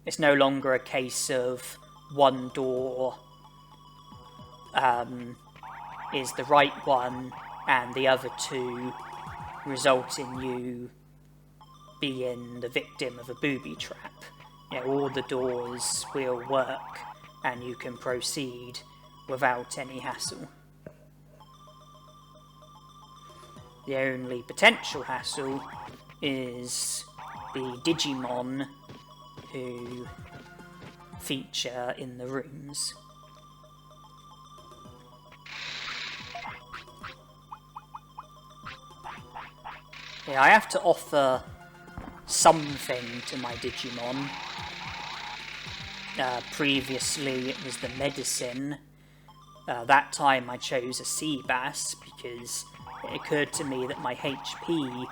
It's no longer a case of one door is the right one and the other two result in you being the victim of a booby trap. You know, all the doors will work and you can proceed without any hassle. The only potential hassle is the Digimon who feature in the rooms. Yeah, I have to offer something to my Digimon. Previously it was the medicine. That time I chose a sea bass because it occurred to me that my HP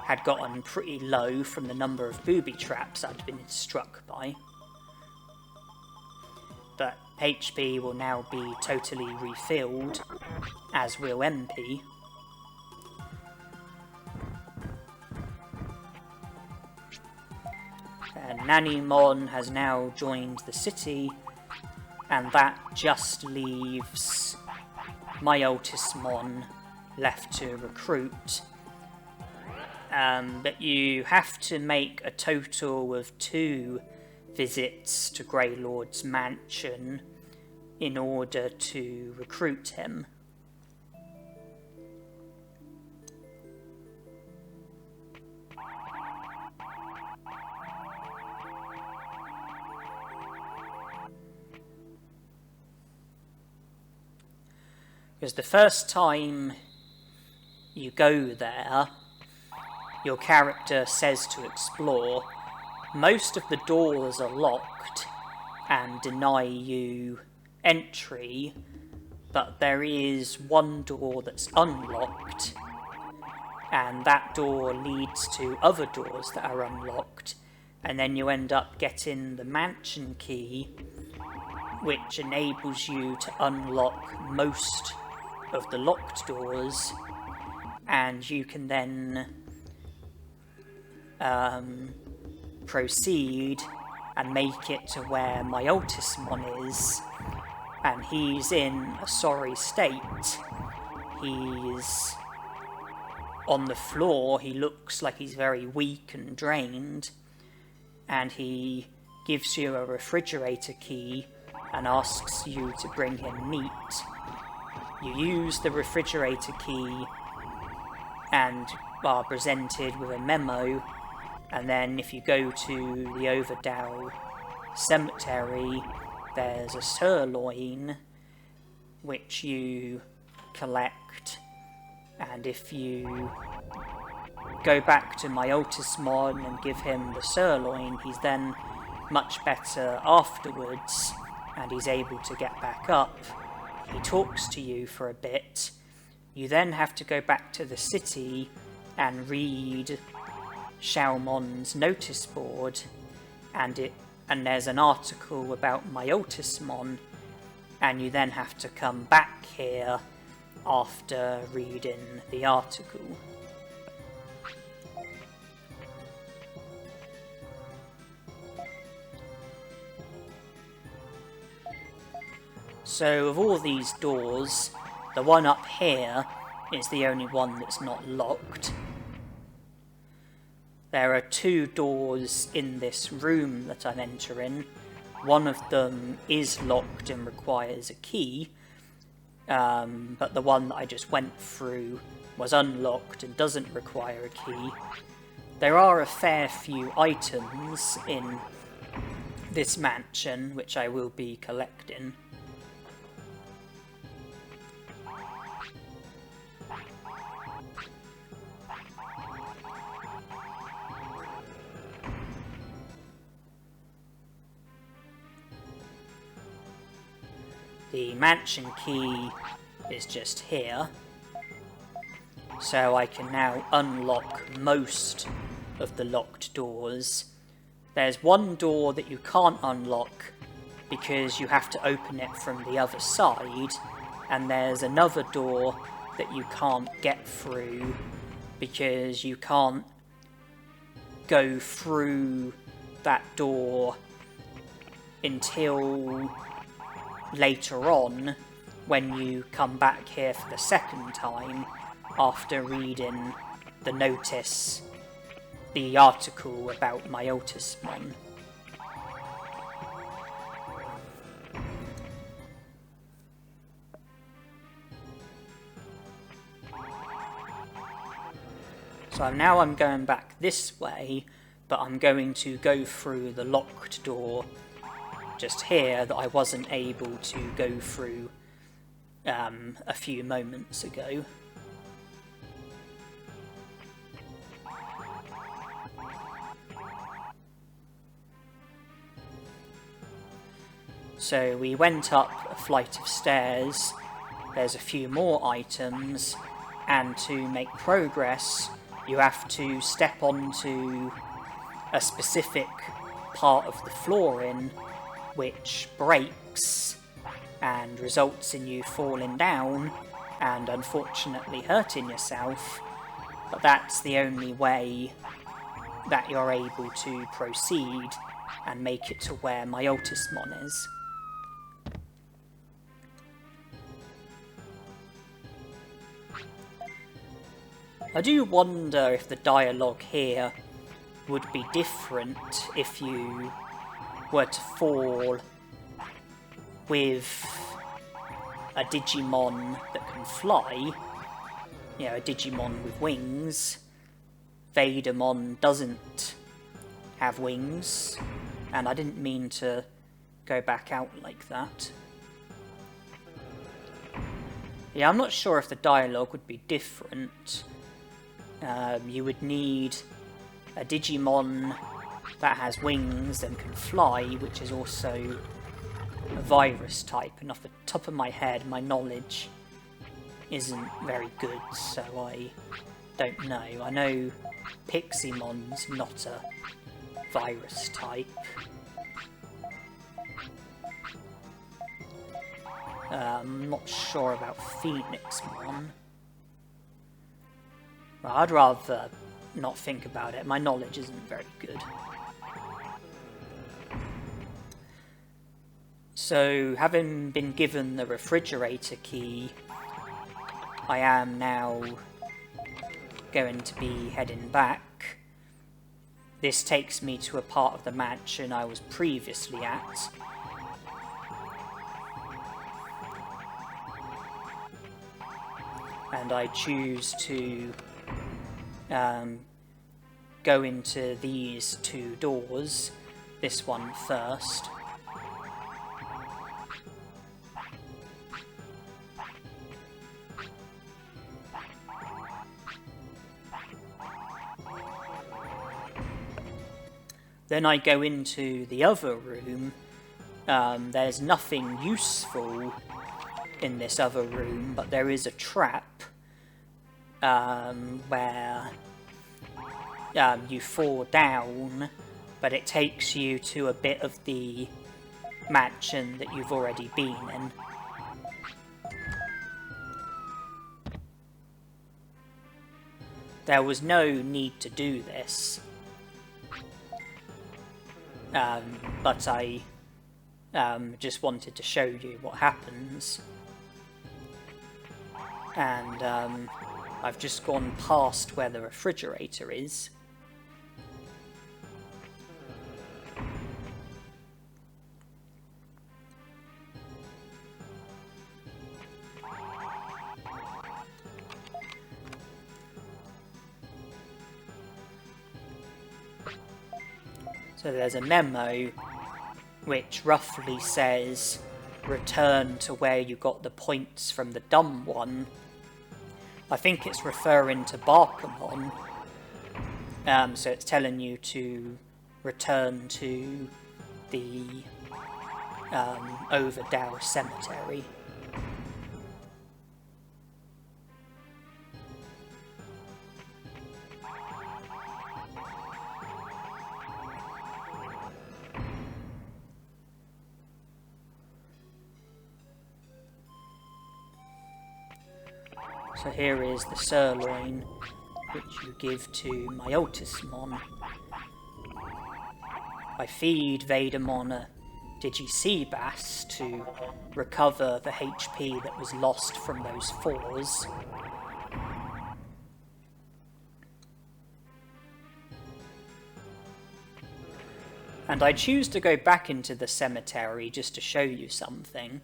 had gotten pretty low from the number of booby traps I'd been struck by. But HP will now be totally refilled, as will MP. And Tanemon has now joined the city, and that just leaves my Piximon left to recruit. But you have to make a total of 2 visits to Greylord's mansion in order to recruit him. Because the first time you go there, your character says to explore, most of the doors are locked and deny you entry, but there is one door that's unlocked, and that door leads to other doors that are unlocked, and then you end up getting the mansion key, which enables you to unlock most of the locked doors, and you can then proceed and make it to where my Piximon is, and he's in a sorry state. He's on the floor, he looks like he's very weak and drained, and he gives you a refrigerator key and asks you to bring him meat. You use the refrigerator key and are presented with a memo, and then if you go to the Overpowered cemetery, there's a sirloin which you collect, and if you go back to my Piximon and give him the sirloin, he's then much better afterwards, and he's able to get back up. He talks to you for a bit. You then have to go back to the city and read Xiaomon's notice board, and there's an article about my Piximon, and you then have to come back here after reading the article. So of all these doors, the one up here is the only one that's not locked. There are 2 doors in this room that I'm entering. One of them is locked and requires a key, but the one that I just went through was unlocked and doesn't require a key. There are a fair few items in this mansion which I will be collecting. The mansion key is just here. So I can now unlock most of the locked doors. There's one door that you can't unlock because you have to open it from the other side, and there's another door that you can't get through because you can't go through that door until later on when you come back here for the second time after reading the notice, the article about my Piximon. So now I'm going back this way, but I'm going to go through the locked door just here that I wasn't able to go through a few moments ago. So we went up a flight of stairs, there's a few more items, and to make progress you have to step onto a specific part of the flooring which breaks and results in you falling down and unfortunately hurting yourself, but that's the only way that you're able to proceed and make it to where my Piximon is. I do wonder if the dialogue here would be different if you were to fall with a Digimon that can fly, you know, a Digimon with wings. Vegiemon doesn't have wings, and I didn't mean to go back out like that. Yeah, I'm not sure if the dialogue would be different. You would need a Digimon that has wings and can fly, which is also a virus type, and off the top of my head my knowledge isn't very good, so I don't know. I know Piximon's not a virus type. I'm not sure about Phoenixmon. Well, I'd rather not think about it. My knowledge isn't very good. So, having been given the refrigerator key, I am now going to be heading back. This takes me to a part of the mansion I was previously at. And I choose to go into these two doors, this one first. Then I go into the other room. There's nothing useful in this other room, but there is a trap where you fall down, but it takes you to a bit of the mansion that you've already been in. There was no need to do this, but I just wanted to show you what happens. And I've just gone past where the refrigerator is. So there's a memo which roughly says, return to where you got the points from the dumb one. I think it's referring to Palmon. So it's telling you to return to the Overpowered Cemetery. So here is the sirloin, which you give to my Piximon. I feed Vegiemon a Digi-Seabass to recover the HP that was lost from those falls. And I choose to go back into the cemetery just to show you something.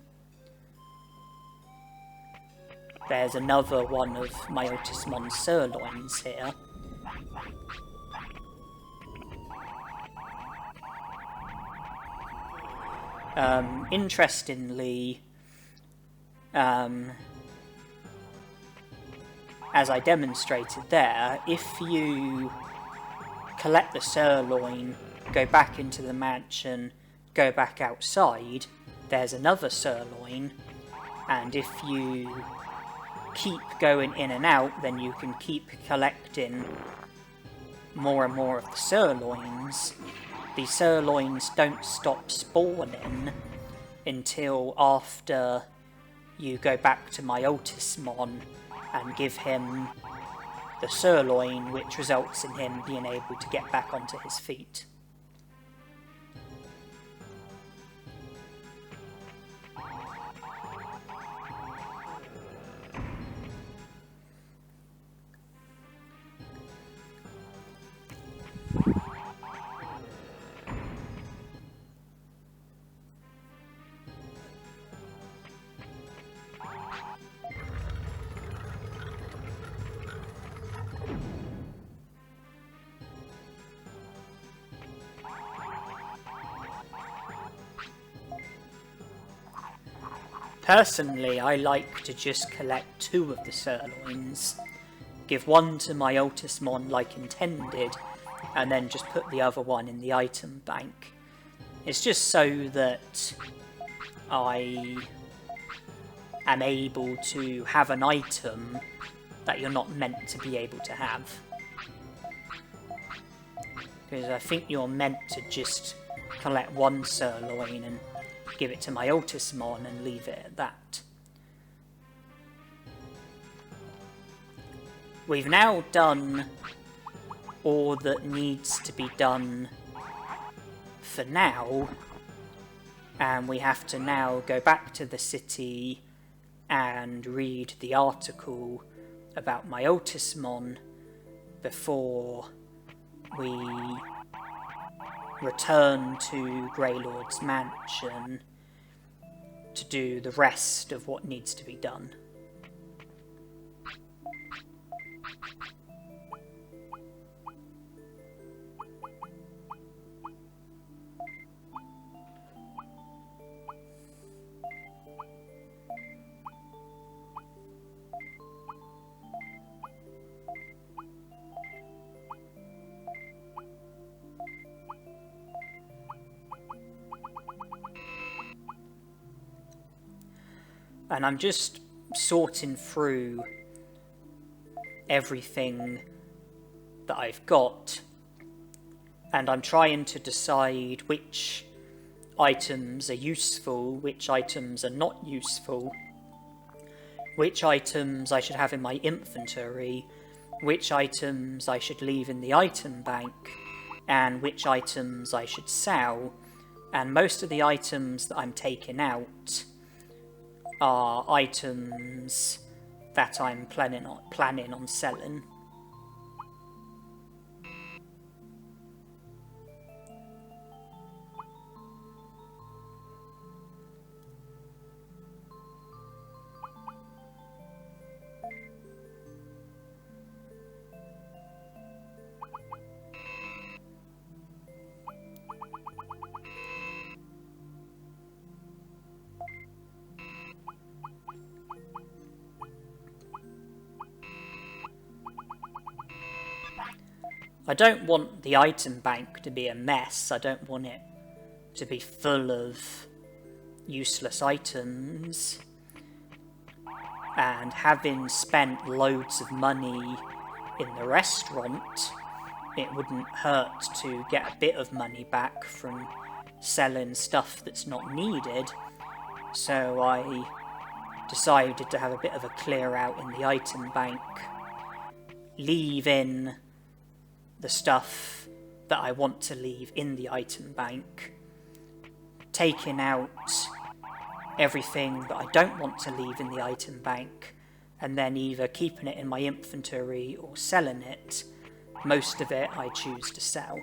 There's another one of my Piximon's sirloins here. Interestingly, as I demonstrated there, if you collect the sirloin, go back into the mansion, go back outside, there's another sirloin, and if you keep going in and out, then you can keep collecting more and more of the sirloins. The sirloins don't stop spawning until after you go back to my Piximon and give him the sirloin, which results in him being able to get back onto his feet. Personally, I like to just collect 2 of the sirloins, give one to my Piximon like intended, and then just put the other one in the item bank. It's just so that I am able to have an item that you're not meant to be able to have. Because I think you're meant to just collect 1 sirloin and give it to my Piximon and leave it at that. We've now done all that needs to be done for now, and we have to now go back to the city and read the article about my Piximon before we return to Greylord's mansion to do the rest of what needs to be done. And I'm just sorting through everything that I've got, and I'm trying to decide which items are useful, which items are not useful, which items I should have in my inventory, which items I should leave in the item bank, and which items I should sell. And most of the items that I'm taking out are items that I'm planning on selling. I don't want the item bank to be a mess. I don't want it to be full of useless items, and having spent loads of money in the restaurant, it wouldn't hurt to get a bit of money back from selling stuff that's not needed. So I decided to have a bit of a clear out in the item bank, leave in the stuff that I want to leave in the item bank, taking out everything that I don't want to leave in the item bank, and then either keeping it in my inventory or selling it. Most of it I choose to sell.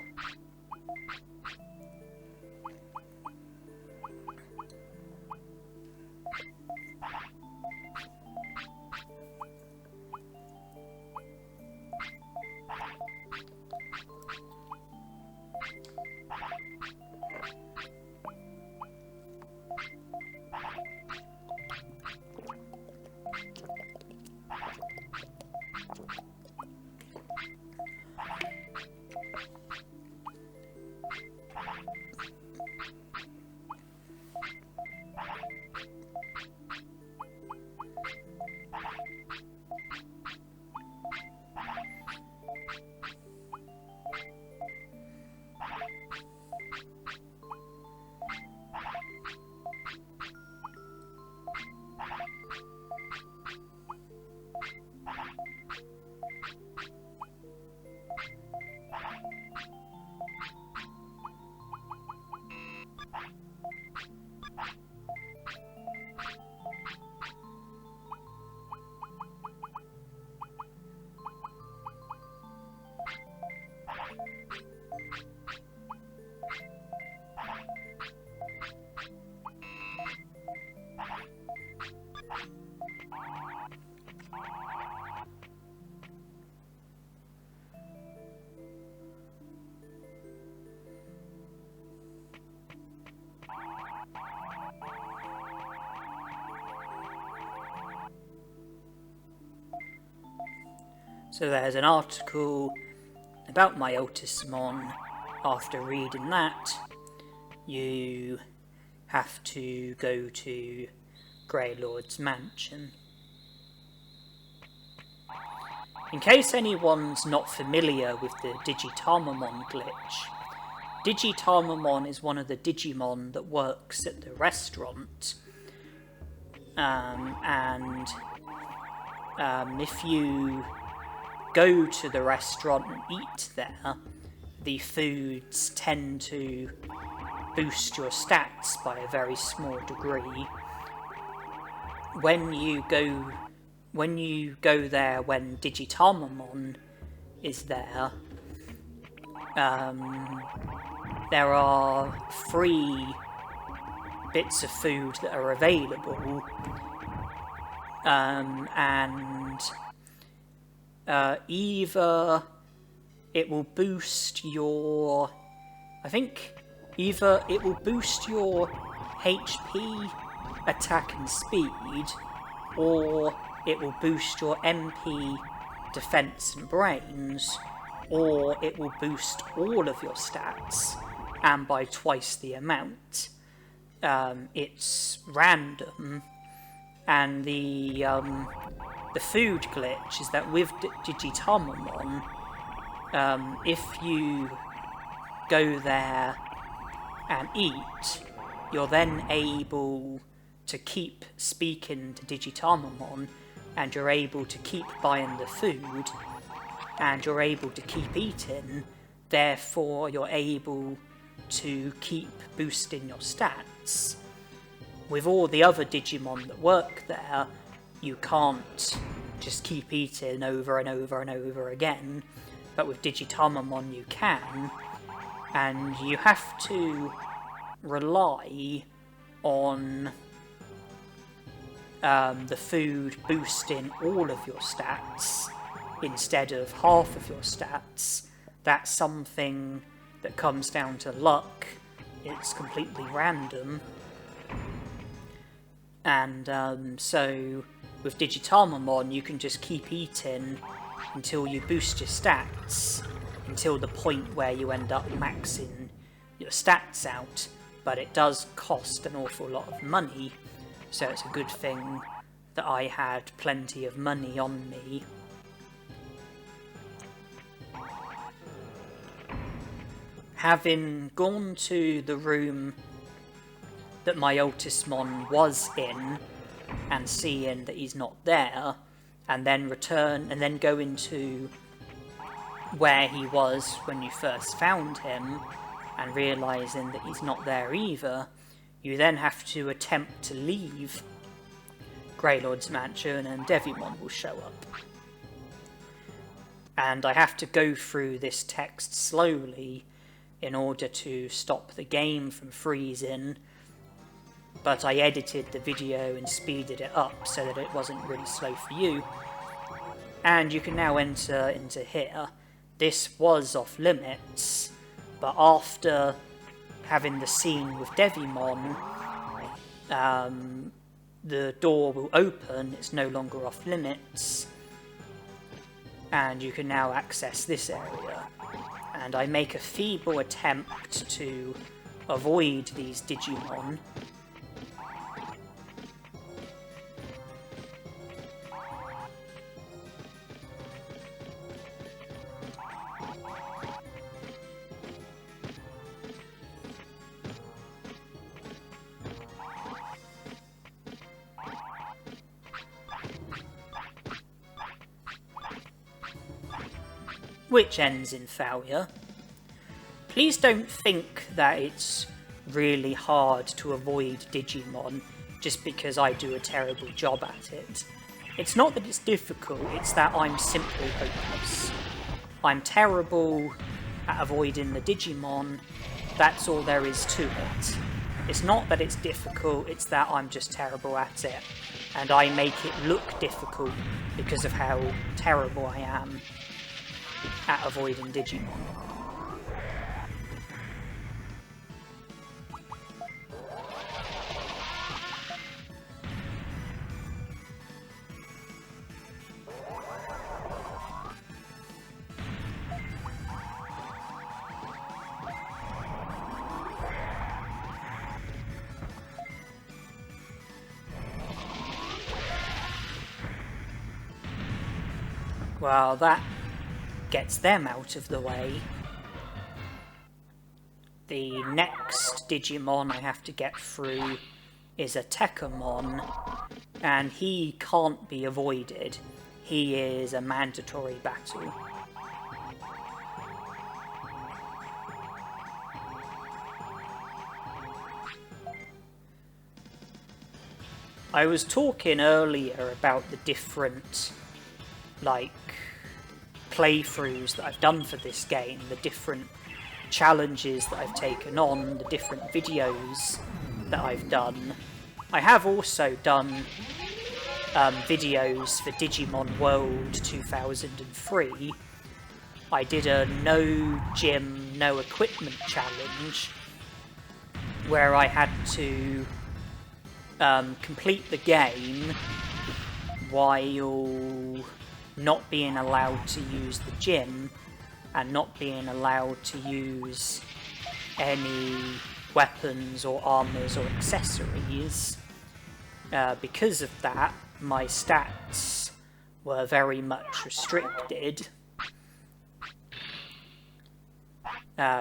So there's an article about my Ultisamon. After reading that, you have to go to Greylord's mansion. In case anyone's not familiar with the Digitamamon glitch, Digitamamon is one of the Digimon that works at the restaurant. If you go to the restaurant and eat there, the foods tend to boost your stats by a very small degree. When you go there when Digitamamon is there, there are 3 bits of food that are available, and either it will boost your, either it will boost your HP, attack and speed, or it will boost your MP, defense and brains, or it will boost all of your stats, and by twice the amount. It's random, and the food glitch is that with Digitamamon, if you go there and eat, you're then able to keep speaking to Digitamamon, and you're able to keep buying the food, and you're able to keep eating, therefore you're able to keep boosting your stats. With all the other Digimon that work there, you can't just keep eating over and over and over again, but with Digitamamon you can, and you have to rely on the food boosting all of your stats instead of half of your stats. That's something that comes down to luck. It's completely random. And so with Digitamamon you can just keep eating until you boost your stats, until the point where you end up maxing your stats out, but it does cost an awful lot of money, so it's a good thing that I had plenty of money on me. Having gone to the room that my Ultismon was in and seeing that he's not there, and then return and then go into where he was when you first found him and realising that he's not there either, you then have to attempt to leave Greylord's mansion and Vegiemon will show up. And I have to go through this text slowly in order to stop the game from freezing, but I edited the video and speeded it up so that it wasn't really slow for you. And you can now enter into here. This was off limits, but after having the scene with Vegiemon, the door will open, it's no longer off limits, and you can now access this area. And I make a feeble attempt to avoid these Digimon. Which ends in failure. Please don't think that it's really hard to avoid Digimon just because I do a terrible job at it. It's not that it's difficult, it's that I'm simply hopeless. I'm terrible at avoiding the Digimon, that's all there is to it. It's not that it's difficult, it's that I'm just terrible at it. And I make it look difficult because of how terrible I am at avoiding Digimon. Well, that gets them out of the way. The next Digimon I have to get through is a Piximon, and he can't be avoided. He is a mandatory battle. I was talking earlier about the different, playthroughs that I've done for this game, the different challenges that I've taken on, the different videos that I've done. I have also done videos for Digimon World 2003. I did a no gym, no equipment challenge where I had to complete the game while not being allowed to use the gym and not being allowed to use any weapons or armors or accessories. Because of that, my stats were very much restricted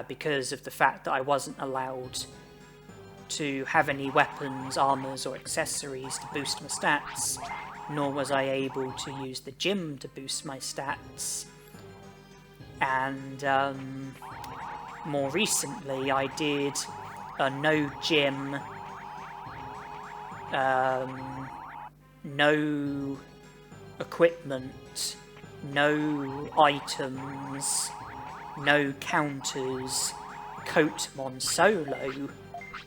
because of the fact that I wasn't allowed to have any weapons, armors or accessories to boost my stats, nor was I able to use the gym to boost my stats. And more recently I did a no gym, no equipment, no items, no counters, Coatmon solo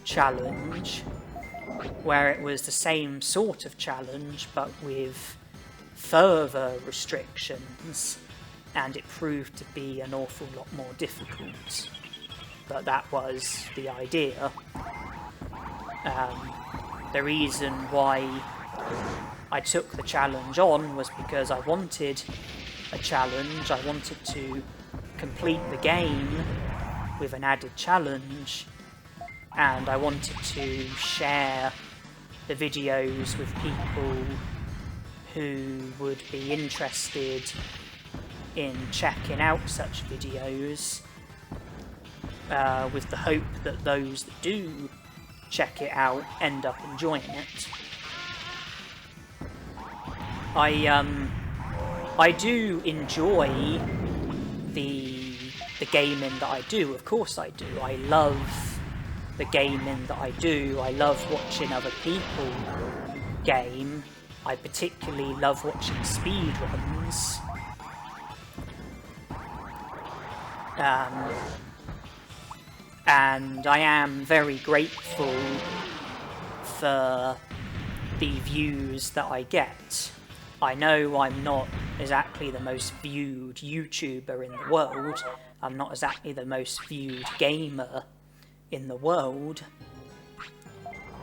challenge, where it was the same sort of challenge but with further restrictions, and it proved to be an awful lot more difficult. But that was the idea. The reason why I took the challenge on was because I wanted a challenge. I wanted to complete the game with an added challenge, and I wanted to share the videos with people who would be interested in checking out such videos, with the hope that those that do check it out end up enjoying it. I do enjoy the gaming that I do, of course I do. I love the gaming that I do. I love watching other people game. I particularly love watching speedruns. And I am very grateful for the views that I get. I know I'm not exactly the most viewed YouTuber in the world. I'm not exactly the most viewed gamer in the world.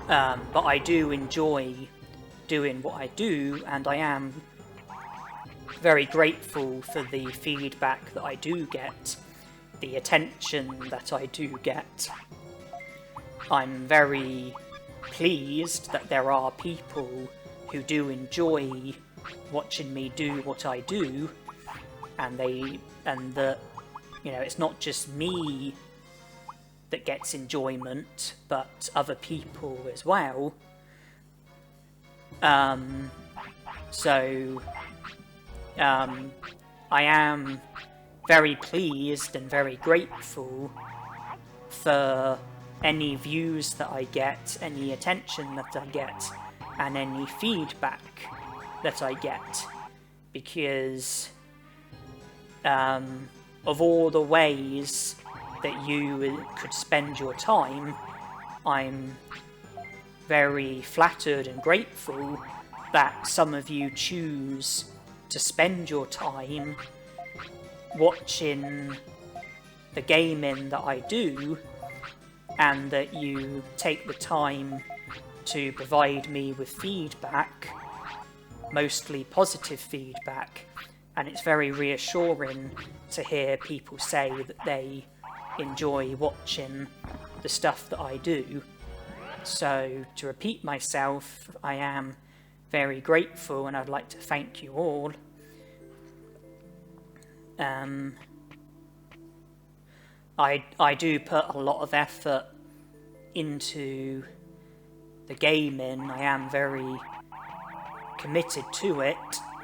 But I do enjoy doing what I do, and I am very grateful for the feedback that I do get, the attention that I do get. I'm very pleased that there are people who do enjoy watching me do what I do, and that, you know, it's not just me that gets enjoyment, but other people as well. I am very pleased and very grateful for any views that I get, any attention that I get, and any feedback that I get, because of all the ways that you could spend your time, I'm very flattered and grateful that some of you choose to spend your time watching the gaming that I do, and that you take the time to provide me with feedback, mostly positive feedback, and it's very reassuring to hear people say that they enjoy watching the stuff that I do. So, to repeat myself, I am very grateful, and I'd like to thank you all. I do put a lot of effort into the gaming. I am very committed to it.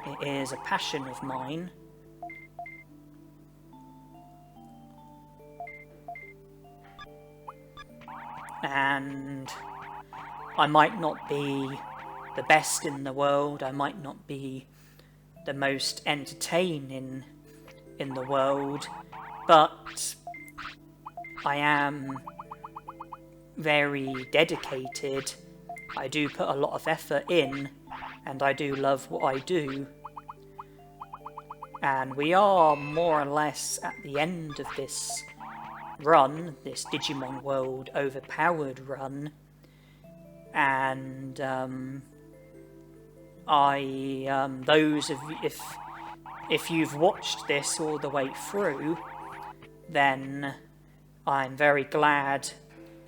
It is a passion of mine. And I might not be the best in the world, I might not be the most entertaining in the world, but I am very dedicated. I do put a lot of effort in, and I do love what I do. And we are more or less at the end of this run, this Digimon World Overpowered Run, and those of you, if you've watched this all the way through, then I'm very glad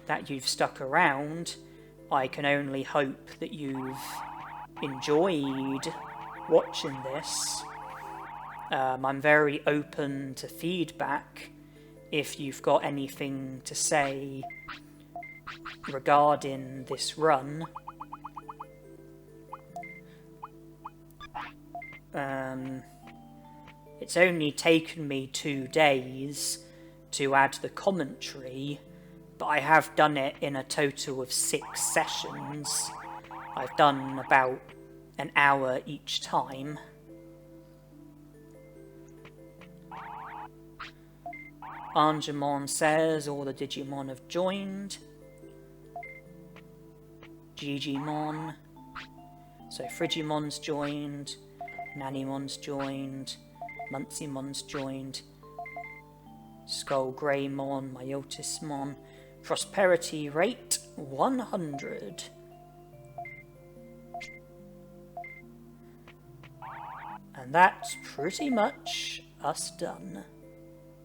that you've stuck around. I can only hope that you've enjoyed watching this. I'm very open to feedback if you've got anything to say regarding this run. It's only taken me 2 days to add the commentary, but I have done it in a total of 6 sessions. I've done about an hour each time. Agumon says all the Digimon have joined. Vegiemon. So Vegimon's joined. Tanemon's joined. Muncimon's joined. Skull Greymon, Myotismon. Prosperity rate 100. And that's pretty much us done.